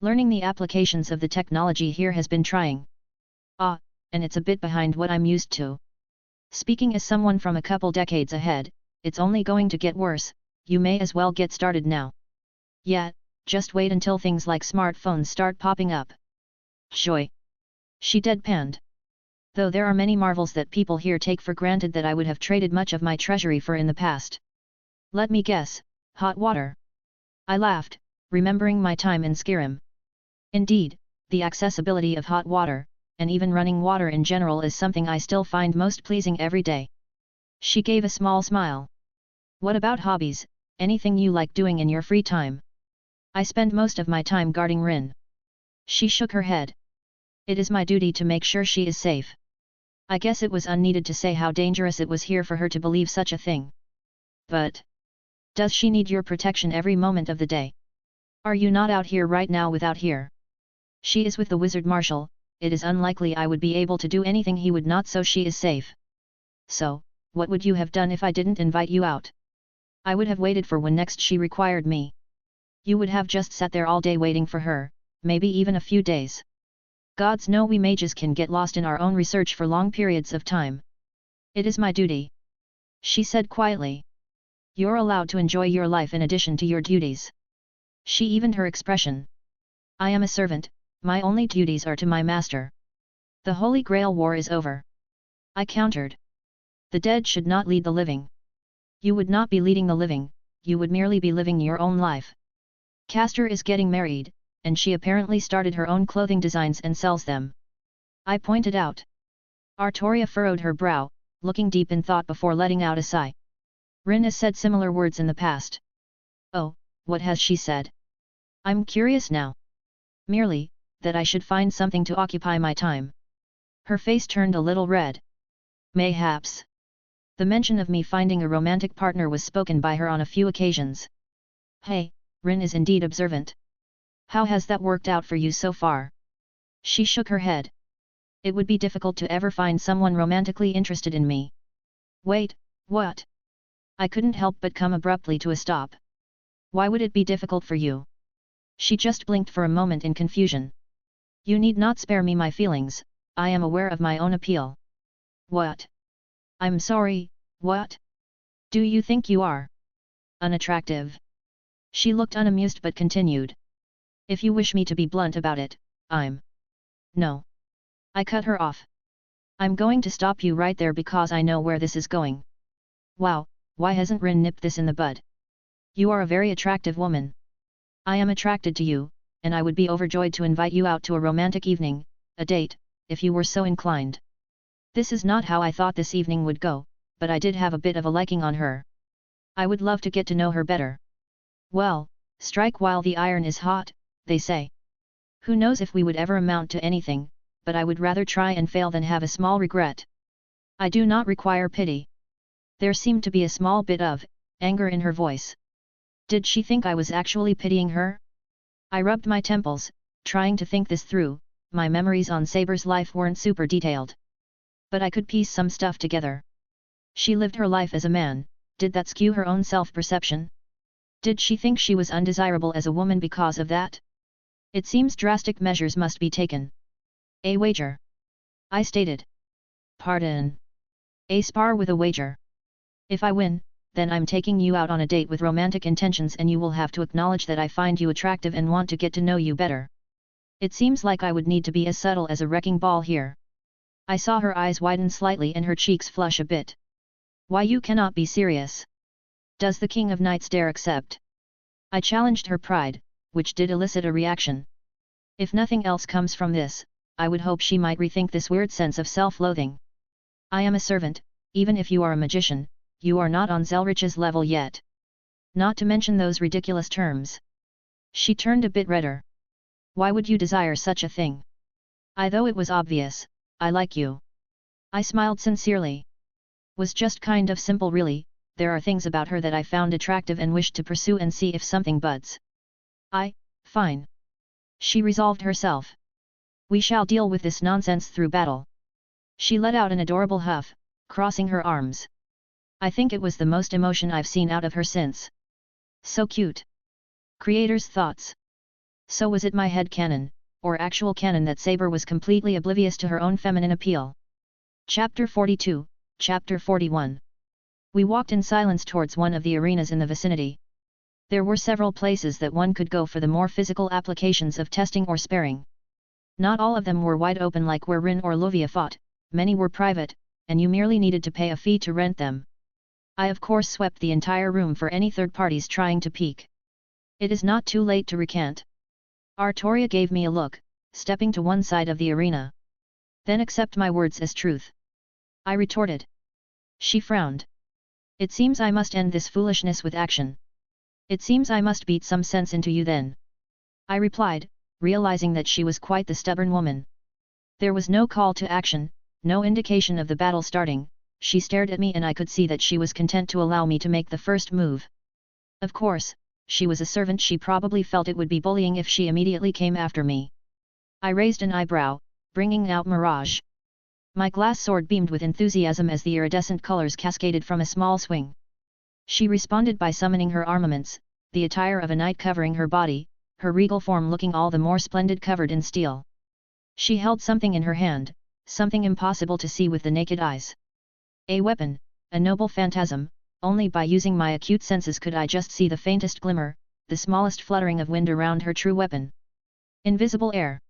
Learning the applications of the technology here has been trying. And it's a bit behind what I'm used to. Speaking as someone from a couple decades ahead, it's only going to get worse, you may as well get started now. Yeah, just wait until things like smartphones start popping up. Joy. She deadpanned. Though there are many marvels that people here take for granted that I would have traded much of my treasury for in the past. Let me guess, hot water. I laughed, remembering my time in Skyrim. Indeed, the accessibility of hot water, and even running water in general is something I still find most pleasing every day. She gave a small smile. What about hobbies, anything you like doing in your free time? I spend most of my time guarding Rin. She shook her head. It is my duty to make sure she is safe. I guess it was unneeded to say how dangerous it was here for her to believe such a thing. But does she need your protection every moment of the day? Are you not out here right now without here? She is with the Wizard Marshal, it is unlikely I would be able to do anything he would not, so she is safe. So, what would you have done if I didn't invite you out? I would have waited for when next she required me. You would have just sat there all day waiting for her, maybe even a few days. Gods know we mages can get lost in our own research for long periods of time. It is my duty. She said quietly. You're allowed to enjoy your life in addition to your duties. She evened her expression. I am a servant, my only duties are to my master. The Holy Grail war is over. I countered. The dead should not lead the living. You would not be leading the living, you would merely be living your own life. Castor is getting married, and she apparently started her own clothing designs and sells them. I pointed out. Artoria furrowed her brow, looking deep in thought before letting out a sigh. Rin has said similar words in the past. Oh, what has she said? I'm curious now. Merely, that I should find something to occupy my time. Her face turned a little red. Mayhaps. The mention of me finding a romantic partner was spoken by her on a few occasions. Hey, Rin is indeed observant. How has that worked out for you so far? She shook her head. It would be difficult to ever find someone romantically interested in me. Wait, what? I couldn't help but come abruptly to a stop. Why would it be difficult for you? She just blinked for a moment in confusion. You need not spare me my feelings, I am aware of my own appeal. What? I'm sorry, what? Do you think you are unattractive? She looked unamused but continued. If you wish me to be blunt about it, I'm... No. I cut her off. I'm going to stop you right there because I know where this is going. Wow, why hasn't Rin nipped this in the bud? You are a very attractive woman. I am attracted to you, and I would be overjoyed to invite you out to a romantic evening, a date, if you were so inclined. This is not how I thought this evening would go, but I did have a bit of a liking on her. I would love to get to know her better. Well, strike while the iron is hot, they say. Who knows if we would ever amount to anything, but I would rather try and fail than have a small regret. I do not require pity. There seemed to be a small bit of anger in her voice. Did she think I was actually pitying her? I rubbed my temples, trying to think this through. My memories on Saber's life weren't super detailed. But I could piece some stuff together. She lived her life as a man, did that skew her own self-perception? Did she think she was undesirable as a woman because of that? It seems drastic measures must be taken. A wager. I stated. Pardon. A spar with a wager. If I win, then I'm taking you out on a date with romantic intentions and you will have to acknowledge that I find you attractive and want to get to know you better. It seems like I would need to be as subtle as a wrecking ball here. I saw her eyes widen slightly and her cheeks flush a bit. Why, you cannot be serious. Does the King of Knights dare accept? I challenged her pride, which did elicit a reaction. If nothing else comes from this, I would hope she might rethink this weird sense of self-loathing. I am a servant, even if you are a magician, you are not on Zelretch's level yet. Not to mention those ridiculous terms. She turned a bit redder. Why would you desire such a thing? Though it was obvious, I like you. I smiled sincerely. Was just kind of simple really, there are things about her that I found attractive and wished to pursue and see if something buds. Fine. She resolved herself. We shall deal with this nonsense through battle. She let out an adorable huff, crossing her arms. I think it was the most emotion I've seen out of her since. So cute. Creator's thoughts. So was it my head canon, or actual canon that Saber was completely oblivious to her own feminine appeal? Chapter 42, Chapter 41. We walked in silence towards one of the arenas in the vicinity. There were several places that one could go for the more physical applications of testing or sparring. Not all of them were wide open like where Rin or Luvia fought, many were private, and you merely needed to pay a fee to rent them. I of course swept the entire room for any third parties trying to peek. It is not too late to recant. Artoria gave me a look, stepping to one side of the arena. Then accept my words as truth. I retorted. She frowned. It seems I must end this foolishness with action. It seems I must beat some sense into you then. I replied, realizing that she was quite the stubborn woman. There was no call to action, no indication of the battle starting. She stared at me and I could see that she was content to allow me to make the first move. Of course, she was a servant, she probably felt it would be bullying if she immediately came after me. I raised an eyebrow, bringing out Mirage. My glass sword beamed with enthusiasm as the iridescent colors cascaded from a small swing. She responded by summoning her armaments, the attire of a knight covering her body, her regal form looking all the more splendid covered in steel. She held something in her hand, something impossible to see with the naked eyes. A weapon, a noble phantasm. Only by using my acute senses could I just see the faintest glimmer, the smallest fluttering of wind around her true weapon. Invisible air.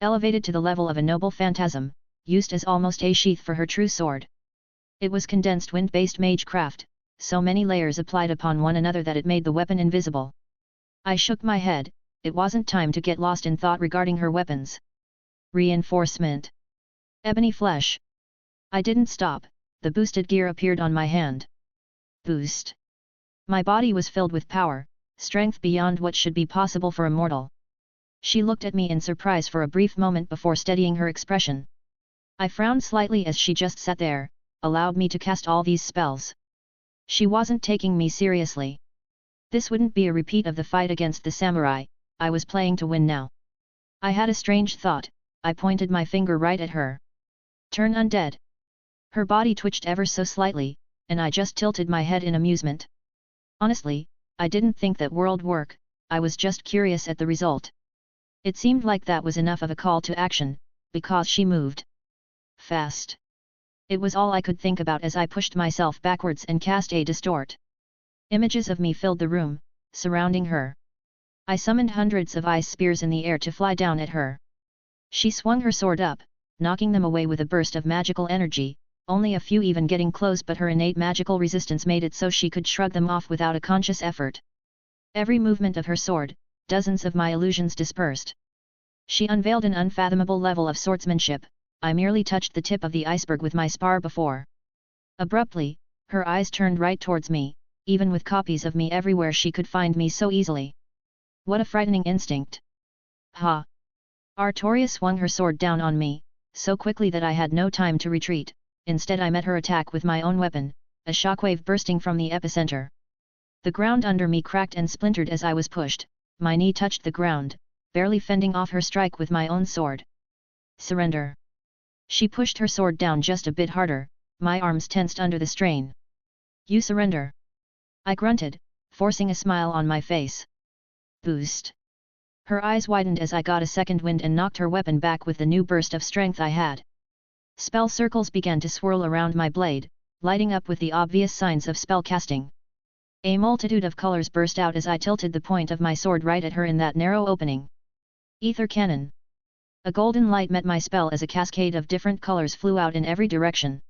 Elevated to the level of a noble phantasm, used as almost a sheath for her true sword. It was condensed wind-based magecraft, so many layers applied upon one another that it made the weapon invisible. I shook my head, it wasn't time to get lost in thought regarding her weapons. Reinforcement. Ebony flesh. I didn't stop, the boosted gear appeared on my hand. Boost. My body was filled with power, strength beyond what should be possible for a mortal. She looked at me in surprise for a brief moment before steadying her expression. I frowned slightly as she just sat there, allowed me to cast all these spells. She wasn't taking me seriously. This wouldn't be a repeat of the fight against the samurai, I was playing to win now. I had a strange thought, I pointed my finger right at her. Turn undead. Her body twitched ever so slightly, and I just tilted my head in amusement. Honestly, I didn't think that would work, I was just curious at the result. It seemed like that was enough of a call to action, because she moved fast. It was all I could think about as I pushed myself backwards and cast a distort. Images of me filled the room, surrounding her. I summoned hundreds of ice spears in the air to fly down at her. She swung her sword up, knocking them away with a burst of magical energy, only a few even getting close, but her innate magical resistance made it so she could shrug them off without a conscious effort. Every movement of her sword, dozens of my illusions dispersed. She unveiled an unfathomable level of swordsmanship. I merely touched the tip of the iceberg with my spar before. Abruptly, her eyes turned right towards me, even with copies of me everywhere she could find me so easily. What a frightening instinct! Ha! Artoria swung her sword down on me, so quickly that I had no time to retreat. Instead I met her attack with my own weapon, a shockwave bursting from the epicenter. The ground under me cracked and splintered as I was pushed, my knee touched the ground, barely fending off her strike with my own sword. Surrender. She pushed her sword down just a bit harder, my arms tensed under the strain. You surrender. I grunted, forcing a smile on my face. Boost. Her eyes widened as I got a second wind and knocked her weapon back with the new burst of strength I had. Spell circles began to swirl around my blade, lighting up with the obvious signs of spell casting. A multitude of colors burst out as I tilted the point of my sword right at her in that narrow opening. Ether cannon. A golden light met my spell as a cascade of different colors flew out in every direction.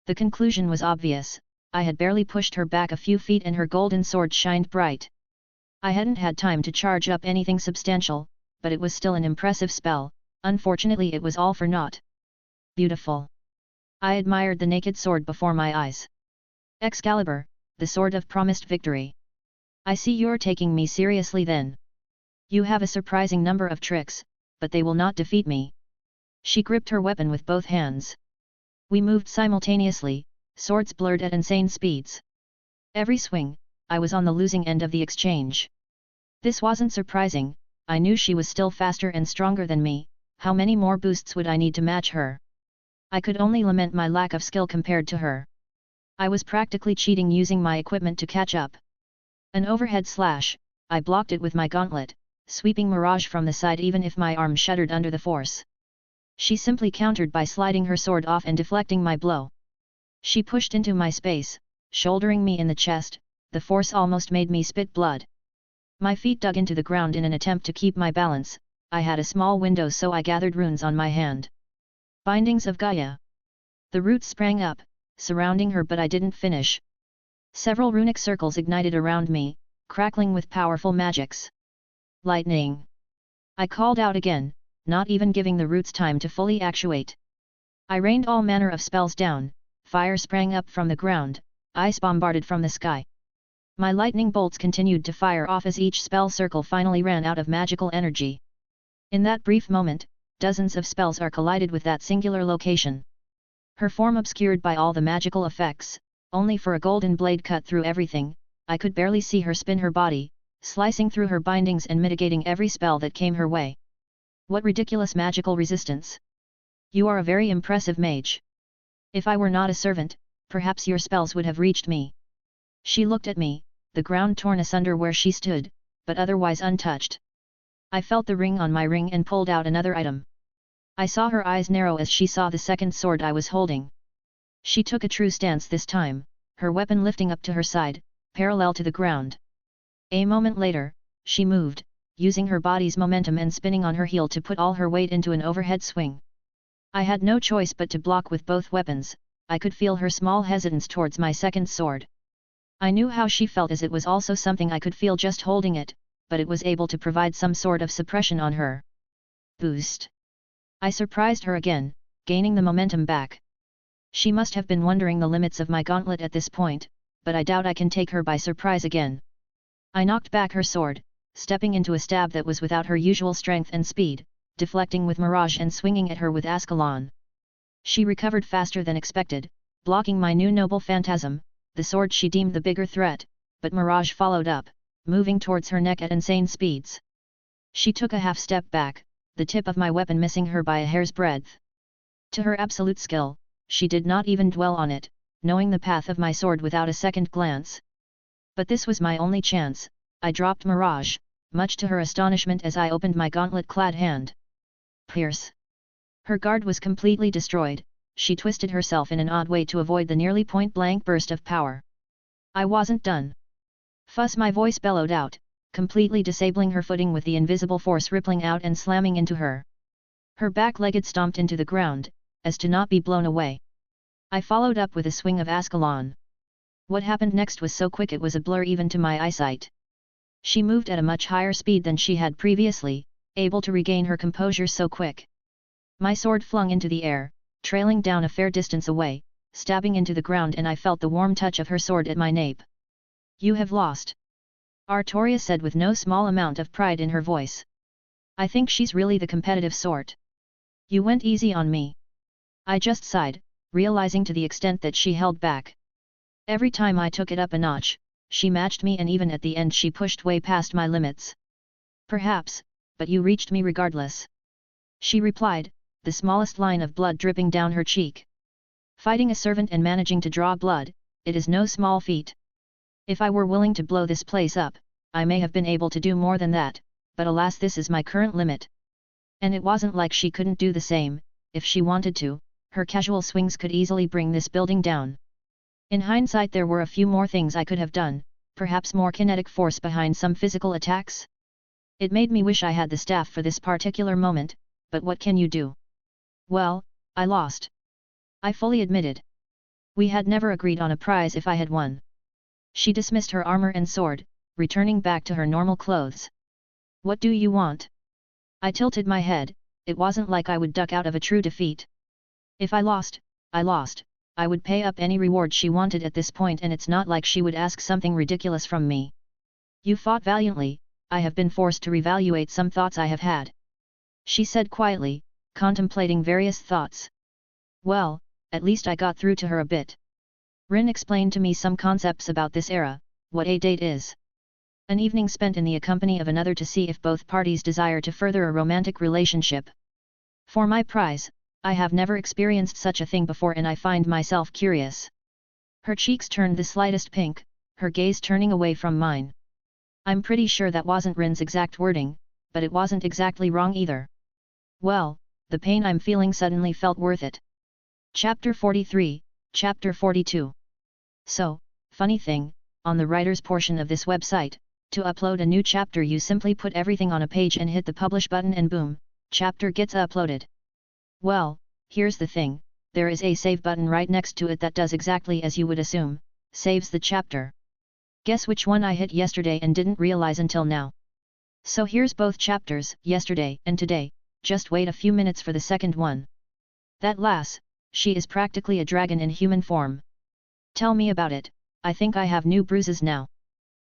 The conclusion was obvious, I had barely pushed her back a few feet and her golden sword shined bright. I hadn't had time to charge up anything substantial, but it was still an impressive spell. Unfortunately it was all for naught. Beautiful. I admired the naked sword before my eyes. Excalibur, the sword of promised victory. I see you're taking me seriously then. You have a surprising number of tricks, but they will not defeat me. She gripped her weapon with both hands. We moved simultaneously, swords blurred at insane speeds. Every swing, I was on the losing end of the exchange. This wasn't surprising, I knew she was still faster and stronger than me. How many more boosts would I need to match her? I could only lament my lack of skill compared to her. I was practically cheating using my equipment to catch up. An overhead slash, I blocked it with my gauntlet, sweeping Mirage from the side even if my arm shuddered under the force. She simply countered by sliding her sword off and deflecting my blow. She pushed into my space, shouldering me in the chest, the force almost made me spit blood. My feet dug into the ground in an attempt to keep my balance. I had a small window so I gathered runes on my hand. Bindings of Gaia. The roots sprang up, surrounding her, but I didn't finish. Several runic circles ignited around me, crackling with powerful magics. Lightning! I called out again, not even giving the roots time to fully actuate. I rained all manner of spells down, fire sprang up from the ground, ice bombarded from the sky. My lightning bolts continued to fire off as each spell circle finally ran out of magical energy. In that brief moment, dozens of spells are collided with that singular location. Her form obscured by all the magical effects, only for a golden blade cut through everything. I could barely see her spin her body, slicing through her bindings and mitigating every spell that came her way. What ridiculous magical resistance! You are a very impressive mage. If I were not a servant, perhaps your spells would have reached me. She looked at me, the ground torn asunder where she stood, but otherwise untouched. I felt the ring on my ring and pulled out another item. I saw her eyes narrow as she saw the second sword I was holding. She took a true stance this time, her weapon lifting up to her side, parallel to the ground. A moment later, she moved, using her body's momentum and spinning on her heel to put all her weight into an overhead swing. I had no choice but to block with both weapons. I could feel her small hesitance towards my second sword. I knew how she felt, as it was also something I could feel just holding it, but it was able to provide some sort of suppression on her. Boost! I surprised her again, gaining the momentum back. She must have been wondering the limits of my gauntlet at this point, but I doubt I can take her by surprise again. I knocked back her sword, stepping into a stab that was without her usual strength and speed, deflecting with Mirage and swinging at her with Ascalon. She recovered faster than expected, blocking my new noble phantasm, the sword she deemed the bigger threat, but Mirage followed up, moving towards her neck at insane speeds. She took a half step back, the tip of my weapon missing her by a hair's breadth. To her absolute skill, she did not even dwell on it, knowing the path of my sword without a second glance. But this was my only chance. I dropped Mirage, much to her astonishment as I opened my gauntlet-clad hand. Pierce! Her guard was completely destroyed. She twisted herself in an odd way to avoid the nearly point-blank burst of power. I wasn't done. Fuss! My voice bellowed out, completely disabling her footing with the invisible force rippling out and slamming into her. Her back-legged stomped into the ground, as to not be blown away. I followed up with a swing of Ascalon. What happened next was so quick it was a blur even to my eyesight. She moved at a much higher speed than she had previously, able to regain her composure so quick. My sword flung into the air, trailing down a fair distance away, stabbing into the ground, and I felt the warm touch of her sword at my nape. You have lost, Artoria said with no small amount of pride in her voice. I think she's really the competitive sort. You went easy on me. I just sighed, realizing to the extent that she held back. Every time I took it up a notch, she matched me, and even at the end she pushed way past my limits. Perhaps, but you reached me regardless. She replied, the smallest line of blood dripping down her cheek. Fighting a servant and managing to draw blood, it is no small feat. If I were willing to blow this place up, I may have been able to do more than that, but alas, this is my current limit. And it wasn't like she couldn't do the same. If she wanted to, her casual swings could easily bring this building down. In hindsight, there were a few more things I could have done, perhaps more kinetic force behind some physical attacks. It made me wish I had the staff for this particular moment, but what can you do? Well, I lost. I fully admitted. We had never agreed on a prize if I had won. She dismissed her armor and sword, returning back to her normal clothes. What do you want? I tilted my head. It wasn't like I would duck out of a true defeat. If I lost, I lost. I would pay up any reward she wanted at this point, and it's not like she would ask something ridiculous from me. You fought valiantly. I have been forced to reevaluate some thoughts I have had. She said quietly, contemplating various thoughts. Well, at least I got through to her a bit. Rin explained to me some concepts about this era, what a date is. An evening spent in the company of another to see if both parties desire to further a romantic relationship. For my prize, I have never experienced such a thing before, and I find myself curious. Her cheeks turned the slightest pink, her gaze turning away from mine. I'm pretty sure that wasn't Rin's exact wording, but it wasn't exactly wrong either. Well, the pain I'm feeling suddenly felt worth it. Chapter 43, Chapter 42. So, funny thing, on the writer's portion of this website, to upload a new chapter you simply put everything on a page and hit the publish button and boom, chapter gets uploaded. Well, here's the thing, there is a save button right next to it that does exactly as you would assume, saves the chapter. Guess which one I hit yesterday and didn't realize until now. So here's both chapters, yesterday and today, just wait a few minutes for the second one. That lass, she is practically a dragon in human form. Tell me about it, I think I have new bruises now.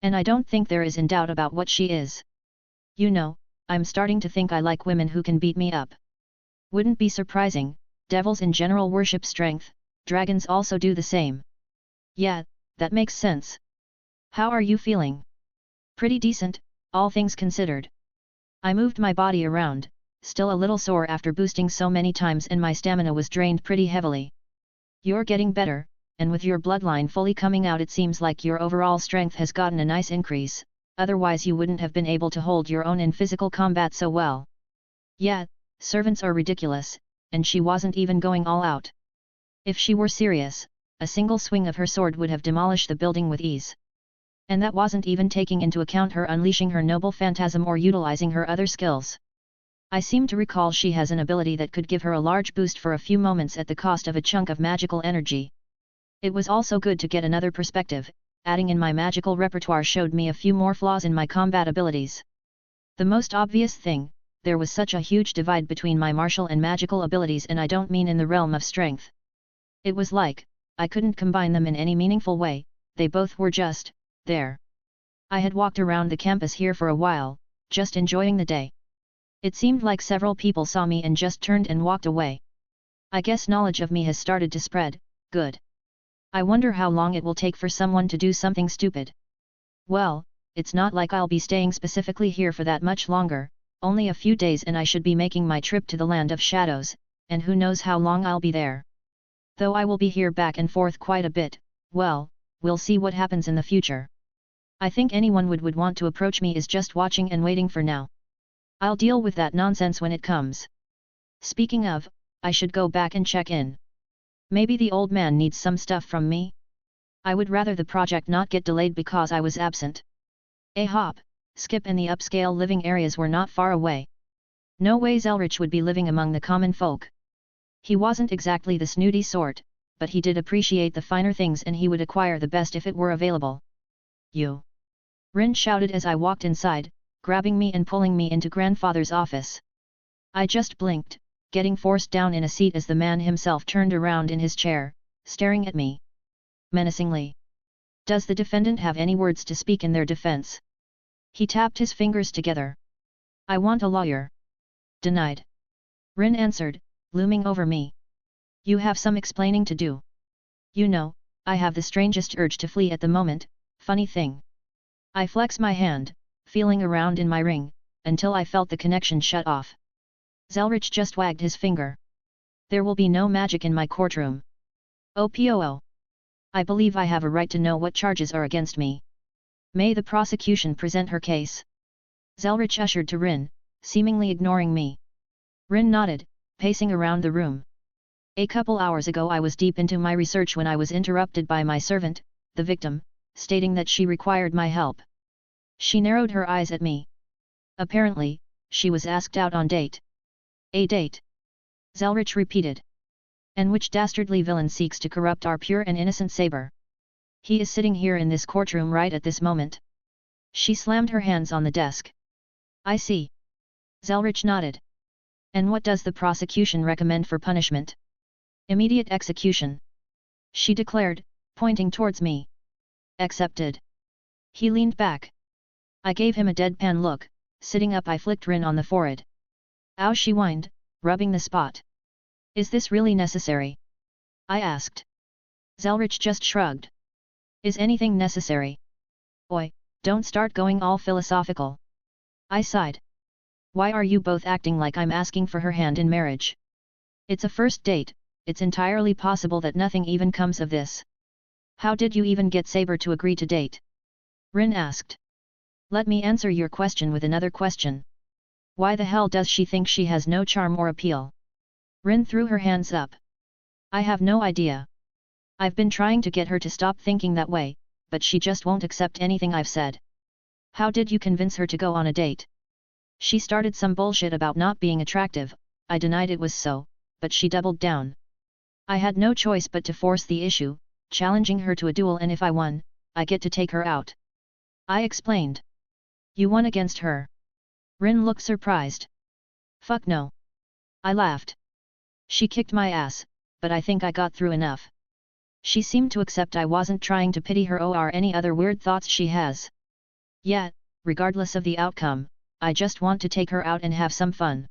And I don't think there is in doubt about what she is. You know, I'm starting to think I like women who can beat me up. Wouldn't be surprising, devils in general worship strength, dragons also do the same. Yeah, that makes sense. How are you feeling? Pretty decent, all things considered. I moved my body around, still a little sore after boosting so many times, and my stamina was drained pretty heavily. You're getting better, and with your bloodline fully coming out it seems like your overall strength has gotten a nice increase, otherwise you wouldn't have been able to hold your own in physical combat so well. Yeah, servants are ridiculous, and she wasn't even going all out. If she were serious, a single swing of her sword would have demolished the building with ease. And that wasn't even taking into account her unleashing her noble phantasm or utilizing her other skills. I seem to recall she has an ability that could give her a large boost for a few moments at the cost of a chunk of magical energy. It was also good to get another perspective. Adding in my magical repertoire showed me a few more flaws in my combat abilities. The most obvious thing, there was such a huge divide between my martial and magical abilities, and I don't mean in the realm of strength. It was like, I couldn't combine them in any meaningful way, they both were just, there. I had walked around the campus here for a while, just enjoying the day. It seemed like several people saw me and just turned and walked away. I guess knowledge of me has started to spread, good. I wonder how long it will take for someone to do something stupid. Well, it's not like I'll be staying specifically here for that much longer, only a few days, and I should be making my trip to the Land of Shadows, and who knows how long I'll be there. Though I will be here back and forth quite a bit, well, we'll see what happens in the future. I think anyone would want to approach me is just watching and waiting for now. I'll deal with that nonsense when it comes. Speaking of, I should go back and check in. Maybe the old man needs some stuff from me? I would rather the project not get delayed because I was absent. A hop, skip, and the upscale living areas were not far away. No way Zelretch would be living among the common folk. He wasn't exactly the snooty sort, but he did appreciate the finer things, and he would acquire the best if it were available. You! Rin shouted as I walked inside, grabbing me and pulling me into grandfather's office. I just blinked, getting forced down in a seat as the man himself turned around in his chair, staring at me menacingly. Does the defendant have any words to speak in their defense? He tapped his fingers together. I want a lawyer. Denied. Rin answered, looming over me. You have some explaining to do. You know, I have the strangest urge to flee at the moment, funny thing. I flex my hand, feeling around in my ring, until I felt the connection shut off. Zelretch just wagged his finger. There will be no magic in my courtroom. OPOO. I believe I have a right to know what charges are against me. May the prosecution present her case? Zelretch ushered to Rin, seemingly ignoring me. Rin nodded, pacing around the room. A couple hours ago I was deep into my research when I was interrupted by my servant, the victim, stating that she required my help. She narrowed her eyes at me. Apparently, she was asked out on date. A date? Zelretch repeated. And which dastardly villain seeks to corrupt our pure and innocent saber? He is sitting here in this courtroom right at this moment. She slammed her hands on the desk. I see. Zelretch nodded. And what does the prosecution recommend for punishment? Immediate execution. She declared, pointing towards me. Accepted. He leaned back. I gave him a deadpan look. Sitting up I flicked Rin on the forehead. Ow, she whined, rubbing the spot. Is this really necessary? I asked. Zelretch just shrugged. Is anything necessary? Oi, don't start going all philosophical. I sighed. Why are you both acting like I'm asking for her hand in marriage? It's a first date, it's entirely possible that nothing even comes of this. How did you even get Saber to agree to date? Rin asked. Let me answer your question with another question. Why the hell does she think she has no charm or appeal? Rin threw her hands up. I have no idea. I've been trying to get her to stop thinking that way, but she just won't accept anything I've said. How did you convince her to go on a date? She started some bullshit about not being attractive. I denied it was so, but she doubled down. I had no choice but to force the issue, challenging her to a duel, and if I won, I get to take her out. I explained. You won against her? Rin looked surprised. Fuck no. I laughed. She kicked my ass, but I think I got through enough. She seemed to accept I wasn't trying to pity her or any other weird thoughts she has. Yet, regardless of the outcome, I just want to take her out and have some fun.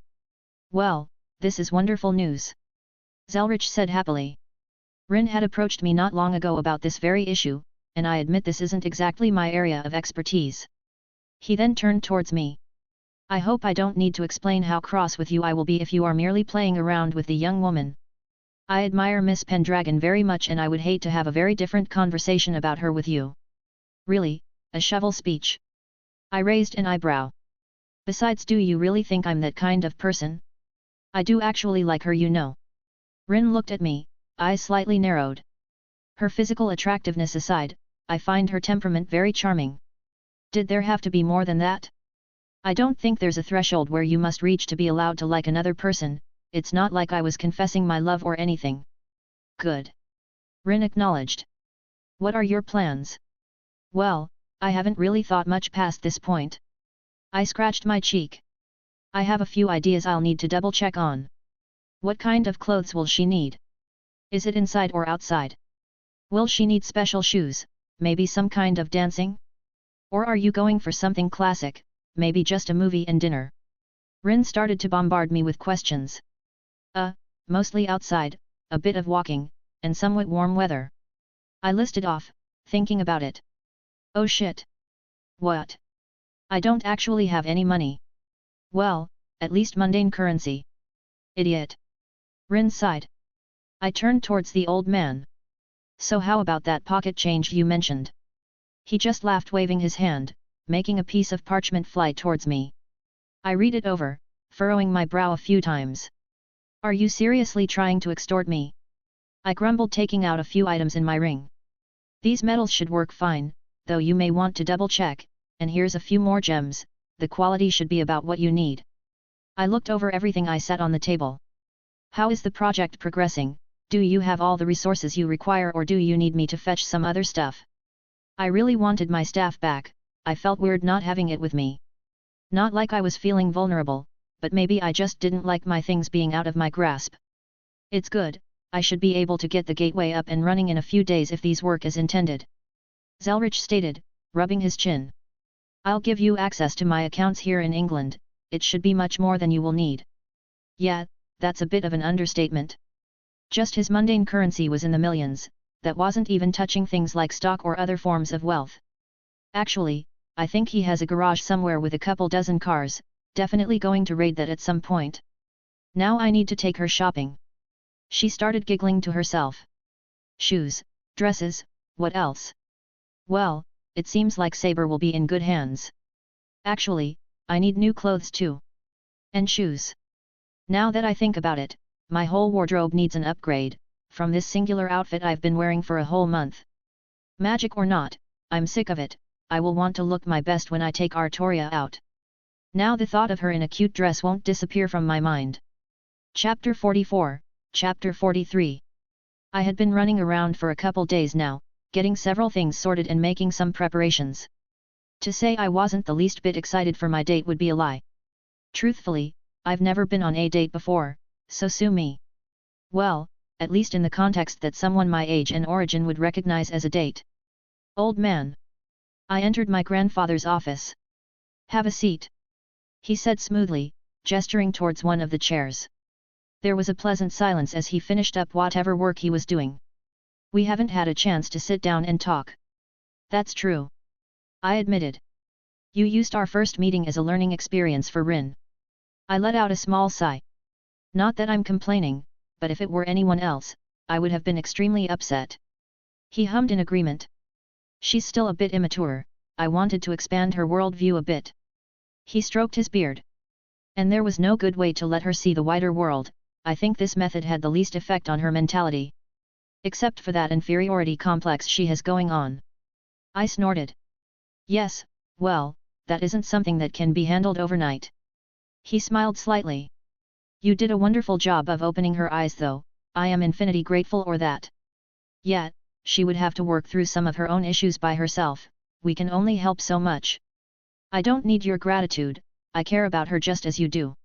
Well, this is wonderful news. Zelretch said happily. Rin had approached me not long ago about this very issue, and I admit this isn't exactly my area of expertise. He then turned towards me. I hope I don't need to explain how cross with you I will be if you are merely playing around with the young woman. I admire Miss Pendragon very much and I would hate to have a very different conversation about her with you. Really, a shovel speech? I raised an eyebrow. Besides, do you really think I'm that kind of person? I do actually like her, you know. Rin looked at me, eyes slightly narrowed. Her physical attractiveness aside, I find her temperament very charming. Did there have to be more than that? I don't think there's a threshold where you must reach to be allowed to like another person. It's not like I was confessing my love or anything. Good. Rin acknowledged. What are your plans? Well, I haven't really thought much past this point. I scratched my cheek. I have a few ideas I'll need to double check on. What kind of clothes will she need? Is it inside or outside? Will she need special shoes, maybe some kind of dancing? Or are you going for something classic, maybe just a movie and dinner? Rin started to bombard me with questions. Mostly outside, a bit of walking, and somewhat warm weather. I listed off, thinking about it. Oh shit. What? I don't actually have any money. Well, at least mundane currency. Idiot. Rin sighed. I turned towards the old man. So how about that pocket change you mentioned? He just laughed, waving his hand, making a piece of parchment fly towards me. I read it over, furrowing my brow a few times. Are you seriously trying to extort me? I grumbled, taking out a few items in my ring. These metals should work fine, though you may want to double check, and here's a few more gems, the quality should be about what you need. I looked over everything I set on the table. How is the project progressing? Do you have all the resources you require or do you need me to fetch some other stuff? I really wanted my staff back, I felt weird not having it with me. Not like I was feeling vulnerable, but maybe I just didn't like my things being out of my grasp. It's good, I should be able to get the gateway up and running in a few days if these work as intended. Zelretch stated, rubbing his chin. I'll give you access to my accounts here in England, it should be much more than you will need. Yeah, that's a bit of an understatement. Just his mundane currency was in the millions, that wasn't even touching things like stock or other forms of wealth. Actually, I think he has a garage somewhere with a couple dozen cars, definitely going to raid that at some point. Now I need to take her shopping. She started giggling to herself. Shoes, dresses, what else? Well, it seems like Saber will be in good hands. Actually, I need new clothes too. And shoes. Now that I think about it, my whole wardrobe needs an upgrade, from this singular outfit I've been wearing for a whole month. Magic or not, I'm sick of it, I will want to look my best when I take Artoria out. Now the thought of her in a cute dress won't disappear from my mind. Chapter 44, Chapter 43. I had been running around for a couple days now, getting several things sorted and making some preparations. To say I wasn't the least bit excited for my date would be a lie. Truthfully, I've never been on a date before, so sue me. Well, at least in the context that someone my age and origin would recognize as a date. Old man. I entered my grandfather's office. Have a seat. He said smoothly, gesturing towards one of the chairs. There was a pleasant silence as he finished up whatever work he was doing. We haven't had a chance to sit down and talk. That's true. I admitted. You used our first meeting as a learning experience for Rin. I let out a small sigh. Not that I'm complaining, but if it were anyone else, I would have been extremely upset. He hummed in agreement. She's still a bit immature, I wanted to expand her worldview a bit. He stroked his beard. And there was no good way to let her see the wider world, I think this method had the least effect on her mentality. Except for that inferiority complex she has going on. I snorted. Yes, well, that isn't something that can be handled overnight. He smiled slightly. You did a wonderful job of opening her eyes though, I am infinity grateful for that. Yet, she would have to work through some of her own issues by herself, we can only help so much. I don't need your gratitude, I care about her just as you do.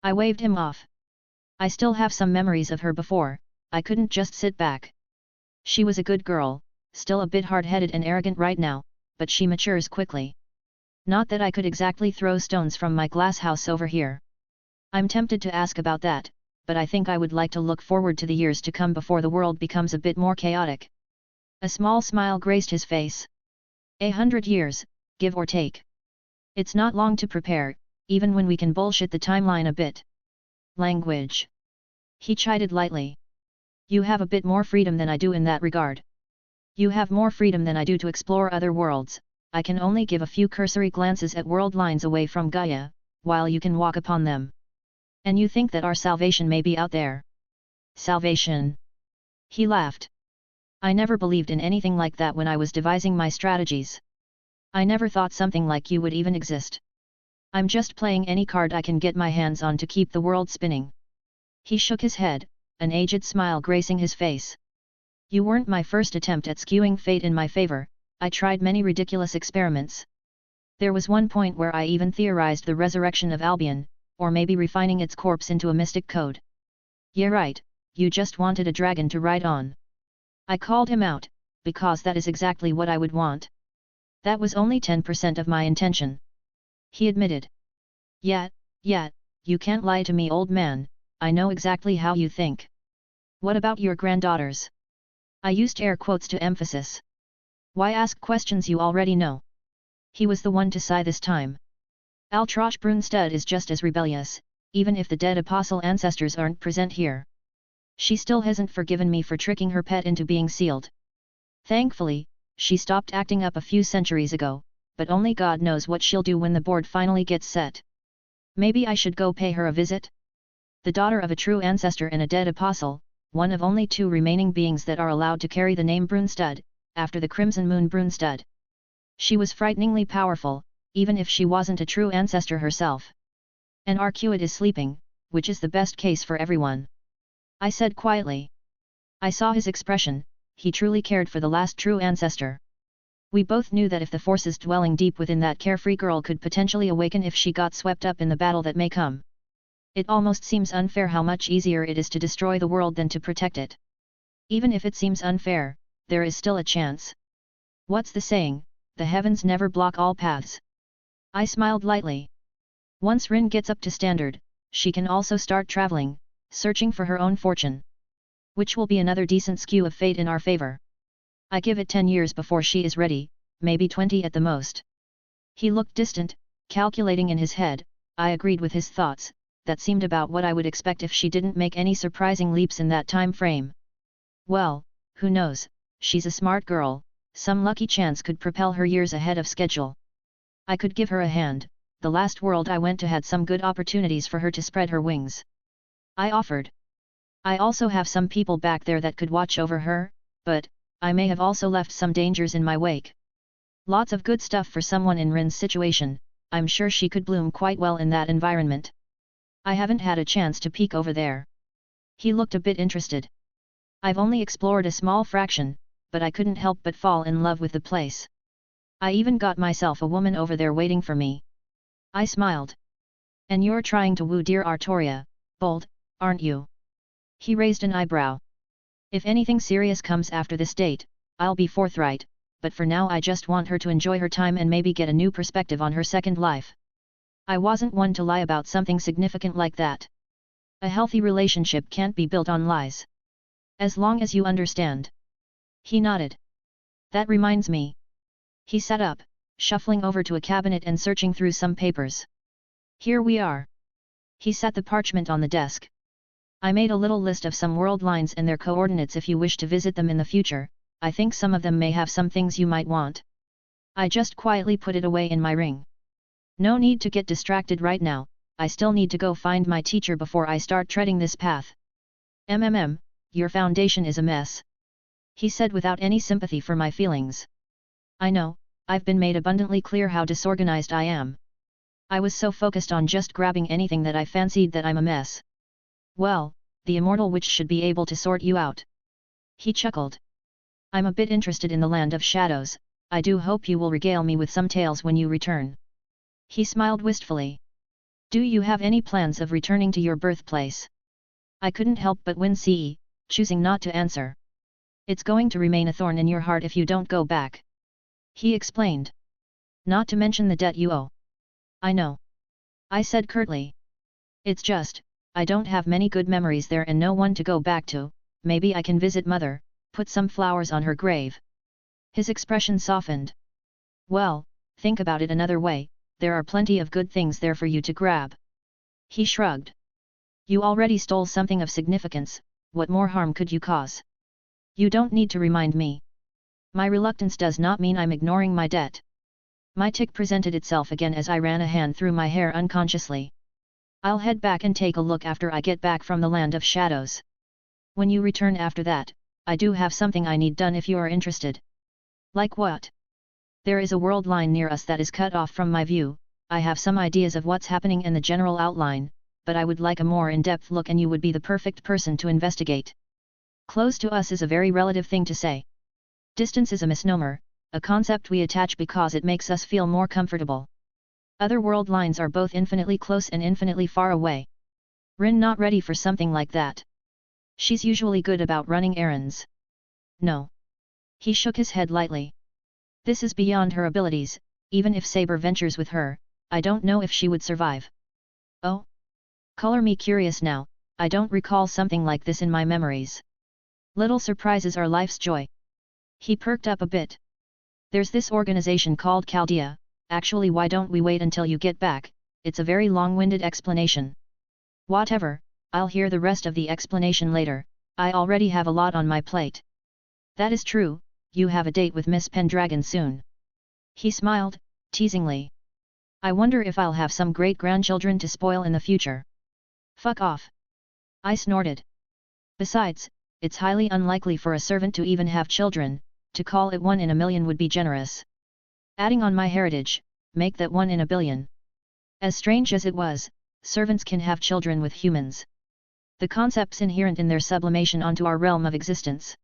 I waved him off. I still have some memories of her before, I couldn't just sit back. She was a good girl, still a bit hard-headed and arrogant right now, but she matures quickly. Not that I could exactly throw stones from my glass house over here. I'm tempted to ask about that, but I think I would like to look forward to the years to come before the world becomes a bit more chaotic. A small smile graced his face. 100 years, give or take. It's not long to prepare, even when we can bullshit the timeline a bit. Language. He chided lightly. You have a bit more freedom than I do in that regard. You have more freedom than I do to explore other worlds, I can only give a few cursory glances at world lines away from Gaia, while you can walk upon them. And you think that our salvation may be out there. Salvation. He laughed. I never believed in anything like that when I was devising my strategies. I never thought something like you would even exist. I'm just playing any card I can get my hands on to keep the world spinning. He shook his head, an aged smile gracing his face. You weren't my first attempt at skewing fate in my favor, I tried many ridiculous experiments. There was one point where I even theorized the resurrection of Albion, or maybe refining its corpse into a mystic code. Yeah right, you just wanted a dragon to ride on. I called him out, because that is exactly what I would want. That was only 10% of my intention. He admitted. Yet, you can't lie to me, old man, I know exactly how you think. What about your granddaughters? I used air quotes to emphasize. Why ask questions you already know? He was the one to sigh this time. Altroch Brunstad is just as rebellious, even if the dead apostle ancestors aren't present here. She still hasn't forgiven me for tricking her pet into being sealed. Thankfully, she stopped acting up a few centuries ago, but only God knows what she'll do when the board finally gets set. Maybe I should go pay her a visit? The daughter of a true ancestor and a dead apostle, one of only 2 remaining beings that are allowed to carry the name Brunstad, after the Crimson Moon Brunstad. She was frighteningly powerful, even if she wasn't a true ancestor herself. And Arcuid is sleeping, which is the best case for everyone. I said quietly. I saw his expression, he truly cared for the last true ancestor. We both knew that if the forces dwelling deep within that carefree girl could potentially awaken if she got swept up in the battle that may come. It almost seems unfair how much easier it is to destroy the world than to protect it. Even if it seems unfair, there is still a chance. What's the saying, the heavens never block all paths. I smiled lightly. Once Rin gets up to standard, she can also start traveling, searching for her own fortune. Which will be another decent skew of fate in our favor. I give it 10 years before she is ready, maybe 20 at the most. He looked distant, calculating in his head. I agreed with his thoughts, that seemed about what I would expect if she didn't make any surprising leaps in that time frame. Well, who knows, she's a smart girl, some lucky chance could propel her years ahead of schedule. I could give her a hand, the last world I went to had some good opportunities for her to spread her wings. I offered. I also have some people back there that could watch over her, but I may have also left some dangers in my wake. Lots of good stuff for someone in Rin's situation, I'm sure she could bloom quite well in that environment. I haven't had a chance to peek over there. He looked a bit interested. I've only explored a small fraction, but I couldn't help but fall in love with the place. I even got myself a woman over there waiting for me. I smiled. And you're trying to woo dear Artoria, bold, aren't you? He raised an eyebrow. If anything serious comes after this date, I'll be forthright, but for now I just want her to enjoy her time and maybe get a new perspective on her second life. I wasn't one to lie about something significant like that. A healthy relationship can't be built on lies. As long as you understand. He nodded. That reminds me. He sat up, shuffling over to a cabinet and searching through some papers. Here we are. He set the parchment on the desk. I made a little list of some world lines and their coordinates if you wish to visit them in the future. I think some of them may have some things you might want. I just quietly put it away in my ring. No need to get distracted right now, I still need to go find my teacher before I start treading this path. Your foundation is a mess. He said without any sympathy for my feelings. I know, I've been made abundantly clear how disorganized I am. I was so focused on just grabbing anything that I fancied that I'm a mess. Well, the immortal witch should be able to sort you out. He chuckled. I'm a bit interested in the land of shadows, I do hope you will regale me with some tales when you return. He smiled wistfully. Do you have any plans of returning to your birthplace? I couldn't help but wince, choosing not to answer. It's going to remain a thorn in your heart if you don't go back. He explained. Not to mention the debt you owe. I know. I said curtly. It's just, I don't have many good memories there and no one to go back to, maybe I can visit mother, put some flowers on her grave. His expression softened. Well, think about it another way, there are plenty of good things there for you to grab. He shrugged. You already stole something of significance, what more harm could you cause? You don't need to remind me. My reluctance does not mean I'm ignoring my debt. My tic presented itself again as I ran a hand through my hair unconsciously. I'll head back and take a look after I get back from the land of shadows. When you return after that, I do have something I need done if you are interested. Like what? There is a world line near us that is cut off from my view, I have some ideas of what's happening and the general outline, but I would like a more in-depth look and you would be the perfect person to investigate. Close to us is a very relative thing to say. Distance is a misnomer, a concept we attach because it makes us feel more comfortable. Other world lines are both infinitely close and infinitely far away. Rin not ready for something like that. She's usually good about running errands. No. He shook his head lightly. This is beyond her abilities, even if Saber ventures with her, I don't know if she would survive. Oh? Color me curious now, I don't recall something like this in my memories. Little surprises are life's joy. He perked up a bit. There's this organization called Chaldea, actually why don't we wait until you get back, it's a very long-winded explanation. Whatever, I'll hear the rest of the explanation later, I already have a lot on my plate. That is true, you have a date with Miss Pendragon soon. He smiled, teasingly. I wonder if I'll have some great-grandchildren to spoil in the future. Fuck off. I snorted. Besides, it's highly unlikely for a servant to even have children, to call it 1 in a million would be generous. Adding on my heritage, make that 1 in a billion. As strange as it was, servants can have children with humans. The concepts inherent in their sublimation onto our realm of existence.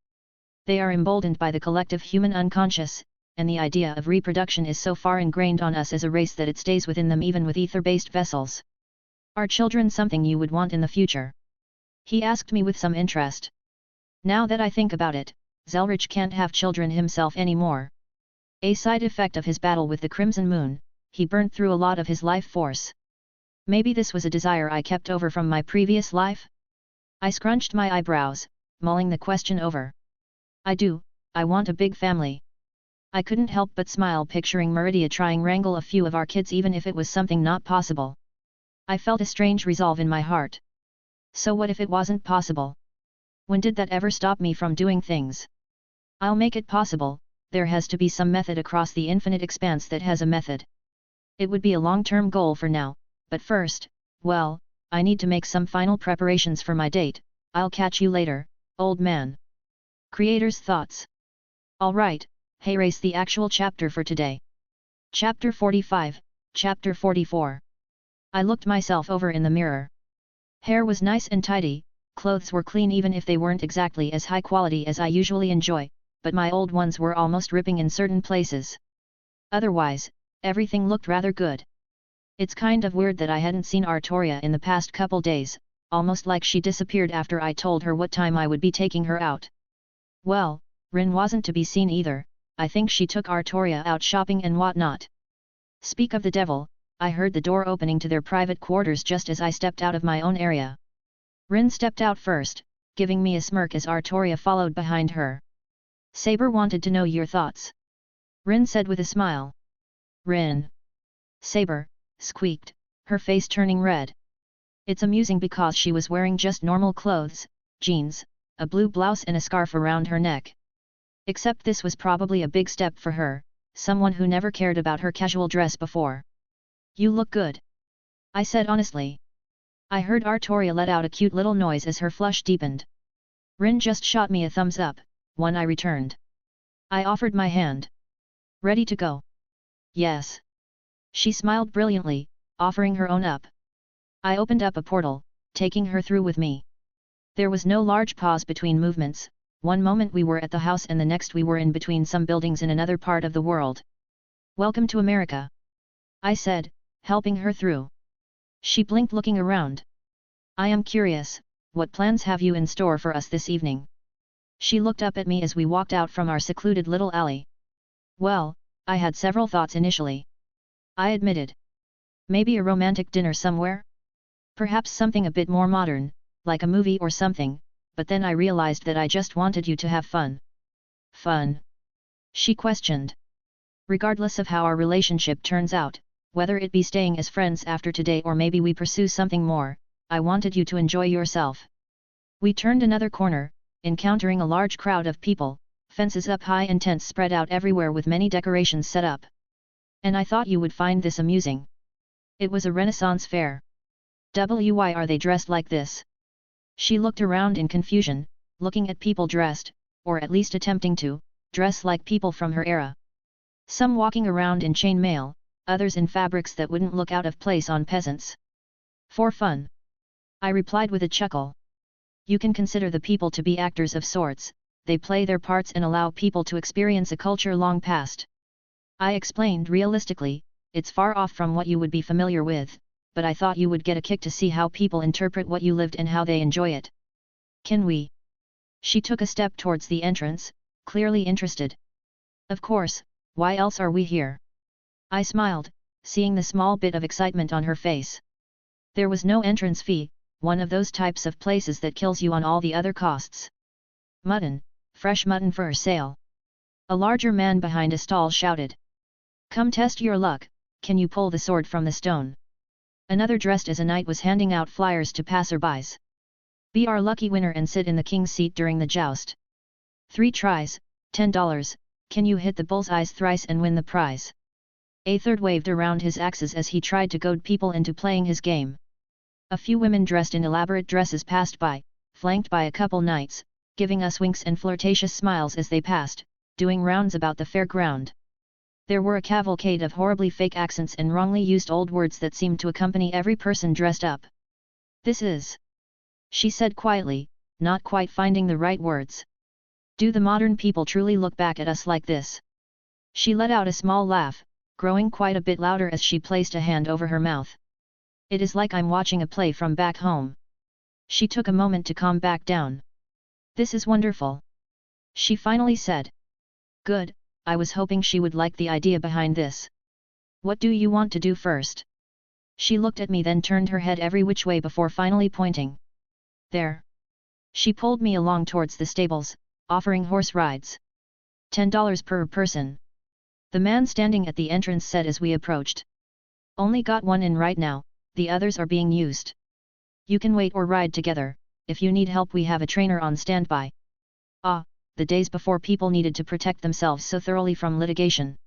They are emboldened by the collective human unconscious, and the idea of reproduction is so far ingrained on us as a race that it stays within them even with ether-based vessels. Are children something you would want in the future? He asked me with some interest. Now that I think about it, Zelretch can't have children himself anymore. A side effect of his battle with the Crimson Moon, he burnt through a lot of his life force. Maybe this was a desire I kept over from my previous life? I scrunched my eyebrows, mulling the question over. I want a big family. I couldn't help but smile picturing Meridia trying wrangle a few of our kids even if it was something not possible. I felt a strange resolve in my heart. So what if it wasn't possible? When did that ever stop me from doing things? I'll make it possible, there has to be some method across the infinite expanse that has a method. It would be a long-term goal for now, but first, well, I need to make some final preparations for my date, I'll catch you later, old man. Creator's thoughts. Alright, hey race the actual chapter for today. Chapter 45, Chapter 44. I looked myself over in the mirror. Hair was nice and tidy, clothes were clean even if they weren't exactly as high quality as I usually enjoy, but my old ones were almost ripping in certain places. Otherwise, everything looked rather good. It's kind of weird that I hadn't seen Artoria in the past couple days, almost like she disappeared after I told her what time I would be taking her out. Well, Rin wasn't to be seen either, I think she took Artoria out shopping and whatnot. Speak of the devil, I heard the door opening to their private quarters just as I stepped out of my own area. Rin stepped out first, giving me a smirk as Artoria followed behind her. Saber wanted to know your thoughts. Rin said with a smile. Rin. Saber, squeaked, her face turning red. It's amusing because she was wearing just normal clothes, jeans, a blue blouse and a scarf around her neck. Except this was probably a big step for her, someone who never cared about her casual dress before. You look good. I said honestly. I heard Artoria let out a cute little noise as her flush deepened. Rin just shot me a thumbs up, one I returned. I offered my hand. Ready to go? Yes. She smiled brilliantly, offering her own up. I opened up a portal, taking her through with me. There was no large pause between movements, one moment we were at the house and the next we were in between some buildings in another part of the world. "Welcome to America," I said, helping her through. She blinked looking around. "I am curious, what plans have you in store for us this evening?" She looked up at me as we walked out from our secluded little alley. "Well, I had several thoughts initially," I admitted. "Maybe a romantic dinner somewhere? Perhaps something a bit more modern, like a movie or something, but then I realized that I just wanted you to have fun." "Fun?" she questioned. "Regardless of how our relationship turns out, whether it be staying as friends after today or maybe we pursue something more, I wanted you to enjoy yourself." We turned another corner, encountering a large crowd of people, fences up high and tents spread out everywhere with many decorations set up. "And I thought you would find this amusing. It was a Renaissance fair. Why are they dressed like this?" She looked around in confusion, looking at people dressed, or at least attempting to, dress like people from her era. Some walking around in chainmail, others in fabrics that wouldn't look out of place on peasants. "For fun," I replied with a chuckle. "You can consider the people to be actors of sorts, they play their parts and allow people to experience a culture long past." I explained realistically, "It's far off from what you would be familiar with, but I thought you would get a kick to see how people interpret what you lived and how they enjoy it. Can we?" She took a step towards the entrance, clearly interested. "Of course, why else are we here?" I smiled, seeing the small bit of excitement on her face. There was no entrance fee, one of those types of places that kills you on all the other costs. "Mutton, fresh mutton for sale!" A larger man behind a stall shouted. "Come test your luck, can you pull the sword from the stone?" Another dressed as a knight was handing out flyers to passerbys. "Be our lucky winner and sit in the king's seat during the joust. 3 tries, $10, can you hit the bullseyes thrice and win the prize?" A third waved around his axes as he tried to goad people into playing his game. A few women dressed in elaborate dresses passed by, flanked by a couple knights, giving us winks and flirtatious smiles as they passed, doing rounds about the fairground. There were a cavalcade of horribly fake accents and wrongly used old words that seemed to accompany every person dressed up. "This is," she said quietly, not quite finding the right words. "Do the modern people truly look back at us like this?" She let out a small laugh, growing quite a bit louder as she placed a hand over her mouth. "It is like I'm watching a play from back home." She took a moment to calm back down. "This is wonderful," she finally said. "Good, I was hoping she would like the idea behind this. What do you want to do first?" She looked at me then turned her head every which way before finally pointing. "There." She pulled me along towards the stables, offering horse rides. $10 per person. The man standing at the entrance said as we approached. "Only got one in right now, the others are being used. You can wait or ride together, if you need help we have a trainer on standby." Ah, the days before people needed to protect themselves so thoroughly from litigation.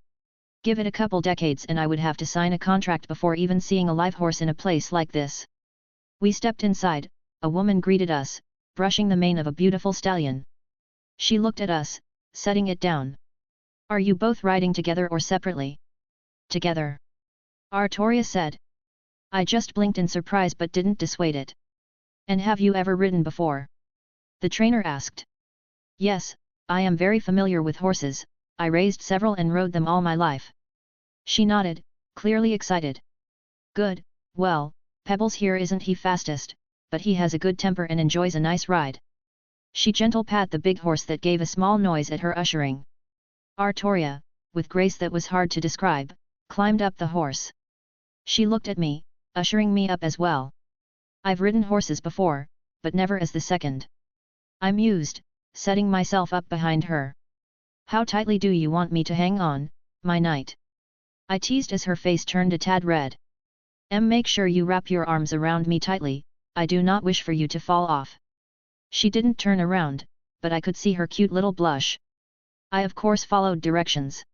Give it a couple decades and I would have to sign a contract before even seeing a live horse in a place like this. We stepped inside, a woman greeted us, brushing the mane of a beautiful stallion. She looked at us, setting it down. "Are you both riding together or separately?" "Together," Artoria said. I just blinked in surprise but didn't dissuade it. "And have you ever ridden before?" the trainer asked. "Yes, I am very familiar with horses, I raised several and rode them all my life." She nodded, clearly excited. "Good, well, Pebbles here isn't he fastest, but he has a good temper and enjoys a nice ride." She gentle pat the big horse that gave a small noise at her ushering. Artoria, with grace that was hard to describe, climbed up the horse. She looked at me, ushering me up as well. "I've ridden horses before, but never as the second." I mused, setting myself up behind her. "How tightly do you want me to hang on, my knight?" I teased as her face turned a tad red. Make sure you wrap your arms around me tightly, I do not wish for you to fall off." She didn't turn around, but I could see her cute little blush. I of course followed directions.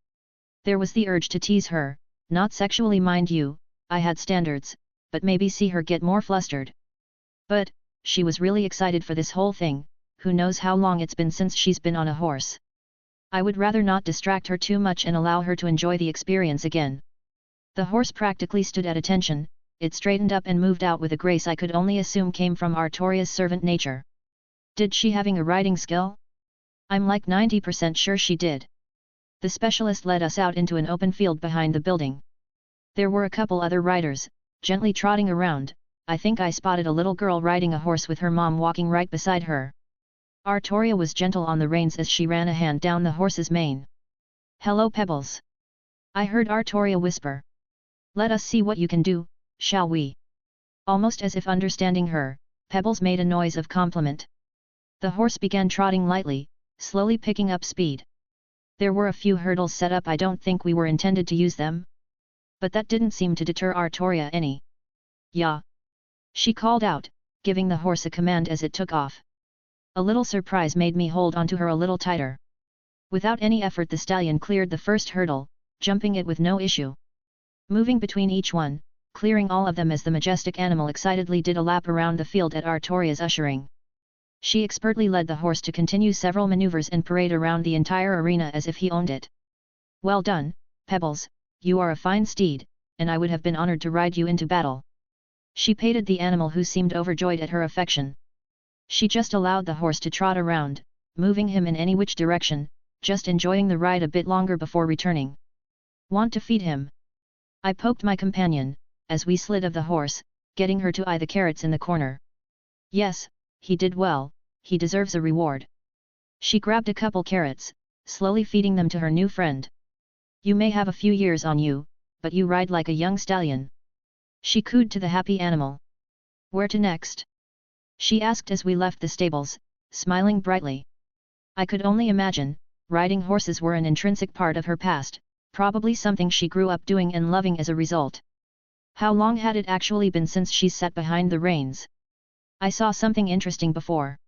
There was the urge to tease her, not sexually mind you, I had standards, but maybe see her get more flustered. But, she was really excited for this whole thing, who knows how long it's been since she's been on a horse. I would rather not distract her too much and allow her to enjoy the experience again. The horse practically stood at attention, it straightened up and moved out with a grace I could only assume came from Artoria's servant nature. Did she having a riding skill? I'm like 90% sure she did. The specialist led us out into an open field behind the building. There were a couple other riders, gently trotting around. I think I spotted a little girl riding a horse with her mom walking right beside her. Artoria was gentle on the reins as she ran a hand down the horse's mane. "Hello Pebbles," I heard Artoria whisper. "Let us see what you can do, shall we?" Almost as if understanding her, Pebbles made a noise of compliment. The horse began trotting lightly, slowly picking up speed. There were a few hurdles set up. I don't think we were intended to use them. But that didn't seem to deter Artoria any. "Yeah!" she called out, giving the horse a command as it took off. A little surprise made me hold onto her a little tighter. Without any effort the stallion cleared the first hurdle, jumping it with no issue. Moving between each one, clearing all of them as the majestic animal excitedly did a lap around the field at Artoria's ushering. She expertly led the horse to continue several maneuvers and parade around the entire arena as if he owned it. "Well done, Pebbles, you are a fine steed, and I would have been honored to ride you into battle." She patted the animal who seemed overjoyed at her affection. She just allowed the horse to trot around, moving him in any which direction, just enjoying the ride a bit longer before returning. "Want to feed him?" I poked my companion, as we slid of the horse, getting her to eye the carrots in the corner. "Yes, he did well, he deserves a reward." She grabbed a couple carrots, slowly feeding them to her new friend. "You may have a few years on you, but you ride like a young stallion," she cooed to the happy animal. "Where to next?" she asked as we left the stables, smiling brightly. I could only imagine, riding horses were an intrinsic part of her past, probably something she grew up doing and loving as a result. How long had it actually been since she sat behind the reins? I saw something interesting before.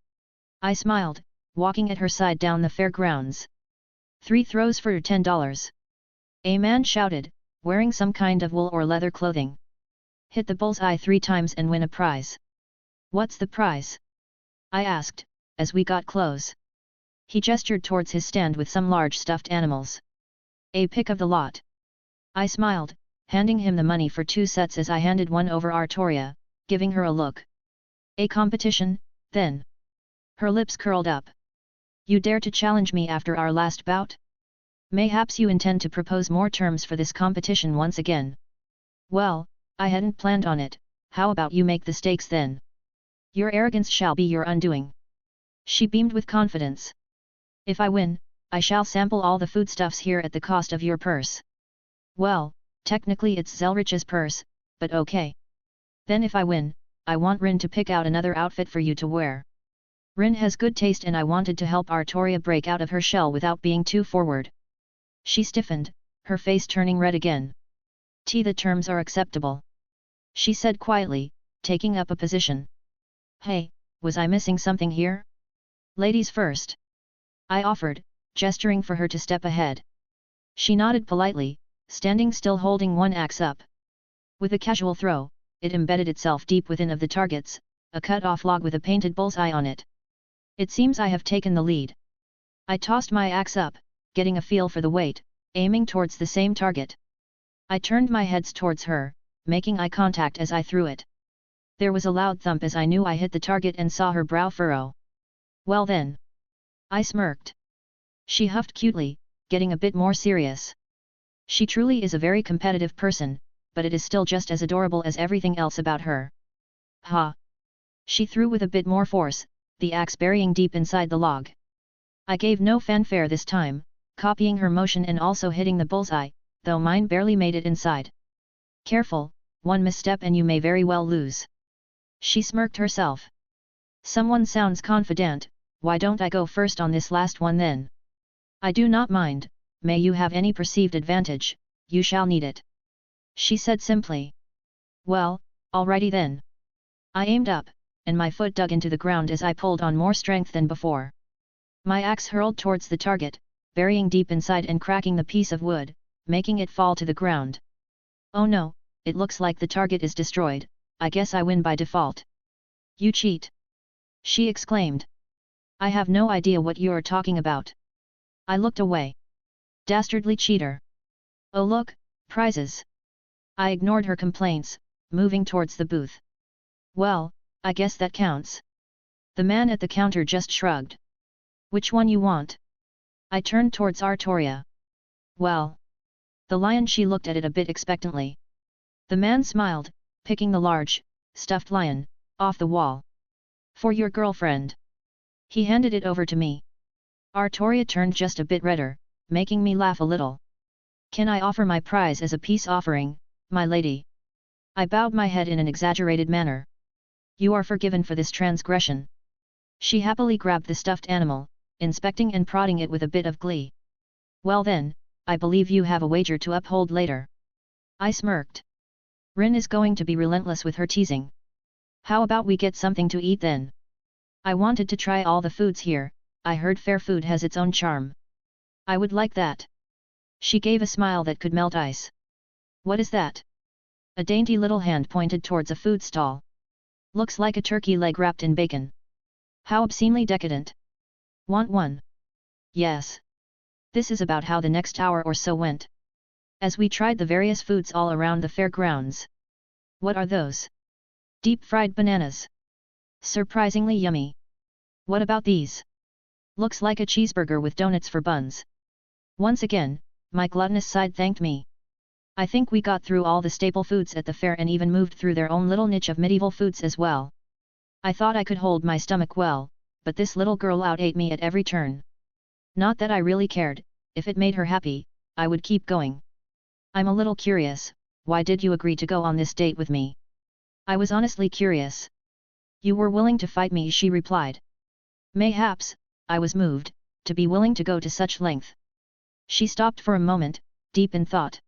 I smiled, walking at her side down the fairgrounds. 3 throws for $10. A man shouted, wearing some kind of wool or leather clothing. "Hit the bullseye 3 times and win a prize." "What's the prize?" I asked, as we got close. He gestured towards his stand with some large stuffed animals. "A pick of the lot." I smiled, handing him the money for 2 sets as I handed one over Artoria, giving her a look. "A competition, then?" Her lips curled up. "You dare to challenge me after our last bout? Mayhaps you intend to propose more terms for this competition once again." "Well, I hadn't planned on it, how about you make the stakes then? Your arrogance shall be your undoing." She beamed with confidence. "If I win, I shall sample all the foodstuffs here at the cost of your purse." "Well, technically it's Zelretch's purse, but okay. Then if I win, I want Rin to pick out another outfit for you to wear." Rin has good taste and I wanted to help Artoria break out of her shell without being too forward. She stiffened, her face turning red again. "The terms are acceptable," she said quietly, taking up a position. "Hey, was I missing something here?" "Ladies first," I offered, gesturing for her to step ahead. She nodded politely, standing still holding one axe up. With a casual throw, it embedded itself deep within of the targets, a cut-off log with a painted bullseye on it. It seems I have taken the lead. I tossed my axe up, getting a feel for the weight, aiming towards the same target. I turned my head towards her, making eye contact as I threw it. There was a loud thump as I knew I hit the target and saw her brow furrow. "Well then." I smirked. She huffed cutely, getting a bit more serious. She truly is a very competitive person, but it is still just as adorable as everything else about her. "Ha!" She threw with a bit more force, the axe burying deep inside the log. I gave no fanfare this time, copying her motion and also hitting the bullseye, though mine barely made it inside. "Careful, one misstep and you may very well lose." She smirked herself. "Someone sounds confident, why don't I go first on this last one then?" "I do not mind, may you have any perceived advantage, you shall need it," she said simply. "Well, alrighty then." I aimed up, and my foot dug into the ground as I pulled on more strength than before. My axe hurled towards the target, burying deep inside and cracking the piece of wood, making it fall to the ground. "Oh no, it looks like the target is destroyed, I guess I win by default." "You cheat!" she exclaimed. "I have no idea what you're talking about." I looked away. "Dastardly cheater! Oh look, prizes!" I ignored her complaints, moving towards the booth. "Well, I guess that counts." The man at the counter just shrugged. Which one you want? I turned towards Artoria. Well. The lion. She looked at it a bit expectantly. The man smiled, picking the large, stuffed lion, off the wall. For your girlfriend. He handed it over to me. Artoria turned just a bit redder, making me laugh a little. Can I offer my prize as a peace offering, my lady? I bowed my head in an exaggerated manner. You are forgiven for this transgression. She happily grabbed the stuffed animal, inspecting and prodding it with a bit of glee. Well then, I believe you have a wager to uphold later. I smirked. Rin is going to be relentless with her teasing. How about we get something to eat then? I wanted to try all the foods here. I heard fair food has its own charm. I would like that. She gave a smile that could melt ice. What is that? A dainty little hand pointed towards a food stall. Looks like a turkey leg wrapped in bacon. How obscenely decadent. Want one? Yes. This is about how the next hour or so went. As we tried the various foods all around the fairgrounds. What are those? Deep-fried bananas. Surprisingly yummy. What about these? Looks like a cheeseburger with donuts for buns. Once again, my gluttonous side thanked me. I think we got through all the staple foods at the fair and even moved through their own little niche of medieval foods as well. I thought I could hold my stomach well, but this little girl outate me at every turn. Not that I really cared. If it made her happy, I would keep going. I'm a little curious, why did you agree to go on this date with me? I was honestly curious. You were willing to fight me, she replied. Mayhaps, I was moved, to be willing to go to such length. She stopped for a moment, deep in thought.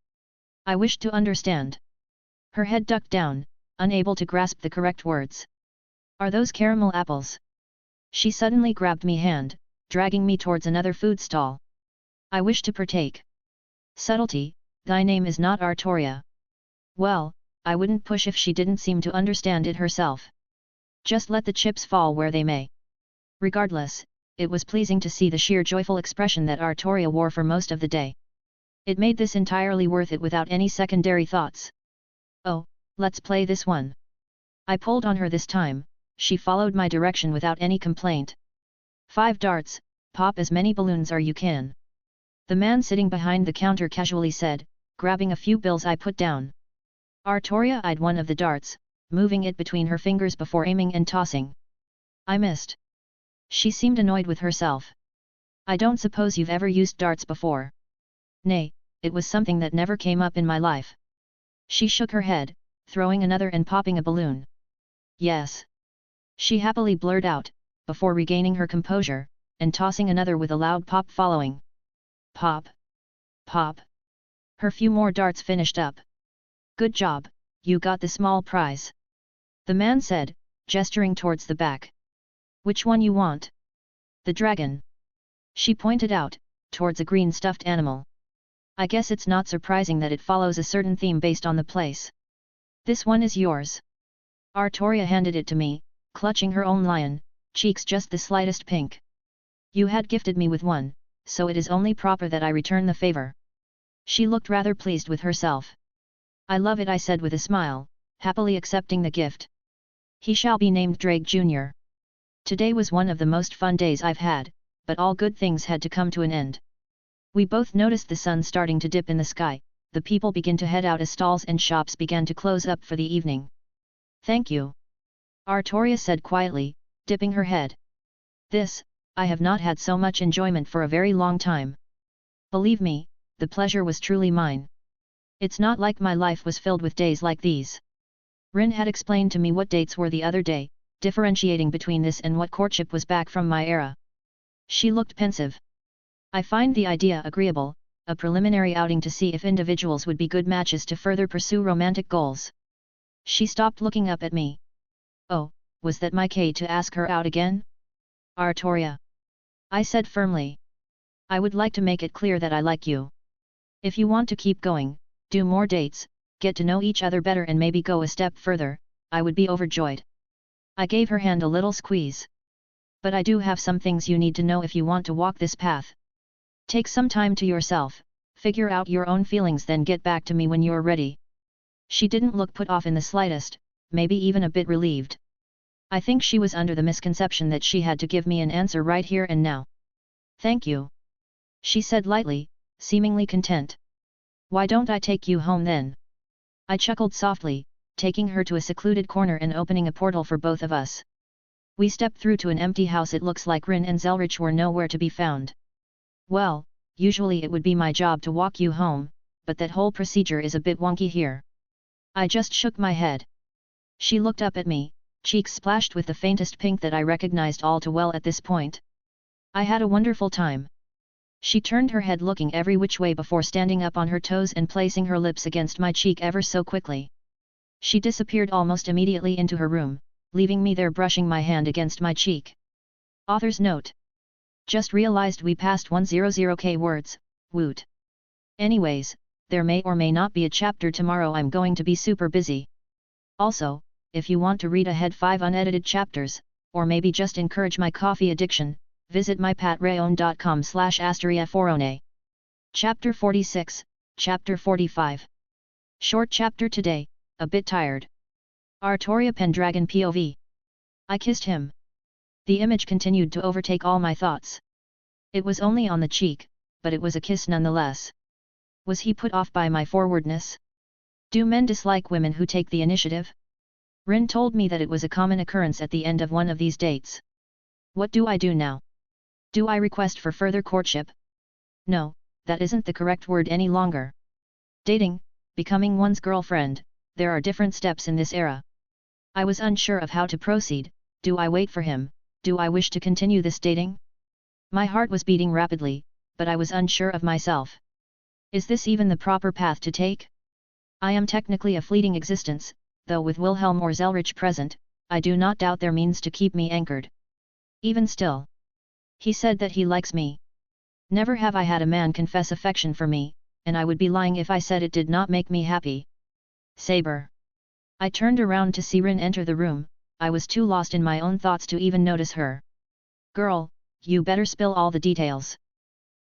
I wished to understand. Her head ducked down, unable to grasp the correct words. Are those caramel apples? She suddenly grabbed me hand, dragging me towards another food stall. I wish to partake. Subtlety, thy name is not Artoria. Well, I wouldn't push if she didn't seem to understand it herself. Just let the chips fall where they may. Regardless, it was pleasing to see the sheer joyful expression that Artoria wore for most of the day. It made this entirely worth it without any secondary thoughts. Oh, let's play this one. I pulled on her this time. She followed my direction without any complaint. 5 darts, pop as many balloons as you can. The man sitting behind the counter casually said, grabbing a few bills I put down. Artoria eyed one of the darts, moving it between her fingers before aiming and tossing. I missed. She seemed annoyed with herself. I don't suppose you've ever used darts before. Nay, it was something that never came up in my life. She shook her head, throwing another and popping a balloon. Yes. She happily blurted out, before regaining her composure, and tossing another with a loud pop following. Pop. Pop. Her few more darts finished up. Good job, you got the small prize. The man said, gesturing towards the back. Which one you want? The dragon. She pointed out, towards a green stuffed animal. I guess it's not surprising that it follows a certain theme based on the place. This one is yours. Artoria handed it to me, clutching her own lion, cheeks just the slightest pink. You had gifted me with one, so it is only proper that I return the favor. She looked rather pleased with herself. I love it, I said with a smile, happily accepting the gift. He shall be named Drake Jr. Today was one of the most fun days I've had, but all good things had to come to an end. We both noticed the sun starting to dip in the sky, the people begin to head out as stalls and shops began to close up for the evening. Thank you. Artoria said quietly, dipping her head. I have not had so much enjoyment for a very long time. Believe me, the pleasure was truly mine. It's not like my life was filled with days like these. Rin had explained to me what dates were the other day, differentiating between this and what courtship was back from my era. She looked pensive. I find the idea agreeable, a preliminary outing to see if individuals would be good matches to further pursue romantic goals. She stopped looking up at me. Oh, was that my key to ask her out again? Artoria. I said firmly. I would like to make it clear that I like you. If you want to keep going, do more dates, get to know each other better and maybe go a step further, I would be overjoyed. I gave her hand a little squeeze. But I do have some things you need to know if you want to walk this path. Take some time to yourself, figure out your own feelings, then get back to me when you're ready. She didn't look put off in the slightest, maybe even a bit relieved. I think she was under the misconception that she had to give me an answer right here and now. Thank you, she said lightly, seemingly content. Why don't I take you home then? I chuckled softly, taking her to a secluded corner and opening a portal for both of us. We stepped through to an empty house. It looks like Rin and Zelretch were nowhere to be found. Well, usually it would be my job to walk you home, but that whole procedure is a bit wonky here. I just shook my head. She looked up at me, cheeks splashed with the faintest pink that I recognized all too well at this point. I had a wonderful time. She turned her head looking every which way before standing up on her toes and placing her lips against my cheek ever so quickly. She disappeared almost immediately into her room, leaving me there brushing my hand against my cheek. Author's note. Just realized we passed 100k words, woot. Anyways, there may or may not be a chapter tomorrow. I'm going to be super busy. Also, if you want to read ahead 5 unedited chapters, or maybe just encourage my coffee addiction, visit mypatreon.com/asteriaforone. Chapter 46, Chapter 45. Short chapter today, a bit tired. Artoria Pendragon POV. I kissed him. The image continued to overtake all my thoughts. It was only on the cheek, but it was a kiss nonetheless. Was he put off by my forwardness? Do men dislike women who take the initiative? Rin told me that it was a common occurrence at the end of one of these dates. What do I do now? Do I request for further courtship? No, that isn't the correct word any longer. Dating, becoming one's girlfriend, there are different steps in this era. I was unsure of how to proceed. Do I wait for him? Do I wish to continue this dating? My heart was beating rapidly, but I was unsure of myself. Is this even the proper path to take? I am technically a fleeting existence, though with Wilhelm or Zelretch present, I do not doubt their means to keep me anchored. Even still. He said that he likes me. Never have I had a man confess affection for me, and I would be lying if I said it did not make me happy. Saber. I turned around to see Rin enter the room. I was too lost in my own thoughts to even notice her. Girl, you better spill all the details.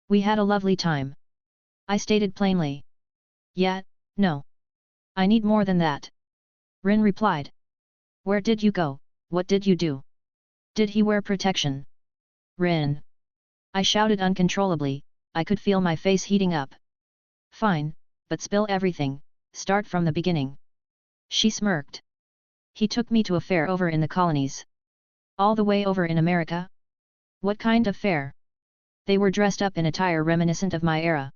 We had a lovely time. I stated plainly. Yeah, no. I need more than that. Rin replied. Where did you go? What did you do? Did he wear protection? Rin. I shouted uncontrollably. I could feel my face heating up. Fine, but spill everything, start from the beginning. She smirked. He took me to a fair over in the colonies. All the way over in America? What kind of fair? They were dressed up in attire reminiscent of my era.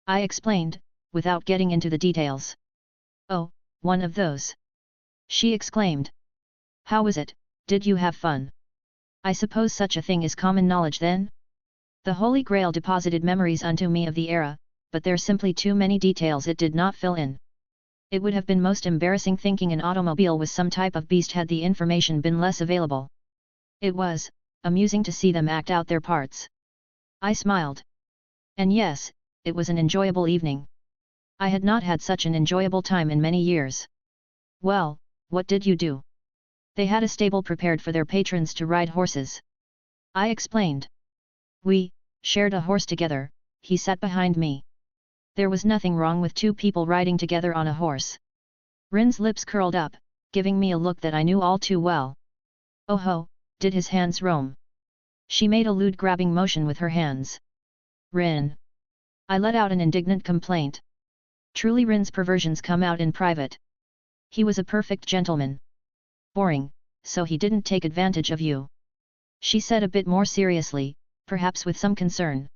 I explained, without getting into the details. Oh, one of those. She exclaimed. How was it? Did you have fun? I suppose such a thing is common knowledge then? The Holy Grail deposited memories unto me of the era, but there's simply too many details it did not fill in. It would have been most embarrassing thinking an automobile was some type of beast had the information been less available. It was amusing to see them act out their parts. I smiled. And yes, it was an enjoyable evening. I had not had such an enjoyable time in many years. Well, what did you do? They had a stable prepared for their patrons to ride horses. I explained. We shared a horse together. He sat behind me. There was nothing wrong with two people riding together on a horse. Rin's lips curled up, giving me a look that I knew all too well. Oh ho, did his hands roam? She made a lewd grabbing motion with her hands. Rin. I let out an indignant complaint. Truly Rin's perversions come out in private. He was a perfect gentleman. Boring, so he didn't take advantage of you. She said a bit more seriously, perhaps with some concern.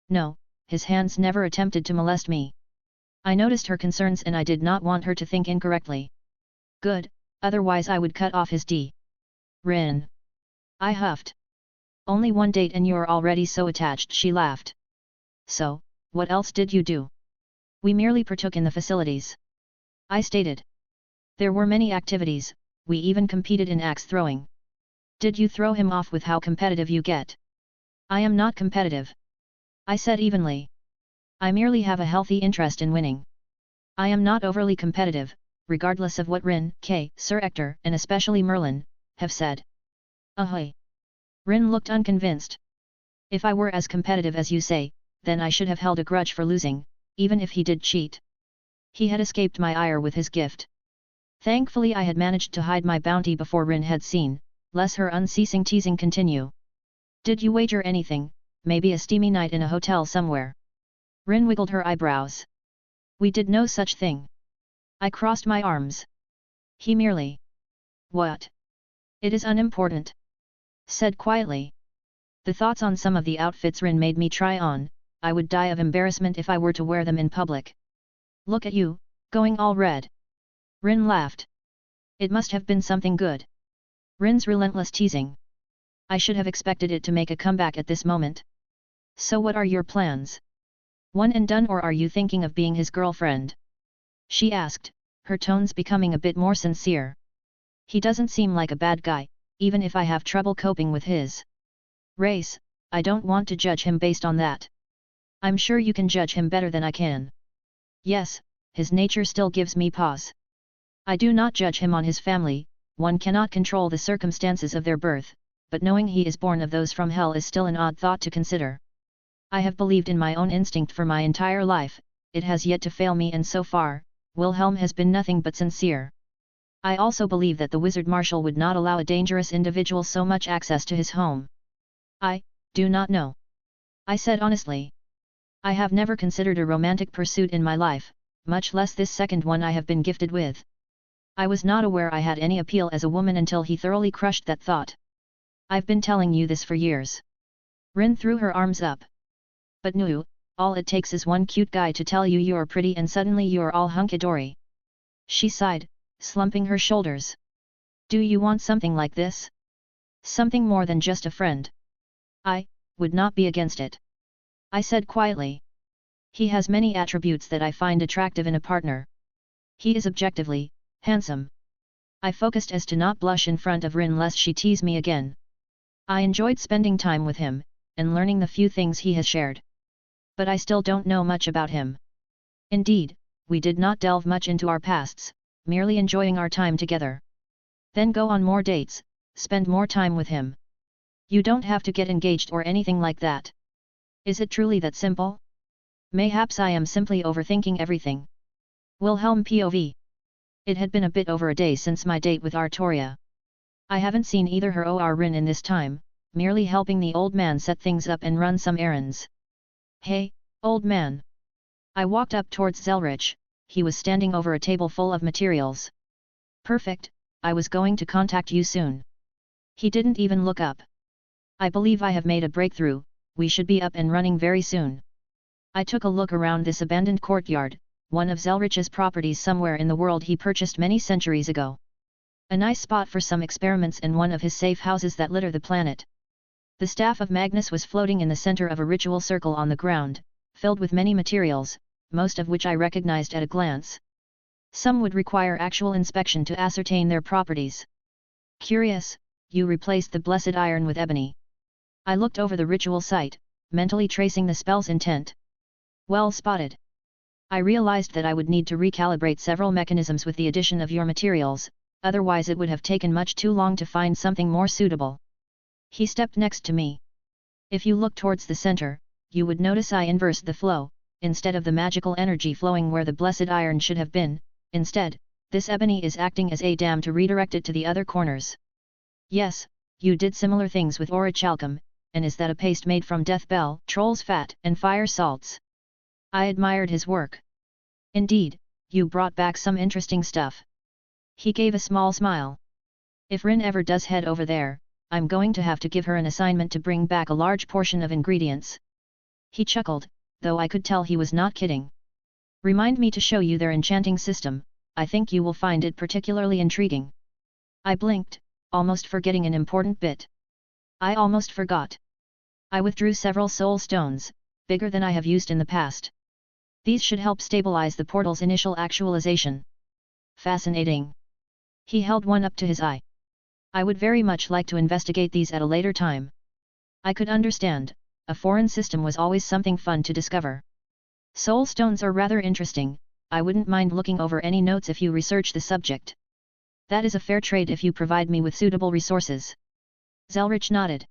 No, his hands never attempted to molest me. I noticed her concerns and I did not want her to think incorrectly. Good, otherwise I would cut off his D. Rin. I huffed. Only one date and you're already so attached, she laughed. So, what else did you do? We merely partook in the facilities. I stated. There were many activities, we even competed in axe throwing. Did you throw him off with how competitive you get? I am not competitive. I said evenly. I merely have a healthy interest in winning. I am not overly competitive, regardless of what Rin, Sir Ector, and especially Merlin, have said. Ahoy! Rin looked unconvinced. If I were as competitive as you say, then I should have held a grudge for losing, even if he did cheat. He had escaped my ire with his gift. Thankfully I had managed to hide my bounty before Rin had seen, less her unceasing teasing continue. Did you wager anything, maybe a steamy night in a hotel somewhere? Rin wiggled her eyebrows. We did no such thing. I crossed my arms. He merely. What? It is unimportant. Said quietly. The thoughts on some of the outfits Rin made me try on, I would die of embarrassment if I were to wear them in public. Look at you, going all red. Rin laughed. It must have been something good. Rin's relentless teasing. I should have expected it to make a comeback at this moment. So what are your plans? One and done, or are you thinking of being his girlfriend? She asked, her tones becoming a bit more sincere. He doesn't seem like a bad guy, even if I have trouble coping with his race. I don't want to judge him based on that. I'm sure you can judge him better than I can. Yes, his nature still gives me pause. I do not judge him on his family, one cannot control the circumstances of their birth, but knowing he is born of those from hell is still an odd thought to consider. I have believed in my own instinct for my entire life, it has yet to fail me, and so far, Wilhelm has been nothing but sincere. I also believe that the wizard marshal would not allow a dangerous individual so much access to his home. I do not know. I said honestly. I have never considered a romantic pursuit in my life, much less this second one I have been gifted with. I was not aware I had any appeal as a woman until he thoroughly crushed that thought. I've been telling you this for years. Rin threw her arms up. But no, all it takes is one cute guy to tell you you're pretty and suddenly you're all hunky-dory. She sighed, slumping her shoulders. Do you want something like this? Something more than just a friend? I would not be against it. I said quietly. He has many attributes that I find attractive in a partner. He is objectively handsome. I focused as to not blush in front of Rin lest she tease me again. I enjoyed spending time with him, and learning the few things he has shared. But I still don't know much about him. Indeed, we did not delve much into our pasts, merely enjoying our time together. Then go on more dates, spend more time with him. You don't have to get engaged or anything like that. Is it truly that simple? Mayhaps I am simply overthinking everything. Wilhelm POV. It had been a bit over a day since my date with Artoria. I haven't seen either her or Rin in this time, merely helping the old man set things up and run some errands. Hey, old man. I walked up towards Zelretch. He was standing over a table full of materials. Perfect, I was going to contact you soon. He didn't even look up. I believe I have made a breakthrough, we should be up and running very soon. I took a look around this abandoned courtyard, one of Zelretch's properties somewhere in the world he purchased many centuries ago. A nice spot for some experiments and one of his safe houses that litter the planet. The staff of Magnus was floating in the center of a ritual circle on the ground, filled with many materials, most of which I recognized at a glance. Some would require actual inspection to ascertain their properties. Curious, you replaced the blessed iron with ebony. I looked over the ritual site, mentally tracing the spell's intent. Well spotted. I realized that I would need to recalibrate several mechanisms with the addition of your materials, otherwise it would have taken much too long to find something more suitable. He stepped next to me. If you look towards the center, you would notice I inversed the flow, instead of the magical energy flowing where the blessed iron should have been, instead, this ebony is acting as a dam to redirect it to the other corners. Yes, you did similar things with orichalcum, and is that a paste made from death bell, troll's fat, and fire salts? I admired his work. Indeed, you brought back some interesting stuff. He gave a small smile. If Rin ever does head over there, I'm going to have to give her an assignment to bring back a large portion of ingredients. He chuckled, though I could tell he was not kidding. Remind me to show you their enchanting system, I think you will find it particularly intriguing. I blinked, almost forgetting an important bit. I almost forgot. I withdrew several soul stones, bigger than I have used in the past. These should help stabilize the portal's initial actualization. Fascinating. He held one up to his eye. I would very much like to investigate these at a later time. I could understand, a foreign system was always something fun to discover. Soul stones are rather interesting, I wouldn't mind looking over any notes if you research the subject. That is a fair trade if you provide me with suitable resources. Zelretch nodded.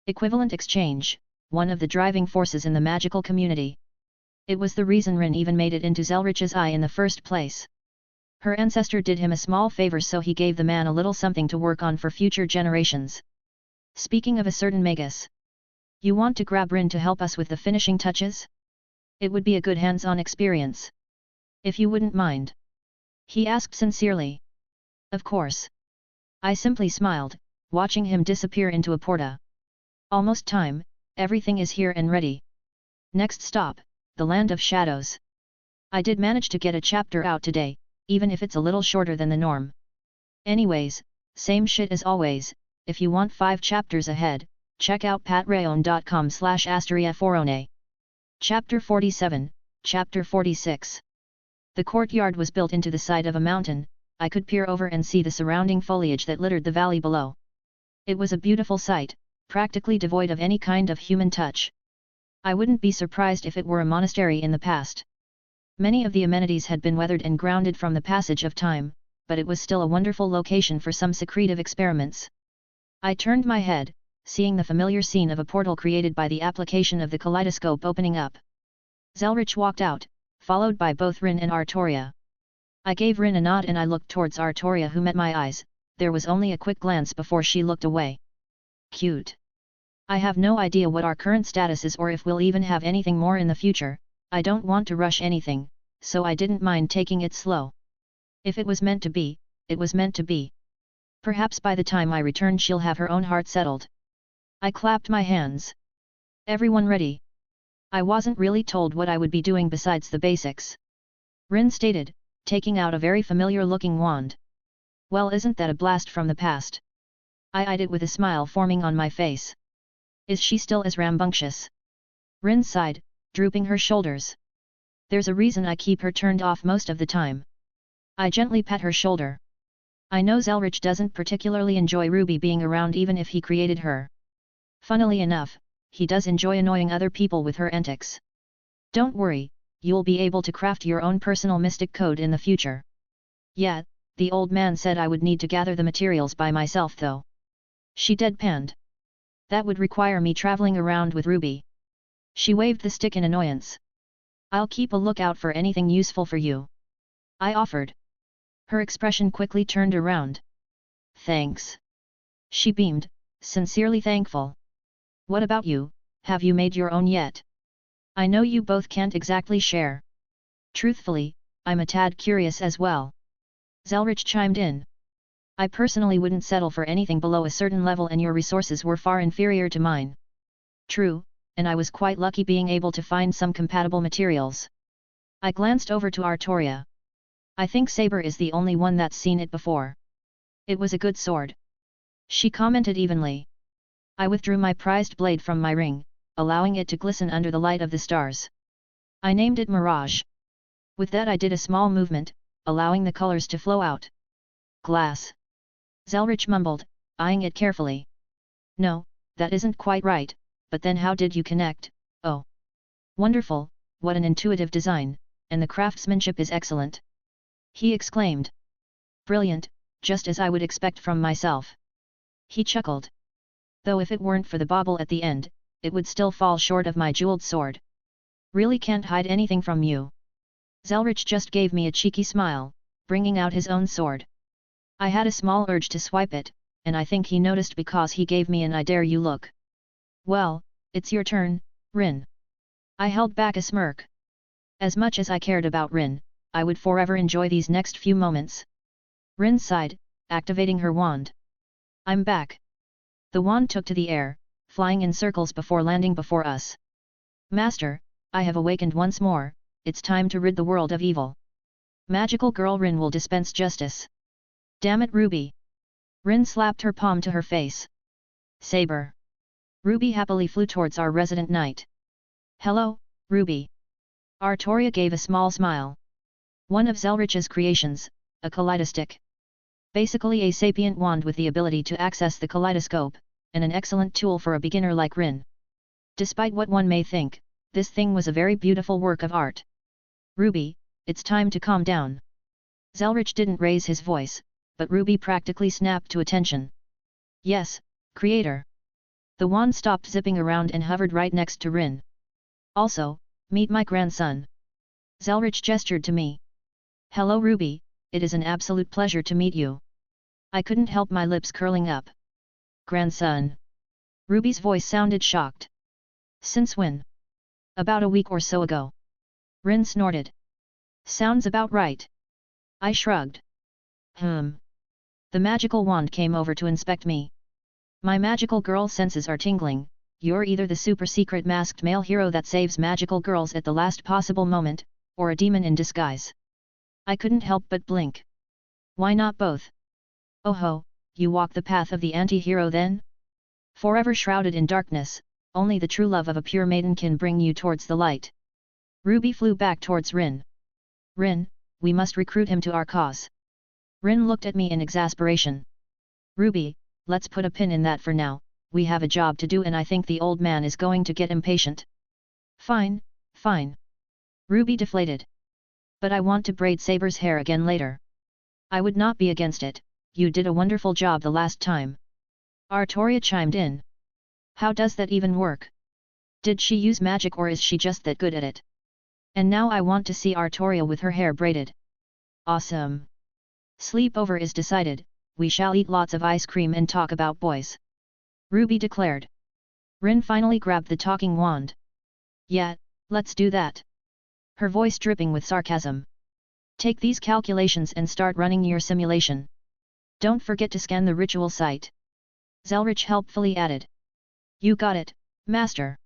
Equivalent exchange, one of the driving forces in the magical community. It was the reason Rin even made it into Zelretch's eye in the first place. Her ancestor did him a small favor, so he gave the man a little something to work on for future generations. Speaking of a certain Magus. You want to grab Rin to help us with the finishing touches? It would be a good hands-on experience. If you wouldn't mind. He asked sincerely. Of course. I simply smiled, watching him disappear into a porta. Almost time, everything is here and ready. Next stop, the Land of Shadows. I did manage to get a chapter out today, even if it's a little shorter than the norm. Anyways, same shit as always, if you want 5 chapters ahead, check out patreon.com/asteriaforone. Chapter 47, Chapter 46. The courtyard was built into the side of a mountain. I could peer over and see the surrounding foliage that littered the valley below. It was a beautiful sight, practically devoid of any kind of human touch. I wouldn't be surprised if it were a monastery in the past. Many of the amenities had been weathered and grounded from the passage of time, but it was still a wonderful location for some secretive experiments. I turned my head, seeing the familiar scene of a portal created by the application of the kaleidoscope opening up. Zelretch walked out, followed by both Rin and Artoria. I gave Rin a nod and I looked towards Artoria, who met my eyes. There was only a quick glance before she looked away. Cute. I have no idea what our current status is or if we'll even have anything more in the future. I don't want to rush anything, so I didn't mind taking it slow. If it was meant to be, it was meant to be. Perhaps by the time I return she'll have her own heart settled. I clapped my hands. Everyone ready? I wasn't really told what I would be doing besides the basics. Rin stated, taking out a very familiar-looking wand. Well, isn't that a blast from the past? I eyed it with a smile forming on my face. Is she still as rambunctious? Rin sighed, drooping her shoulders. There's a reason I keep her turned off most of the time. I gently pat her shoulder. I know Zelretch doesn't particularly enjoy Ruby being around even if he created her. Funnily enough, he does enjoy annoying other people with her antics. Don't worry, you'll be able to craft your own personal mystic code in the future. Yeah, the old man said I would need to gather the materials by myself though. She deadpanned. That would require me traveling around with Ruby. She waved the stick in annoyance. I'll keep a lookout for anything useful for you. I offered. Her expression quickly turned around. Thanks. She beamed, sincerely thankful. What about you, have you made your own yet? I know you both can't exactly share. Truthfully, I'm a tad curious as well. Zelretch chimed in. I personally wouldn't settle for anything below a certain level and your resources were far inferior to mine. True, and I was quite lucky being able to find some compatible materials. I glanced over to Artoria. I think Saber is the only one that's seen it before. It was a good sword. She commented evenly. I withdrew my prized blade from my ring, allowing it to glisten under the light of the stars. I named it Mirage. With that I did a small movement, allowing the colors to flow out. Glass. Zelretch mumbled, eyeing it carefully. No, that isn't quite right, but then how did you connect? Oh. Wonderful, what an intuitive design, and the craftsmanship is excellent. He exclaimed. Brilliant, just as I would expect from myself. He chuckled. Though if it weren't for the bauble at the end, it would still fall short of my jeweled sword. Really can't hide anything from you. Zelretch just gave me a cheeky smile, bringing out his own sword. I had a small urge to swipe it, and I think he noticed because he gave me an I dare you look. Well, it's your turn, Rin. I held back a smirk. As much as I cared about Rin, I would forever enjoy these next few moments. Rin sighed, activating her wand. I'm back. The wand took to the air, flying in circles before landing before us. Master, I have awakened once more, it's time to rid the world of evil. Magical girl Rin will dispense justice. Damn it Ruby! Rin slapped her palm to her face. Saber. Ruby happily flew towards our resident knight. Hello, Ruby. Artoria gave a small smile. One of Zelretch's creations, a kaleidoscope. Basically a sapient wand with the ability to access the kaleidoscope, and an excellent tool for a beginner like Rin. Despite what one may think, this thing was a very beautiful work of art. Ruby, it's time to calm down. Zelretch didn't raise his voice, but Ruby practically snapped to attention. Yes, creator. The wand stopped zipping around and hovered right next to Rin. Also, meet my grandson. Zelretch gestured to me. Hello Ruby, it is an absolute pleasure to meet you. I couldn't help my lips curling up. Grandson. Ruby's voice sounded shocked. Since when? About a week or so ago. Rin snorted. Sounds about right. I shrugged. The magical wand came over to inspect me. My magical girl senses are tingling. You're either the super secret masked male hero that saves magical girls at the last possible moment, or a demon in disguise. I couldn't help but blink. Why not both? Oh ho, you walk the path of the anti-hero then? Forever shrouded in darkness, only the true love of a pure maiden can bring you towards the light. Ruby flew back towards Rin. Rin, we must recruit him to our cause. Rin looked at me in exasperation. Ruby, let's put a pin in that for now, we have a job to do and I think the old man is going to get impatient. Fine, fine. Ruby deflated. But I want to braid Saber's hair again later. I would not be against it, you did a wonderful job the last time. Artoria chimed in. How does that even work? Did she use magic or is she just that good at it? And now I want to see Artoria with her hair braided. Awesome. Sleepover is decided, we shall eat lots of ice cream and talk about boys. Ruby declared. Rin finally grabbed the talking wand. Yeah, let's do that. Her voice dripping with sarcasm. Take these calculations and start running your simulation. Don't forget to scan the ritual site. Zelretch helpfully added. You got it, Master.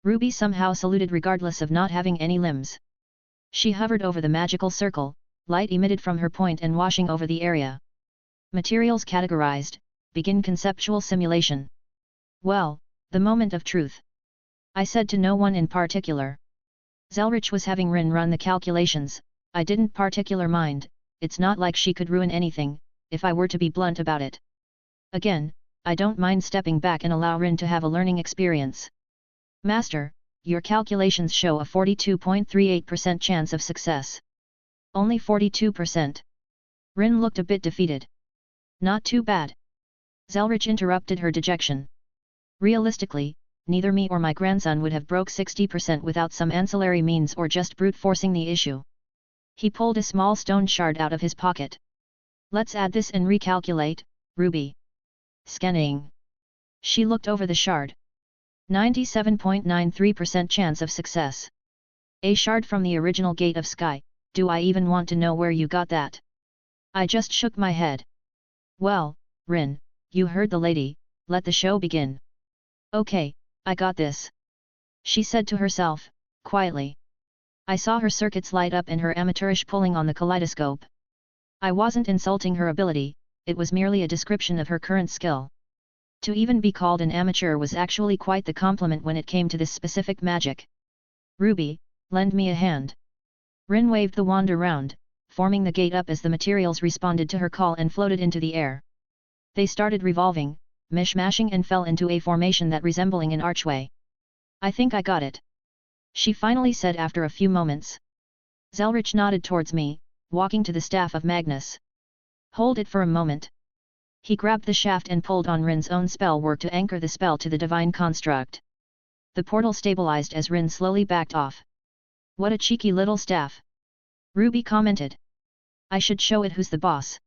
Ruby somehow saluted regardless of not having any limbs. She hovered over the magical circle, light emitted from her point and washing over the area. Materials categorized, begin conceptual simulation. Well, the moment of truth. I said to no one in particular. Zelretch was having Rin run the calculations, I didn't particular mind, it's not like she could ruin anything, if I were to be blunt about it. Again, I don't mind stepping back and allow Rin to have a learning experience. Master, your calculations show a 42.38% chance of success. Only 42%. Rin looked a bit defeated. Not too bad. Zelretch interrupted her dejection. Realistically, neither me or my grandson would have broke 60% without some ancillary means or just brute forcing the issue. He pulled a small stone shard out of his pocket. Let's add this and recalculate, Ruby. Scanning. She looked over the shard. 97.93% chance of success. A shard from the original Gate of Sky, do I even want to know where you got that? I just shook my head. Well, Rin, you heard the lady, let the show begin. Okay, I got this. She said to herself, quietly. I saw her circuits light up and her amateurish pulling on the kaleidoscope. I wasn't insulting her ability, it was merely a description of her current skill. To even be called an amateur was actually quite the compliment when it came to this specific magic. Ruby, lend me a hand. Rin waved the wand around, forming the gate up as the materials responded to her call and floated into the air. They started revolving, mishmashing and fell into a formation that resembling an archway. I think I got it. She finally said after a few moments. Zelretch nodded towards me, walking to the staff of Magnus. Hold it for a moment. He grabbed the shaft and pulled on Rin's own spell work to anchor the spell to the divine construct. The portal stabilized as Rin slowly backed off. What a cheeky little staff. Ruby commented. I should show it who's the boss.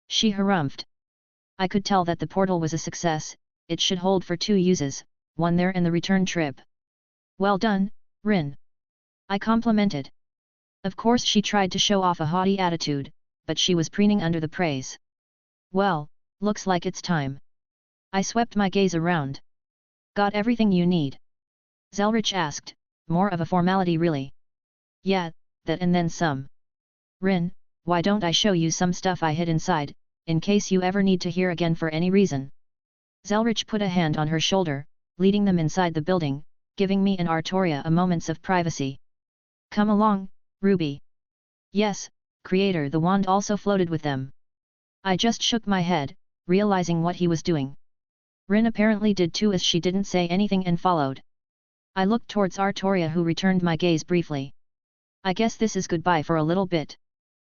She harumphed. I could tell that the portal was a success, it should hold for 2 uses, one there and the return trip. Well done, Rin. I complimented. Of course she tried to show off a haughty attitude, but she was preening under the praise. Well, looks like it's time. I swept my gaze around. Got everything you need? Zelretch asked, more of a formality really. Yeah, that and then some. Rin, why don't I show you some stuff I hid inside, in case you ever need to hear again for any reason. Zelretch put a hand on her shoulder, leading them inside the building, giving me and Artoria a moments of privacy. Come along, Ruby. Yes, Creator. The wand also floated with them. I just shook my head, realizing what he was doing. Rin apparently did too as she didn't say anything and followed. I looked towards Artoria who returned my gaze briefly. I guess this is goodbye for a little bit.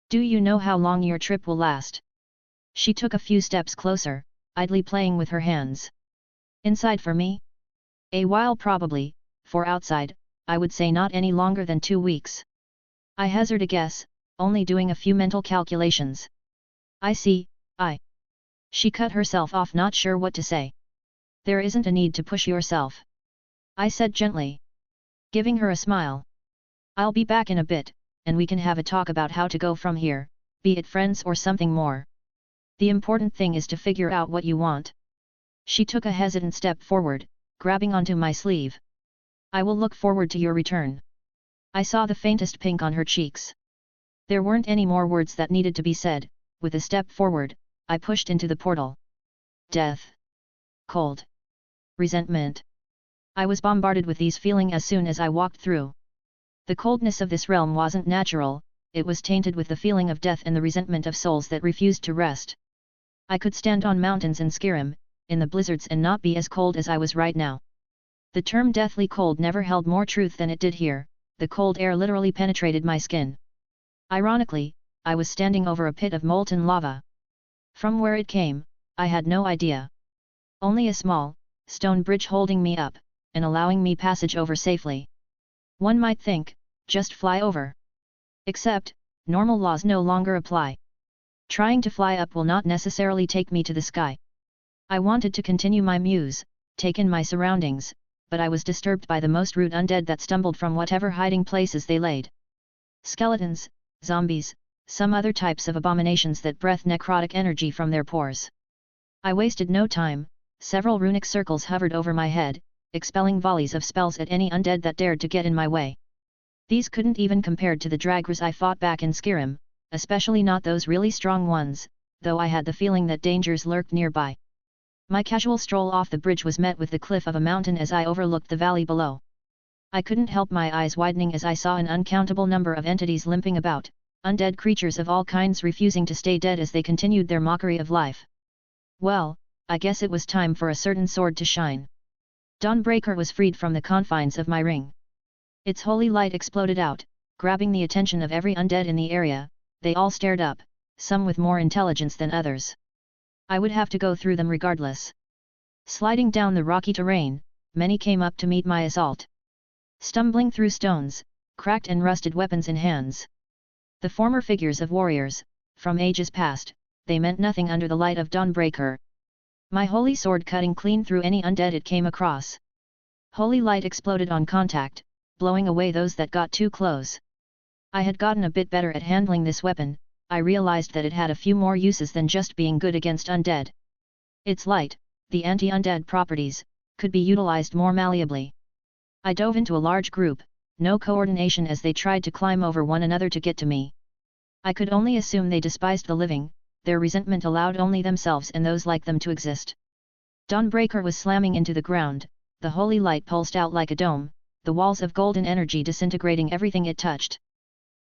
Do you know how long your trip will last? She took a few steps closer, idly playing with her hands. Inside for me? A while probably, for outside, I would say not any longer than 2 weeks. I hazard a guess, only doing a few mental calculations. I see, She cut herself off, not sure what to say. There isn't a need to push yourself, I said gently, giving her a smile. I'll be back in a bit, and we can have a talk about how to go from here, be it friends or something more. The important thing is to figure out what you want. She took a hesitant step forward, grabbing onto my sleeve. I will look forward to your return. I saw the faintest pink on her cheeks. There weren't any more words that needed to be said. With a step forward, I pushed into the portal. Death. Cold. Resentment. I was bombarded with these feelings as soon as I walked through. The coldness of this realm wasn't natural, it was tainted with the feeling of death and the resentment of souls that refused to rest. I could stand on mountains in Skyrim, in the blizzards, and not be as cold as I was right now. The term deathly cold never held more truth than it did here. The cold air literally penetrated my skin. Ironically, I was standing over a pit of molten lava. From where it came, I had no idea. Only a small, stone bridge holding me up, and allowing me passage over safely. One might think, just fly over. Except, normal laws no longer apply. Trying to fly up will not necessarily take me to the sky. I wanted to continue my muse, take in my surroundings, but I was disturbed by the most rude undead that stumbled from whatever hiding places they laid. Skeletons, zombies, some other types of abominations that breathed necrotic energy from their pores. I wasted no time, several runic circles hovered over my head, expelling volleys of spells at any undead that dared to get in my way. These couldn't even compare to the draggers I fought back in Skyrim, especially not those really strong ones, though I had the feeling that dangers lurked nearby. My casual stroll off the bridge was met with the cliff of a mountain as I overlooked the valley below. I couldn't help my eyes widening as I saw an uncountable number of entities limping about, undead creatures of all kinds refusing to stay dead as they continued their mockery of life. Well, I guess it was time for a certain sword to shine. Dawnbreaker was freed from the confines of my ring. Its holy light exploded out, grabbing the attention of every undead in the area. They all stared up, some with more intelligence than others. I would have to go through them regardless. Sliding down the rocky terrain, many came up to meet my assault. Stumbling through stones, cracked and rusted weapons in hands. The former figures of warriors, from ages past, they meant nothing under the light of Dawnbreaker. My holy sword cutting clean through any undead it came across. Holy light exploded on contact, blowing away those that got too close. I had gotten a bit better at handling this weapon. I realized that it had a few more uses than just being good against undead. Its light, the anti-undead properties, could be utilized more malleably. I dove into a large group, no coordination as they tried to climb over one another to get to me. I could only assume they despised the living, their resentment allowed only themselves and those like them to exist. Dawnbreaker was slamming into the ground, the holy light pulsed out like a dome, the walls of golden energy disintegrating everything it touched.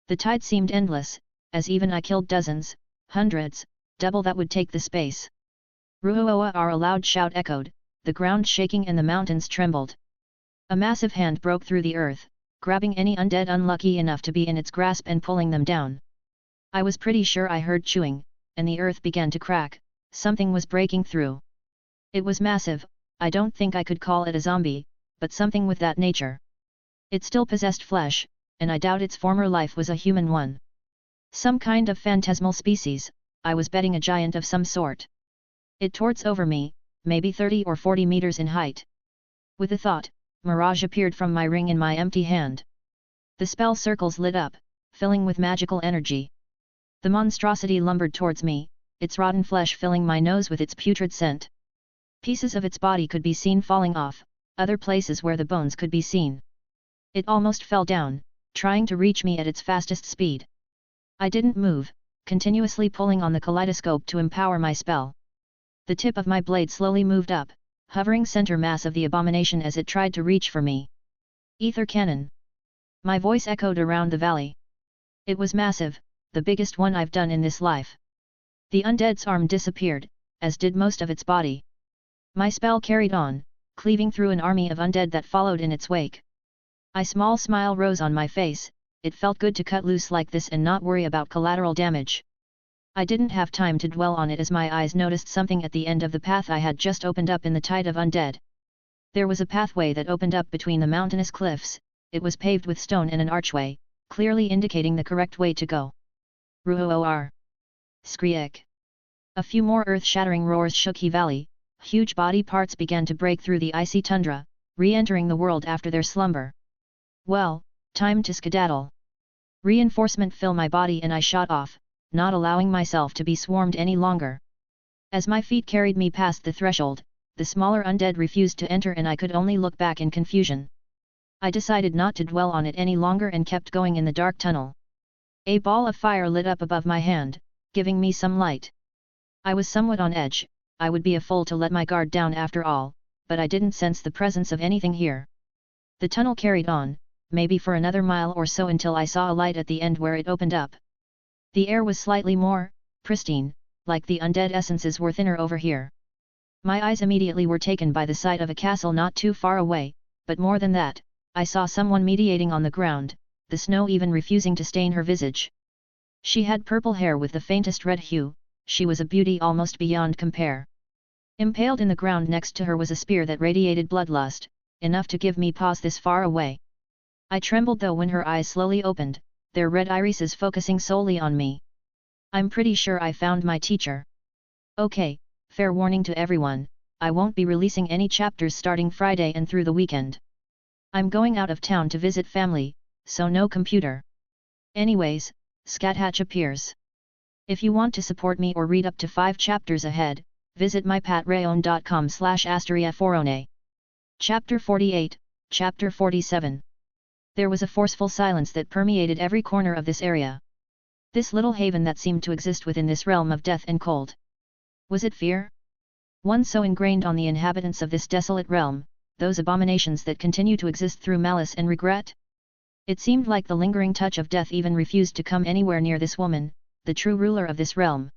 The tide seemed endless, as even I killed dozens, hundreds, double that would take the space. Ruoa, a loud shout echoed, the ground shaking and the mountains trembled. A massive hand broke through the earth, grabbing any undead unlucky enough to be in its grasp and pulling them down. I was pretty sure I heard chewing, and the earth began to crack, something was breaking through. It was massive, I don't think I could call it a zombie, but something with that nature. It still possessed flesh, and I doubt its former life was a human one. Some kind of phantasmal species, I was betting a giant of some sort. It towered over me, maybe 30 or 40 meters in height. With a thought, mirage appeared from my ring in my empty hand. The spell circles lit up, filling with magical energy. The monstrosity lumbered towards me, its rotten flesh filling my nose with its putrid scent. Pieces of its body could be seen falling off, other places where the bones could be seen. It almost fell down, trying to reach me at its fastest speed. I didn't move, continuously pulling on the kaleidoscope to empower my spell. The tip of my blade slowly moved up, hovering center mass of the abomination as it tried to reach for me. Ether cannon. My voice echoed around the valley. It was massive, the biggest one I've done in this life. The undead's arm disappeared, as did most of its body. My spell carried on, cleaving through an army of undead that followed in its wake. A small smile rose on my face. It felt good to cut loose like this and not worry about collateral damage. I didn't have time to dwell on it as my eyes noticed something at the end of the path I had just opened up in the tide of undead. There was a pathway that opened up between the mountainous cliffs. It was paved with stone and an archway, clearly indicating the correct way to go. Ruoor. Skreek. A few more earth-shattering roars shook He Valley, huge body parts began to break through the icy tundra, re-entering the world after their slumber. Well, time to skedaddle. Reinforcement fill my body and I shot off, not allowing myself to be swarmed any longer. As my feet carried me past the threshold, the smaller undead refused to enter and I could only look back in confusion. I decided not to dwell on it any longer and kept going in the dark tunnel. A ball of fire lit up above my hand, giving me some light. I was somewhat on edge. I would be a fool to let my guard down after all, but I didn't sense the presence of anything here. The tunnel carried on, maybe for another mile or so until I saw a light at the end where it opened up. The air was slightly more pristine, like the undead essences were thinner over here. My eyes immediately were taken by the sight of a castle not too far away, but more than that, I saw someone mediating on the ground, the snow even refusing to stain her visage. She had purple hair with the faintest red hue, she was a beauty almost beyond compare. Impaled in the ground next to her was a spear that radiated bloodlust, enough to give me pause this far away. I trembled though when her eyes slowly opened, their red irises focusing solely on me. I'm pretty sure I found my teacher. Okay, fair warning to everyone, I won't be releasing any chapters starting Friday and through the weekend. I'm going out of town to visit family, so no computer. Anyways, Scathatch appears. If you want to support me or read up to 5 chapters ahead, visit mypatreon.com/asteriaforone. Chapter 48, Chapter 47. There was a forceful silence that permeated every corner of this area. This little haven that seemed to exist within this realm of death and cold. Was it fear? One so ingrained on the inhabitants of this desolate realm, those abominations that continue to exist through malice and regret? It seemed like the lingering touch of death even refused to come anywhere near this woman, the true ruler of this realm.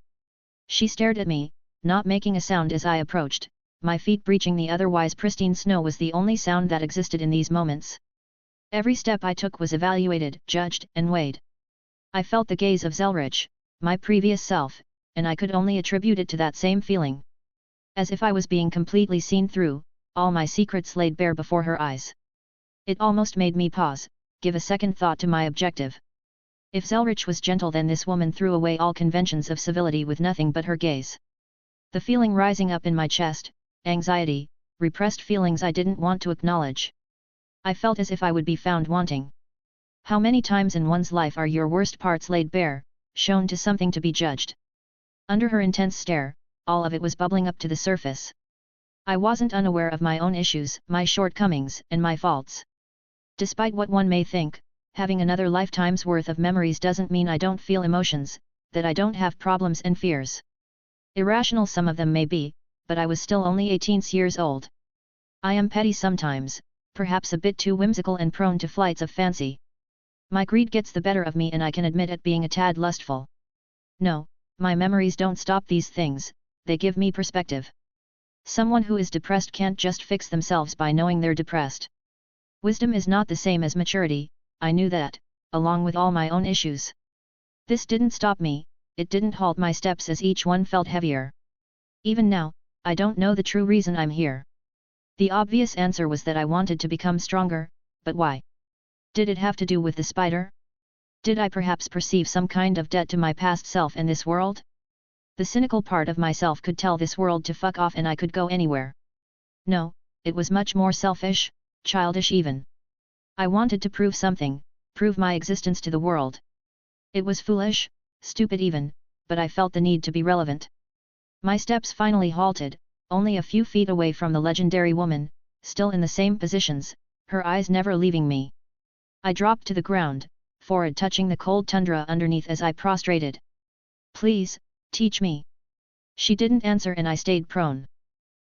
She stared at me, not making a sound as I approached. My feet breaching the otherwise pristine snow was the only sound that existed in these moments. Every step I took was evaluated, judged, and weighed. I felt the gaze of Zelretch, my previous self, and I could only attribute it to that same feeling. As if I was being completely seen through, all my secrets laid bare before her eyes. It almost made me pause, give a second thought to my objective. If Zelretch was gentle, then this woman threw away all conventions of civility with nothing but her gaze. The feeling rising up in my chest, anxiety, repressed feelings I didn't want to acknowledge. I felt as if I would be found wanting. How many times in one's life are your worst parts laid bare, shown to something to be judged? Under her intense stare, all of it was bubbling up to the surface. I wasn't unaware of my own issues, my shortcomings, and my faults. Despite what one may think, having another lifetime's worth of memories doesn't mean I don't feel emotions, that I don't have problems and fears. Irrational some of them may be, but I was still only 18 years old. I am petty sometimes, perhaps a bit too whimsical and prone to flights of fancy. My greed gets the better of me and I can admit at being a tad lustful. No, my memories don't stop these things, they give me perspective. Someone who is depressed can't just fix themselves by knowing they're depressed. Wisdom is not the same as maturity, I knew that, along with all my own issues. This didn't stop me, it didn't halt my steps as each one felt heavier. Even now, I don't know the true reason I'm here. The obvious answer was that I wanted to become stronger, but why? Did it have to do with the spider? Did I perhaps perceive some kind of debt to my past self and this world? The cynical part of myself could tell this world to fuck off and I could go anywhere. No, it was much more selfish, childish even. I wanted to prove something, prove my existence to the world. It was foolish, stupid even, but I felt the need to be relevant. My steps finally halted, only a few feet away from the legendary woman, still in the same positions, her eyes never leaving me. I dropped to the ground, forehead touching the cold tundra underneath as I prostrated. Please, teach me. She didn't answer and I stayed prone.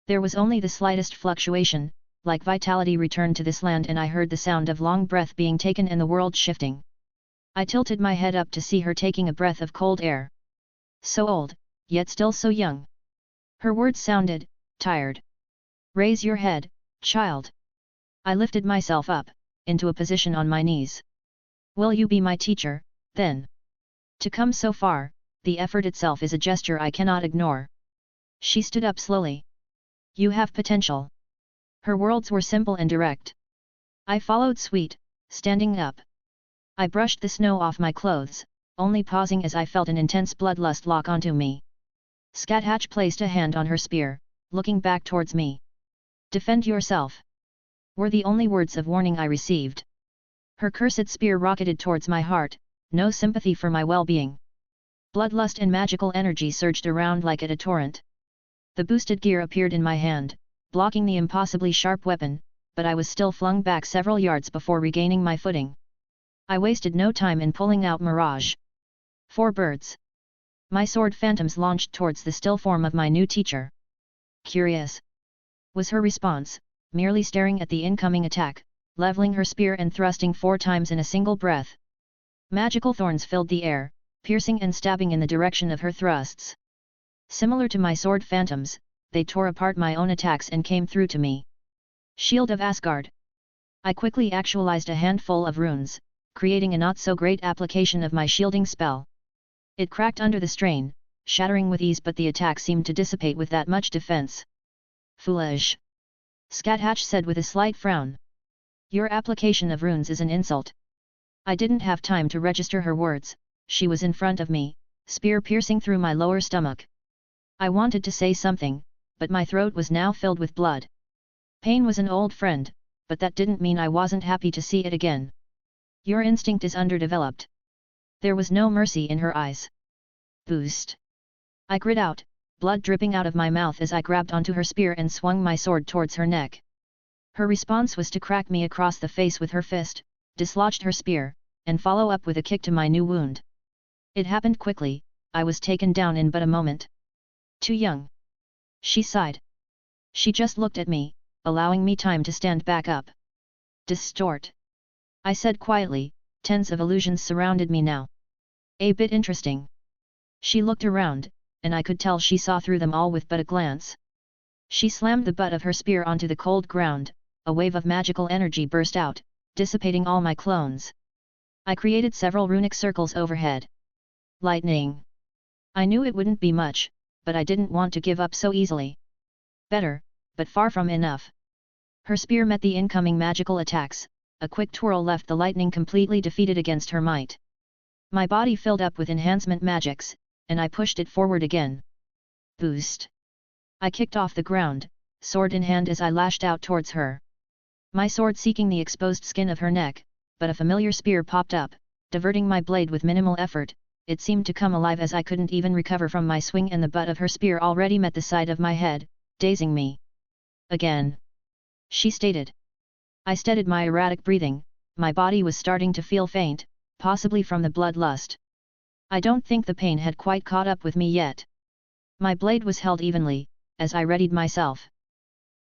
There was only the slightest fluctuation, like vitality returned to this land and I heard the sound of long breath being taken and the world shifting. I tilted my head up to see her taking a breath of cold air. So old, yet still so young. Her words sounded, tired. Raise your head, child. I lifted myself up, into a position on my knees. Will you be my teacher, then? To come so far, the effort itself is a gesture I cannot ignore. She stood up slowly. You have potential. Her words were simple and direct. I followed suit, standing up. I brushed the snow off my clothes, only pausing as I felt an intense bloodlust lock onto me. Scathatch placed a hand on her spear, looking back towards me. "Defend yourself," were the only words of warning I received. Her cursed spear rocketed towards my heart, no sympathy for my well-being. Bloodlust and magical energy surged around like at a torrent. The boosted gear appeared in my hand, blocking the impossibly sharp weapon, but I was still flung back several yards before regaining my footing. I wasted no time in pulling out Mirage. 4 birds. My sword phantoms launched towards the still form of my new teacher. "Curious," was her response, merely staring at the incoming attack, leveling her spear and thrusting 4 times in a single breath. Magical thorns filled the air, piercing and stabbing in the direction of her thrusts. Similar to my sword phantoms, they tore apart my own attacks and came through to me. Shield of Asgard. I quickly actualized a handful of runes, creating a not-so-great application of my shielding spell. It cracked under the strain, shattering with ease, but the attack seemed to dissipate with that much defense. "Foolish," Scathatch said with a slight frown. "Your application of runes is an insult." I didn't have time to register her words. She was in front of me, spear piercing through my lower stomach. I wanted to say something, but my throat was now filled with blood. Pain was an old friend, but that didn't mean I wasn't happy to see it again. "Your instinct is underdeveloped." There was no mercy in her eyes. "Boost!" I grit out, blood dripping out of my mouth as I grabbed onto her spear and swung my sword towards her neck. Her response was to crack me across the face with her fist, dislodged her spear, and follow up with a kick to my new wound. It happened quickly. I was taken down in but a moment. "Too young," she sighed. She just looked at me, allowing me time to stand back up. "Distort," I said quietly. Tens of illusions surrounded me now. "A bit interesting." She looked around, and I could tell she saw through them all with but a glance. She slammed the butt of her spear onto the cold ground. A wave of magical energy burst out, dissipating all my clones. I created several runic circles overhead. Lightning. I knew it wouldn't be much, but I didn't want to give up so easily. Better, but far from enough. Her spear met the incoming magical attacks. A quick twirl left the lightning completely defeated against her might. My body filled up with enhancement magics, and I pushed it forward again. Boost. I kicked off the ground, sword in hand as I lashed out towards her. My sword seeking the exposed skin of her neck, but a familiar spear popped up, diverting my blade with minimal effort. It seemed to come alive as I couldn't even recover from my swing, and the butt of her spear already met the side of my head, dazing me. "Again," she stated. I steadied my erratic breathing. My body was starting to feel faint, possibly from the bloodlust. I don't think the pain had quite caught up with me yet. My blade was held evenly, as I readied myself.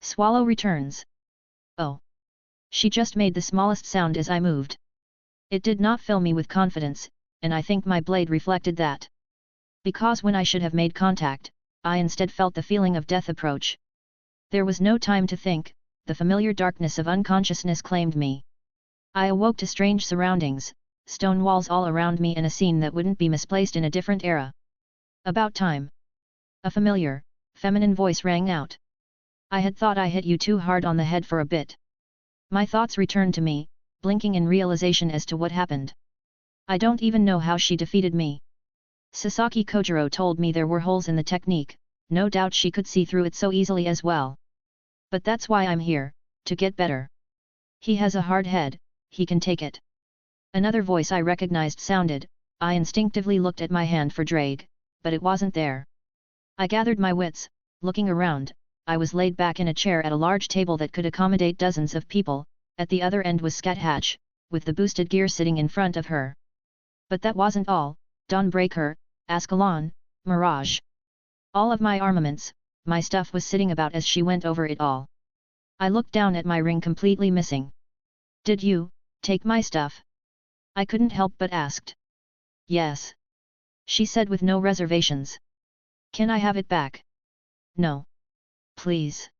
"Swallow returns." "Oh." She just made the smallest sound as I moved. It did not fill me with confidence, and I think my blade reflected that. Because when I should have made contact, I instead felt the feeling of death approach. There was no time to think. The familiar darkness of unconsciousness claimed me. I awoke to strange surroundings, stone walls all around me and a scene that wouldn't be misplaced in a different era. "About time." A familiar, feminine voice rang out. "I had thought I hit you too hard on the head for a bit." My thoughts returned to me, blinking in realization as to what happened. I don't even know how she defeated me. Sasaki Kojiro told me there were holes in the technique, no doubt she could see through it so easily as well. But that's why I'm here, to get better. He has a hard head, he can take it. Another voice I recognized sounded. I instinctively looked at my hand for Drake, but it wasn't there. I gathered my wits, looking around. I was laid back in a chair at a large table that could accommodate dozens of people. At the other end was Scathatch, with the boosted gear sitting in front of her. But that wasn't all. Dawnbreaker, Ascalon, Mirage. All of my armaments, my stuff was sitting about as she went over it all. I looked down at my ring completely missing. "Did you take my stuff?" I couldn't help but asked. "Yes," she said with no reservations. "Can I have it back?" "No. Please.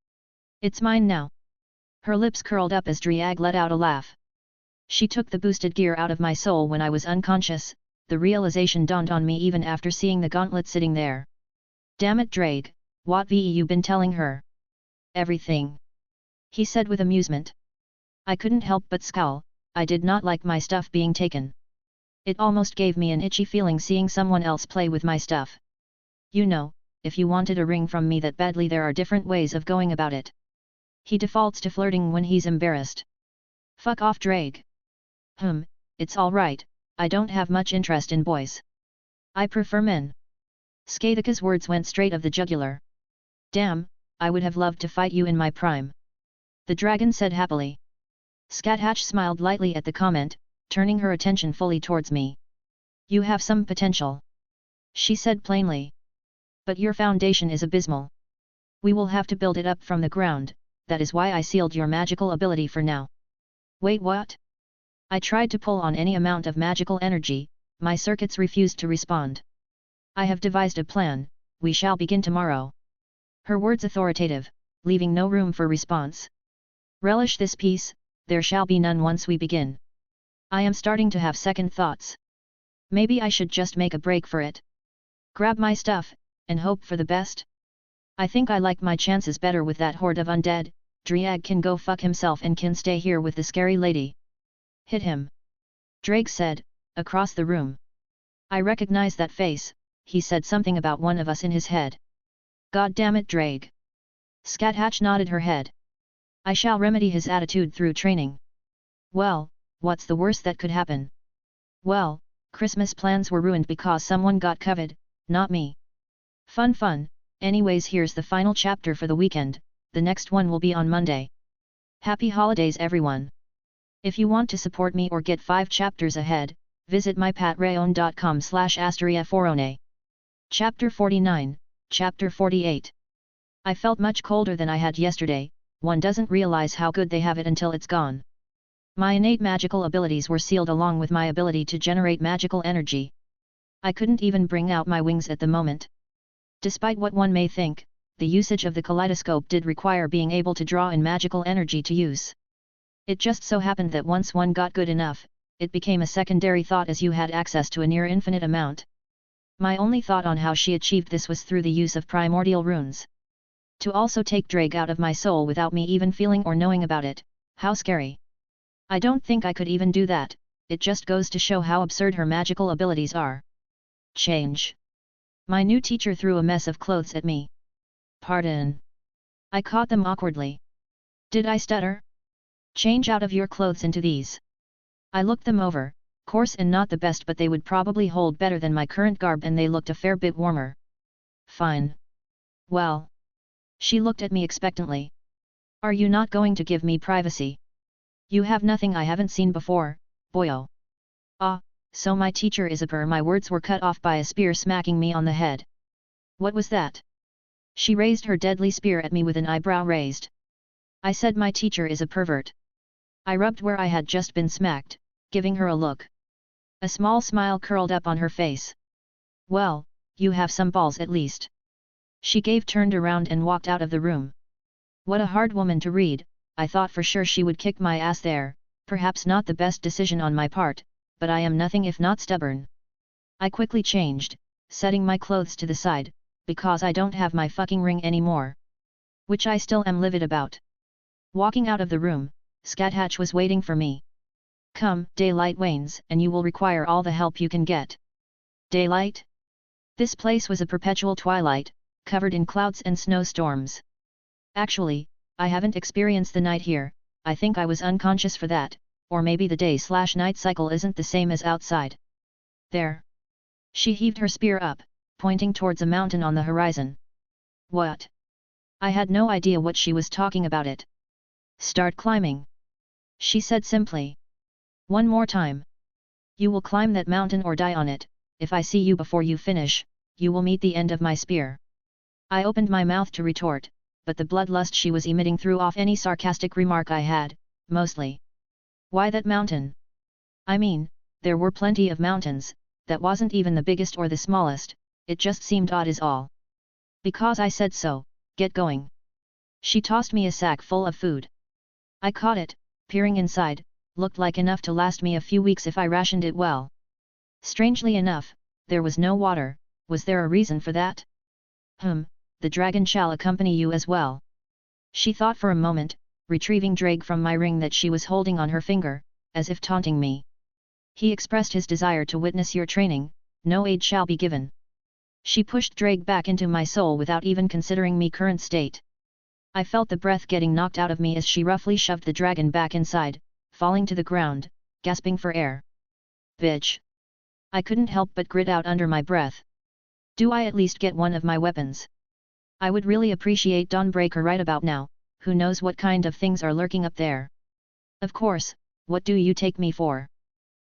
It's mine now." Her lips curled up as Driag let out a laugh. She took the boosted gear out of my soul when I was unconscious. The realization dawned on me even after seeing the gauntlet sitting there. "Damn it, Drake, what have you been telling her?" "Everything," he said with amusement. I couldn't help but scowl. I did not like my stuff being taken. It almost gave me an itchy feeling seeing someone else play with my stuff. You know, if you wanted a ring from me that badly, there are different ways of going about it. He defaults to flirting when he's embarrassed. Fuck off, Drake. It's alright, I don't have much interest in boys. I prefer men. Skathika's words went straight of the jugular. Damn, I would have loved to fight you in my prime. The dragon said happily. Scathatch smiled lightly at the comment, turning her attention fully towards me. You have some potential. She said plainly. But your foundation is abysmal. We will have to build it up from the ground, that is why I sealed your magical ability for now. Wait, what? I tried to pull on any amount of magical energy, my circuits refused to respond. I have devised a plan, we shall begin tomorrow. Her words authoritative, leaving no room for response. Relish this peace, there shall be none once we begin. I am starting to have second thoughts. Maybe I should just make a break for it. Grab my stuff, and hope for the best? I think I like my chances better with that horde of undead. Driag can go fuck himself and can stay here with the scary lady. Hit him. Drake said, across the room. I recognize that face, he said something about one of us in his head. God damn it, Drake. Scathatch nodded her head. I shall remedy his attitude through training. Well, what's the worst that could happen? Well, Christmas plans were ruined because someone got COVID, not me. Fun. Anyways, here's the final chapter for the weekend, the next one will be on Monday. Happy holidays everyone. If you want to support me or get 5 chapters ahead, visit mypatreon.com/asteriaforone. Chapter 49, Chapter 48. I felt much colder than I had yesterday, one doesn't realize how good they have it until it's gone. My innate magical abilities were sealed along with my ability to generate magical energy. I couldn't even bring out my wings at the moment. Despite what one may think, the usage of the kaleidoscope did require being able to draw in magical energy to use. It just so happened that once one got good enough, it became a secondary thought as you had access to a near infinite amount. My only thought on how she achieved this was through the use of primordial runes. To also take Drake out of my soul without me even feeling or knowing about it, how scary. I don't think I could even do that, it just goes to show how absurd her magical abilities are. Change. My new teacher threw a mess of clothes at me. Pardon. I caught them awkwardly. Did I stutter? Change out of your clothes into these. I looked them over, coarse and not the best, but they would probably hold better than my current garb and they looked a fair bit warmer. Fine. Well. She looked at me expectantly. Are you not going to give me privacy? You have nothing I haven't seen before, boyo. Ah, so my teacher is a per. My words were cut off by a spear smacking me on the head. What was that? She raised her deadly spear at me with an eyebrow raised. I said my teacher is a pervert. I rubbed where I had just been smacked, giving her a look. A small smile curled up on her face. Well, you have some balls at least. She turned around and walked out of the room. What a hard woman to read, I thought for sure she would kick my ass there, perhaps not the best decision on my part, but I am nothing if not stubborn. I quickly changed, setting my clothes to the side, because I don't have my fucking ring anymore. Which I still am livid about. Walking out of the room, Scathatch was waiting for me. Come, daylight wanes and you will require all the help you can get. Daylight? This place was a perpetual twilight, covered in clouds and snowstorms. Actually, I haven't experienced the night here, I think I was unconscious for that, or maybe the day/night cycle isn't the same as outside. There. She heaved her spear up, pointing towards a mountain on the horizon. What? I had no idea what she was talking about it. Start climbing. She said simply. One more time. You will climb that mountain or die on it, if I see you before you finish, you will meet the end of my spear. I opened my mouth to retort, but the bloodlust she was emitting threw off any sarcastic remark I had, mostly. Why that mountain? I mean, there were plenty of mountains, that wasn't even the biggest or the smallest, it just seemed odd is all. Because I said so, get going. She tossed me a sack full of food. I caught it, peering inside, looked like enough to last me a few weeks if I rationed it well. Strangely enough, there was no water, was there a reason for that? The dragon shall accompany you as well. She thought for a moment, retrieving Drake from my ring that she was holding on her finger, as if taunting me. He expressed his desire to witness your training, no aid shall be given. She pushed Drake back into my soul without even considering me current state. I felt the breath getting knocked out of me as she roughly shoved the dragon back inside, falling to the ground, gasping for air. Bitch! I couldn't help but grit out under my breath. Do I at least get one of my weapons? I would really appreciate Dawnbreaker right about now, who knows what kind of things are lurking up there. Of course, what do you take me for?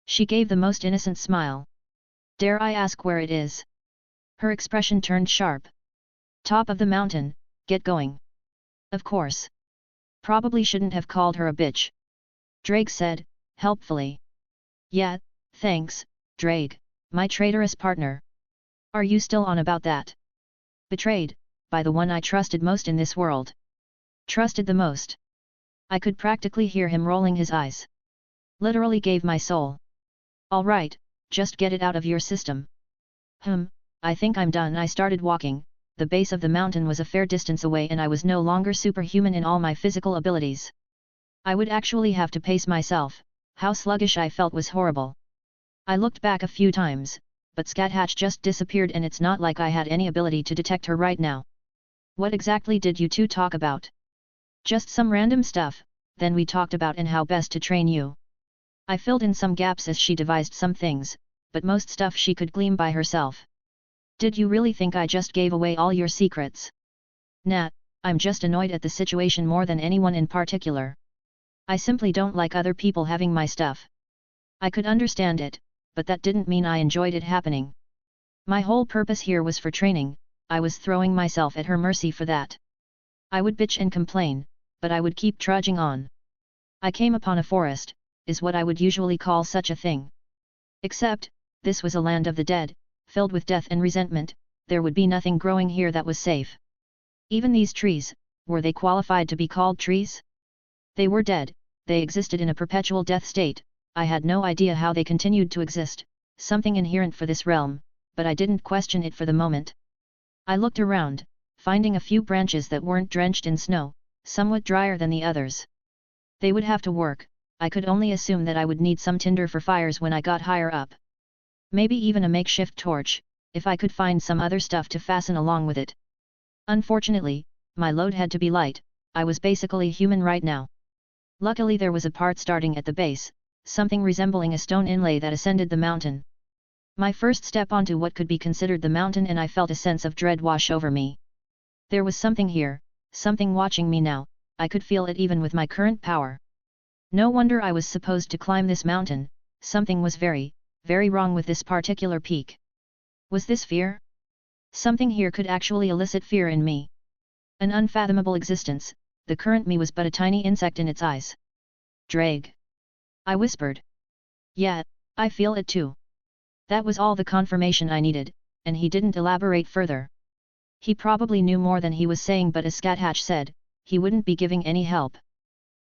She gave the most innocent smile. Dare I ask where it is? Her expression turned sharp. Top of the mountain, get going. Of course. Probably shouldn't have called her a bitch. Drake said, helpfully. Yeah, thanks, Drake, my traitorous partner. Are you still on about that? Betrayed, by the one I trusted most in this world. Trusted the most. I could practically hear him rolling his eyes. Literally gave my soul. All right, just get it out of your system. I think I'm done. I started walking. The base of the mountain was a fair distance away and I was no longer superhuman in all my physical abilities. I would actually have to pace myself. How sluggish I felt was horrible. I looked back a few times, but Scathatch just disappeared and it's not like I had any ability to detect her right now. What exactly did you two talk about? Just some random stuff, then we talked about and how best to train you. I filled in some gaps as she devised some things, but most stuff she could glean by herself. Did you really think I just gave away all your secrets? Nah, I'm just annoyed at the situation more than anyone in particular. I simply don't like other people having my stuff. I could understand it, but that didn't mean I enjoyed it happening. My whole purpose here was for training, I was throwing myself at her mercy for that. I would bitch and complain, but I would keep trudging on. I came upon a forest, is what I would usually call such a thing. Except, this was a land of the dead, filled with death and resentment, there would be nothing growing here that was safe. Even these trees, were they qualified to be called trees? They were dead, they existed in a perpetual death state, I had no idea how they continued to exist, something inherent for this realm, but I didn't question it for the moment. I looked around, finding a few branches that weren't drenched in snow, somewhat drier than the others. They would have to work, I could only assume that I would need some tinder for fires when I got higher up. Maybe even a makeshift torch, if I could find some other stuff to fasten along with it. Unfortunately, my load had to be light, I was basically human right now. Luckily there was a part starting at the base, something resembling a stone inlay that ascended the mountain. My first step onto what could be considered the mountain and I felt a sense of dread wash over me. There was something here, something watching me now, I could feel it even with my current power. No wonder I was supposed to climb this mountain, something was very, very wrong with this particular peak. Was this fear? Something here could actually elicit fear in me. An unfathomable existence, the current me was but a tiny insect in its eyes. Drake. I whispered. Yeah, I feel it too. That was all the confirmation I needed, and he didn't elaborate further. He probably knew more than he was saying, but as Scathatch said, he wouldn't be giving any help.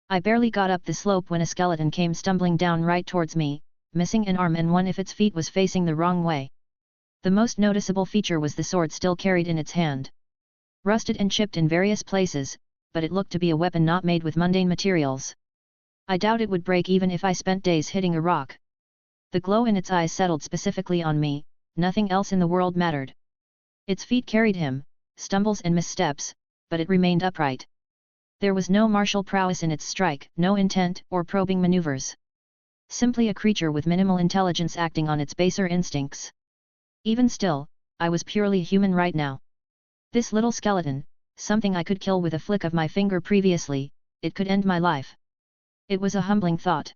I barely got up the slope when a skeleton came stumbling down right towards me, missing an arm and one if its feet was facing the wrong way. The most noticeable feature was the sword still carried in its hand. Rusted and chipped in various places, but it looked to be a weapon not made with mundane materials. I doubt it would break even if I spent days hitting a rock. The glow in its eyes settled specifically on me, nothing else in the world mattered. Its feet carried him, stumbles and missteps, but it remained upright. There was no martial prowess in its strike, no intent or probing maneuvers. Simply a creature with minimal intelligence acting on its baser instincts. Even still, I was purely human right now. This little skeleton, something I could kill with a flick of my finger previously, it could end my life. It was a humbling thought.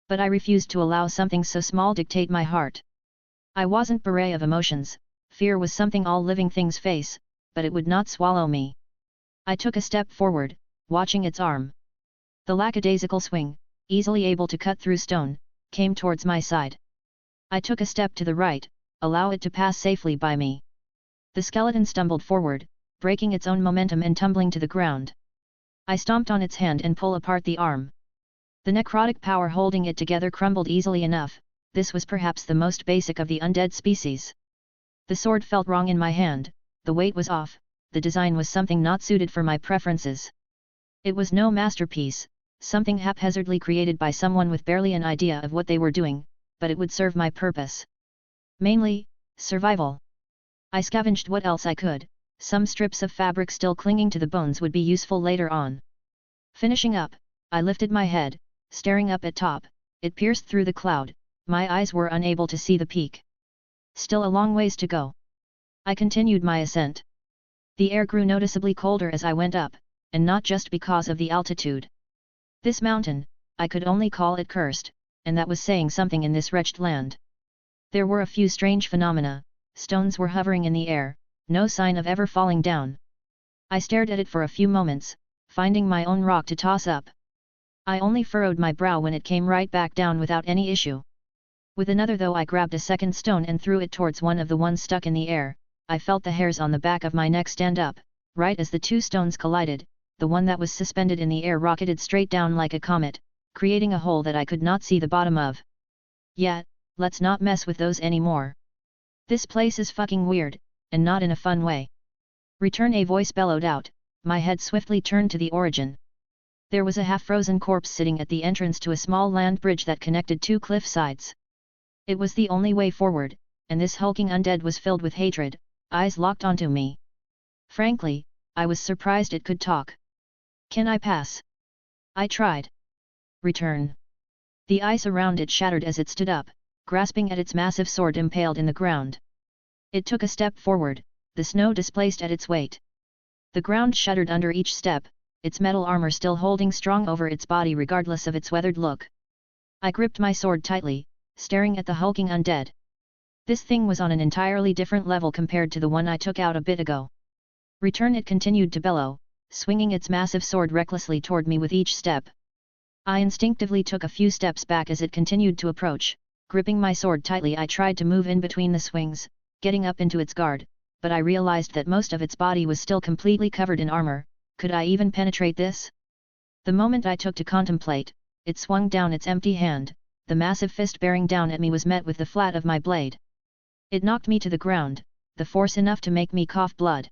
But I refused to allow something so small dictate my heart. I wasn't beret of emotions, fear was something all living things face, but it would not swallow me. I took a step forward, watching its arm. The lackadaisical swing, easily able to cut through stone, came towards my side. I took a step to the right, allow it to pass safely by me. The skeleton stumbled forward, breaking its own momentum and tumbling to the ground. I stomped on its hand and pulled apart the arm. The necrotic power holding it together crumbled easily enough, this was perhaps the most basic of the undead species. The sword felt wrong in my hand, the weight was off, the design was something not suited for my preferences. It was no masterpiece, something haphazardly created by someone with barely an idea of what they were doing, but it would serve my purpose. Mainly, survival. I scavenged what else I could, some strips of fabric still clinging to the bones would be useful later on. Finishing up, I lifted my head, staring up at top, it pierced through the cloud, my eyes were unable to see the peak. Still a long ways to go. I continued my ascent. The air grew noticeably colder as I went up, and not just because of the altitude. This mountain, I could only call it cursed, and that was saying something in this wretched land. There were a few strange phenomena, stones were hovering in the air, no sign of ever falling down. I stared at it for a few moments, finding my own rock to toss up. I only furrowed my brow when it came right back down without any issue. With another though I grabbed a second stone and threw it towards one of the ones stuck in the air. I felt the hairs on the back of my neck stand up, right as the two stones collided, the one that was suspended in the air rocketed straight down like a comet, creating a hole that I could not see the bottom of. Yeah, let's not mess with those anymore. This place is fucking weird, and not in a fun way. Return, a voice bellowed out, my head swiftly turned to the origin. There was a half-frozen corpse sitting at the entrance to a small land bridge that connected two cliff sides. It was the only way forward, and this hulking undead was filled with hatred, eyes locked onto me. Frankly, I was surprised it could talk. Can I pass? I tried. Return. The ice around it shattered as it stood up, grasping at its massive sword impaled in the ground. It took a step forward, the snow displaced at its weight. The ground shuddered under each step, its metal armor still holding strong over its body regardless of its weathered look. I gripped my sword tightly, staring at the hulking undead. This thing was on an entirely different level compared to the one I took out a bit ago. Return, it continued to bellow, swinging its massive sword recklessly toward me with each step. I instinctively took a few steps back as it continued to approach. Gripping my sword tightly, I tried to move in between the swings, getting up into its guard, but I realized that most of its body was still completely covered in armor. Could I even penetrate this? The moment I took to contemplate, it swung down its empty hand, the massive fist bearing down at me was met with the flat of my blade. It knocked me to the ground, the force enough to make me cough blood.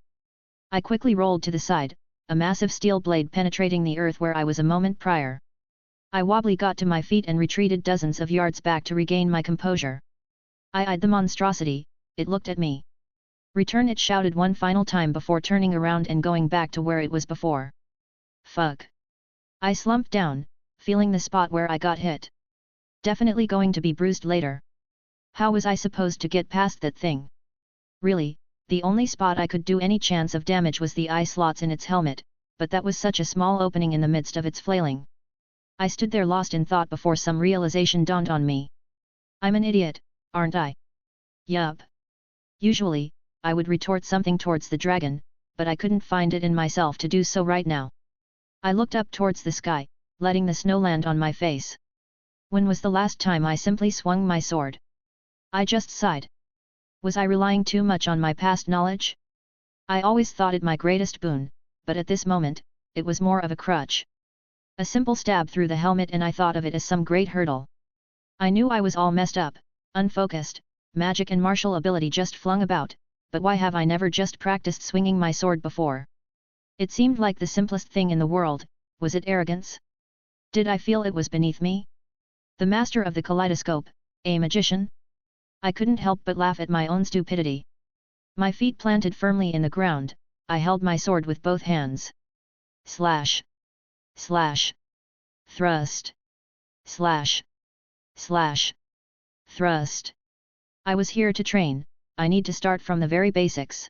I quickly rolled to the side, a massive steel blade penetrating the earth where I was a moment prior. I wobbly got to my feet and retreated dozens of yards back to regain my composure. I eyed the monstrosity, it looked at me. Return, it shouted one final time before turning around and going back to where it was before. Fuck. I slumped down, feeling the spot where I got hit. Definitely going to be bruised later. How was I supposed to get past that thing? Really, the only spot I could do any chance of damage was the eye slots in its helmet, but that was such a small opening in the midst of its flailing. I stood there lost in thought before some realization dawned on me. I'm an idiot, aren't I? Yup. Usually, I would retort something towards the dragon, but I couldn't find it in myself to do so right now. I looked up towards the sky, letting the snow land on my face. When was the last time I simply swung my sword? I just sighed. Was I relying too much on my past knowledge? I always thought it my greatest boon, but at this moment, it was more of a crutch. A simple stab through the helmet and I thought of it as some great hurdle. I knew I was all messed up, unfocused, magic and martial ability just flung about, but why have I never just practiced swinging my sword before? It seemed like the simplest thing in the world. Was it arrogance? Did I feel it was beneath me? The master of the kaleidoscope, a magician? I couldn't help but laugh at my own stupidity. My feet planted firmly in the ground, I held my sword with both hands. Slash. Slash. Thrust. Slash. Slash. Thrust. I was here to train, I need to start from the very basics.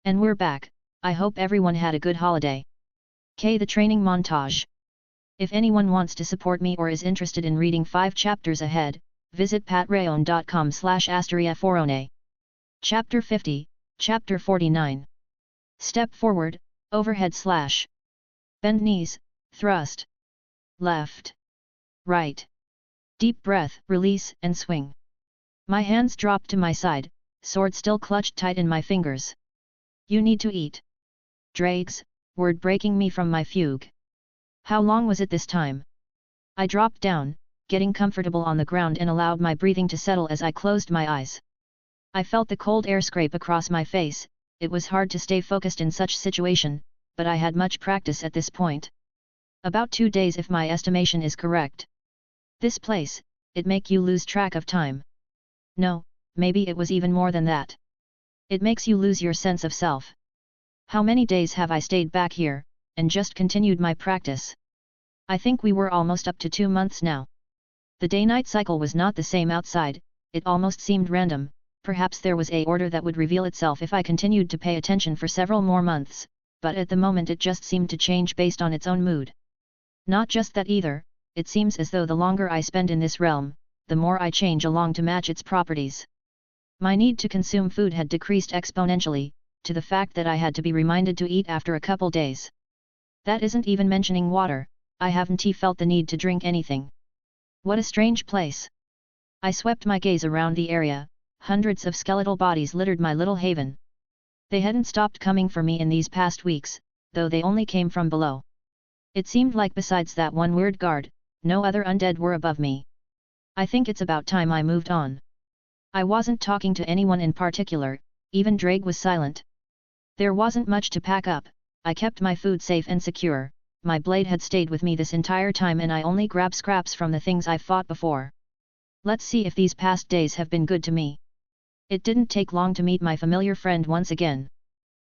And we're back. I hope everyone had a good holiday. The training montage. If anyone wants to support me or is interested in reading 5 chapters ahead, visit patreon.com/asteriaforone. Chapter 50, Chapter 49. Step forward, overhead slash. Bend knees, thrust. Left. Right. Deep breath, release and swing. My hands dropped to my side, sword still clutched tight in my fingers. You need to eat. Drags, word breaking me from my fugue. How long was it this time? I dropped down, getting comfortable on the ground and allowed my breathing to settle as I closed my eyes. I felt the cold air scrape across my face. It was hard to stay focused in such situation, but I had much practice at this point. About 2 days if my estimation is correct. This place, it make you lose track of time. No, maybe it was even more than that. It makes you lose your sense of self. How many days have I stayed back here, and just continued my practice? I think we were almost up to 2 months now. The day-night cycle was not the same outside, it almost seemed random, perhaps there was an order that would reveal itself if I continued to pay attention for several more months, but at the moment it just seemed to change based on its own mood. Not just that either, it seems as though the longer I spend in this realm, the more I change along to match its properties. My need to consume food had decreased exponentially, to the fact that I had to be reminded to eat after a couple days. That isn't even mentioning water, I haven't felt the need to drink anything. What a strange place. I swept my gaze around the area, hundreds of skeletal bodies littered my little haven. They hadn't stopped coming for me in these past weeks, though they only came from below. It seemed like besides that one weird guard, no other undead were above me. I think it's about time I moved on. I wasn't talking to anyone in particular, even Drake was silent. There wasn't much to pack up, I kept my food safe and secure, my blade had stayed with me this entire time and I only grabbed scraps from the things I've fought before. Let's see if these past days have been good to me. It didn't take long to meet my familiar friend once again.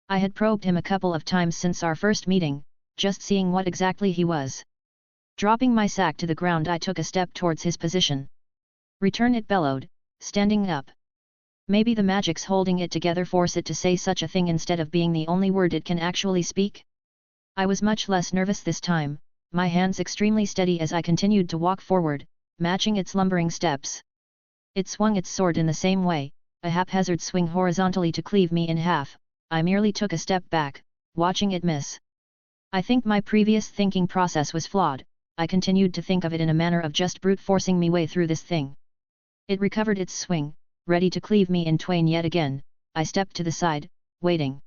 I had probed him a couple of times since our first meeting, just seeing what exactly he was. Dropping my sack to the ground, I took a step towards his position. Return, it bellowed, standing up. Maybe the magics holding it together force it to say such a thing instead of being the only word it can actually speak? I was much less nervous this time, my hands extremely steady as I continued to walk forward, matching its lumbering steps. It swung its sword in the same way, a haphazard swing horizontally to cleave me in half. I merely took a step back, watching it miss. I think my previous thinking process was flawed, I continued to think of it in a manner of just brute forcing me way through this thing. It recovered its swing, ready to cleave me in twain yet again. I stepped to the side, waiting.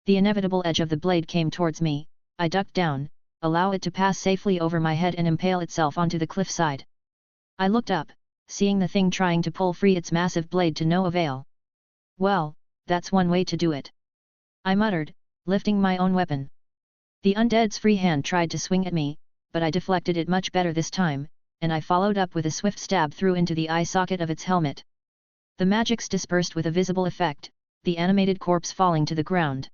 The inevitable edge of the blade came towards me, I ducked down, allow it to pass safely over my head and impale itself onto the cliffside. I looked up, seeing the thing trying to pull free its massive blade to no avail. Well, that's one way to do it. I muttered, lifting my own weapon. The undead's free hand tried to swing at me, but I deflected it much better this time, and I followed up with a swift stab through into the eye socket of its helmet. The magics dispersed with a visible effect, the animated corpse falling to the ground.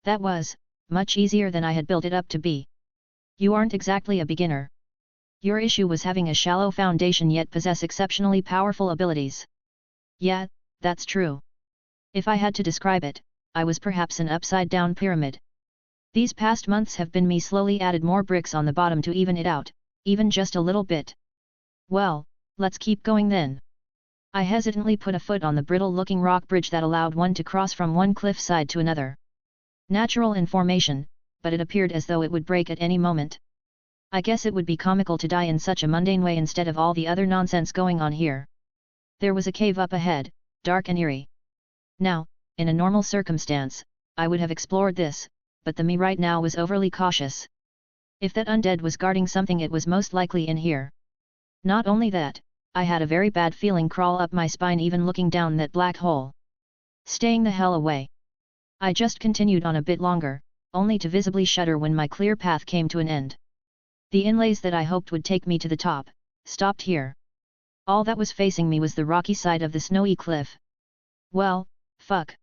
That was much easier than I had built it up to be. You aren't exactly a beginner. Your issue was having a shallow foundation yet possess exceptionally powerful abilities. Yeah, that's true. If I had to describe it, I was perhaps an upside-down pyramid. These past months have been me slowly added more bricks on the bottom to even it out, even just a little bit. Well, let's keep going then. I hesitantly put a foot on the brittle-looking rock bridge that allowed one to cross from one cliff side to another. Natural in formation, but it appeared as though it would break at any moment. I guess it would be comical to die in such a mundane way instead of all the other nonsense going on here. There was a cave up ahead, dark and eerie. Now, in a normal circumstance, I would have explored this, but the me right now was overly cautious. If that undead was guarding something, it was most likely in here. Not only that, I had a very bad feeling crawl up my spine even looking down that black hole. Staying the hell away. I just continued on a bit longer, only to visibly shudder when my clear path came to an end. The inlays that I hoped would take me to the top, stopped here. All that was facing me was the rocky side of the snowy cliff. Well, fuck.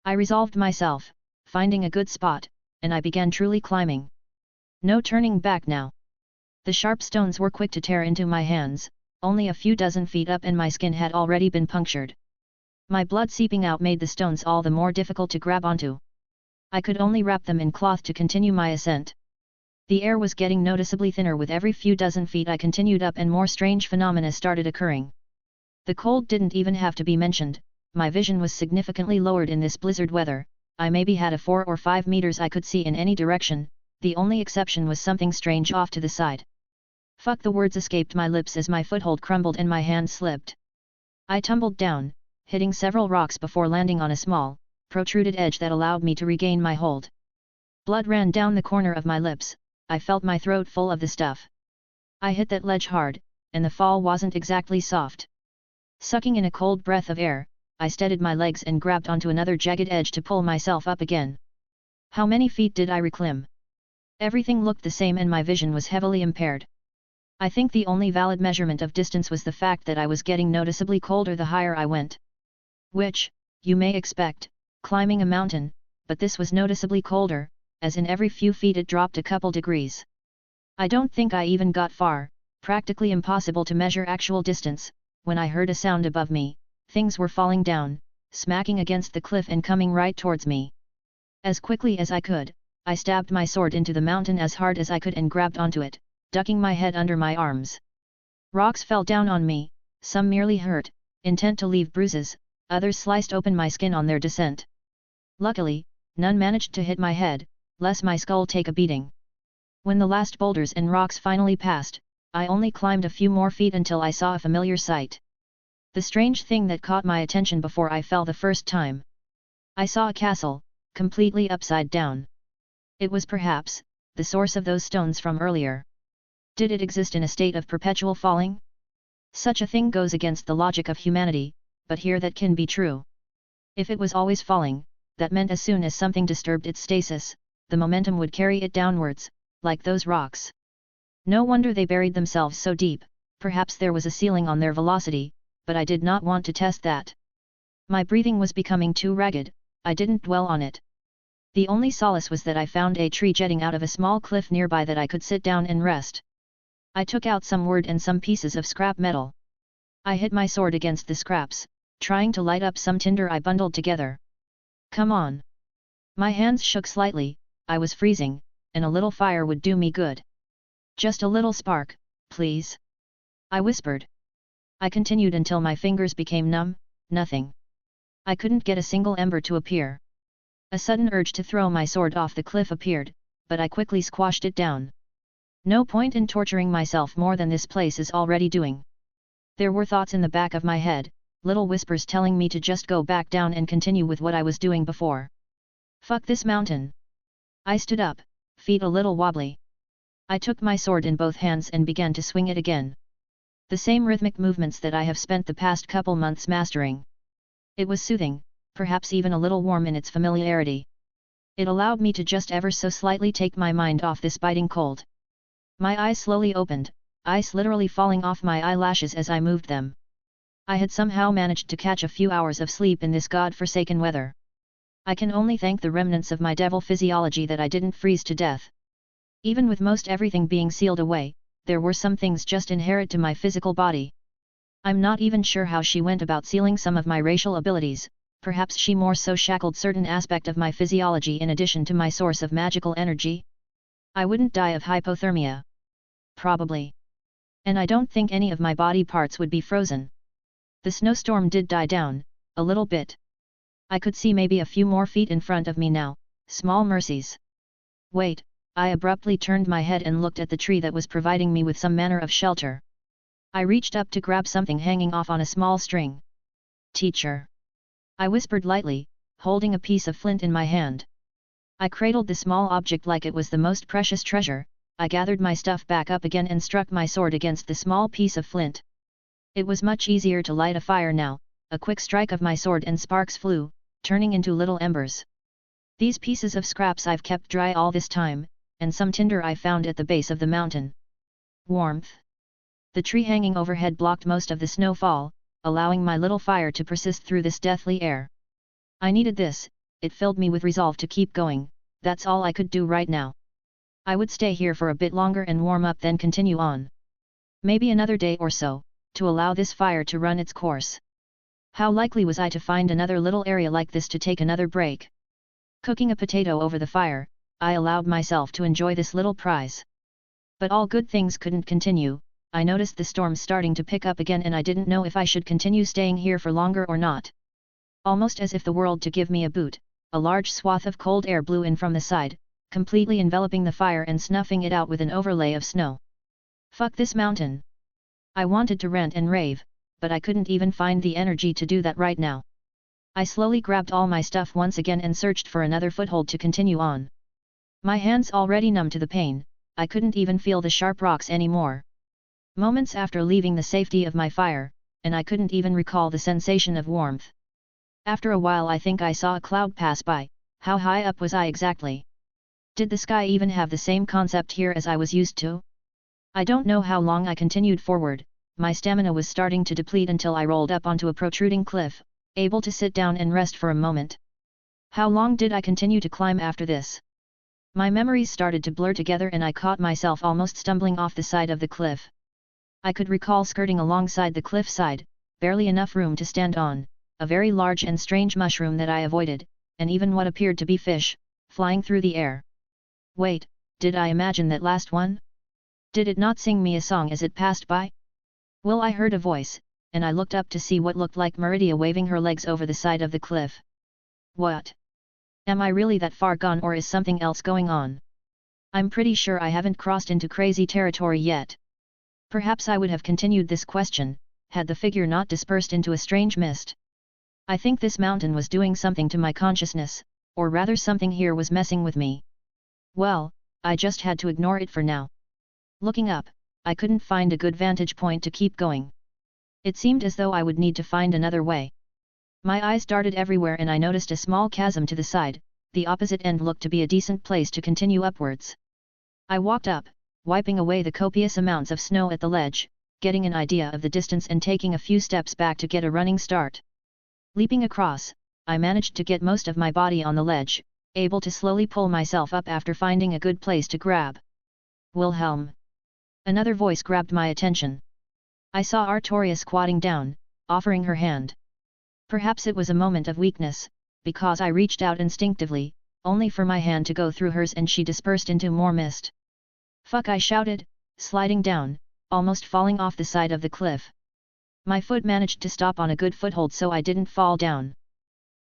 I resolved myself, finding a good spot, and I began truly climbing. No turning back now. The sharp stones were quick to tear into my hands, only a few dozen feet up and my skin had already been punctured. My blood seeping out made the stones all the more difficult to grab onto. I could only wrap them in cloth to continue my ascent. The air was getting noticeably thinner with every few dozen feet I continued up, and more strange phenomena started occurring. The cold didn't even have to be mentioned, my vision was significantly lowered in this blizzard weather, I maybe had a 4 or 5 meters I could see in any direction, the only exception was something strange off to the side. Fuck, the words escaped my lips as my foothold crumbled and my hand slipped. I tumbled down, hitting several rocks before landing on a small, protruded edge that allowed me to regain my hold. Blood ran down the corner of my lips, I felt my throat full of the stuff. I hit that ledge hard, and the fall wasn't exactly soft. Sucking in a cold breath of air, I steadied my legs and grabbed onto another jagged edge to pull myself up again. How many feet did I reclimb? Everything looked the same and my vision was heavily impaired. I think the only valid measurement of distance was the fact that I was getting noticeably colder the higher I went. Which, you may expect, climbing a mountain, but this was noticeably colder, as in every few feet it dropped a couple degrees. I don't think I even got far, practically impossible to measure actual distance, when I heard a sound above me. Things were falling down, smacking against the cliff and coming right towards me. As quickly as I could, I stabbed my sword into the mountain as hard as I could and grabbed onto it, ducking my head under my arms. Rocks fell down on me, some merely hurt, intent to leave bruises, others sliced open my skin on their descent. Luckily, none managed to hit my head, lest my skull take a beating. When the last boulders and rocks finally passed, I only climbed a few more feet until I saw a familiar sight. The strange thing that caught my attention before I fell the first time. I saw a castle, completely upside down. It was perhaps the source of those stones from earlier. Did it exist in a state of perpetual falling? Such a thing goes against the logic of humanity, but here that can be true. If it was always falling, that meant as soon as something disturbed its stasis, the momentum would carry it downwards, like those rocks. No wonder they buried themselves so deep. Perhaps there was a ceiling on their velocity, but I did not want to test that. My breathing was becoming too ragged, I didn't dwell on it. The only solace was that I found a tree jutting out of a small cliff nearby that I could sit down and rest. I took out some wood and some pieces of scrap metal. I hit my sword against the scraps, trying to light up some tinder I bundled together. Come on! My hands shook slightly, I was freezing, and a little fire would do me good. Just a little spark, please. I whispered. I continued until my fingers became numb. Nothing. I couldn't get a single ember to appear. A sudden urge to throw my sword off the cliff appeared, but I quickly squashed it down. No point in torturing myself more than this place is already doing. There were thoughts in the back of my head, little whispers telling me to just go back down and continue with what I was doing before. Fuck this mountain. I stood up, feet a little wobbly. I took my sword in both hands and began to swing it again. The same rhythmic movements that I have spent the past couple months mastering. It was soothing, perhaps even a little warm in its familiarity. It allowed me to just ever so slightly take my mind off this biting cold. My eyes slowly opened, ice literally falling off my eyelashes as I moved them. I had somehow managed to catch a few hours of sleep in this god-forsaken weather. I can only thank the remnants of my devil physiology that I didn't freeze to death. Even with most everything being sealed away, there were some things just inherent to my physical body. I'm not even sure how she went about sealing some of my racial abilities, perhaps she more so shackled certain aspect of my physiology in addition to my source of magical energy. I wouldn't die of hypothermia. Probably. And I don't think any of my body parts would be frozen. The snowstorm did die down, a little bit. I could see maybe a few more feet in front of me now, small mercies. Wait, I abruptly turned my head and looked at the tree that was providing me with some manner of shelter. I reached up to grab something hanging off on a small string. Teacher. I whispered lightly, holding a piece of flint in my hand. I cradled the small object like it was the most precious treasure. I gathered my stuff back up again and struck my sword against the small piece of flint. It was much easier to light a fire now, a quick strike of my sword and sparks flew, turning into little embers. These pieces of scraps I've kept dry all this time, and some tinder I found at the base of the mountain. Warmth. The tree hanging overhead blocked most of the snowfall, allowing my little fire to persist through this deathly air. I needed this, it filled me with resolve to keep going, that's all I could do right now. I would stay here for a bit longer and warm up then continue on. Maybe another day or so, to allow this fire to run its course. How likely was I to find another little area like this to take another break? Cooking a potato over the fire, I allowed myself to enjoy this little prize. But all good things couldn't continue. I noticed the storm starting to pick up again and I didn't know if I should continue staying here for longer or not. Almost as if the world to give me a boot, a large swath of cold air blew in from the side, completely enveloping the fire and snuffing it out with an overlay of snow. Fuck this mountain! I wanted to rant and rave, but I couldn't even find the energy to do that right now. I slowly grabbed all my stuff once again and searched for another foothold to continue on. My hands already numb to the pain, I couldn't even feel the sharp rocks anymore. Moments after leaving the safety of my fire, and I couldn't even recall the sensation of warmth. After a while I think I saw a cloud pass by. How high up was I exactly? Did the sky even have the same concept here as I was used to? I don't know how long I continued forward, my stamina was starting to deplete until I rolled up onto a protruding cliff, able to sit down and rest for a moment. How long did I continue to climb after this? My memories started to blur together and I caught myself almost stumbling off the side of the cliff. I could recall skirting alongside the cliff side, barely enough room to stand on, a very large and strange mushroom that I avoided, and even what appeared to be fish, flying through the air. Wait, did I imagine that last one? Did it not sing me a song as it passed by? Well, I heard a voice, and I looked up to see what looked like Meridia waving her legs over the side of the cliff. What? Am I really that far gone or is something else going on? I'm pretty sure I haven't crossed into crazy territory yet. Perhaps I would have continued this question, had the figure not dispersed into a strange mist. I think this mountain was doing something to my consciousness, or rather something here was messing with me. Well, I just had to ignore it for now. Looking up, I couldn't find a good vantage point to keep going. It seemed as though I would need to find another way. My eyes darted everywhere and I noticed a small chasm to the side, the opposite end looked to be a decent place to continue upwards. I walked up, wiping away the copious amounts of snow at the ledge, getting an idea of the distance and taking a few steps back to get a running start. Leaping across, I managed to get most of my body on the ledge, able to slowly pull myself up after finding a good place to grab. Wilhelm. Another voice grabbed my attention. I saw Artoria squatting down, offering her hand. Perhaps it was a moment of weakness, because I reached out instinctively, only for my hand to go through hers and she dispersed into more mist. Fuck, I shouted, sliding down, almost falling off the side of the cliff. My foot managed to stop on a good foothold so I didn't fall down.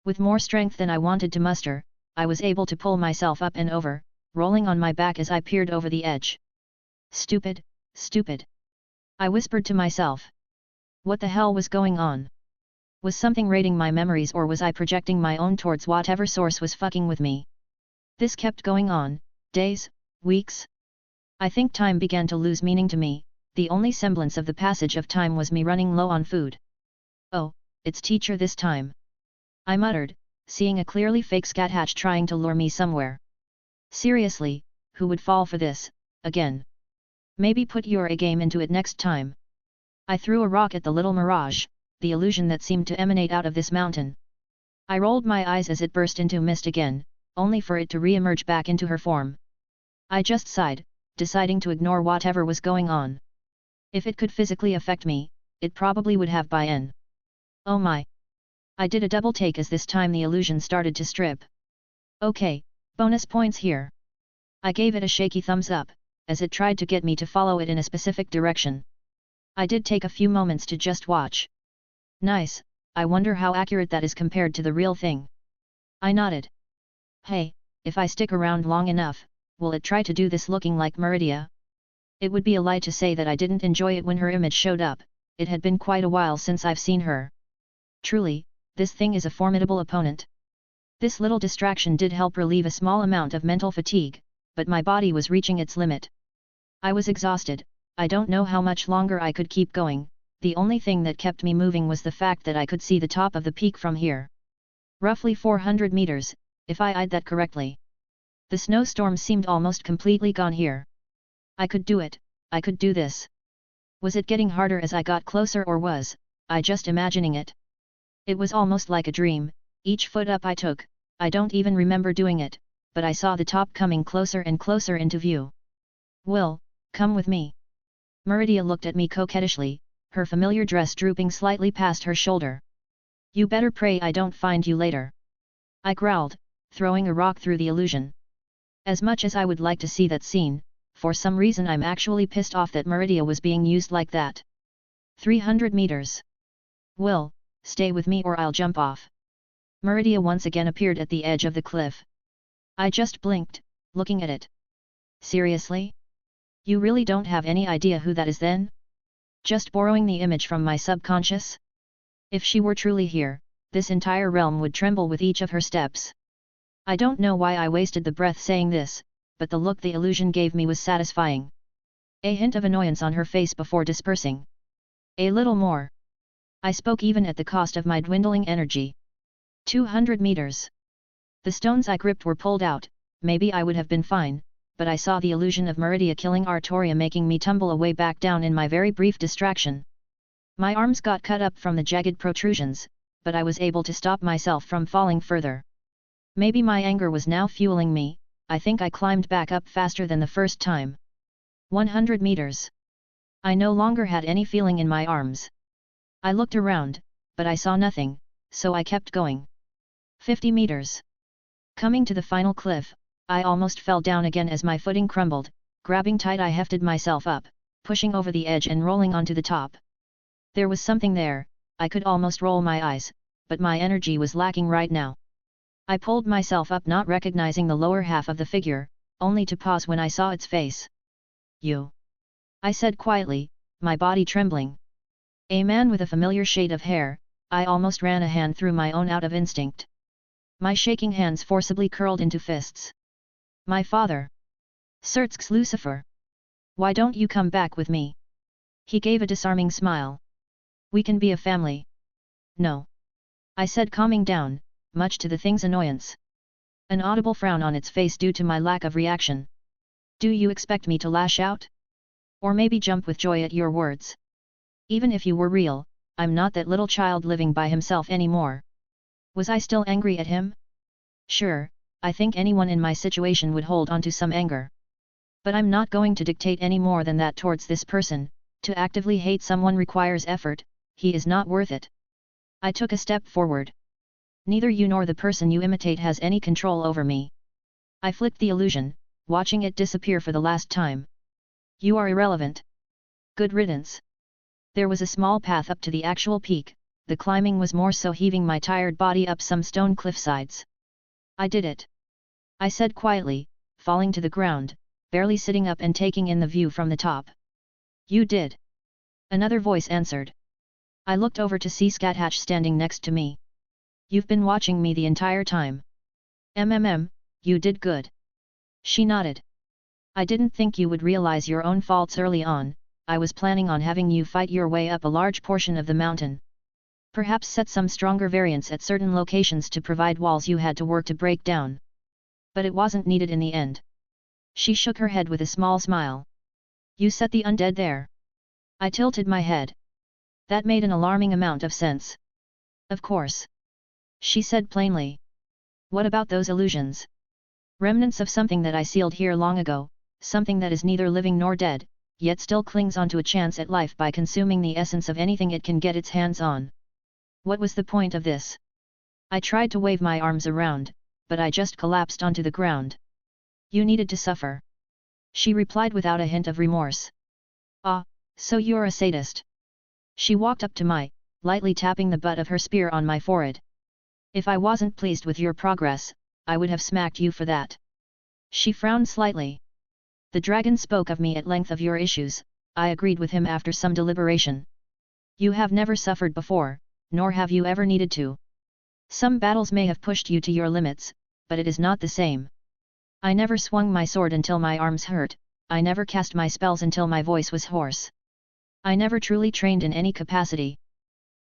With more strength than I wanted to muster, I was able to pull myself up and over, rolling on my back as I peered over the edge. Stupid, stupid. I whispered to myself. What the hell was going on? Was something raiding my memories or was I projecting my own towards whatever source was fucking with me? This kept going on, days, weeks. I think time began to lose meaning to me, the only semblance of the passage of time was me running low on food. Oh, it's teacher this time. I muttered, seeing a clearly fake scathatch trying to lure me somewhere. Seriously, who would fall for this, again? Maybe put your A game into it next time. I threw a rock at the little mirage, the illusion that seemed to emanate out of this mountain. I rolled my eyes as it burst into mist again, only for it to re-emerge back into her form. I just sighed, deciding to ignore whatever was going on. If it could physically affect me, it probably would have by N. Oh my! I did a double take as this time the illusion started to strip. Okay, bonus points here. I gave it a shaky thumbs up, as it tried to get me to follow it in a specific direction. I did take a few moments to just watch. Nice, I wonder how accurate that is compared to the real thing. I nodded. Hey, if I stick around long enough, will it try to do this looking like Meridia? It would be a lie to say that I didn't enjoy it when her image showed up, it had been quite a while since I've seen her. Truly, this thing is a formidable opponent. This little distraction did help relieve a small amount of mental fatigue, but my body was reaching its limit. I was exhausted, I don't know how much longer I could keep going. The only thing that kept me moving was the fact that I could see the top of the peak from here. Roughly 400 meters, if I eyed that correctly. The snowstorm seemed almost completely gone here. I could do it, I could do this. Was it getting harder as I got closer or was I just imagining it? It was almost like a dream, each foot up I took, I don't even remember doing it, but I saw the top coming closer and closer into view. Will, come with me. Meridia looked at me coquettishly, her familiar dress drooping slightly past her shoulder. You better pray I don't find you later. I growled, throwing a rock through the illusion. As much as I would like to see that scene, for some reason I'm actually pissed off that Meridia was being used like that. 300 meters. Will, stay with me or I'll jump off. Meridia once again appeared at the edge of the cliff. I just blinked, looking at it. Seriously? You really don't have any idea who that is then? Just borrowing the image from my subconscious? If she were truly here, this entire realm would tremble with each of her steps. I don't know why I wasted the breath saying this, but the look the illusion gave me was satisfying. A hint of annoyance on her face before dispersing. A little more. I spoke even at the cost of my dwindling energy. 200 meters. The stones I gripped were pulled out, maybe I would have been fine, but I saw the illusion of Meridia killing Artoria, making me tumble away back down in my very brief distraction. My arms got cut up from the jagged protrusions, but I was able to stop myself from falling further. Maybe my anger was now fueling me. I think I climbed back up faster than the first time. 100 meters. I no longer had any feeling in my arms. I looked around, but I saw nothing, so I kept going. 50 meters. Coming to the final cliff, I almost fell down again as my footing crumbled. Grabbing tight, I hefted myself up, pushing over the edge and rolling onto the top. There was something there. I could almost roll my eyes, but my energy was lacking right now. I pulled myself up, not recognizing the lower half of the figure, only to pause when I saw its face. "You," I said quietly, my body trembling. A man with a familiar shade of hair. I almost ran a hand through my own out of instinct. My shaking hands forcibly curled into fists. "My father. Cert's Lucifer. Why don't you come back with me?" He gave a disarming smile. "We can be a family." "No," I said, calming down, much to the thing's annoyance. An audible frown on its face due to my lack of reaction. "Do you expect me to lash out? Or maybe jump with joy at your words? Even if you were real, I'm not that little child living by himself anymore." Was I still angry at him? Sure, I think anyone in my situation would hold on to some anger. But I'm not going to dictate any more than that towards this person. To actively hate someone requires effort. He is not worth it. I took a step forward. "Neither you nor the person you imitate has any control over me." I flicked the illusion, watching it disappear for the last time. "You are irrelevant. Good riddance." There was a small path up to the actual peak. The climbing was more so heaving my tired body up some stone cliff sides. "I did it," I said quietly, falling to the ground, barely sitting up and taking in the view from the top. "You did," another voice answered. I looked over to see Scathatch standing next to me. "You've been watching me the entire time. You did good." She nodded. "I didn't think you would realize your own faults early on. I was planning on having you fight your way up a large portion of the mountain. Perhaps set some stronger variants at certain locations to provide walls you had to work to break down. But it wasn't needed in the end." She shook her head with a small smile. "You set the undead there." I tilted my head. That made an alarming amount of sense. "Of course," she said plainly. "What about those illusions? Remnants of something that I sealed here long ago, something that is neither living nor dead, yet still clings onto a chance at life by consuming the essence of anything it can get its hands on. What was the point of this?" I tried to wave my arms around, but I just collapsed onto the ground. "You needed to suffer," she replied without a hint of remorse. "Ah, so you're a sadist." She walked up to me, lightly tapping the butt of her spear on my forehead. "If I wasn't pleased with your progress, I would have smacked you for that." She frowned slightly. "The dragon spoke of me at length of your issues," I agreed with him after some deliberation. "You have never suffered before, nor have you ever needed to. Some battles may have pushed you to your limits, but it is not the same. I never swung my sword until my arms hurt, I never cast my spells until my voice was hoarse. I never truly trained in any capacity.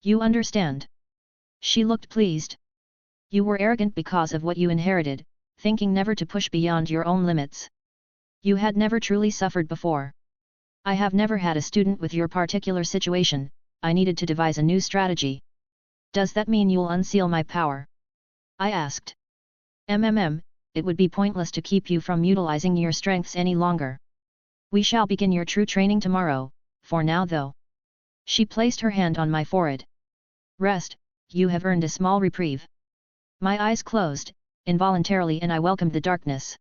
You understand?" She looked pleased. "You were arrogant because of what you inherited, thinking never to push beyond your own limits. You had never truly suffered before. I have never had a student with your particular situation. I needed to devise a new strategy." "Does that mean you'll unseal my power?" I asked. It would be pointless to keep you from utilizing your strengths any longer. We shall begin your true training tomorrow, for now though." She placed her hand on my forehead. "Rest, you have earned a small reprieve." My eyes closed, involuntarily, and I welcomed the darkness.